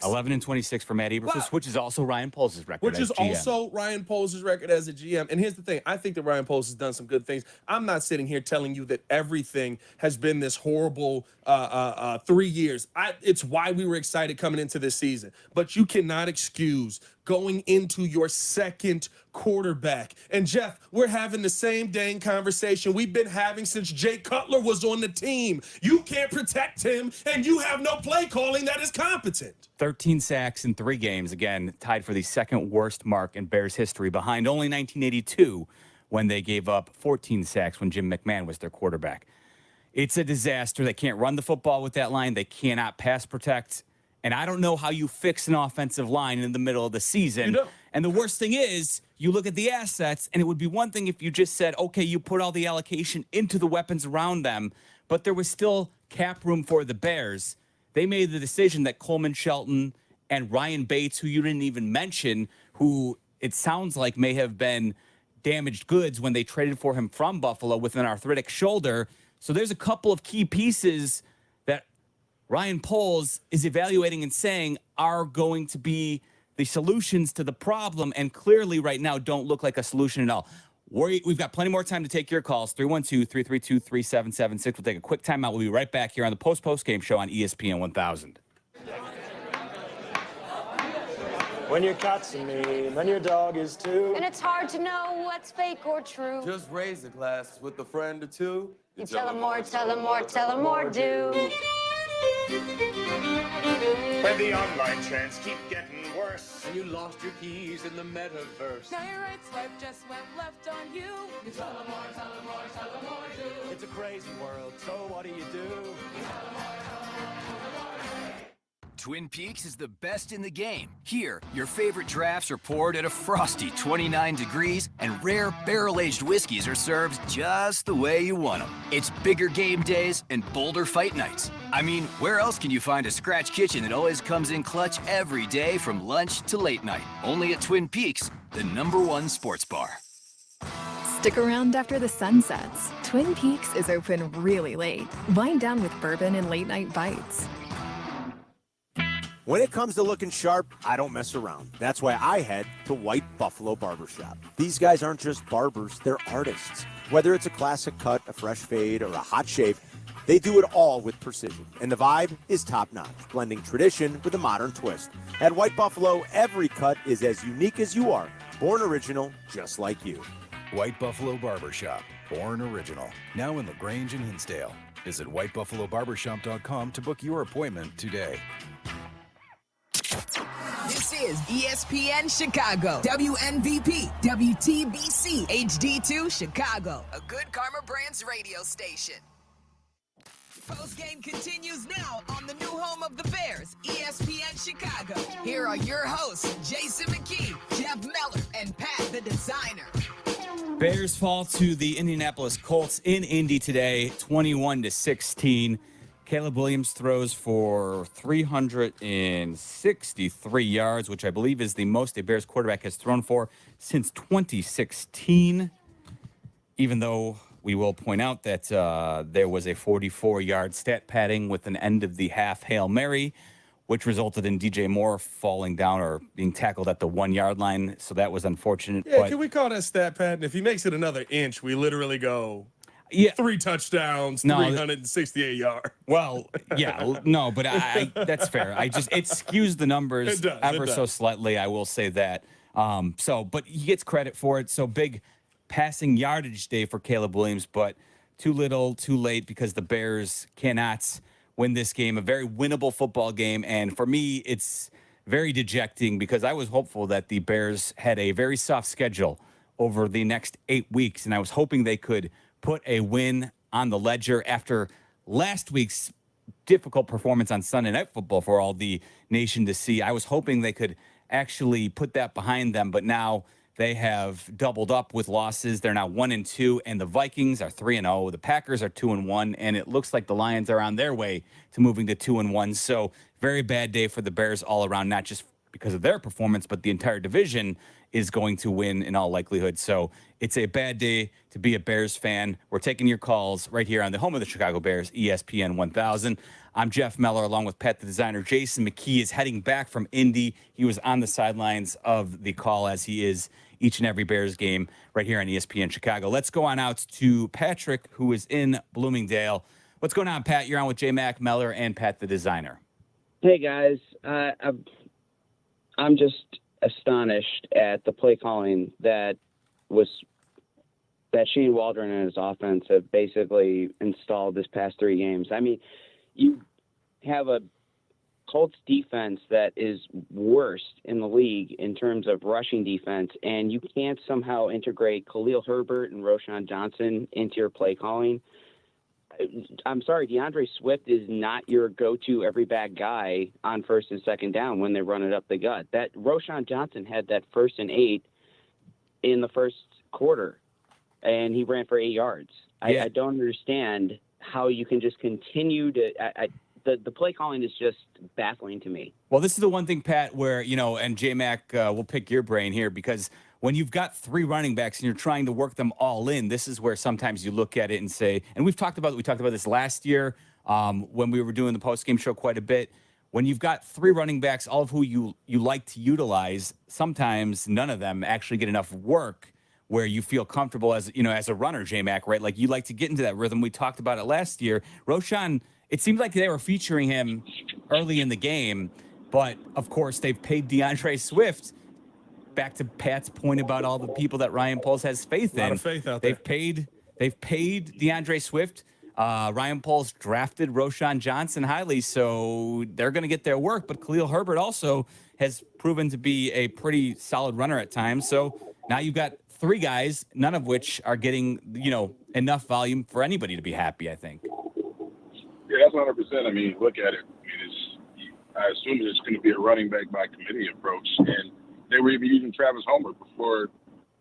11-26 for Matt Eberflus, which is also Ryan Poles' record. Which is also Ryan Poles' record as a GM. And here's the thing. I think that Ryan Poles has done some good things. I'm not sitting here telling you that everything has been this horrible 3 years. It's why we were excited coming into this season. But you cannot excuse going into your second quarterback. And Jeff, we're having the same dang conversation we've been having since Jay Cutler was on the team. You can't protect him, and you have no play calling that is competent. 13 sacks in 3 games, again, tied for the second worst mark in Bears history, behind only 1982 when they gave up 14 sacks when Jim McMahon was their quarterback. It's a disaster. They can't run the football with that line. They cannot pass protect. And I don't know how you fix an offensive line in the middle of the season. And the worst thing is, you look at the assets, and it would be one thing if you just said, okay, you put all the allocation into the weapons around them, but there was still cap room for the Bears. They made the decision that Coleman Shelton and Ryan Bates, who you didn't even mention, who it sounds like may have been damaged goods when they traded for him from Buffalo with an arthritic shoulder. So there's a couple of key pieces that Ryan Poles is evaluating and saying are going to be the solutions to the problem, and clearly right now don't look like a solution at all. We've got plenty more time to take your calls, 312-332-3776. We'll take a quick timeout. We'll be right back here on the Post-Game show on ESPN 1000. When your cat's mean, when your dog is too. And it's hard to know what's fake or true. Just raise a glass with a friend or two. You tell them more, tell them more, tell them more, do. When the online trends keep getting worse. And you lost your keys in the metaverse. Now your right swipe just went left on you. You tell them more, tell them more, tell them more, do. It's a crazy world, so what do? You tell them more, tell them more, tell them more. Twin Peaks is the best in the game. Here, your favorite drafts are poured at a frosty 29 degrees, and rare barrel-aged whiskeys are served just the way you want them. It's bigger game days and bolder fight nights. I mean, where else can you find a scratch kitchen that always comes in clutch every day from lunch to late night? Only at Twin Peaks, the #1 sports bar. Stick around after the sun sets. Twin Peaks is open really late. Wind down with bourbon and late-night bites. When it comes to looking sharp, I don't mess around. That's why I head to White Buffalo Barbershop. These guys aren't just barbers, they're artists. Whether it's a classic cut, a fresh fade, or a hot shave, they do it all with precision. And the vibe is top-notch, blending tradition with a modern twist. At White Buffalo, every cut is as unique as you are. Born original, just like you. White Buffalo Barbershop, born original. Now in LaGrange and Hinsdale. Visit whitebuffalobarbershop.com to book your appointment today. This is ESPN Chicago, WNVP, WTBC, HD2 Chicago, a Good Karma Brands radio station. Postgame continues now on the new home of the Bears, ESPN Chicago. Here are your hosts, Jason McKee, Jeff Meller, and PatThe Designer. Bears fall to the Indianapolis Colts in Indy today, 21-16. Caleb Williams throws for 363 yards, which I believe is the most a Bears quarterback has thrown for since 2016. Even though we will point out that there was a 44-yard stat padding with an end-of-the-half Hail Mary, which resulted in DJ Moore falling down or being tackled at the 1-yard line. So that was unfortunate. Yeah, can we call that stat pad? And if he makes it another inch, we literally go... Yeah, 3 touchdowns, 368 yards. Well, yeah, no, but that's fair. It skews the numbers so slightly. I will say that. But he gets credit for it. So big passing yardage day for Caleb Williams, but too little, too late because the Bears cannot win this game. A very winnable football game, and for me, it's very dejecting because I was hopeful that the Bears had a very soft schedule over the next 8 weeks, and I was hoping they could put a win on the ledger after last week's difficult performance on Sunday Night Football for all the nation to see. I was hoping they could actually put that behind them, but now they have doubled up with losses. They're now 1-2, and the Vikings are 3-0. The Packers are 2-1, and it looks like the Lions are on their way to moving to 2-1. So very bad day for the Bears all around, not just because of their performance, but the entire division is going to win in all likelihood. So it's a bad day to be a Bears fan. We're taking your calls right here on the home of the Chicago Bears, ESPN 1000. I'm Jeff Meller, along with PatThe Designer. Jason McKee is heading back from Indy. He was on the sidelines of the call, as he is each and every Bears game right here on ESPN Chicago. Let's go on out to Patrick, who is in Bloomingdale. What's going on, Pat? You're on with J-Mac, Meller, and PatThe Designer. Hey, guys. I'm just astonished at the play calling that Shane Waldron and his offense have basically installed this past 3 games. I mean, you have a Colts defense that is worst in the league in terms of rushing defense, and you can't somehow integrate Khalil Herbert and Roschon Johnson into your play calling. I'm sorry, DeAndre Swift is not your go-to every back guy on first and second down when they run it up the gut. That Roschon Johnson had that 1st and 8 in the first quarter, and he ran for 8 yards. Yeah. I don't understand how you can just continue to the play calling is just baffling to me. Well, this is the one thing, Pat, where, and J-Mac, we'll pick your brain here, because when you've got 3 running backs and you're trying to work them all in, this is where sometimes you look at it and say, and we talked about this last year when we were doing the post-game show quite a bit. When you've got 3 running backs, all of who you like to utilize, sometimes none of them actually get enough work where you feel comfortable as a runner, J-Mac, right? Like, you like to get into that rhythm. We talked about it last year. Roschon, it seemed like they were featuring him early in the game, but of course they've paid DeAndre Swift. Back to Pat's point about all the people that Ryan Poles has faith in. A lot of faith out there. They've paid DeAndre Swift. Ryan Poles drafted Roschon Johnson highly, so they're going to get their work. But Khalil Herbert also has proven to be a pretty solid runner at times. So now you've got 3 guys, none of which are getting enough volume for anybody to be happy, I think. Yeah, that's 100%. I mean, look at it. I assume it's going to be a running back by committee approach, and they were even using Travis Homer before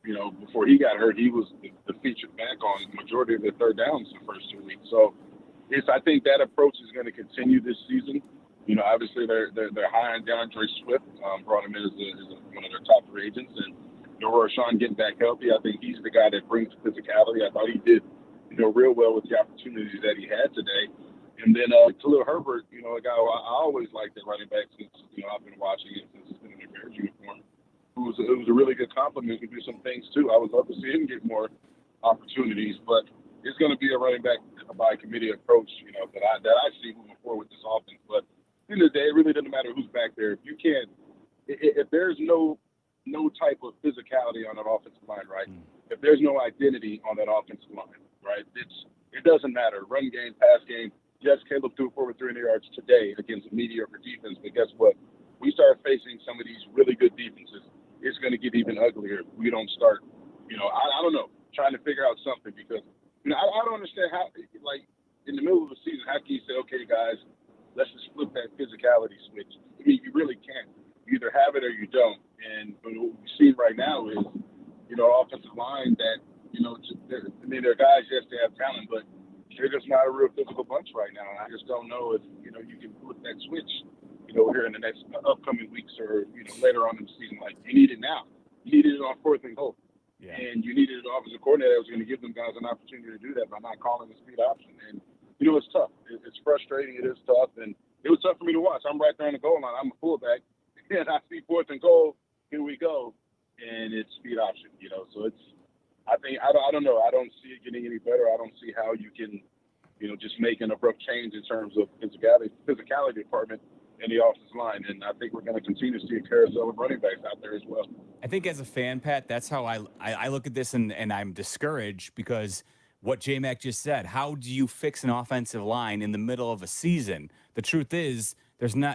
he got hurt. He was the featured back on the majority of the third downs the first 2 weeks. So I think that approach is going to continue this season. Obviously they're high on DeAndre Swift, brought him in as one of their top free agents, and Roschon getting back healthy. I think he's the guy that brings physicality. I thought he did, real well with the opportunities that he had today. And then Khalil Herbert, a guy I always liked at running back since I've been watching it since he's been in the Bears uniform. It was a really good compliment. He can do some things too. I would love to see him get more opportunities, but it's going to be a running back by committee approach, that I see moving forward with this offense. But at the end of the day, it really doesn't matter who's back there. If there's no type of physicality on that offensive line, right? If there's no identity on that offensive line, right? It doesn't matter. Run game, pass game. Yes, Caleb threw for over 300 yards today against a mediocre defense, but guess what? We start facing some of these really good defenses, it's going to get even uglier if we don't start, I don't know, trying to figure out something, because, I don't understand how, like, in the middle of the season, how can you say, okay, guys, let's just flip that physicality switch? I mean, you really can't. You either have it or you don't. And what we've seen right now is, offensive line that, they're guys, yes, they have talent, but they're just not a real physical bunch right now. And I just don't know if, you can flip that switch, here in the next upcoming weeks or, later on in the season. Like, you need it now. You needed it on 4th and goal. Yeah. And you needed an offensive coordinator that was going to give them guys an opportunity to do that by not calling the speed option. And, it's tough. It's frustrating. It is tough. And it was tough for me to watch. I'm right there on the goal line. I'm a fullback. And I see 4th and goal. Here we go. And it's speed option, So I don't know. I don't see it getting any better. I don't see how you can, just make an abrupt change in terms of physicality department in the offensive line. And I think we're going to continue to see a carousel of running backs out there as well. I think as a fan, Pat, that's how I look at this, and I'm discouraged because what J-Mac just said, how do you fix an offensive line in the middle of a season? The truth is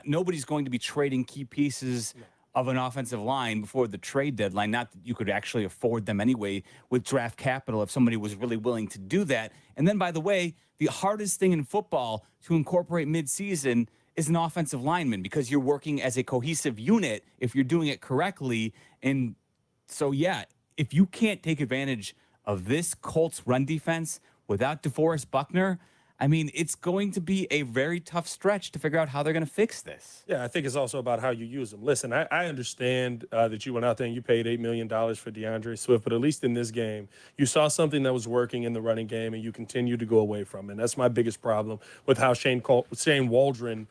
nobody's going to be trading key pieces of an offensive line before the trade deadline. Not that you could actually afford them anyway with draft capital if somebody was really willing to do that. And then, by the way, the hardest thing in football to incorporate midseason is an offensive lineman, because you're working as a cohesive unit if you're doing it correctly. And so, yeah, if you can't take advantage of this Colts run defense without DeForest Buckner, I mean, it's going to be a very tough stretch to figure out how they're going to fix this. Yeah, I think it's also about how you use them. Listen, I understand that you went out there and you paid $8 million for DeAndre Swift, but at least in this game, you saw something that was working in the running game and you continue to go away from it. And that's my biggest problem with how Shane Waldron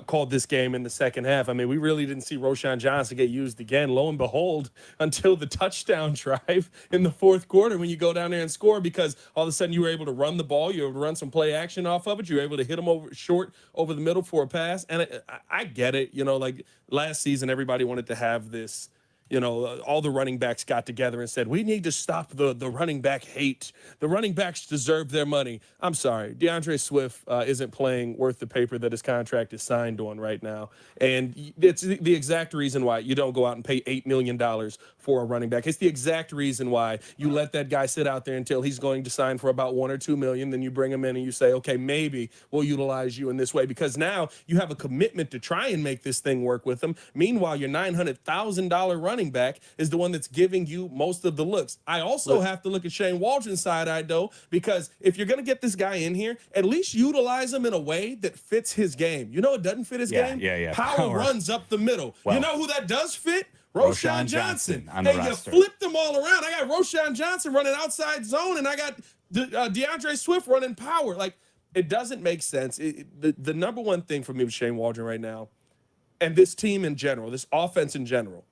called this game in the second half. I mean, we really didn't see Roschon Johnson get used again, lo and behold, until the touchdown drive in the 4th quarter when you go down there and score, because all of a sudden you were able to run the ball, you were able to run some play action off of it, you were able to hit him short over the middle for a pass. And I get it, like last season everybody wanted to have this, all the running backs got together and said, we need to stop the running back hate. The running backs deserve their money. I'm sorry. DeAndre Swift isn't playing worth the paper that his contract is signed on right now. And it's the exact reason why you don't go out and pay $8 million for a running back. It's the exact reason why you let that guy sit out there until he's going to sign for about $1 or $2 million. Then you bring him in and you say, okay, maybe we'll utilize you in this way, because now you have a commitment to try and make this thing work with him. Meanwhile, your $900,000 running back is the one that's giving you most of the looks. I also have to look at Shane Waldron's side-eye, though, because if you're going to get this guy in here, at least utilize him in a way that fits his game. You know it doesn't fit his game? Yeah. Power runs up the middle. Well, you know who that does fit? Roshan Johnson. on the Hey, you roster. flipped them all around. I got Roshan Johnson running outside zone, and I got DeAndre Swift running power. Like, it doesn't make sense. The number one thing for me with Shane Waldron right now, and this team in general, this offense in general,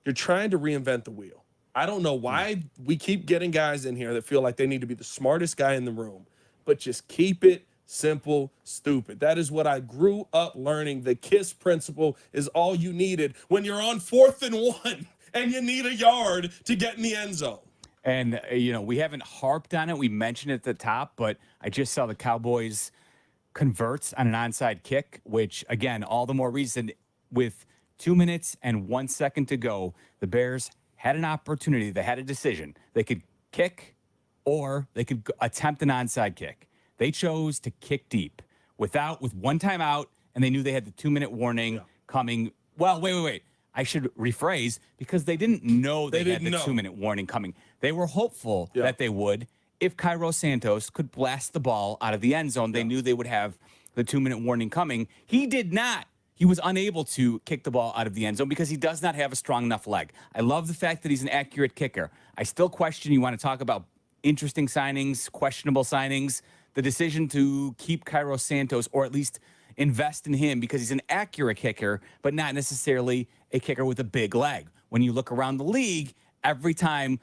you're trying to reinvent the wheel. I don't know why we keep getting guys in here that feel like they need to be the smartest guy in the room, but just keep it simple, stupid. That is what I grew up learning. The KISS principle is all you needed when you're on 4th and 1 and you need a yard to get in the end zone. And, we haven't harped on it. We mentioned it at the top, but I just saw the Cowboys converts on an onside kick, which, again, all the more reason with 2 minutes and 1 second to go, the Bears had an opportunity. They had a decision. They could kick or they could attempt an onside kick. They chose to kick deep with one timeout, and they knew they had the 2-minute warning coming. Well, wait. I should rephrase, because they didn't know they had the 2-minute warning coming. They were hopeful that they would. If Cairo Santos could blast the ball out of the end zone, they knew they would have the 2-minute warning coming. He did not. He was unable to kick the ball out of the end zone because he does not have a strong enough leg. I love the fact that he's an accurate kicker. I still question, you want to talk about interesting signings, questionable signings, the decision to keep Cairo Santos, or at least invest in him, because he's an accurate kicker, but not necessarily a kicker with a big leg. When you look around the league, every time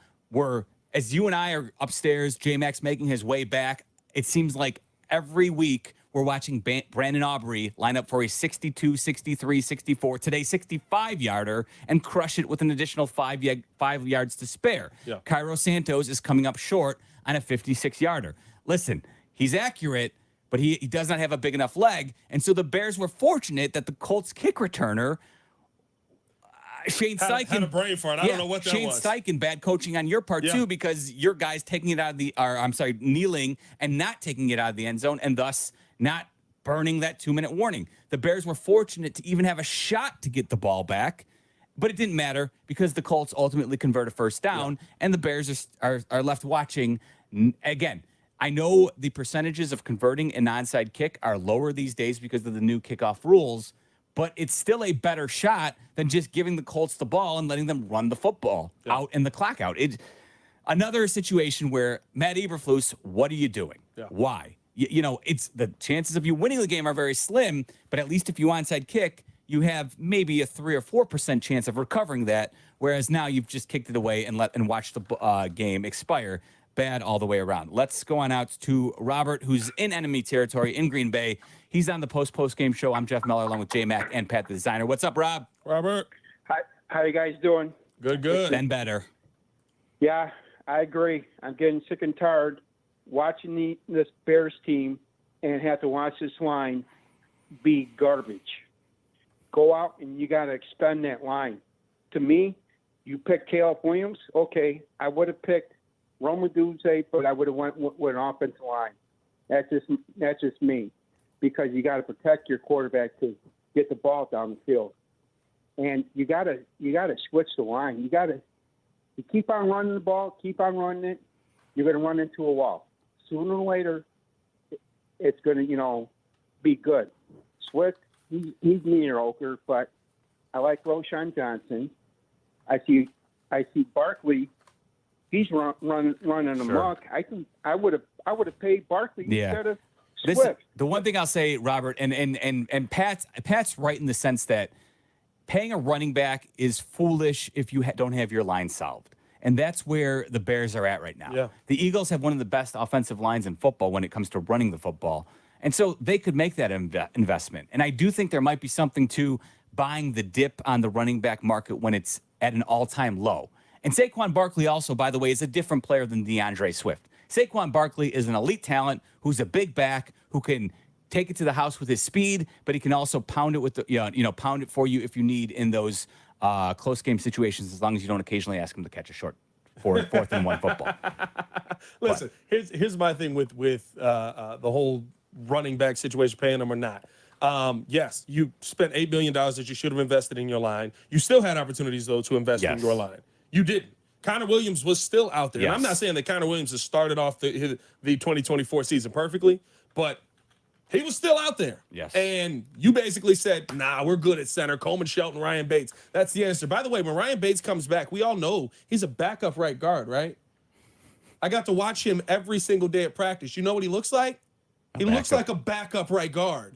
as you and I are upstairs, J-Max making his way back, it seems like every week we're watching Brandon Aubrey line up for a 62, 63, 64, today 65-yarder, and crush it with an additional 5 yards to spare. Yeah. Cairo Santos is coming up short on a 56-yarder. Listen, he's accurate, but he does not have a big enough leg. And so the Bears were fortunate that the Colts kick returner, Shane Steichen, had a brain fart. I don't know what that Shane was. Steichen, bad coaching on your part too, because your guy's taking it out of kneeling and not taking it out of the end zone, and thus not burning that 2-minute warning. The Bears were fortunate to even have a shot to get the ball back, but it didn't matter because the Colts ultimately convert a first down, and the Bears are left watching. Again, I know the percentages of converting an onside kick are lower these days because of the new kickoff rules, but it's still a better shot than just giving the Colts the ball and letting them run the football out and the clock out. Another situation where, Matt Eberflus, what are you doing? Yeah. Why? It's the chances of you winning the game are very slim, but at least if you onside kick, you have maybe a 3 or 4% chance of recovering that, whereas now you've just kicked it away and watched the game expire. Bad all the way around. Let's go on out to Robert, who's in enemy territory in Green Bay. He's on the post-game show. I'm Jeff Meller, along with J-Mac and Pat the Designer. What's up, Rob? Robert. Hi, how you guys doing? Good. Been better. Yeah, I agree. I'm getting sick and tired watching this Bears team and have to watch this line be garbage. Go out and you got to expend that line. To me, you pick Caleb Williams. Okay, I would have picked Roma Duzé, but I would have went with an offensive line. That's just me, because you got to protect your quarterback to get the ball down the field, and you got to switch the line. You keep on running the ball, keep on running it, you're going to run into a wall. Sooner or later, it's going to be good. Swift, he's mediocre, but I like Roshan Johnson. I see Barkley. He's running amok. I would have paid Barkley instead of Swift. The one thing I'll say, Robert, and Pat's right in the sense that paying a running back is foolish if you don't have your line solved. And that's where the Bears are at right now. Yeah. The Eagles have one of the best offensive lines in football when it comes to running the football. And so they could make that investment. And I do think there might be something to buying the dip on the running back market when it's at an all-time low. And Saquon Barkley also, by the way, is a different player than DeAndre Swift. Saquon Barkley is an elite talent who's a big back who can take it to the house with his speed, but he can also pound it with the, pound it for you if you need in those close game situations, as long as you don't occasionally ask him to catch a short fourth and one football. Listen, here's my thing with the whole running back situation, paying them or not. Yes, you spent $8 million that you should have invested in your line. You still had opportunities, though, to invest in your line. You didn't. Connor Williams was still out there. Yes. And I'm not saying that Connor Williams has started off the 2024 season perfectly, but he was still out there. Yes. And you basically said, nah, we're good at center. Coleman Shelton, Ryan Bates. That's the answer. By the way, when Ryan Bates comes back, we all know he's a backup right guard, right? I got to watch him every single day at practice. You know what he looks like? He looks like a backup right guard.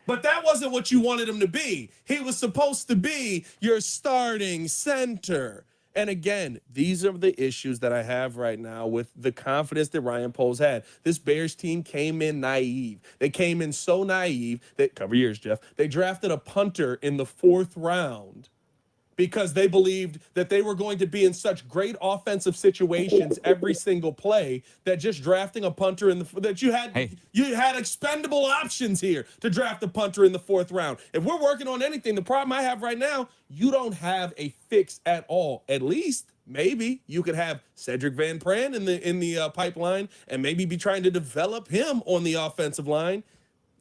But that wasn't what you wanted him to be. He was supposed to be your starting center. And again, these are the issues that I have right now with the confidence that Ryan Poles had. This Bears team came in naive. They came in so naive that, cover your ears, Jeff, they drafted a punter in the 4th round because they believed that they were going to be in such great offensive situations every single play that just drafting a punter that you had expendable options here to draft a punter in the 4th round. If we're working on anything, the problem I have right now, you don't have a fix at all. At least maybe you could have Cedric Van Pran in the pipeline and maybe be trying to develop him on the offensive line.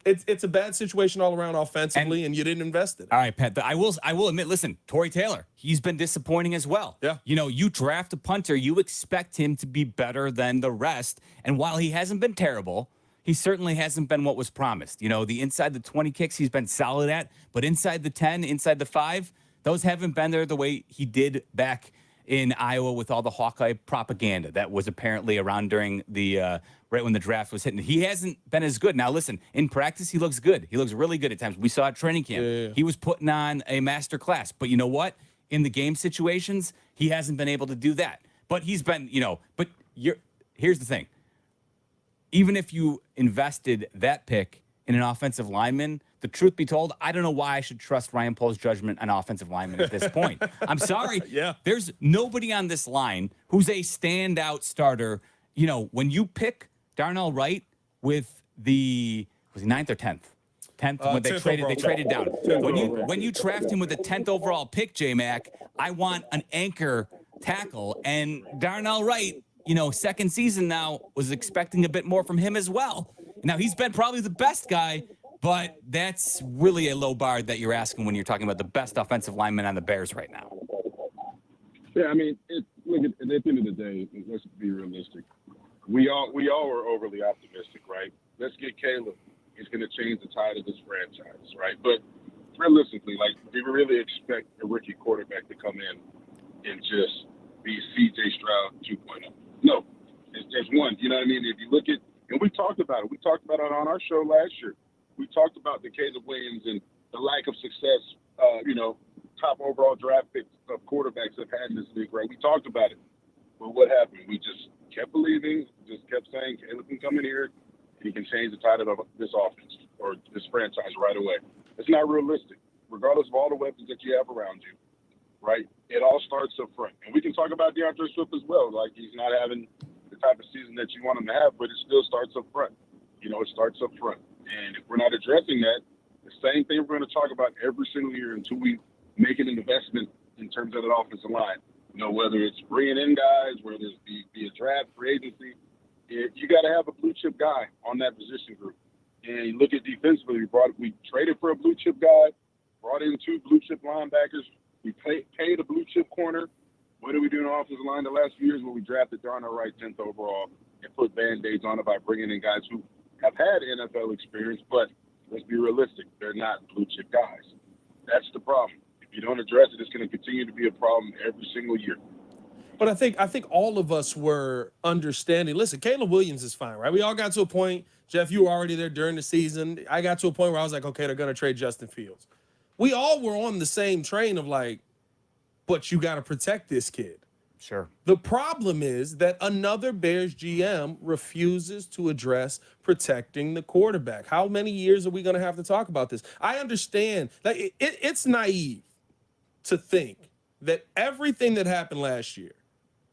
It's a bad situation all around offensively, and you didn't invest in it. All right, Pat, I will admit, listen, Torrey Taylor, he's been disappointing as well. Yeah. You draft a punter, you expect him to be better than the rest. And while he hasn't been terrible, he certainly hasn't been what was promised. The inside the 20 kicks he's been solid at, but inside the 10, inside the 5, those haven't been there the way he did back in Iowa with all the Hawkeye propaganda that was apparently around during the right when the draft was hitting. He hasn't been as good. Now, listen, in practice, he looks good. He looks really good at times. We saw at training camp. Yeah. He was putting on a master class. But you know what? In the game situations, he hasn't been able to do that. But he's been, but here's the thing. Even if you invested that pick in an offensive lineman, the truth be told, I don't know why I should trust Ryan Poles' judgment on offensive linemen at this point. I'm sorry. Yeah. There's nobody on this line who's a standout starter. When you pick Darnell Wright with was he 9th or 10th? 10th when they traded down. When you draft him with the 10th overall pick, J-Mac, I want an anchor tackle. And Darnell Wright, second season now, was expecting a bit more from him as well. Now, he's been probably the best guy, but that's really a low bar that you're asking when you're talking about the best offensive lineman on the Bears right now. Yeah, I mean, look, at the end of the day, let's be realistic. We all were overly optimistic, right? Let's get Caleb. He's going to change the tide of this franchise, right? But realistically, we really expect a rookie quarterback to come in and just be C.J. Stroud 2.0. No, there's one. You know what I mean? If you look at, and we talked about it. We talked about it on our show last year. We talked about the Caleb Williams and the lack of success, top overall draft picks of quarterbacks have had in this league, right? We talked about it. But what happened? We just kept believing, just kept saying Caleb can come in here and he can change the tide of this offense or this franchise right away. It's not realistic, regardless of all the weapons that you have around you, right? It all starts up front. And we can talk about DeAndre Swift as well. He's not having the type of season that you want him to have, but it still starts up front. It starts up front. And if we're not addressing that, the same thing we're going to talk about every single year until we make an investment in terms of that offensive line. Whether it's bringing in guys, whether it's be a draft, free agency, you got to have a blue chip guy on that position group. And you look at defensively, we traded for a blue chip guy, brought in 2 blue chip linebackers, we paid a blue chip corner. What did we do in the offensive line the last few years when we drafted Darnell Wright 10th overall and put Band-Aids on it by bringing in guys who have had NFL experience, but let's be realistic, they're not blue chip guys. That's the problem. If you don't address it, it's going to continue to be a problem every single year. But I think all of us were understanding. Listen, Caleb Williams is fine, right? We all got to a point. Jeff, you were already there during the season. I got to a point where I was like, okay, they're going to trade Justin Fields. We all were on the same train of but you got to protect this kid. Sure. The problem is that another Bears GM refuses to address protecting the quarterback. How many years are we going to have to talk about this? I understand that it's naive to think that everything that happened last year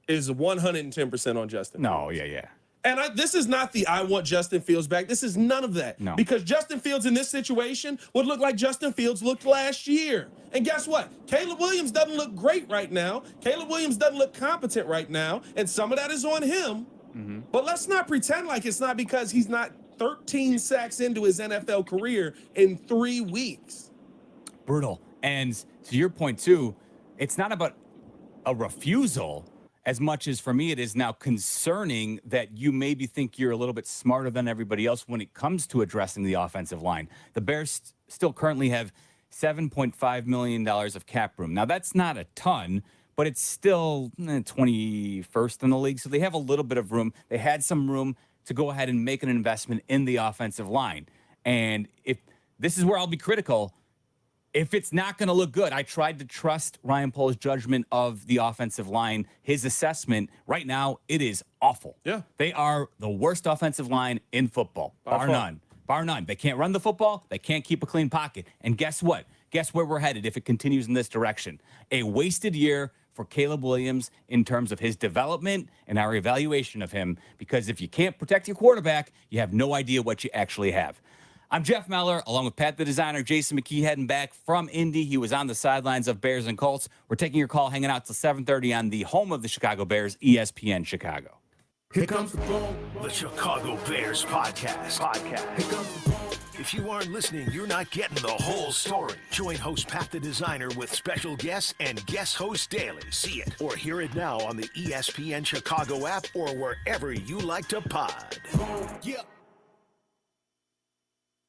is 110% on Justin Fields. Yeah. And this is not I want Justin Fields back. This is none of that. No. Because Justin Fields in this situation would look like Justin Fields looked last year. And guess what? Caleb Williams doesn't look great right now. Caleb Williams doesn't look competent right now. And some of that is on him. Mm-hmm. But let's not pretend like it's not because he's not 13 sacks into his NFL career in 3 weeks. Brutal. And to your point, too, it's not about a refusal as much as for me it is now concerning that you maybe think you're a little bit smarter than everybody else when it comes to addressing the offensive line. The Bears still currently have $7.5 million of cap room. Now, that's not a ton, but it's still 21st in the league, so they have a little bit of room. They had some room to go ahead and make an investment in the offensive line. And if this is where I'll be critical, if it's not going to look good, I tried to trust Ryan Pohl's judgment of the offensive line. His assessment right now, it is awful. Yeah. They are the worst offensive line in football, bar none. Bar none. They can't run the football. They can't keep a clean pocket. And guess what? Guess where we're headed if it continues in this direction? A wasted year for Caleb Williams in terms of his development and our evaluation of him. Because if you can't protect your quarterback, you have no idea what you actually have. I'm Jeff Meller, along with PatThe designer, Jason McKee, heading back from Indy. He was on the sidelines of Bears and Colts. We're taking your call, hanging out till 7:30 on the home of the Chicago Bears, ESPN Chicago. Here comes the boom, the Chicago Bears podcast. Here comes the boom. If you aren't listening, you're not getting the whole story. Join host PatThe designer with special guests and guest host daily. See it or hear it now on the ESPN Chicago app or wherever you like to pod. Yeah.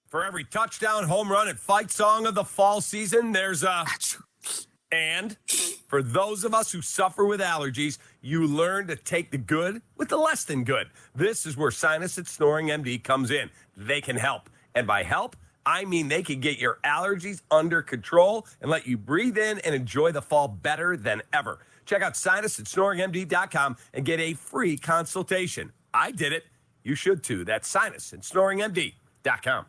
For every touchdown, home run, and fight song of the fall season, there's a... And for those of us who suffer with allergies, you learn to take the good with the less than good. This is where Sinus and Snoring MD comes in. They can help. And by help, I mean they can get your allergies under control and let you breathe in and enjoy the fall better than ever. Check out sinusandsnoringmd.com and get a free consultation. I did it. You should too. That's sinusandsnoringmd.com.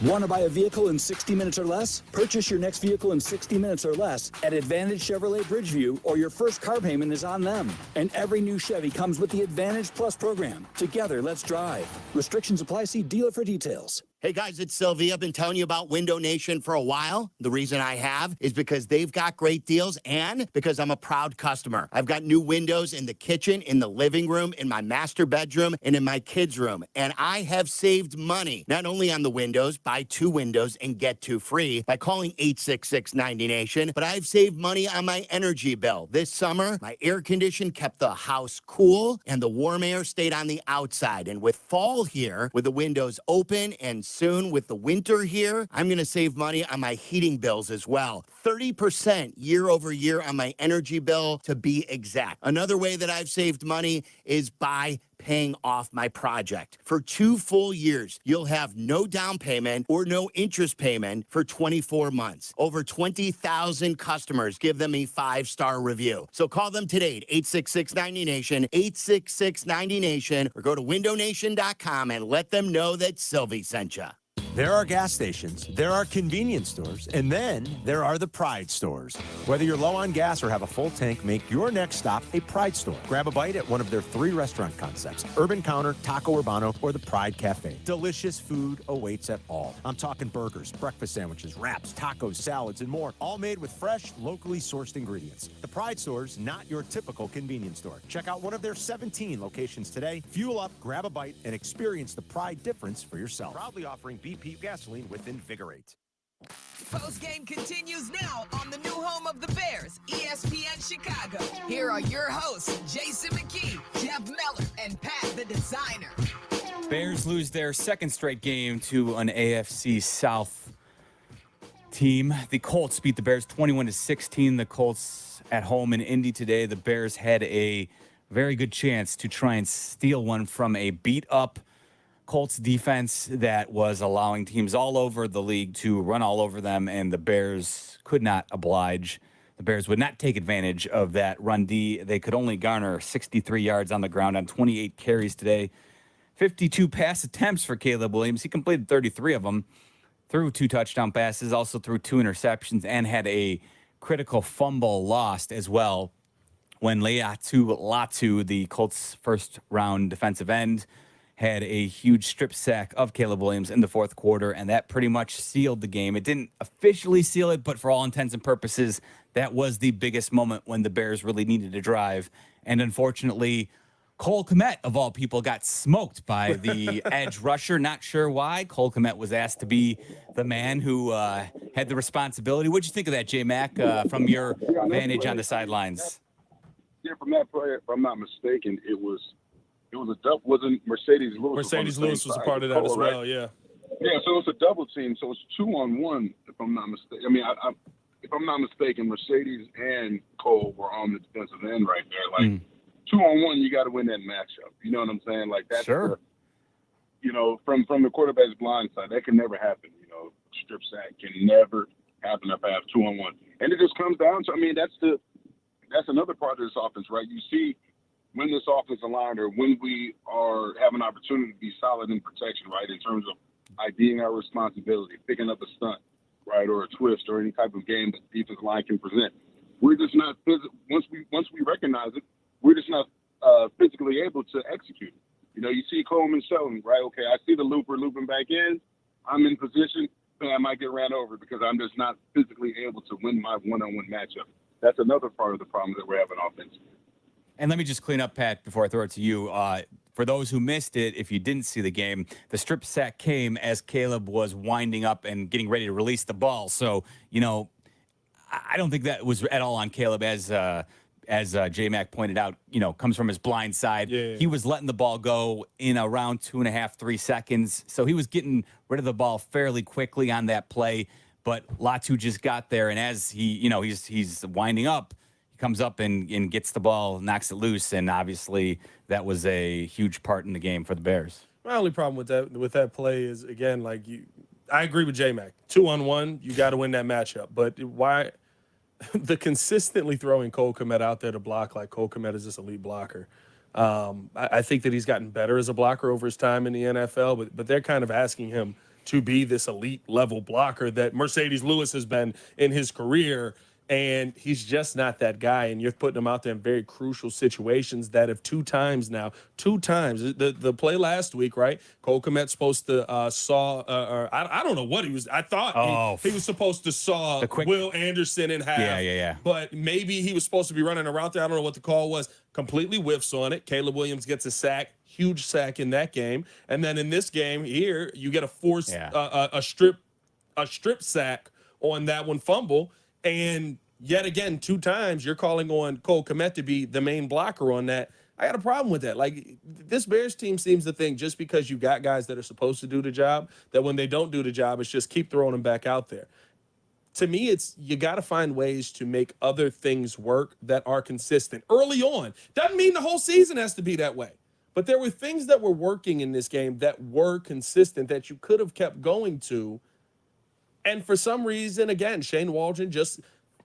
Want to buy a vehicle in 60 minutes or less? Purchase your next vehicle in 60 minutes or less at Advantage Chevrolet Bridgeview, or your first car payment is on them. And every new Chevy comes with the Advantage Plus program. Together, let's drive. Restrictions apply. See dealer for details. Hey guys, it's Sylvie. I've been telling you about Window Nation for a while. The reason I have is because they've got great deals and because I'm a proud customer. I've got new windows in the kitchen, in the living room, in my master bedroom, and in my kids' room. And I have saved money, not only on the windows, buy 2 windows and get 2 free by calling 866-90Nation, but I've saved money on my energy bill. This summer, my air condition kept the house cool and the warm air stayed on the outside. And with fall here, with the windows open and soon with the winter here, I'm going to save money on my heating bills as well. 30% year over year on my energy bill, to be exact. Another way that I've saved money is by paying off my project. For 2 full years, you'll have no down payment or no interest payment for 24 months. Over 20,000 customers give them a 5-star review. So call them today at 866-90Nation, 866-90Nation, or go to windownation.com and let them know that Sylvie sent you. There are gas stations, there are convenience stores, and then there are the Pride stores. Whether you're low on gas or have a full tank, make your next stop a Pride store. Grab a bite at one of their 3 restaurant concepts: Urban Counter, Taco Urbano, or the Pride Cafe. Delicious food awaits at all. I'm talking burgers, breakfast sandwiches, wraps, tacos, salads, and more, all made with fresh, locally sourced ingredients. The Pride store's not your typical convenience store. Check out one of their 17 locations today. Fuel up, grab a bite, and experience the Pride difference for yourself. Proudly offering BP gasoline with Invigorate. Postgame continues now on the new home of the Bears, ESPN Chicago. Here are your hosts, Jason McKee, Jeff Meller, and PatThe designer. Bears lose their second straight game to an AFC South team. The Colts beat the Bears 21-16. The Colts at home in Indy today. The Bears had a very good chance to try and steal one from a beat-up Colts defense that was allowing teams all over the league to run all over them, and the Bears could not oblige. the Bears would not take advantage of that run D. They could only garner 63 yards on the ground on 28 carries today. 52 pass attempts for Caleb Williams. He completed 33 of them, threw 2 touchdown passes, also threw 2 interceptions, and had a critical fumble lost as well when Latu, the Colts' first-round defensive end, had a huge strip sack of Caleb Williams in the fourth quarter, and that pretty much sealed the game. It didn't officially seal it, but for all intents and purposes, that was the biggest moment when the Bears really needed to drive. And unfortunately, Cole Kmet, of all people, got smoked by the edge rusher. Not sure why. Cole Kmet was asked to be the man who had the responsibility. What'd you think of that, J-Mac, from your vantage on the sidelines? Yeah, from that play, if I'm not mistaken, it was a double. Wasn't Mercedes Lewis? Mercedes Lewis was a part of that as well. Yeah. Yeah, so it was a double team. So it's 2-on-1, if I'm not mistaken. I mean, if I'm not mistaken, Mercedes and Cole were on the defensive end right there. Like 2-on-1, you got to win that matchup. You know what I'm saying? Like that's sure. From the quarterback's blind side, that can never happen. Strip sack can never happen if I have 2-on-1, and it just comes down to. I mean, that's another part of this offense, right? You see when this offense aligned or when we have an opportunity to be solid in protection, right, in terms of IDing our responsibility, picking up a stunt, right, or a twist or any type of game that the defensive line can present. We're just not once we recognize it, we're just not physically able to execute it. You see Coleman Shelton, right? Okay, I see the looper looping back in. I'm in position. I might get ran over because I'm just not physically able to win my one-on-one matchup. That's another part of the problem that we're having offensively. And let me just clean up, Pat, before I throw it to you. For those who missed it, if you didn't see the game, the strip sack came as Caleb was winding up and getting ready to release the ball. So, I don't think that was at all on Caleb, as J-Mac pointed out, comes from his blind side. Yeah. He was letting the ball go in around 2.5, 3 seconds. So he was getting rid of the ball fairly quickly on that play. But Latu just got there, and as he's winding up, he comes up and gets the ball, knocks it loose, and obviously that was a huge part in the game for the Bears. My only problem with that play is, again, I agree with J-Mac. 2-on-1, you got to win that matchup. But why the consistently throwing Cole Kmet out there to block like Cole Kmet is this elite blocker? I think that he's gotten better as a blocker over his time in the NFL, but they're kind of asking him to be this elite level blocker that Mercedes Lewis has been in his career, and he's just not that guy. And you're putting him out there in very crucial situations that have two times, the play last week, right? Cole Kmet's supposed to I don't know what he was. I thought he was supposed to saw Will Anderson in half. Yeah. But maybe he was supposed to be running a route there. I don't know what the call was. Completely whiffs on it. Caleb Williams gets a sack. Huge sack in that game. And then in this game here, you get a forced a strip sack on that one fumble. And yet again, 2 times you're calling on Cole Kmet to be the main blocker on that. I got a problem with that. Like, this Bears team seems to think just because you got guys that are supposed to do the job, that when they don't do the job, it's just keep throwing them back out there. To me, it's you got to find ways to make other things work that are consistent early on. Doesn't mean the whole season has to be that way. But there were things that were working in this game that were consistent that you could have kept going to. And for some reason, again, Shane Waldron,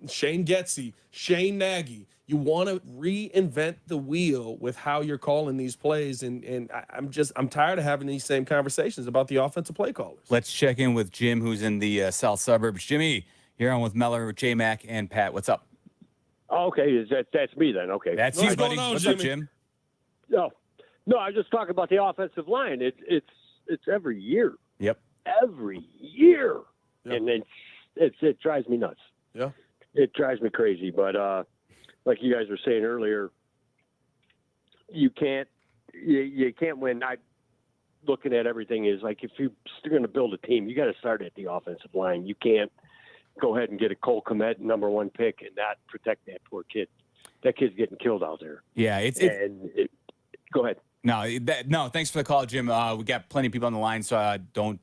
Shane Getsy, Shane Nagy, you want to reinvent the wheel with how you're calling these plays. And I'm tired of having these same conversations about the offensive play callers. Let's check in with Jim, who's in the south suburbs. Jimmy, you're on with Meller, J-Mac, and Pat. What's up? Oh, okay, that's me then. Okay, that's you, buddy. What's up, Jim? No, I was just talking about the offensive line. It's every year. Yep. Every year, and it drives me nuts. Yeah. It drives me crazy. But like you guys were saying earlier, you can't win. Looking at everything is like if you're going to build a team, you got to start at the offensive line. You can't go ahead and get a Cole Kmet number 1 pick and not protect that poor kid. That kid's getting killed out there. Yeah, go ahead. No, thanks for the call, Jim. We got plenty of people on the line, so don't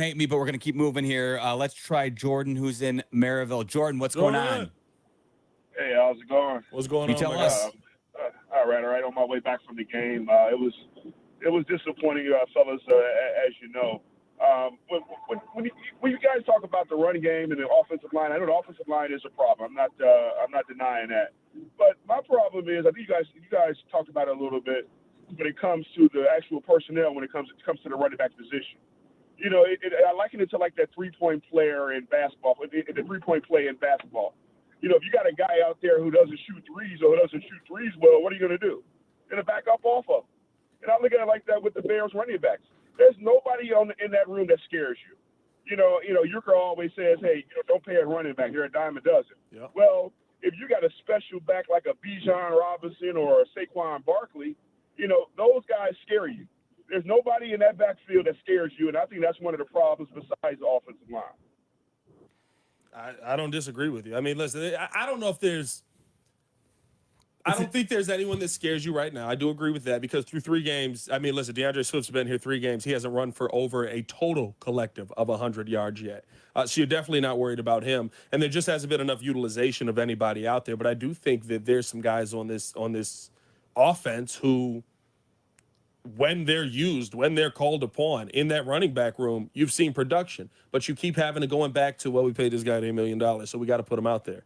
hate me, but we're going to keep moving here. Let's try Jordan, who's in Maryville. Jordan, what's going on? Hey, how's it going? What's going you on? Tell us. All right. On my way back from the game, it was disappointing, fellas, as you know. When you guys talk about the running game and the offensive line, I know the offensive line is a problem. I'm not denying that. But my problem is, I think you guys talked about it a little bit when it comes to the actual personnel. When it comes to the running back position, you know, I liken it to like that 3-point player in basketball. The 3-point play in basketball. You know, if you got a guy out there who doesn't shoot threes or who doesn't shoot threes well, what are you going to do? You're going to back up off of him. And I look at it like that with the Bears running backs. There's nobody in that room that scares you. You know, Euchre always says, hey, don't pay a running back. You're a dime a dozen. Yep. Well, if you got a special back like a Bijan Robinson or a Saquon Barkley, you know, those guys scare you. There's nobody in that backfield that scares you, and I think that's one of the problems besides the offensive line. I don't disagree with you. I mean, listen, I don't know if there's – I don't think there's anyone that scares you right now. I do agree with that because through 3 games – I mean, listen, DeAndre Swift's been here 3 games. He hasn't run for over a total collective of 100 yards yet. So you're definitely not worried about him. And there just hasn't been enough utilization of anybody out there. But I do think that there's some guys on this offense who – when they're used, when they're called upon in that running back room, you've seen production. But you keep having to going back to, well, we paid this guy $8 million, so we got to put him out there.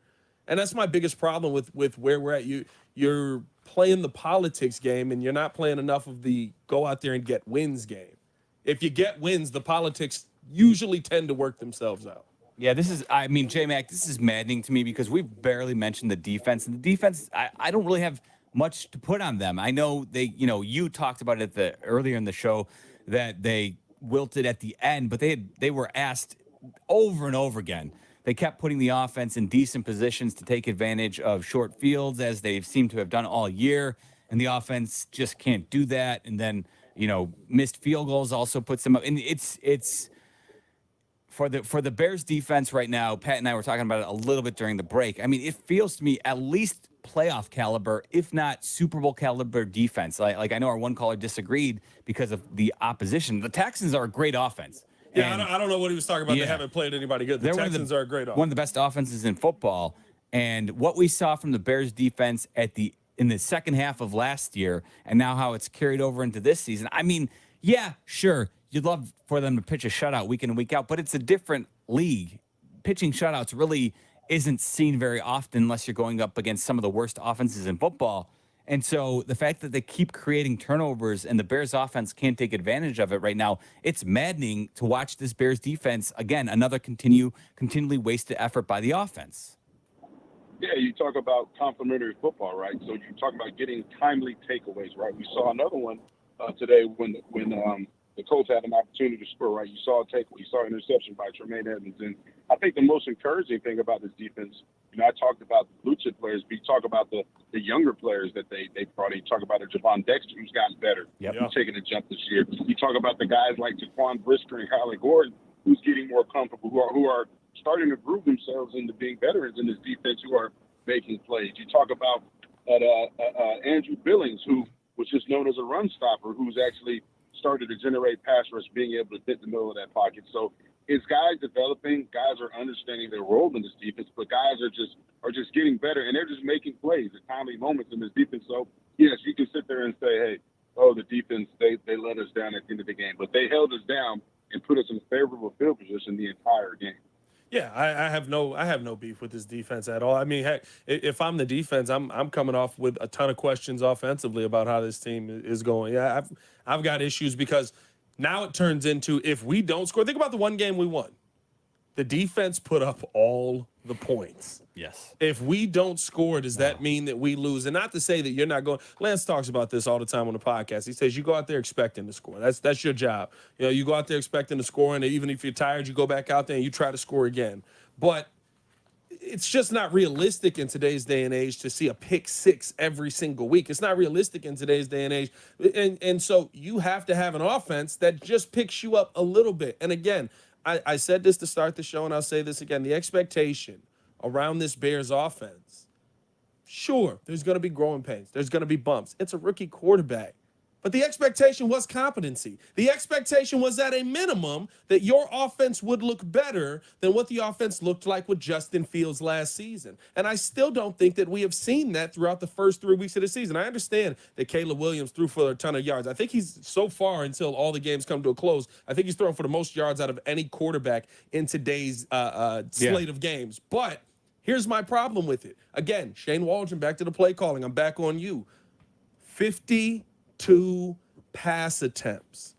And that's my biggest problem with where we're at. You're playing the politics game, and you're not playing enough of the go out there and get wins game. If you get wins, the politics usually tend to work themselves out. Yeah, J-Mac, this is maddening to me because we've barely mentioned the defense. And the defense, I don't really have much to put on them. I know you talked about it earlier in the show that they wilted at the end, but they were asked over and over again. They kept putting the offense in decent positions to take advantage of short fields, as they seem to have done all year, and the offense just can't do that. And then, missed field goals also puts them up. And it's for the Bears defense right now. Pat and I were talking about it a little bit during the break. I mean, it feels to me at least playoff caliber, if not Super Bowl caliber defense. Like I know our one caller disagreed because of the opposition. The Texans are a great offense. Yeah, I don't know what he was talking about. Yeah. They haven't played anybody good. The Texans are a great offense. One of the best offenses in football. And what we saw from the Bears defense in the second half of last year, and now how it's carried over into this season. I mean, yeah, sure, you'd love for them to pitch a shutout week in and week out, but it's a different league. Pitching shutouts really isn't seen very often unless you're going up against some of the worst offenses in football. And so the fact that they keep creating turnovers and the Bears offense can't take advantage of it right now, it's maddening to watch this Bears defense. Again, another continually wasted effort by the offense. Yeah, you talk about complimentary football, right? So you talk about getting timely takeaways, right? We saw another one today when the Colts had an opportunity to score, right? You saw a takeaway, you saw an interception by Tremaine Edmonds. And I think the most encouraging thing about this defense, I talked about the blue chip players, but you talk about the younger players that they brought in. You talk about Javon Dexter, who's gotten better. Yep. He's taking a jump this year. You talk about the guys like Jaquan Brisker and Kylie Gordon, who's getting more comfortable, who are starting to groove themselves into being veterans in this defense, who are making plays. You talk about Andrew Billings, who was just known as a run stopper, who's actually started to generate pass rush, being able to hit the middle of that pocket. So it's guys developing, guys are understanding their role in this defense, but guys are just getting better, and they're just making plays at timely moments in this defense. So yes, you can sit there and say, hey, the defense, they let us down at the end of the game, but they held us down and put us in a favorable field position the entire game. Yeah, I have no beef with this defense at all. I mean, heck, if I'm the defense, I'm coming off with a ton of questions offensively about how this team is going. Yeah, I've got issues because now it turns into, if we don't score, think about the one game we won. The defense put up all the points. Yes. If we don't score, does that mean that we lose? And not to say that you're not going. Lance talks about this all the time on the podcast. He says you go out there expecting to score. That's your job. You go out there expecting to score, and even if you're tired, you go back out there and you try to score again. But it's just not realistic in today's day and age to see a pick six every single week. It's not realistic in today's day and age. And so you have to have an offense that just picks you up a little bit. And again, I said this to start the show, and I'll say this again. The expectation around this Bears offense, sure, there's going to be growing pains. There's going to be bumps. It's a rookie quarterback. But the expectation was competency. The expectation was at a minimum that your offense would look better than what the offense looked like with Justin Fields last season. And I still don't think that we have seen that throughout the first 3 weeks of the season. I understand that Caleb Williams threw for a ton of yards. I think he's so far until all the games come to a close, I think he's throwing for the most yards out of any quarterback in today's slate of games. But here's my problem with it. Again, Shane Waldron, back to the play calling. I'm back on you. 52 pass attempts.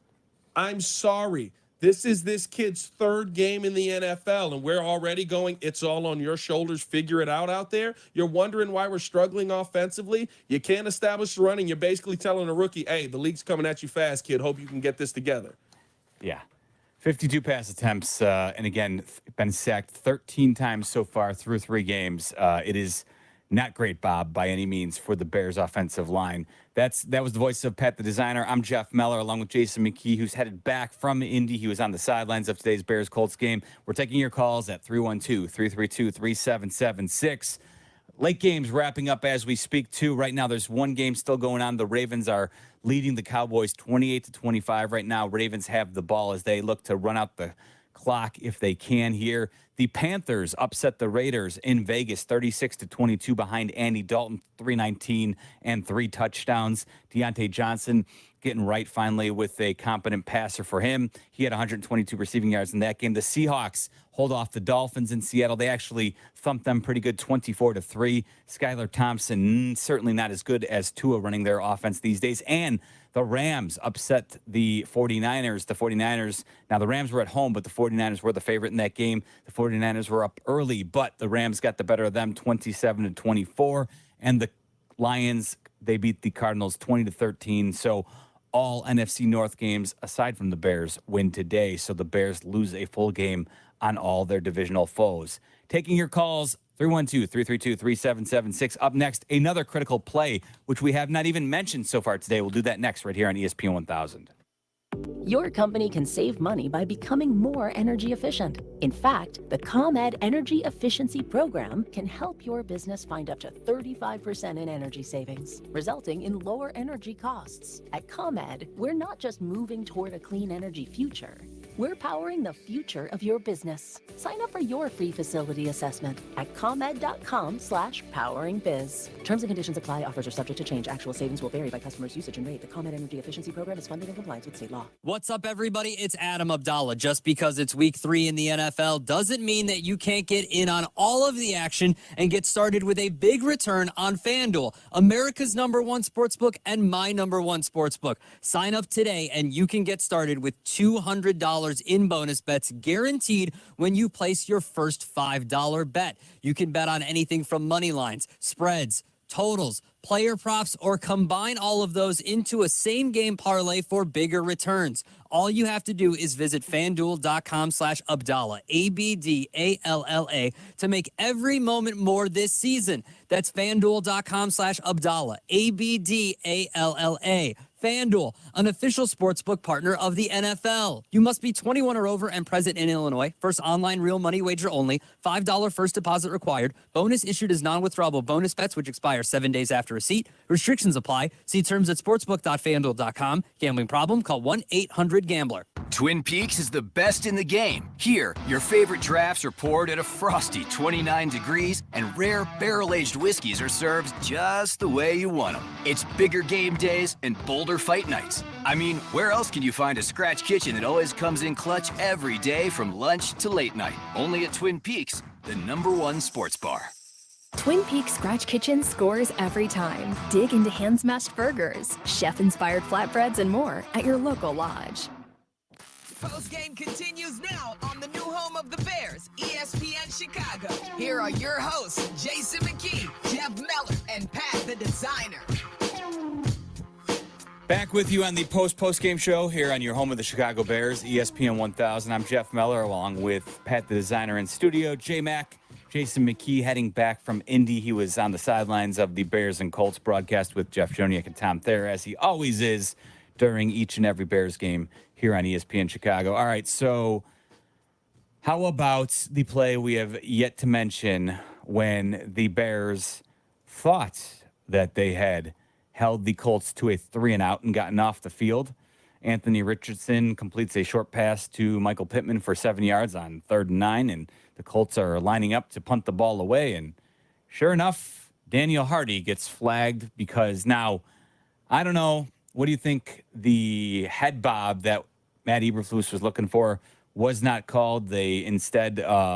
I'm sorry. This is this kid's third game in the NFL, and we're already going, it's all on your shoulders. Figure it out there. You're wondering why we're struggling offensively. You can't establish the running. You're basically telling a rookie, hey, the league's coming at you fast, kid. Hope you can get this together. Yeah. 52 pass attempts, and again, been sacked 13 times so far through 3 games. It is not great, Bob, by any means for the Bears offensive line. That was the voice of PatThe Designer. I'm Jeff Meller, along with Jason McKee, who's headed back from Indy. He was on the sidelines of today's Bears-Colts game. We're taking your calls at 312-332-3776. Late games wrapping up as we speak, too. Right now, there's one game still going on. The Ravens are leading the Cowboys 28-25 right now. Ravens have the ball as they look to run out the clock if they can here. The Panthers upset the Raiders in Vegas 36-22 behind Andy Dalton, 319 and 3 touchdowns. Deontay Johnson getting right finally with a competent passer for him. He had 122 receiving yards in that game. The Seahawks hold off the Dolphins in Seattle. They actually thumped them pretty good, 24-3. Skylar Thompson, certainly not as good as Tua running their offense these days. And the Rams upset the 49ers. Now the Rams were at home, but the 49ers were the favorite in that game. The 49ers were up early, but the Rams got the better of them, 27-24. And the Lions, they beat the Cardinals 20-13. So all NFC North games, aside from the Bears, win today. So the Bears lose a full game on all their divisional foes. Taking your calls, 312-332-3776. Up next, another critical play, which we have not even mentioned so far today. We'll do that next right here on ESPN 1000. Your company can save money by becoming more energy efficient. In fact, the ComEd Energy Efficiency Program can help your business find up to 35% in energy savings, resulting in lower energy costs. At ComEd, we're not just moving toward a clean energy future. We're powering the future of your business. Sign up for your free facility assessment at ComEd.com/poweringbiz. Terms and conditions apply. Offers are subject to change. Actual savings will vary by customer's usage and rate. The ComEd Energy Efficiency Program is funded in compliance with state law. What's up, everybody? It's Adam Abdallah. Just because it's week 3 in the NFL doesn't mean that you can't get in on all of the action and get started with a big return on FanDuel, America's #1 sportsbook and my #1 sportsbook. Sign up today and you can get started with $200 in bonus bets guaranteed when you place your first $5 bet. You can bet on anything from money lines, spreads, totals, player props, or combine all of those into a same-game parlay for bigger returns. All you have to do is visit FanDuel.com/Abdallah, ABDALLA, to make every moment more this season. That's FanDuel.com/Abdallah, ABDALLA. FanDuel, an official sportsbook partner of the NFL. You must be 21 or over and present in Illinois. First online real money wager only. $5 first deposit required. Bonus issued as non-withdrawable bonus bets, which expire 7 days after receipt. Restrictions apply. See terms at sportsbook.fanduel.com. Gambling problem? Call 1-800-GAMBLER. Twin Peaks is the best in the game. Here, your favorite drafts are poured at a frosty 29 degrees, and rare barrel-aged whiskeys are served just the way you want them. It's bigger game days and bolder fight nights. I mean, where else can you find a scratch kitchen that always comes in clutch every day from lunch to late night? Only at Twin Peaks, the #1 sports bar. Twin Peaks Scratch Kitchen scores every time. Dig into hand-smashed burgers, chef-inspired flatbreads, and more at your local lodge. Postgame continues now on the new home of the Bears, ESPN Chicago. Here are your hosts, Jason McKee, Jeff Meller, and PatThe Designer. Back with you on the post-game show here on your home of the Chicago Bears, ESPN 1000. I'm Jeff Meller, along with PatThe Designer in studio. J-Mac, Jason McKee heading back from Indy. He was on the sidelines of the Bears and Colts broadcast with Jeff Joniak and Tom Thayer, as he always is during each and every Bears game here on ESPN Chicago. All right, so how about the play we have yet to mention when the Bears thought that they had held the Colts to a 3-and-out and gotten off the field. Anthony Richardson completes a short pass to Michael Pittman for 7 yards on 3rd and 9, and the Colts are lining up to punt the ball away. And sure enough, Daniel Hardy gets flagged because now, I don't know, what do you think the head bob that Matt Eberflus was looking for was not called? They instead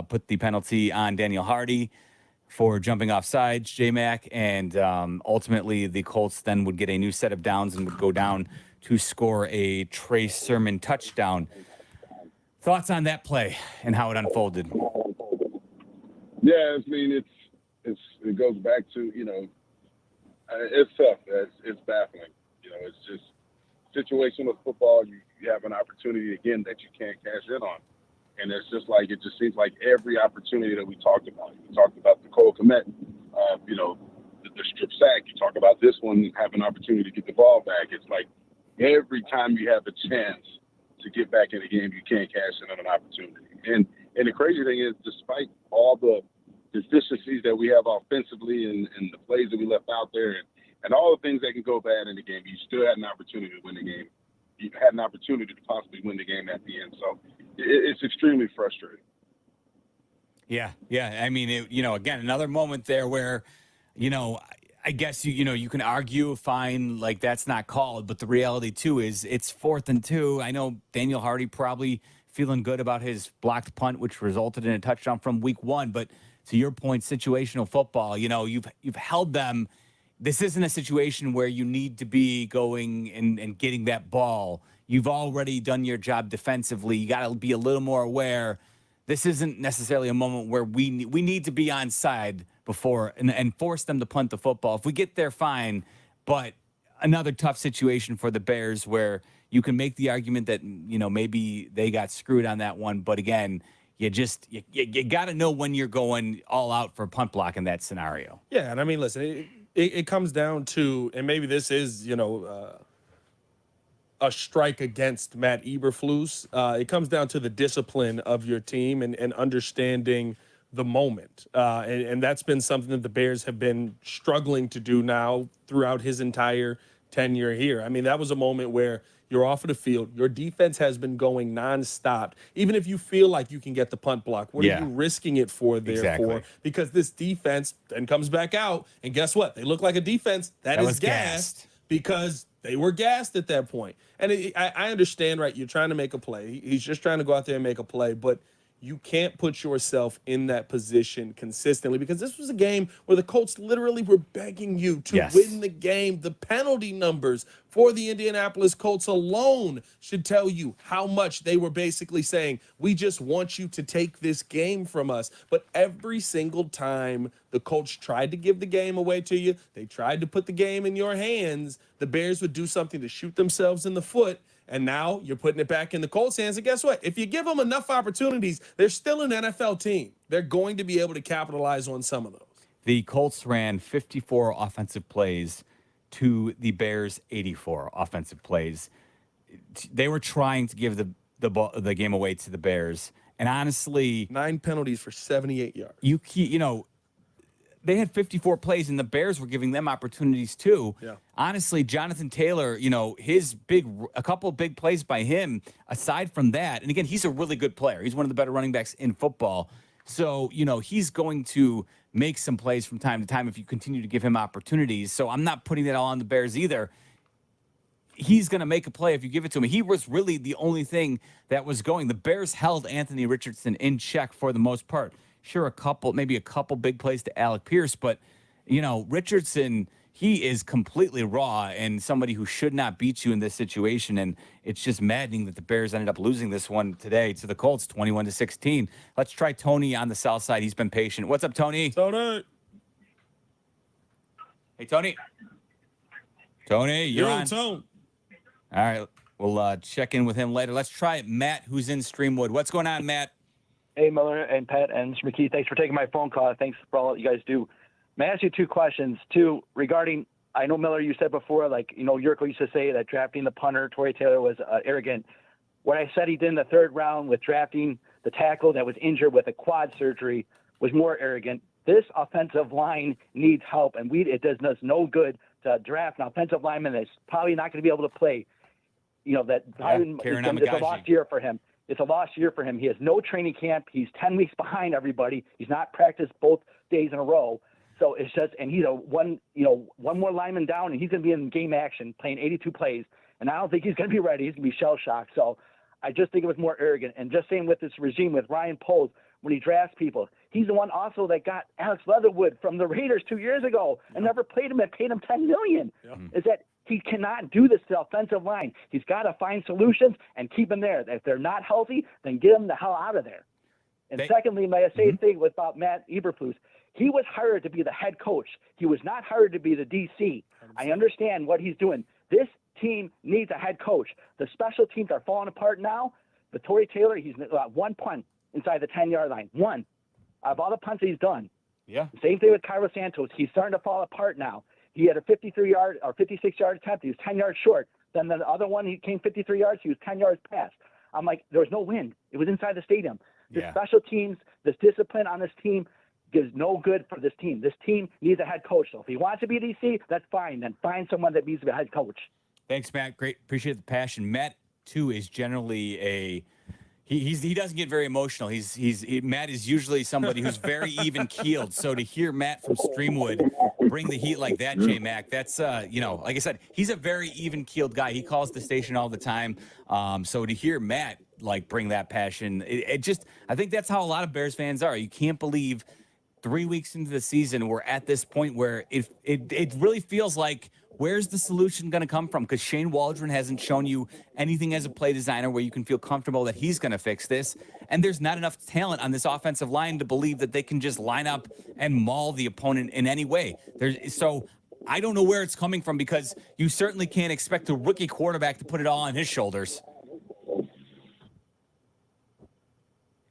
put the penalty on Daniel Hardy for jumping off sides, J-Mac, and ultimately the Colts then would get a new set of downs and would go down to score a Trey Sermon touchdown. Thoughts on that play and how it unfolded? Yeah, I mean, it goes back to, it's tough. It's baffling. It's just situational football. You have an opportunity again that you can't cash in on. And it's just like, it just seems like every opportunity that we talked about. We talked about the Cole Kmet, the strip sack. You talk about this one, have an opportunity to get the ball back. It's like every time you have a chance to get back in the game, you can't cash in on an opportunity. And the crazy thing is, despite all the deficiencies that we have offensively and the plays that we left out there and all the things that can go bad in the game, you still had an opportunity to win the game. You had an opportunity to possibly win the game at the end. So it's extremely frustrating. Yeah. I mean, again, another moment there where, I guess you can argue, fine, like that's not called, but the reality too is it's 4th and 2. I know Daniel Hardy probably feeling good about his blocked punt, which resulted in a touchdown from week 1. But to your point, situational football, you've held them. This isn't a situation where you need to be going and getting that ball. You've already done your job defensively. You got to be a little more aware. This isn't necessarily a moment where we need to be onside before and force them to punt the football. If we get there, fine. But another tough situation for the Bears where you can make the argument that, maybe they got screwed on that one. But again, you got to know when you're going all out for punt block in that scenario. Yeah, and I mean, listen, it comes down to, and maybe this is, a strike against Matt Eberflus. It comes down to the discipline of your team and understanding the moment. And that's been something that the Bears have been struggling to do now throughout his entire tenure here. I mean, that was a moment where you're off of the field. Your defense has been going nonstop. Even if you feel like you can get the punt block, what are you risking it for, therefore? Exactly. Because this defense then comes back out, and guess what? They look like a defense that is gassed because they were gassed at that point. And I understand, right? You're trying to make a play. He's just trying to go out there and make a play, but you can't put yourself in that position consistently because this was a game where the Colts literally were begging you to win the game. The penalty numbers for the Indianapolis Colts alone should tell you how much they were basically saying, we just want you to take this game from us. But every single time the Colts tried to give the game away to you, they tried to put the game in your hands, the Bears would do something to shoot themselves in the foot. And now you're putting it back in the Colts' hands. And guess what? If you give them enough opportunities, they're still an NFL team. They're going to be able to capitalize on some of those. The Colts ran 54 offensive plays to the Bears' 84 offensive plays. They were trying to give the game away to the Bears. And honestly, 9 penalties for 78 yards. They had 54 plays, and the Bears were giving them opportunities too. Yeah. Honestly, Jonathan Taylor, a couple of big plays by him, aside from that, and again, he's a really good player. He's one of the better running backs in football. So, he's going to make some plays from time to time if you continue to give him opportunities. So I'm not putting that all on the Bears either. He's going to make a play if you give it to him. He was really the only thing that was going. The Bears held Anthony Richardson in check for the most part. Sure, maybe a couple big plays to Alec Pierce, but, Richardson, he is completely raw and somebody who should not beat you in this situation. And it's just maddening that the Bears ended up losing this one today to the Colts, 21-16. Let's try Tony on the south side. He's been patient. What's up, Tony? Tony. Hey, Tony. Tony, you're on. Tone. All right, we'll check in with him later. Let's try Matt, who's in Streamwood. What's going on, Matt? Hey, Miller and Pat and Mckie, thanks for taking my phone call. Thanks for all that you guys do. May I ask you 2 questions? Regarding, I know, Miller, you said before, Yurko used to say that drafting the punter, Torrey Taylor, was arrogant. What I said he did in the 3rd round with drafting the tackle that was injured with a quad surgery was more arrogant. This offensive line needs help, and it does us no good to draft an offensive lineman that's probably not going to be able to play. That it's a lost year for him. It's a lost year for him. He has no training camp. He's 10 weeks behind everybody. He's not practiced both days in a row. So it's just, and he's one more lineman down, and he's going to be in game action playing 82 plays. And I don't think he's going to be ready. He's going to be shell shocked. So I just think it was more arrogant. And just saying with this regime with Ryan Poles, when he drafts people, he's the one also that got Alex Leatherwood from the Raiders 2 years ago and never played him and paid him $10 million. Is that he cannot do this to the offensive line. He's got to find solutions and keep them there. If they're not healthy, then get them the hell out of there. And secondly, may I say a thing about Matt Eberflus? He was hired to be the head coach. He was not hired to be the DC. I understand what he's doing. This team needs a head coach. The special teams are falling apart now. But Torrey Taylor, he's one punt inside the 10-yard line. One. Out of all the punts he's done. Yeah. Same thing with Carlos Santos. He's starting to fall apart now. He had a 53-yard or 56-yard attempt. He was 10 yards short. Then the other one, he came 53 yards. He was 10 yards past. I'm like, there was no wind. It was inside the stadium. The special teams, this discipline on this team is no good for this team. This team needs a head coach. So if he wants to be DC, that's fine. Then find someone that needs to be a head coach. Thanks, Matt. Great. Appreciate the passion. Matt, too, is generally he doesn't get very emotional. Matt is usually somebody who's very even keeled. So to hear Matt from Streamwood bring the heat like that, J-Mac, that's like I said, he's a very even keeled guy. He calls the station all the time. So to hear Matt bring that passion, I think that's how a lot of Bears fans are. You can't believe 3 weeks into the season we're at this point where it really feels like, where's the solution going to come from? Because Shane Waldron hasn't shown you anything as a play designer where you can feel comfortable that he's going to fix this. And there's not enough talent on this offensive line to believe that they can just line up and maul the opponent in any way. So I don't know where it's coming from, because you certainly can't expect a rookie quarterback to put it all on his shoulders.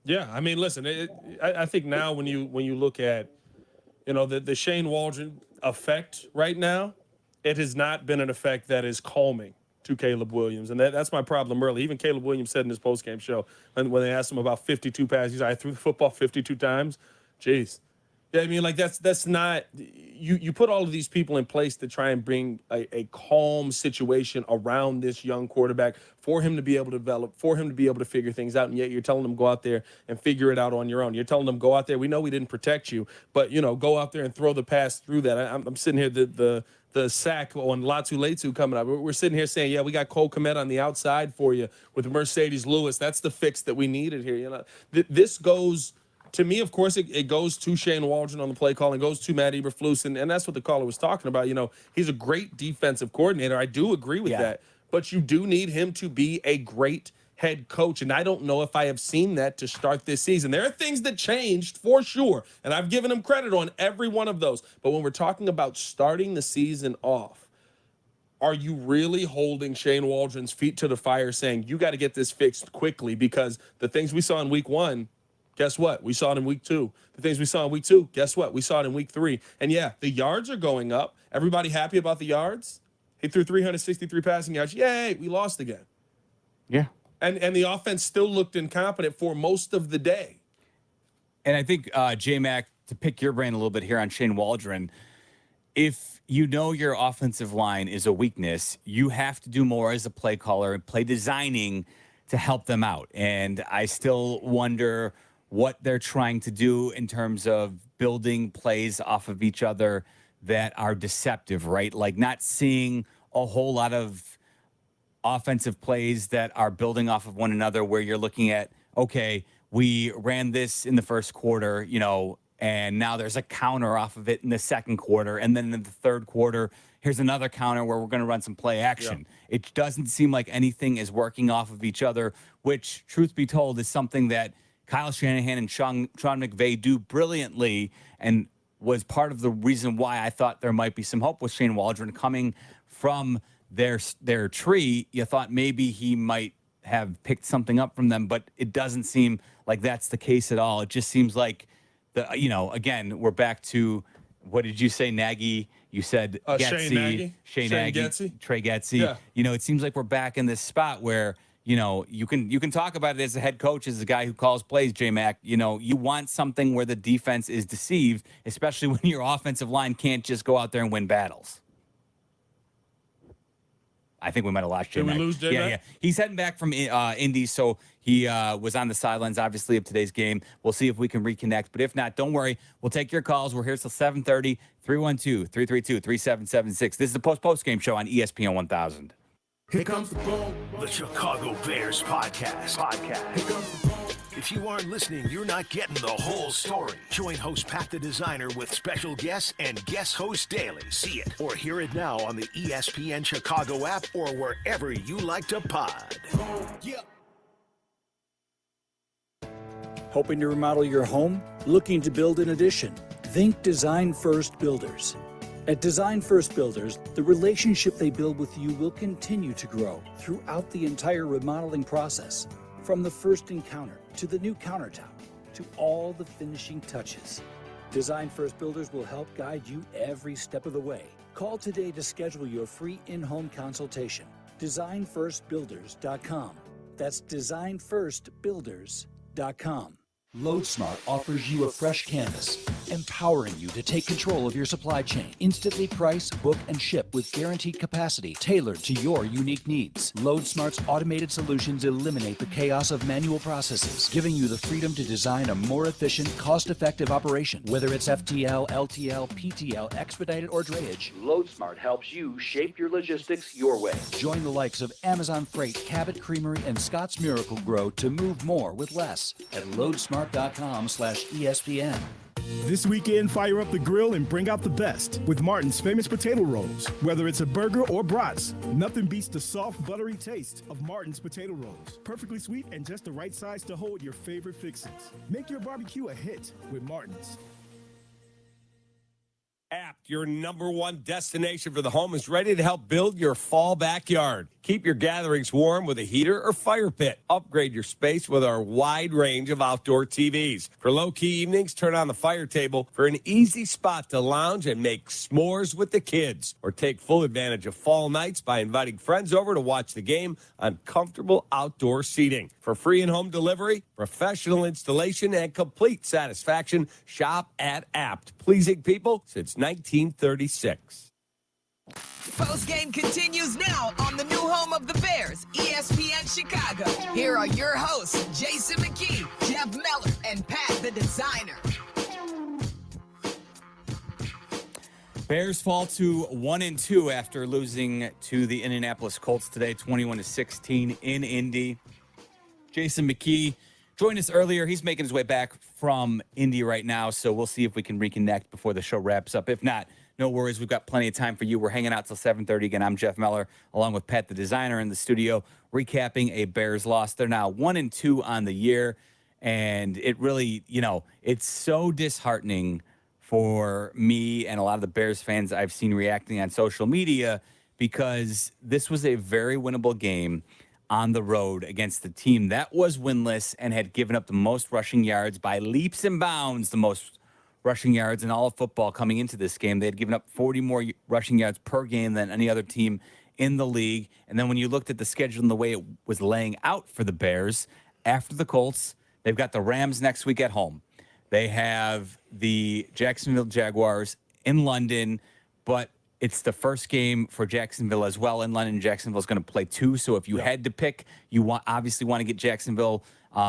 Yeah, I mean, listen, I think now when you look at, the Shane Waldron effect right now, it has not been an effect that is calming to Caleb Williams. And that's my problem early. Even Caleb Williams said in his postgame show, when they asked him about 52 passes, I threw the football 52 times. Jeez. Yeah, I mean, that's not – you put all of these people in place to try and bring a calm situation around this young quarterback for him to be able to develop, for him to be able to figure things out, and yet you're telling them go out there and figure it out on your own. You're telling them go out there. We know we didn't protect you, but, go out there and throw the pass through that. I'm sitting here, the sack on Latu Letu coming up. We're sitting here saying, yeah, we got Cole Kmet on the outside for you with Mercedes Lewis. That's the fix that we needed here. This goes – to me, of course, it goes to Shane Waldron on the play call and goes to Matt Eberflus, and that's what the caller was talking about. He's a great defensive coordinator. I do agree with that. But you do need him to be a great head coach, and I don't know if I have seen that to start this season. There are things that changed for sure, and I've given him credit on every one of those. But when we're talking about starting the season off, are you really holding Shane Waldron's feet to the fire saying, you got to get this fixed quickly, because the things we saw in week 1, guess what? We saw it in week 2. The things we saw in week 2, guess what? We saw it in week 3. And yeah, the yards are going up. Everybody happy about the yards? He threw 363 passing yards. Yay, we lost again. Yeah. And the offense still looked incompetent for most of the day. And I think, J-Mac, to pick your brain a little bit here on Shane Waldron, if your offensive line is a weakness, you have to do more as a play caller and play designing to help them out. And I still wonder what they're trying to do in terms of building plays off of each other that are deceptive, right? Like not seeing a whole lot of offensive plays that are building off of one another, where you're looking at, okay, we ran this in the first quarter, and now there's a counter off of it in the second quarter. And then in the third quarter, here's another counter where we're going to run some play action. Yeah. It doesn't seem like anything is working off of each other, which, truth be told, is something that Kyle Shanahan and Sean McVay do brilliantly, and was part of the reason why I thought there might be some hope with Shane Waldron coming from their tree. You thought maybe he might have picked something up from them, but it doesn't seem like that's the case at all. It just seems like, again, we're back to, what did you say, Nagy? You said Getsy, Shane Getsy, Trey Getsy. Yeah. It seems like we're back in this spot where, you can talk about it as a head coach, as a guy who calls plays, J-Mac. You want something where the defense is deceived, especially when your offensive line can't just go out there and win battles. I think we might have lost J Did we Mac. lose J Yeah, Mac? yeah. He's heading back from Indy, so he was on the sidelines, obviously, of today's game. We'll see if we can reconnect. But if not, don't worry. We'll take your calls. We're here till 7:30, 312-332-3776. This is the Postgame show on ESPN 1000. Here comes the boom, the Chicago Bears podcast. Here comes the boom. If you aren't listening, you're not getting the whole story. Join host PatThe Designer with special guests and guest host daily. See it or hear it now on the ESPN Chicago app or wherever you like to pod. Yeah. Hoping to remodel your home? Looking to build an addition? Think Design First Builders. At Design First Builders, the relationship they build with you will continue to grow throughout the entire remodeling process. From the first encounter, to the new countertop, to all the finishing touches. Design First Builders will help guide you every step of the way. Call today to schedule your free in-home consultation. DesignFirstBuilders.com. That's DesignFirstBuilders.com. LoadSmart offers you a fresh canvas, empowering you to take control of your supply chain. Instantly price, book, and ship with guaranteed capacity tailored to your unique needs. LoadSmart's automated solutions eliminate the chaos of manual processes, giving you the freedom to design a more efficient, cost-effective operation. Whether it's FTL, LTL, PTL, expedited, or drayage, LoadSmart helps you shape your logistics your way. Join the likes of Amazon Freight, Cabot Creamery, and Scott's Miracle Grow to move more with less at LoadSmart.com/ESPN. This weekend, fire up the grill and bring out the best with Martin's famous potato rolls. Whether it's a burger or brats, nothing beats the soft, buttery taste of Martin's potato rolls. Perfectly sweet and just the right size to hold your favorite fixings. Make your barbecue a hit with Martin's. Apt, your number one destination for the home, is ready to help build your fall backyard. Keep your gatherings warm with a heater or fire pit. Upgrade your space with our wide range of outdoor TVs. For low-key evenings, turn on the fire table for an easy spot to lounge and make s'mores with the kids. Or take full advantage of fall nights by inviting friends over to watch the game on comfortable outdoor seating. For free and home delivery, professional installation, and complete satisfaction, shop at Apt. Pleasing people since 1936. Postgame continues now on the new home of the Bears, ESPN Chicago. Here are your hosts, Jason Mckie, Jeff Meller, and PatThe Designer. Bears fall to 1-2 after losing to the Indianapolis Colts today, 21-16 in Indy. Jason Mckie joined us earlier. He's making his way back from Indy right now, so we'll see if we can reconnect before the show wraps up. If not, no worries. We've got plenty of time for you. We're hanging out till 7:30. Again, I'm Jeff Meller, along with PatThe Designer in the studio, recapping a Bears loss. They're now 1-2 on the year, and it really, it's so disheartening for me and a lot of the Bears fans I've seen reacting on social media, because this was a very winnable game on the road against the team that was winless and had given up the most rushing yards by leaps and bounds, the most rushing yards in all of football coming into this game. They had given up 40 more rushing yards per game than any other team in the league. And then when you looked at the schedule and the way it was laying out for the Bears, after the Colts, they've got the Rams next week at home. They have the Jacksonville Jaguars in London, but it's the first game for Jacksonville as well in London. Jacksonville is going to play two, so if you had to pick, you obviously want to get Jacksonville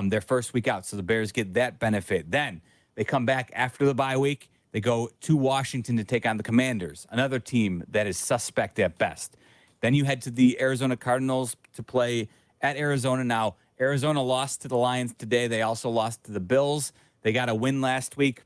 their first week out, so the Bears get that benefit. Then they come back after the bye week. They go to Washington to take on the Commanders, another team that is suspect at best. Then you head to the Arizona Cardinals to play at Arizona. Now, Arizona lost to the Lions today. They also lost to the Bills. They got a win last week.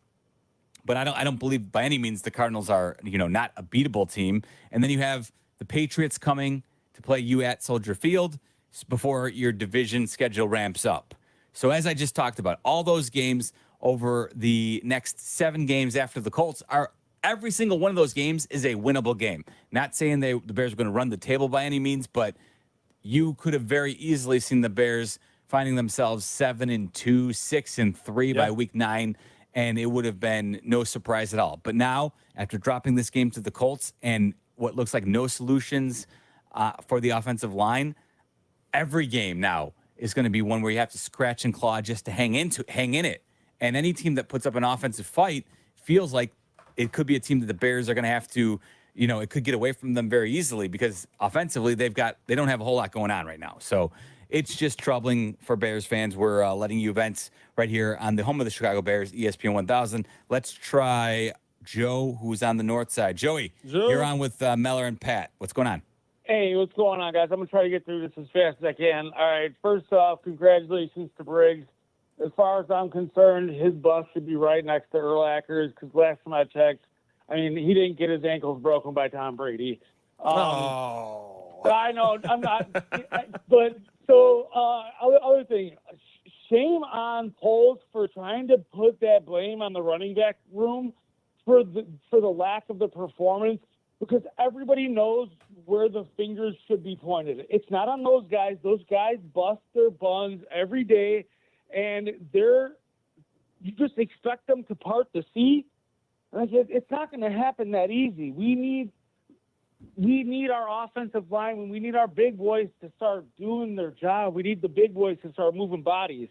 But I don't believe by any means the Cardinals are, not a beatable team. And then you have the Patriots coming to play you at Soldier Field before your division schedule ramps up. So as I just talked about, all those games over the next 7 games after the Colts are every single one of those games is a winnable game. Not saying the Bears are going to run the table by any means, but you could have very easily seen the Bears finding themselves 7-2, 6-3 by week 9. And it would have been no surprise at all. But now, after dropping this game to the Colts and what looks like no solutions for the offensive line, every game now is going to be one where you have to scratch and claw just to hang in it. And any team that puts up an offensive fight feels like it could be a team that the Bears are going to have to, it could get away from them very easily because offensively they don't have a whole lot going on right now. So it's just troubling for Bears fans. We're letting you vent right here on the home of the Chicago Bears, ESPN 1000. Let's try Joe, who's on the north side. Joey, you're on with Meller and Pat. What's going on? Hey, what's going on, guys? I'm going to try to get through this as fast as I can. All right, first off, congratulations to Briggs. As far as I'm concerned, his bust should be right next to Urlacher's because last time I checked, he didn't get his ankles broken by Tom Brady. I know, I'm not. But so, other thing, shame on Poles for trying to put that blame on the running back room for the lack of the performance, because everybody knows where the fingers should be pointed. It's not on those guys. Those guys bust their buns every day, and you just expect them to part the sea. Like, it's not going to happen that easy. We need our offensive line. We need our big boys to start doing their job. We need the big boys to start moving bodies.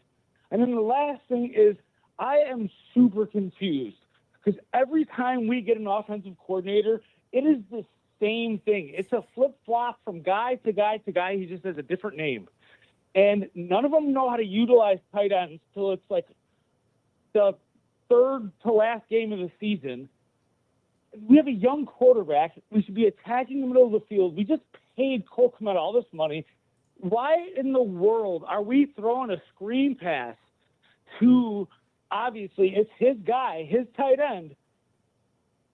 And then the last thing is, I am super confused because every time we get an offensive coordinator, it is the same thing. It's a flip-flop from guy to guy to guy. He just has a different name. And none of them know how to utilize tight ends till it's like the third to last game of the season. We have a young quarterback. We should be attacking the middle of the field. We just paid Cole Kmet all this money. Why in the world are we throwing a screen pass to, obviously, it's his guy, his tight end,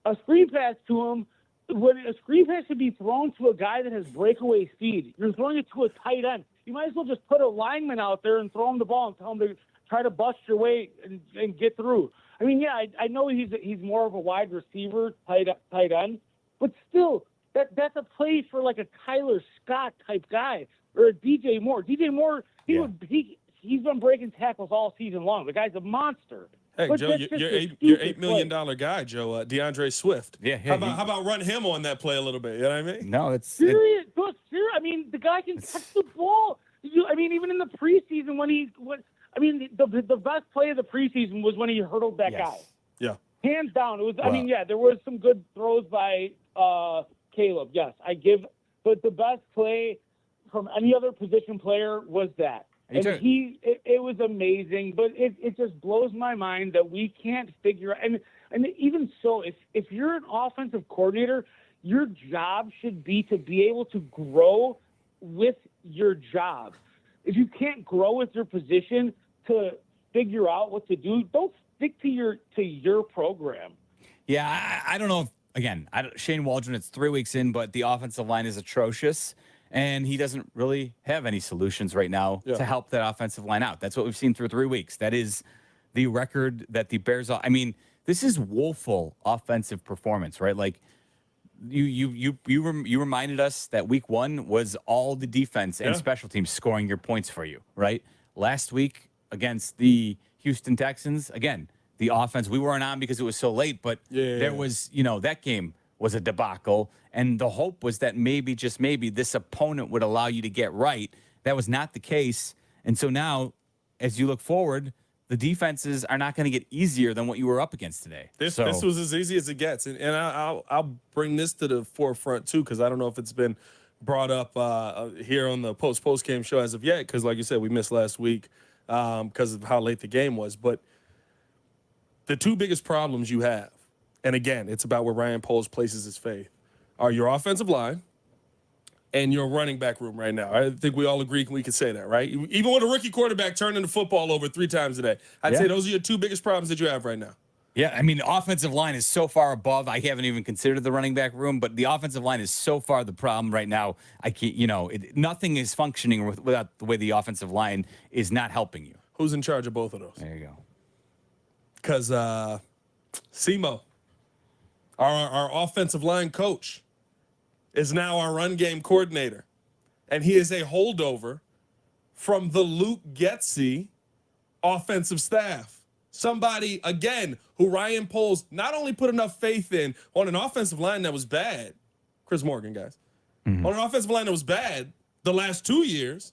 a screen pass to him when a screen pass should be thrown to a guy that has breakaway speed? You're throwing it to a tight end. You might as well just put a lineman out there and throw him the ball and tell him to try to bust your way and get through. I know he's more of a wide receiver, tight end, but still, that's a play for like a Tyler Scott type guy or a DJ Moore. DJ Moore, he's been breaking tackles all season long. The guy's a monster. Hey, But Joe, that's just your a $8 stupid million play. guy, Joe, DeAndre Swift. Yeah. How about run him on that play a little bit? You know what I mean? No, it's Serious. The guy can catch the ball. Even in the preseason the best play of the preseason was when he hurdled that guy. Yeah. Hands down. It was. There was some good throws by Caleb. Yes, but the best play from any other position player was that. And it was amazing, but it just blows my mind that we can't figure out. And even so, if you're an offensive coordinator, your job should be to be able to grow with your job. If you can't grow with your position to figure out what to do, don't stick to your program. Yeah, I don't know if, again, Shane Waldron, it's 3 weeks in, but the offensive line is atrocious, and he doesn't really have any solutions right now to help that offensive line out. That's what we've seen through 3 weeks. That is the record that the Bears this is woeful offensive performance, right? Like, you reminded us that week 1 was all the defense and special teams scoring your points for you, right? Last week against the Houston Texans, again, the offense, we weren't on because it was so late, but there was, that game was a debacle. And the hope was that maybe, just maybe, this opponent would allow you to get right. That was not the case. And so now, as you look forward, the defenses are not going to get easier than what you were up against today. This was as easy as it gets. And I'll bring this to the forefront, too, because I don't know if it's been brought up here on the post-game show as of yet, because, like you said, we missed last week because of how late the game was. But the two biggest problems you have, and again, it's about where Ryan Poles places his faith, are your offensive line and your running back room right now. I think we all agree we can say that, right? Even with a rookie quarterback turning the football over 3 times a day, I'd say those are your two biggest problems that you have right now. Yeah, the offensive line is so far above. I haven't even considered the running back room, but the offensive line is so far the problem right now. I can't, nothing is functioning without the way the offensive line is not helping you. Who's in charge of both of those? There you go. Because Simo, our offensive line coach, is now our run game coordinator. And he is a holdover from the Luke Getsy offensive staff. Somebody, again, who Ryan Poles not only put enough faith in on an offensive line that was bad, Chris Morgan, guys, on an offensive line that was bad the last 2 years,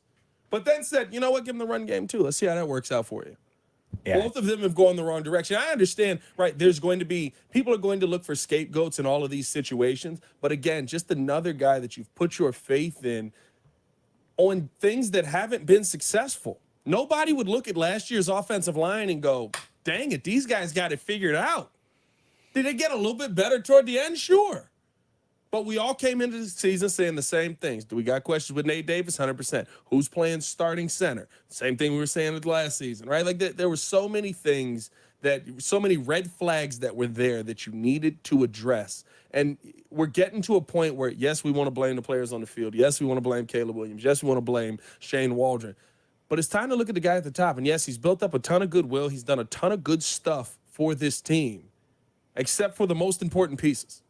but then said, you know what, give him the run game too. Let's see how that works out for you. Yeah. Both of them have gone the wrong direction. I understand, right? There's going to be people are going to look for scapegoats in all of these situations. But again, just another guy that you've put your faith in on things that haven't been successful. Nobody would look at last year's offensive line and go, dang it, these guys got it figured out. Did they get a little bit better toward the end? Sure. But we all came into the season saying the same things. Do we got questions with Nate Davis? 100%. Who's playing starting center? Same thing we were saying with last season, right? Like there were so many things so many red flags that were there that you needed to address. And we're getting to a point where, yes, we want to blame the players on the field. Yes, we want to blame Caleb Williams. Yes, we want to blame Shane Waldron. But it's time to look at the guy at the top. And yes, he's built up a ton of goodwill. He's done a ton of good stuff for this team, except for the most important pieces.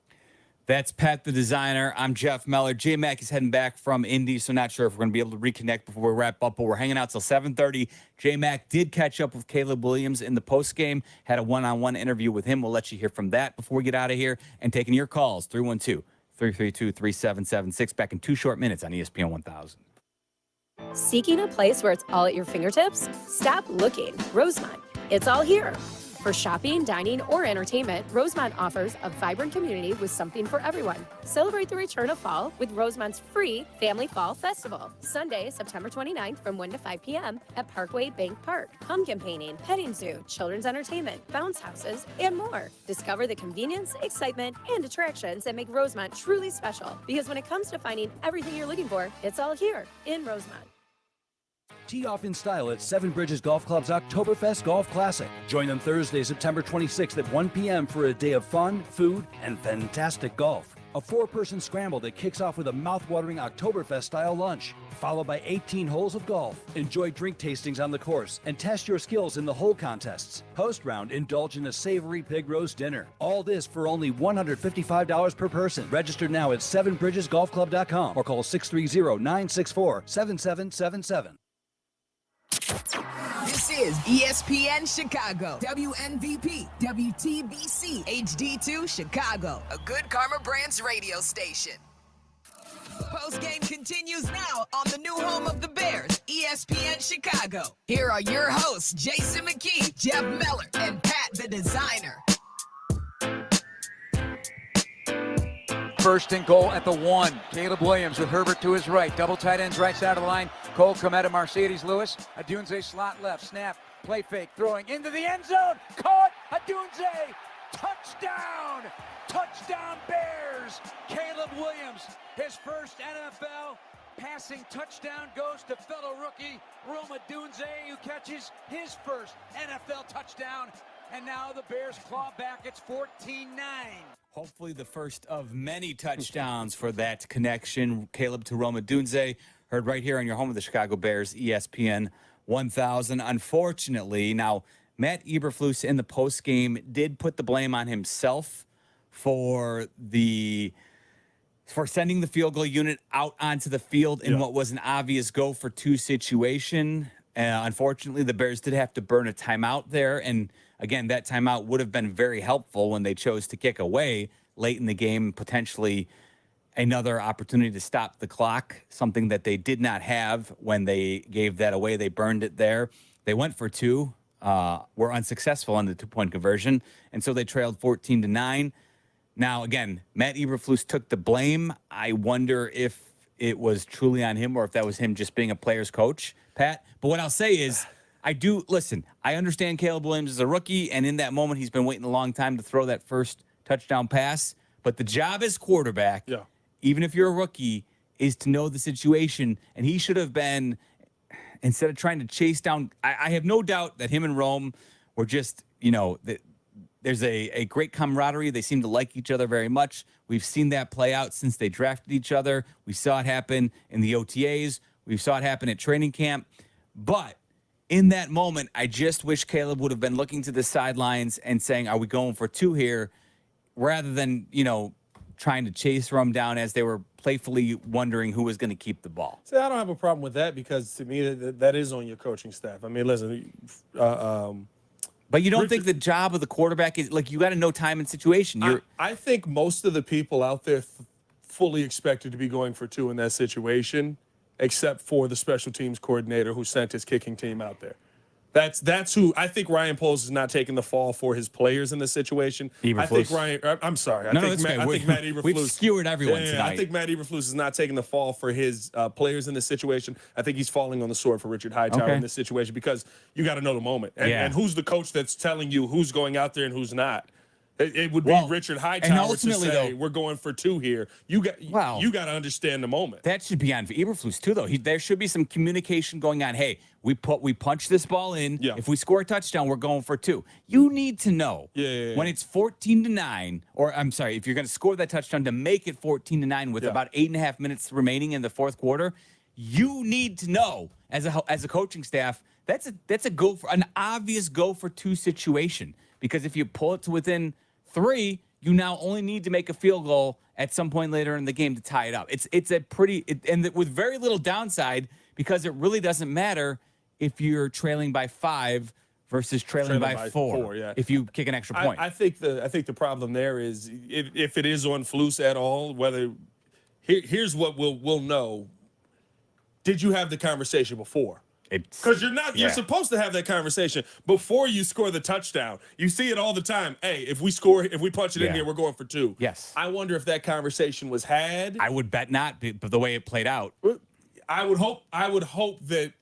That's Pat, the designer. I'm Jeff Meller. J-Mac is heading back from Indy, so not sure if we're going to be able to reconnect before we wrap up, but we're hanging out till 7:30. J-Mac did catch up with Caleb Williams in the postgame, had a one-on-one interview with him. We'll let you hear from that before we get out of here. And taking your calls, 312-332-3776, back in 2 short minutes on ESPN 1000. Seeking a place where it's all at your fingertips? Stop looking. Rosemont. It's all here. For shopping, dining, or entertainment, Rosemont offers a vibrant community with something for everyone. Celebrate the return of fall with Rosemont's free Family Fall Festival. Sunday, September 29th from 1 to 5 p.m. at Parkway Bank Park. Pumpkin painting, petting zoo, children's entertainment, bounce houses, and more. Discover the convenience, excitement, and attractions that make Rosemont truly special. Because when it comes to finding everything you're looking for, it's all here in Rosemont. Tee off in style at Seven Bridges Golf Club's Oktoberfest Golf Classic. Join them Thursday, September 26th at 1 p.m. for a day of fun, food, and fantastic golf. A 4-person scramble that kicks off with a mouth-watering Oktoberfest-style lunch, followed by 18 holes of golf. Enjoy drink tastings on the course and test your skills in the hole contests. Post-round, indulge in a savory pig roast dinner. All this for only $155 per person. Register now at sevenbridgesgolfclub.com or call 630-964-7777. This is ESPN Chicago, WNVP, WTBC, HD2 Chicago, a Good Karma Brands radio station. Postgame continues now on the new home of the Bears, ESPN Chicago. Here are your hosts, Jason McKee, Jeff Meller, and Pat the Designer. First and goal at the 1. Caleb Williams with Herbert to his right. Double tight ends right side of the line. Cole Kmet, Mercedes Lewis. Adunze slot left. Snap. Play fake. Throwing into the end zone. Caught. Adunze. Touchdown. Touchdown Bears. Caleb Williams. His first NFL passing touchdown goes to fellow rookie Rome Adunze, who catches his first NFL touchdown. And now the Bears claw back. It's 14-9. Hopefully the first of many touchdowns for that connection. Caleb to Rome Odunze, heard right here on your home of the Chicago Bears, ESPN 1000. Unfortunately, now Matt Eberflus in the postgame did put the blame on himself for sending the field goal unit out onto the field in what was an obvious go for 2 situation. Unfortunately, the Bears did have to burn a timeout there, and again, that timeout would have been very helpful when they chose to kick away late in the game, potentially another opportunity to stop the clock, something that they did not have when they gave that away. They burned it there. They went for 2, were unsuccessful on the 2-point conversion, and so they trailed 14-9. Now, again, Matt Eberflus took the blame. I wonder if it was truly on him or if that was him just being a player's coach, Pat. But what I'll say is, I understand Caleb Williams is a rookie, and in that moment, he's been waiting a long time to throw that first touchdown pass. But the job as quarterback, even if you're a rookie, is to know the situation. And he should have been, instead of trying to chase down, I have no doubt that him and Rome were just, there's a great camaraderie. They seem to like each other very much. We've seen that play out since they drafted each other. We saw it happen in the OTAs. We saw it happen at training camp. But in that moment, I just wish Caleb would have been looking to the sidelines and saying, are we going for 2 here? Rather than, trying to chase Rome down as they were playfully wondering who was going to keep the ball. See, I don't have a problem with that because to me, that is on your coaching staff. I mean, listen. But you don't think the job of the quarterback is, you got to know time and situation. I think most of the people out there fully expected to be going for 2 in that situation, except for the special teams coordinator who sent his kicking team out there. That's who I think Ryan Poles is not taking the fall for his players in this situation. Eberflus. I think Ryan. I'm sorry. I think Matt Eberflus. We've skewered everyone yeah, tonight. I think Matt Eberflus is not taking the fall for his players in this situation. I think he's falling on the sword for Richard Hightower in this situation because you got to know the moment and who's the coach that's telling you who's going out there and who's not. It would be Richard Hightower to say we're going for 2 here. You got to understand the moment. That should be on for Eberflus too, though. There should be some communication going on. Hey, we punch this ball in. Yeah. If we score a touchdown, we're going for 2. You need to know when it's 14-9, or I'm sorry, if you're going to score that touchdown to make it 14-9 with about 8.5 minutes remaining in the fourth quarter, you need to know as a coaching staff that's a go for an obvious go for 2 situation, because if you pull it to within 3, you now only need to make a field goal at some point later in the game to tie it up. It's a pretty and with very little downside, because it really doesn't matter if you're trailing by 5 versus trailing by 4. If you kick an extra point. I think the problem there is if it is on Flus at all, whether here's what we'll know. Did you have the conversation before? Because you're supposed to have that conversation before you score the touchdown. You see it all the time. Hey, if we punch it in here, we're going for 2. Yes. I wonder if that conversation was had. I would bet not, but the way it played out. I would hope that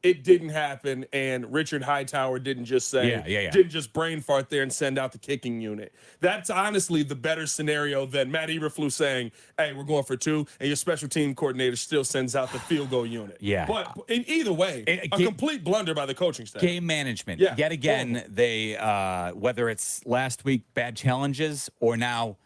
it didn't happen and Richard Hightower didn't just say, didn't just brain fart there and send out the kicking unit. That's honestly the better scenario than Matt Eberflus saying, hey, we're going for 2, and your special team coordinator still sends out the field goal unit. Yeah. But in either way, a complete blunder by the coaching staff. Game management. Yet again, they whether it's last week bad challenges or now,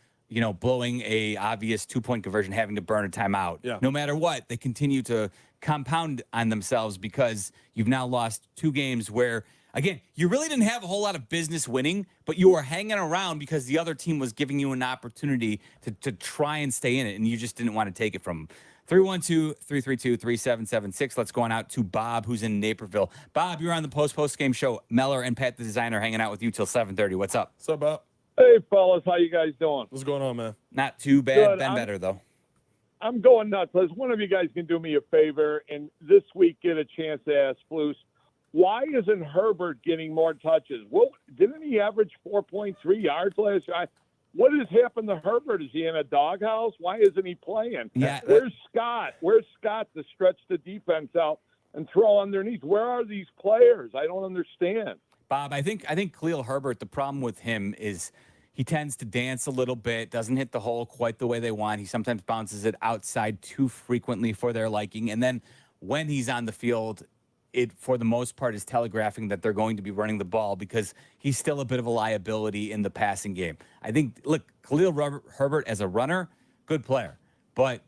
blowing a obvious 2-point conversion, having to burn a timeout. Yeah. No matter what, they continue to compound on themselves because you've now lost 2 games where, again, you really didn't have a whole lot of business winning, but you were hanging around because the other team was giving you an opportunity to try and stay in it, and you just didn't want to take it from 312-332-3776. Let's go on out to Bob, who's in Naperville. Bob, you're on the post-game show. Meller and Pat, the designer, hanging out with you till 7:30. What's up? What's up, Bob? Hey, fellas. How you guys doing? What's going on, man? Not too bad. Good. Been better, though. I'm going nuts. As one of you guys can do me a favor and this week get a chance to ask Flus, why isn't Herbert getting more touches? Well, didn't he average 4.3 yards last year? What has happened to Herbert? Is he in a doghouse? Why isn't he playing? Yeah. Where's Scott? Where's Scott to stretch the defense out and throw underneath? Where are these players? I don't understand. Bob, I think Khalil Herbert, the problem with him is he tends to dance a little bit, doesn't hit the hole quite the way they want. He sometimes bounces it outside too frequently for their liking. And then when he's on the field, it, for the most part, is telegraphing that they're going to be running the ball because he's still a bit of a liability in the passing game. I think, look, Khalil Herbert as a runner, good player. But,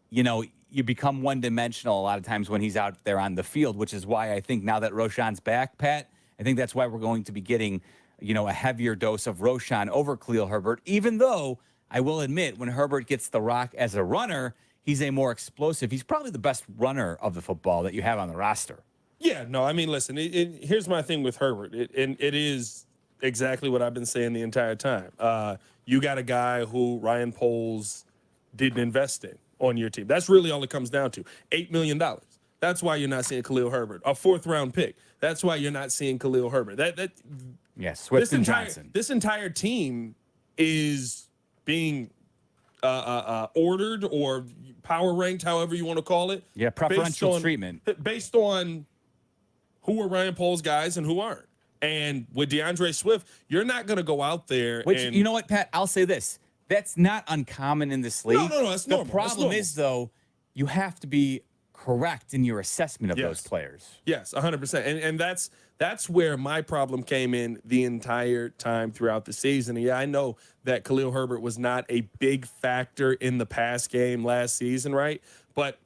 you become one-dimensional a lot of times when he's out there on the field, which is why I think now that Roschon's back, Pat, I think that's why we're going to be getting a heavier dose of Roschon over Khalil Herbert, even though I will admit when Herbert gets the rock as a runner, he's a more explosive. He's probably the best runner of the football that you have on the roster. Yeah, no, I mean, listen, here's my thing with Herbert. It is exactly what I've been saying the entire time. You got a guy who Ryan Poles didn't invest in on your team. That's really all it comes down to. $8 million. That's why you're not seeing Khalil Herbert. A 4th-round pick. That's why you're not seeing Khalil Herbert. Yes, Swift and Johnson. This entire team is being ordered or power ranked, however you want to call it. Yeah, preferential treatment. Based on who are Ryan Poles guys and who aren't. And with DeAndre Swift, you're not going to go out there. You know what, Pat? I'll say this. That's not uncommon in this league. No, that's normal. The problem is, though, you have to be correct in your assessment of those players. Yes, 100%. And that's where my problem came in the entire time throughout the season. And yeah, I know that Khalil Herbert was not a big factor in the pass game last season, right? But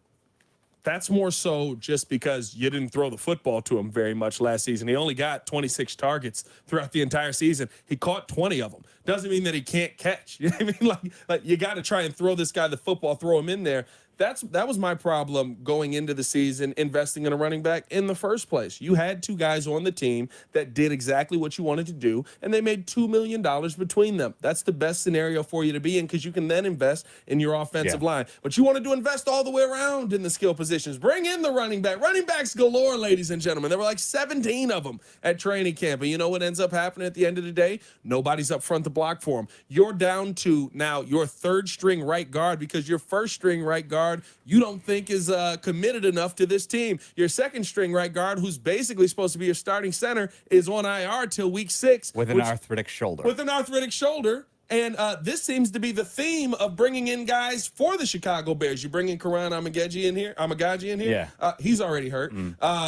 that's more so just because you didn't throw the football to him very much last season. He only got 26 targets throughout the entire season. He caught 20 of them. Doesn't mean that he can't catch. You know what I mean? Like you got to try and throw this guy the football, throw him in there. that was my problem going into the season, investing in a running back in the first place. You had two guys on the team that did exactly what you wanted to do, and they made $2 million between them. That's the best scenario for you to be in, because you can then invest in your offensive line. But you wanted to invest all the way around in the skill positions. Bring in the running back. Running backs galore, ladies and gentlemen. There were like 17 of them at training camp. And you know what ends up happening at the end of the day? Nobody's up front to block for them. You're down to now your third string right guard, because your first string right guard you don't think is committed enough to this team. Your second string right guard, who's basically supposed to be your starting center, is on IR till week 6. With an arthritic shoulder. With an arthritic shoulder. And this seems to be the theme of bringing in guys for the Chicago Bears. You bring in Karan Amagaji in here. Yeah. He's already hurt.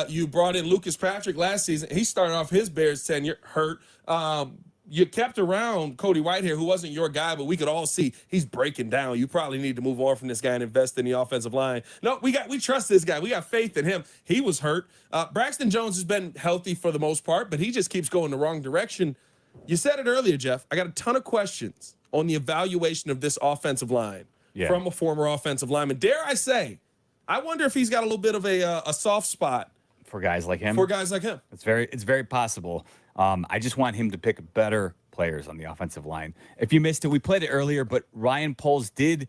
You brought in Lucas Patrick last season. He started off his Bears tenure hurt. You kept around Cody Whitehair, who wasn't your guy, but we could all see he's breaking down. You probably need to move on from this guy and invest in the offensive line. No, we trust this guy. We got faith in him. He was hurt. Braxton Jones has been healthy for the most part, but he just keeps going the wrong direction. You said it earlier, Jeff. I got a ton of questions on the evaluation of this offensive line from a former offensive lineman. Dare I say, I wonder if he's got a little bit of a soft spot for guys like him. It's very possible. I just want him to pick better players on the offensive line. If you missed it, we played it earlier, but Ryan Poles did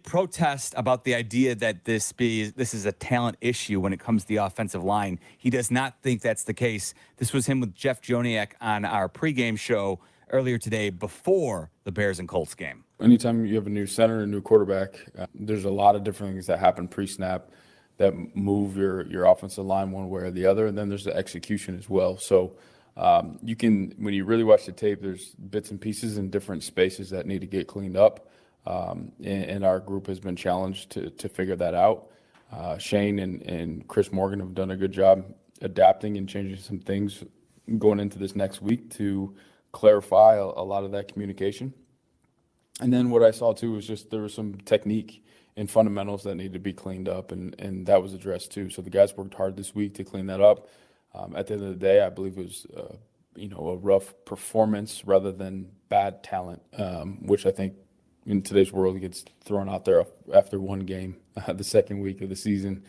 protest about the idea that this is a talent issue when it comes to the offensive line. He does not think that's the case. This was him with Jeff Joniak on our pregame show earlier today before the Bears and Colts game. Anytime you have a new center, a new quarterback, there's a lot of different things that happen pre-snap that move your offensive line one way or the other, and then there's the execution as well. So you can, when you really watch the tape, there's bits and pieces in different spaces that need to get cleaned up, and our group has been challenged to figure that out. Shane and Chris Morgan have done a good job adapting and changing some things going into this next week to clarify a lot of that communication. And then what I saw too was just there was some technique and fundamentals that need to be cleaned up, and that was addressed too. So the guys worked hard this week to clean that up. At the end of the day, I believe it was a rough performance rather than bad talent, which I think in today's world gets thrown out there after one game, the second week of the season.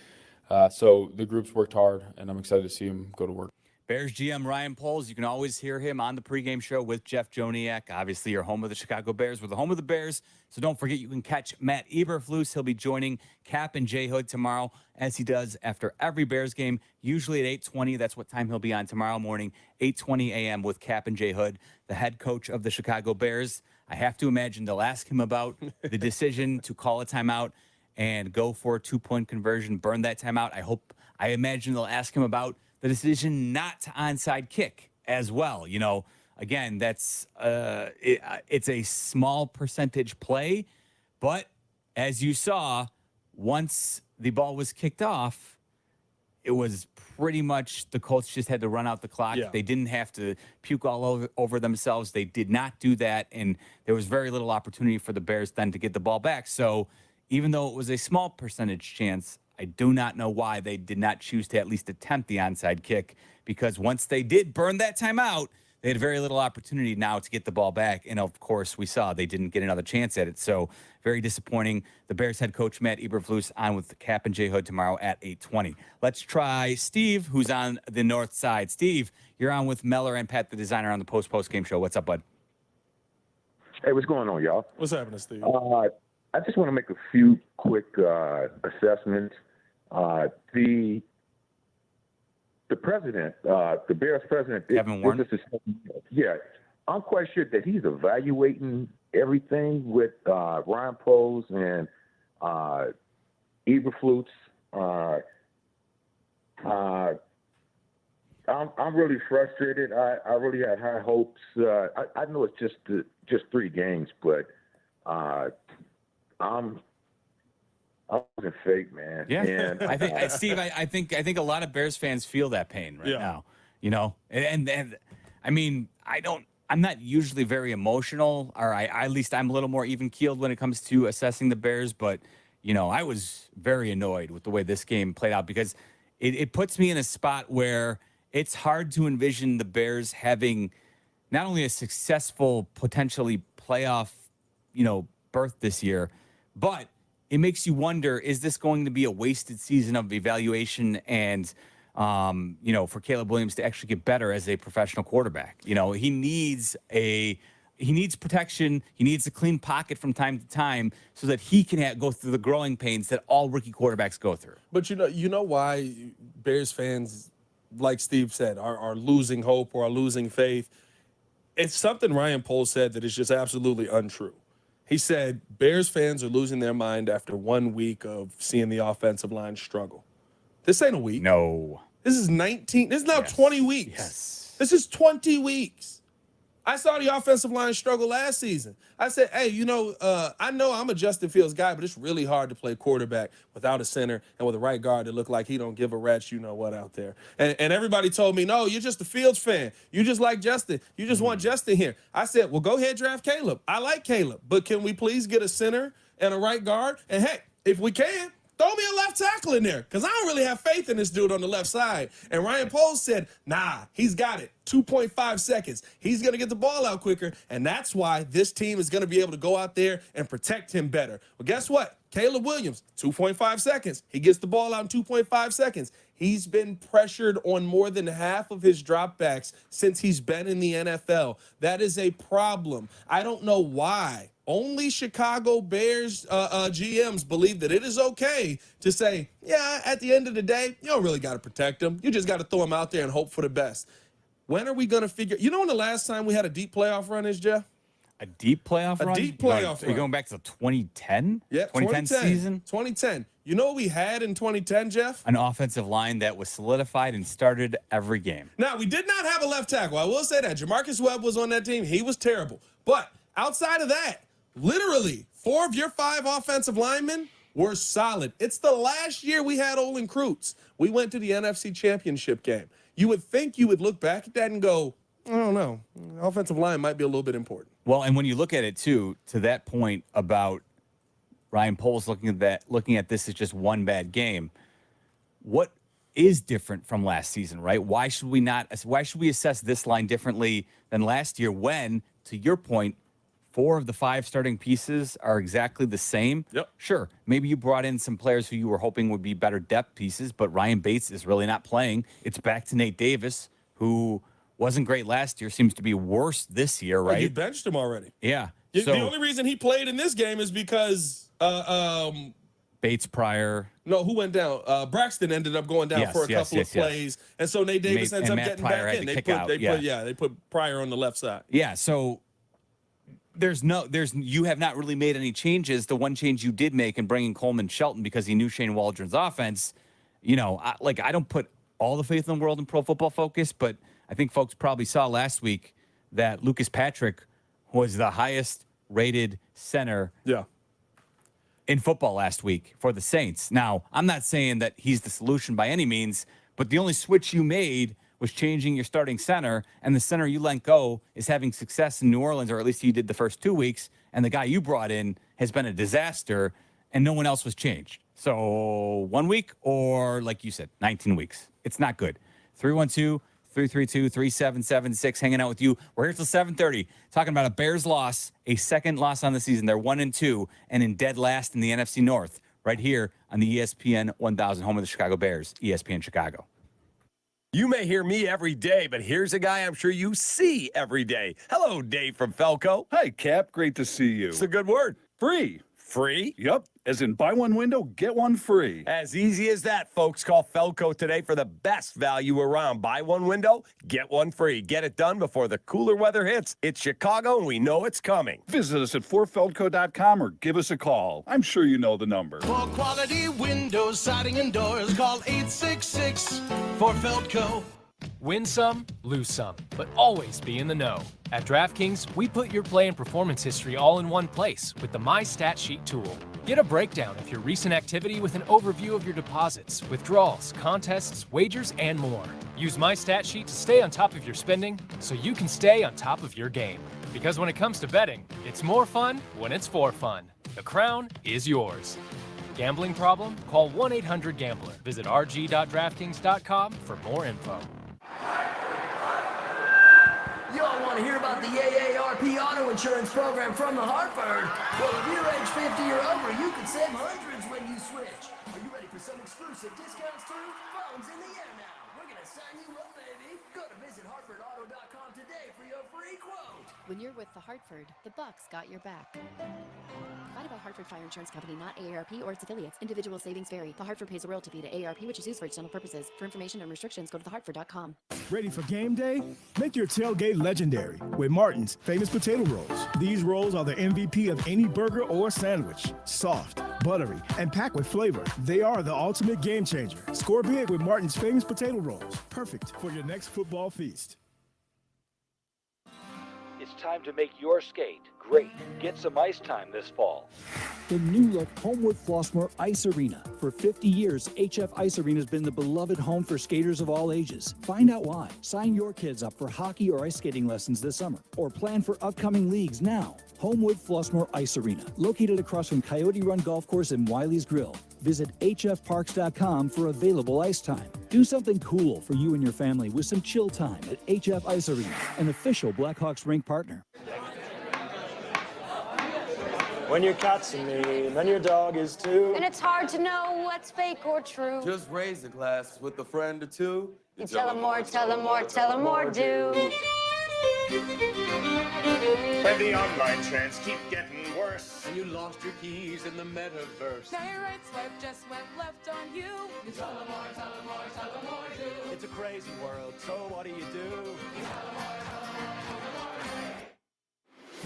So the groups worked hard, and I'm excited to see them go to work. Bears GM Ryan Poles, you can always hear him on the pregame show with Jeff Joniak. Obviously, you're home of the Chicago Bears. We're the home of the Bears, so don't forget you can catch Matt Eberflus. He'll be joining Cap and J Hood tomorrow, as he does after every Bears game, usually at 8:20. That's what time he'll be on tomorrow morning, 8:20 a.m. with Cap and J Hood, the head coach of the Chicago Bears. I have to imagine they'll ask him about the decision to call a timeout and go for a 2-point conversion, burn that timeout. I imagine they'll ask him about the decision not to onside kick as well. Again, that's it's a small percentage play, but as you saw, once the ball was kicked off, it was pretty much the Colts just had to run out the clock. Yeah. They didn't have to puke all over themselves. They did not do that, and there was very little opportunity for the Bears then to get the ball back. So even though it was a small percentage chance, I do not know why they did not choose to at least attempt the onside kick, because once they did burn that timeout, they had very little opportunity now to get the ball back. And, of course, we saw they didn't get another chance at it. So very disappointing. The Bears head coach, Matt Eberflus, on with Cap and J Hood tomorrow at 8:20. Let's try Steve, who's on the north side. Steve, you're on with Meller and PatThe Designer on the Postgame show. What's up, bud? Hey, what's going on, y'all? What's happening, Steve? I just want to make a few quick assessments. The president, the Bears president, Kevin Warren? Yeah, I'm quite sure that he's evaluating everything with Ryan Poles and Eberflus. I'm really frustrated. I really had high hopes. I know it's just 3 games, but I wasn't fake, man. Yeah, and, I think Steve. I think a lot of Bears fans feel that pain right now. And I mean, I'm not usually very emotional, or at least I'm a little more even keeled when it comes to assessing the Bears. But I was very annoyed with the way this game played out, because it puts me in a spot where it's hard to envision the Bears having not only a successful, potentially playoff, berth this year, but it makes you wonder, is this going to be a wasted season of evaluation and, for Caleb Williams to actually get better as a professional quarterback? He needs protection. He needs a clean pocket from time to time so that he can go through the growing pains that all rookie quarterbacks go through. But you know why Bears fans, like Steve said, are losing hope or are losing faith? It's something Ryan Poles said that is just absolutely untrue. He said Bears fans are losing their mind after 1 week of seeing the offensive line struggle. This ain't a week. No. This is 19. This is now 20 weeks. Yes. This is 20 weeks. I saw the offensive line struggle last season. I said, hey, I know I'm a Justin Fields guy, but it's really hard to play quarterback without a center and with a right guard that look like he don't give a rat's you-know-what out there. And everybody told me, no, you're just a Fields fan. You just like Justin. You just want Justin here. I said, well, go ahead, draft Caleb. I like Caleb, but can we please get a center and a right guard? And, hey, if we can, throw me a left tackle in there because I don't really have faith in this dude on the left side. And Ryan Poles said, nah, he's got it. 2.5 seconds. He's going to get the ball out quicker, and that's why this team is going to be able to go out there and protect him better. Well, guess what? Caleb Williams, 2.5 seconds. He gets the ball out in 2.5 seconds. He's been pressured on more than half of his dropbacks since he's been in the NFL. That is a problem. I don't know why. Only Chicago Bears GMs believe that it is okay to say, yeah, at the end of the day, you don't really got to protect him. You just got to throw him out there and hope for the best. When are we going to figure? You know when the last time we had a deep playoff run is, Jeff? A deep playoff run? A deep playoff run. Are you going back to 2010? Yeah, 2010 season? 2010. You know what we had in 2010, Jeff? An offensive line that was solidified and started every game. Now, we did not have a left tackle. I will say that. Jamarcus Webb was on that team. He was terrible. But outside of that, literally 4 of your 5 offensive linemen were solid. It's the last year we had Olin Kreutz. We went to the NFC Championship game. You would think you would look back at that and go, I don't know, offensive line might be a little bit important. Well, and when you look at it, too, to that point about Ryan Poles looking at this as just one bad game, what is different from last season, right? Why should we assess this line differently than last year when, to your point, 4 of the 5 starting pieces are exactly the same? Yep. Sure, maybe you brought in some players who you were hoping would be better depth pieces, but Ryan Bates is really not playing. It's back to Nate Davis, who wasn't great last year, seems to be worse this year, right? You benched him already. Yeah. The only reason he played in this game is because Bates prior. No, who went down? Braxton ended up going down for a couple of plays, and so Nate Davis ends up getting back in. They put Pryor on the left side. Yeah, so you have not really made any changes. The one change you did make in bringing Coleman Shelton because he knew Shane Waldron's offense, I don't put all the faith in the world in Pro Football Focus, but I think folks probably saw last week that Lucas Patrick was the highest rated center in football last week for the Saints. Now, I'm not saying that he's the solution by any means, but the only switch you made was changing your starting center, and the center you let go is having success in New Orleans, or at least he did the first 2 weeks, and the guy you brought in has been a disaster, and no one else was changed. So 1 week or, like you said, 19 weeks. It's not good. 312-332-3776, hanging out with you. We're here till 7:30, talking about a Bears loss, a second loss on the season. They're 1-2 and in dead last in the NFC North, right here on the ESPN 1000, home of the Chicago Bears, ESPN Chicago. You may hear me every day, but here's a guy I'm sure you see every day. Hello, Dave from Felco. Hi, Cap. Great to see you. It's a good word. Free. Free? Yep. As in buy one window, get one free. As easy as that, folks. Call Felco today for the best value around. Buy one window, get one free. Get it done before the cooler weather hits. It's Chicago, and we know it's coming. Visit us at 4felco.com or give us a call. I'm sure you know the number. For quality windows, siding, and doors, call 866-4Felco. Win some, lose some, but always be in the know. At DraftKings, we put your play and performance history all in one place with the My Stat Sheet tool. Get a breakdown of your recent activity with an overview of your deposits, withdrawals, contests, wagers, and more. Use My Stat Sheet to stay on top of your spending so you can stay on top of your game. Because when it comes to betting, it's more fun when it's for fun. The crown is yours. Gambling problem? Call 1-800-GAMBLER. Visit rg.draftkings.com for more info. You're want to hear about the AARP auto insurance program from the Hartford? Well, if you're age 50 or over, you can save hundreds when you switch. Are you ready for some exclusive discounts too? Phone's in the air now. We're going to sign you up, baby. Go to visithartfordauto.com today for your free quote. When you're with the Hartford, the Bucks got your back. Provided by Hartford Fire Insurance Company, not AARP or its affiliates. Individual savings vary. The Hartford pays a royalty fee to AARP, which is used for external purposes. For information and restrictions, go to thehartford.com. Ready for game day? Make your tailgate legendary with Martin's famous potato rolls. These rolls are the MVP of any burger or sandwich. Soft, buttery, and packed with flavor. They are the ultimate game changer. Score big with Martin's famous potato rolls. Perfect for your next football feast. It's time to make your skate great. Get some ice time this fall. The new look Homewood Flossmoor Ice Arena. For 50 years, HF Ice Arena has been the beloved home for skaters of all ages. Find out why. Sign your kids up for hockey or ice skating lessons this summer, or plan for upcoming leagues now. Homewood Flossmoor Ice Arena, located across from Coyote Run Golf Course and Wiley's Grill. Visit hfparks.com for available ice time. Do something cool for you and your family with some chill time at HF Ice Arena, an official Blackhawks rink partner. When your cat's me, then your dog is too. And it's hard to know what's fake or true. Just raise a glass with a friend or two. You tell them more, tell them more, tell them more, do. When the online trends keep getting worse, And you lost your keys in the metaverse. Now your right swipe just went left on you. you tell them more, tell them more, tell them more, do. It's a crazy world, so what do you do?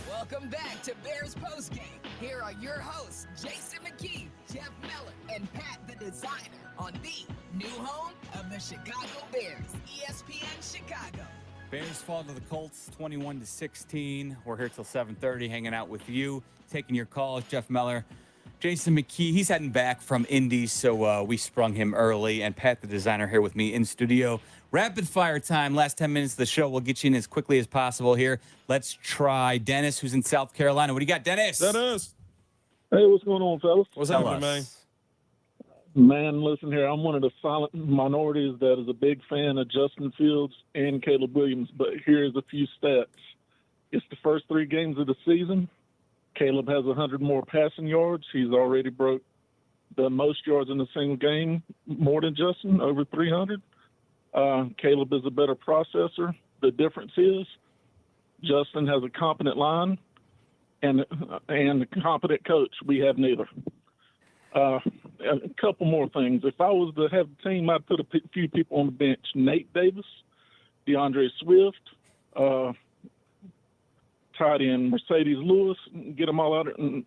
Welcome back to Bears Postgame. Here are your hosts, Jason Mckie, Jeff Meller, and Pat the Designer on the new home of the Chicago Bears, ESPN Chicago. Bears fall to the Colts 21-16. We're here till 7:30 hanging out with you, taking your calls. Jeff Meller, Jason Mckie, he's heading back from Indy, so we sprung him early. And Pat the Designer here with me in studio. Rapid fire time. Last 10 minutes of the show. We'll get you in as quickly as possible here. Let's try Dennis, who's in South Carolina. What do you got, Dennis? Dennis. Hey, what's going on, fellas? What's happening, man? Man, listen here. I'm one of the silent minorities that is a big fan of Justin Fields and Caleb Williams, but here's a few stats. It's the first 3 games of the season. Caleb has 100 more passing yards. He's already broke the most yards in a single game, more than Justin, over 300. Caleb is a better processor. The difference is Justin has a competent line and a competent coach. We have neither. A couple more things. If I was to have the team, I'd put a few people on the bench. Nate Davis, DeAndre Swift, tight end Mercedes Lewis, get them all out of there.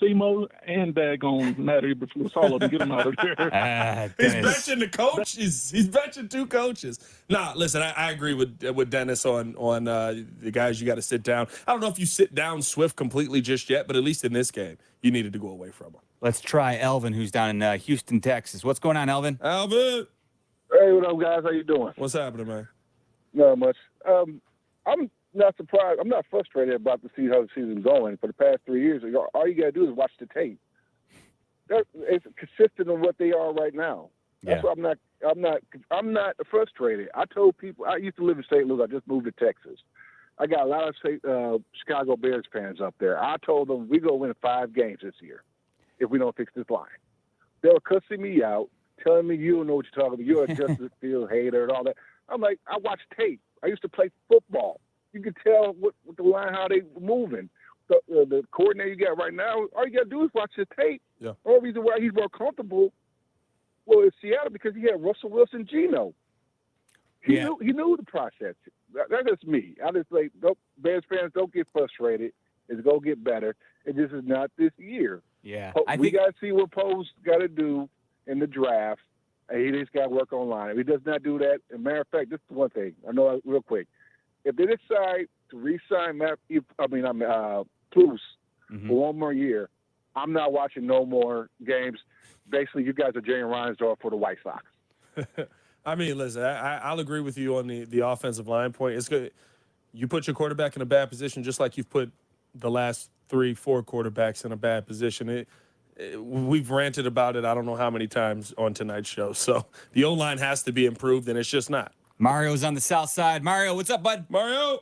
Simo and daggone Matt Eberflus, all of them, get them out of there. He's benching the coach. He's benching 2 coaches. Nah, listen, I agree with Dennis on the guys you got to sit down. I don't know if you sit down Swift completely just yet, but at least in this game, you needed to go away from him. Let's try Elvin, who's down in Houston, Texas. What's going on, Elvin? Elvin. Hey, what up, guys? How you doing? What's happening, man? Not much. I'm not surprised. I'm not frustrated about to see how the season's going. For the past 3 years, all you got to do is watch the tape. It's consistent on what they are right now. That's why I'm not frustrated. I told people I used to live in St. Louis. I just moved to Texas. I got a lot of Chicago Bears fans up there. I told them we go win 5 games this year if we don't fix this line. They were cussing me out, telling me you don't know what you're talking about. You're a Justin Field hater and all that. I'm like, I watch tape. I used to play football. You can tell what the line, how they moving. The coordinator you got right now, all you got to do is watch the tape. Yeah. The only reason why he's more comfortable, well, in Seattle, because he had Russell Wilson, Geno. He knew the process. That's just me. I just like, Bears fans, don't get frustrated. It's going to get better. And this is not this year. Yeah. We got to see what Poe's got to do in the draft. And he just got to work online. If he does not do that, as a matter of fact, this is one thing. I know real quick. If they decide to re-sign Plus for one more year, I'm not watching no more games. Basically, you guys are Jay Reinsdorf for the White Sox. I mean, listen, I'll agree with you on the offensive line point. It's good. You put your quarterback in a bad position just like you've put the last 3-4 quarterbacks in a bad position. We've ranted about it I don't know how many times on tonight's show. So the O-line has to be improved, and it's just not. Mario's on the south side. Mario, what's up, bud? Mario.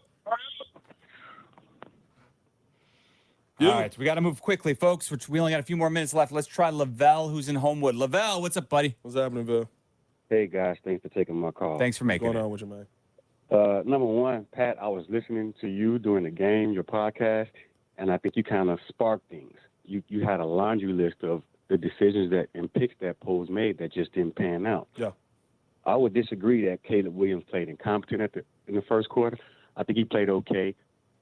Yeah. All right, we got to move quickly, folks, which we only got a few more minutes left. Let's try Lavelle, who's in Homewood. Lavelle, what's up, buddy? What's happening, Bill? Hey, guys. Thanks for taking my call. Thanks for making What's going it. on with you, man? Number one, Pat, I was listening to you during the game, your podcast, and I think you kind of sparked things. You had a laundry list of the decisions and picks that Poles made that just didn't pan out. Yeah. I would disagree that Caleb Williams played incompetent in the first quarter. I think he played okay.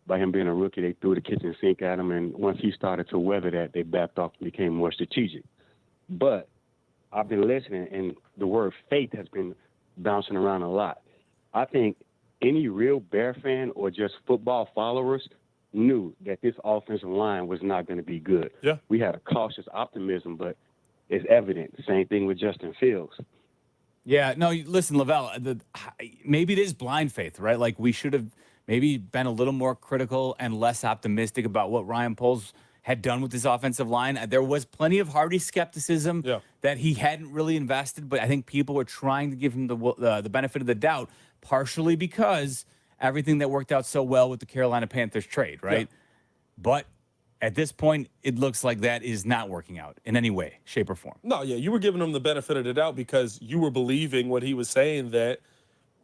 By him being a rookie, they threw the kitchen sink at him, and once he started to weather that, they backed off and became more strategic. But I've been listening, and the word faith has been bouncing around a lot. I think any real Bear fan or just football followers knew that this offensive line was not going to be good. Yeah. We had a cautious optimism, but it's evident. Same thing with Justin Fields. Yeah, no, listen, Lavelle, maybe it is blind faith, right? Like we should have maybe been a little more critical and less optimistic about what Ryan Poles had done with this offensive line. There was plenty of hearty skepticism that he hadn't really invested, but I think people were trying to give him the benefit of the doubt, partially because everything that worked out so well with the Carolina Panthers trade, right? Yeah. But at this point, it looks like that is not working out in any way, shape, or form. No, yeah, you were giving him the benefit of the doubt because you were believing what he was saying that,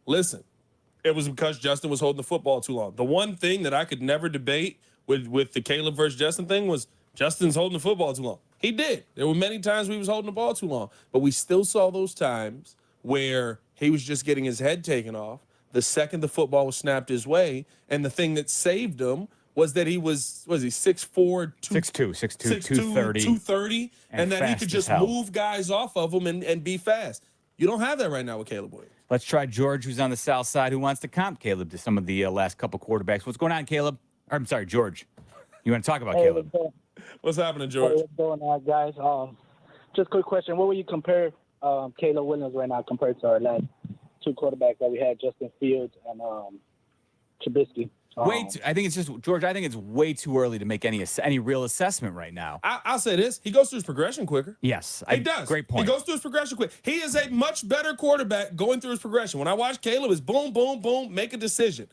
listen, it was because Justin was holding the football too long. The one thing that I could never debate with the Caleb versus Justin thing was Justin's holding the football too long. He did. There were many times where he was holding the ball too long, but we still saw those times where he was just getting his head taken off the second the football was snapped his way, and the thing that saved him was that he was 6'4", 230, and that he could just move guys off of him and be fast. You don't have that right now with Caleb Williams. Let's try George, who's on the south side, who wants to comp Caleb to some of the last couple quarterbacks. What's going on, Caleb? Or, I'm sorry, George. You want to talk about Caleb? What's happening, George? Hey, what's going on, guys? Just a quick question. What would you compare Caleb Williams right now compared to our last two quarterbacks that we had, Justin Fields and Trubisky? I think it's just, George, I think it's way too early to make any real assessment right now. I'll say this. He goes through his progression quicker. Yes. He does. Great point. He goes through his progression quick. He is a much better quarterback going through his progression. When I watch Caleb, it's boom, boom, boom, make a decision.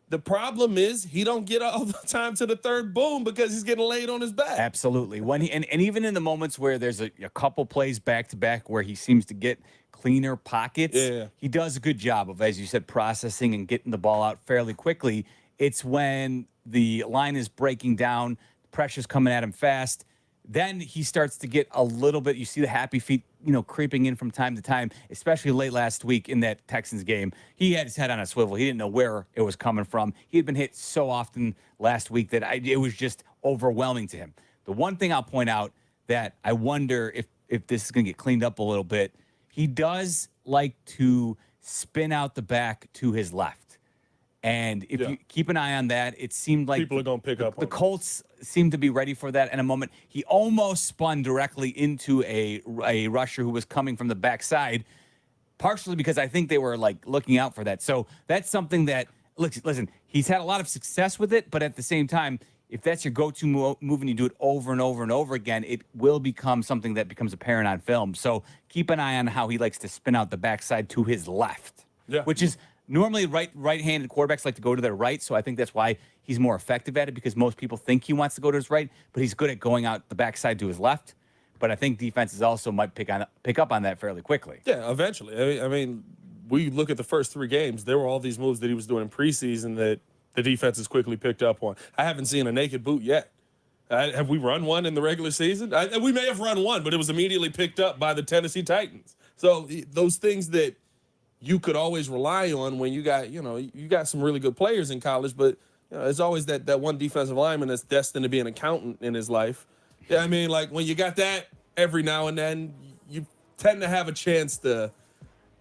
The problem is he don't get all the time to the third boom because he's getting laid on his back. Absolutely. When and even in the moments where there's a couple plays back-to-back where he seems to get cleaner pockets, he does a good job of, as you said, processing and getting the ball out fairly quickly. It's when the line is breaking down, pressure's coming at him fast, then he starts to get a little bit, you see the happy feet, creeping in from time to time, especially late last week in that Texans game. He had his head on a swivel. He didn't know where it was coming from. He had been hit so often last week that it was just overwhelming to him. The one thing I'll point out that I wonder if this is going to get cleaned up a little bit, he does like to spin out the back to his left. And if you keep an eye on that, it seemed like people are going to pick up on the Colts seemed to be ready for that in a moment. He almost spun directly into a rusher who was coming from the backside, partially because I think they were looking out for that. So that's something that, listen, he's had a lot of success with it, but at the same time, if that's your go-to move and you do it over and over and over again, it will become something that becomes apparent on film. So keep an eye on how he likes to spin out the backside to his left, which is normally right-handed quarterbacks like to go to their right, so I think that's why he's more effective at it, because most people think he wants to go to his right, but he's good at going out the backside to his left. But I think defenses also might pick up on that fairly quickly. Yeah, eventually. I mean, we look at the first three games, there were all these moves that he was doing in preseason that the defense has quickly picked up on. I haven't seen a naked boot yet. Have we run one in the regular season? We may have run one, but it was immediately picked up by the Tennessee Titans. So those things that you could always rely on when you got some really good players in college, but there's always that one defensive lineman that's destined to be an accountant in his life. Yeah, I mean, when you got that every now and then, you tend to have a chance to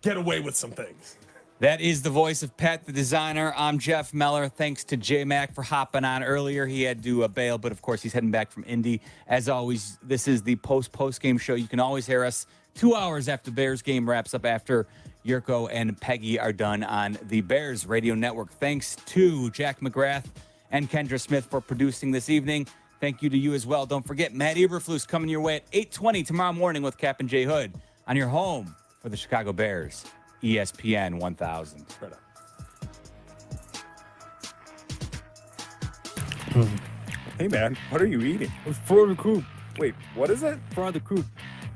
get away with some things. That is the voice of Pat, the designer. I'm Jeff Meller. Thanks to J-Mac for hopping on earlier. He had to bail, but of course he's heading back from Indy. As always, this is the post-game show. You can always hear us 2 hours after the Bears game wraps up, after Yurko and Peggy are done on the Bears Radio Network. Thanks to Jack McGrath and Kendra Smith for producing this evening. Thank you to you as well. Don't forget, Matt Eberflus coming your way at 8:20 tomorrow morning with Cap and J Hood on your home for the Chicago Bears, ESPN 1000. Right up. Hey, man, what are you eating? Fry the coop. Wait, what is it? Fry the coop.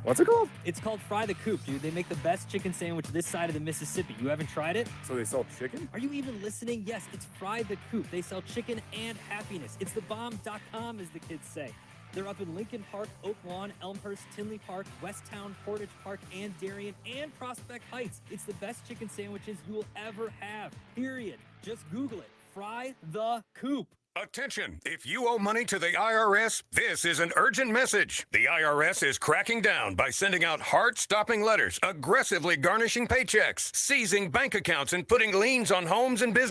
What's it called? It's called Fry the Coop, dude. They make the best chicken sandwich this side of the Mississippi. You haven't tried it? So they sell chicken? Are you even listening? Yes, it's Fry the Coop. They sell chicken and happiness. It's thebomb.com, as the kids say. They're up in Lincoln Park, Oak Lawn, Elmhurst, Tinley Park, Westtown, Portage Park, and Darien, and Prospect Heights. It's the best chicken sandwiches you will ever have. Period. Just Google it. Fry the Coop. Attention! If you owe money to the IRS, this is an urgent message. The IRS is cracking down by sending out heart-stopping letters, aggressively garnishing paychecks, seizing bank accounts, and putting liens on homes and businesses.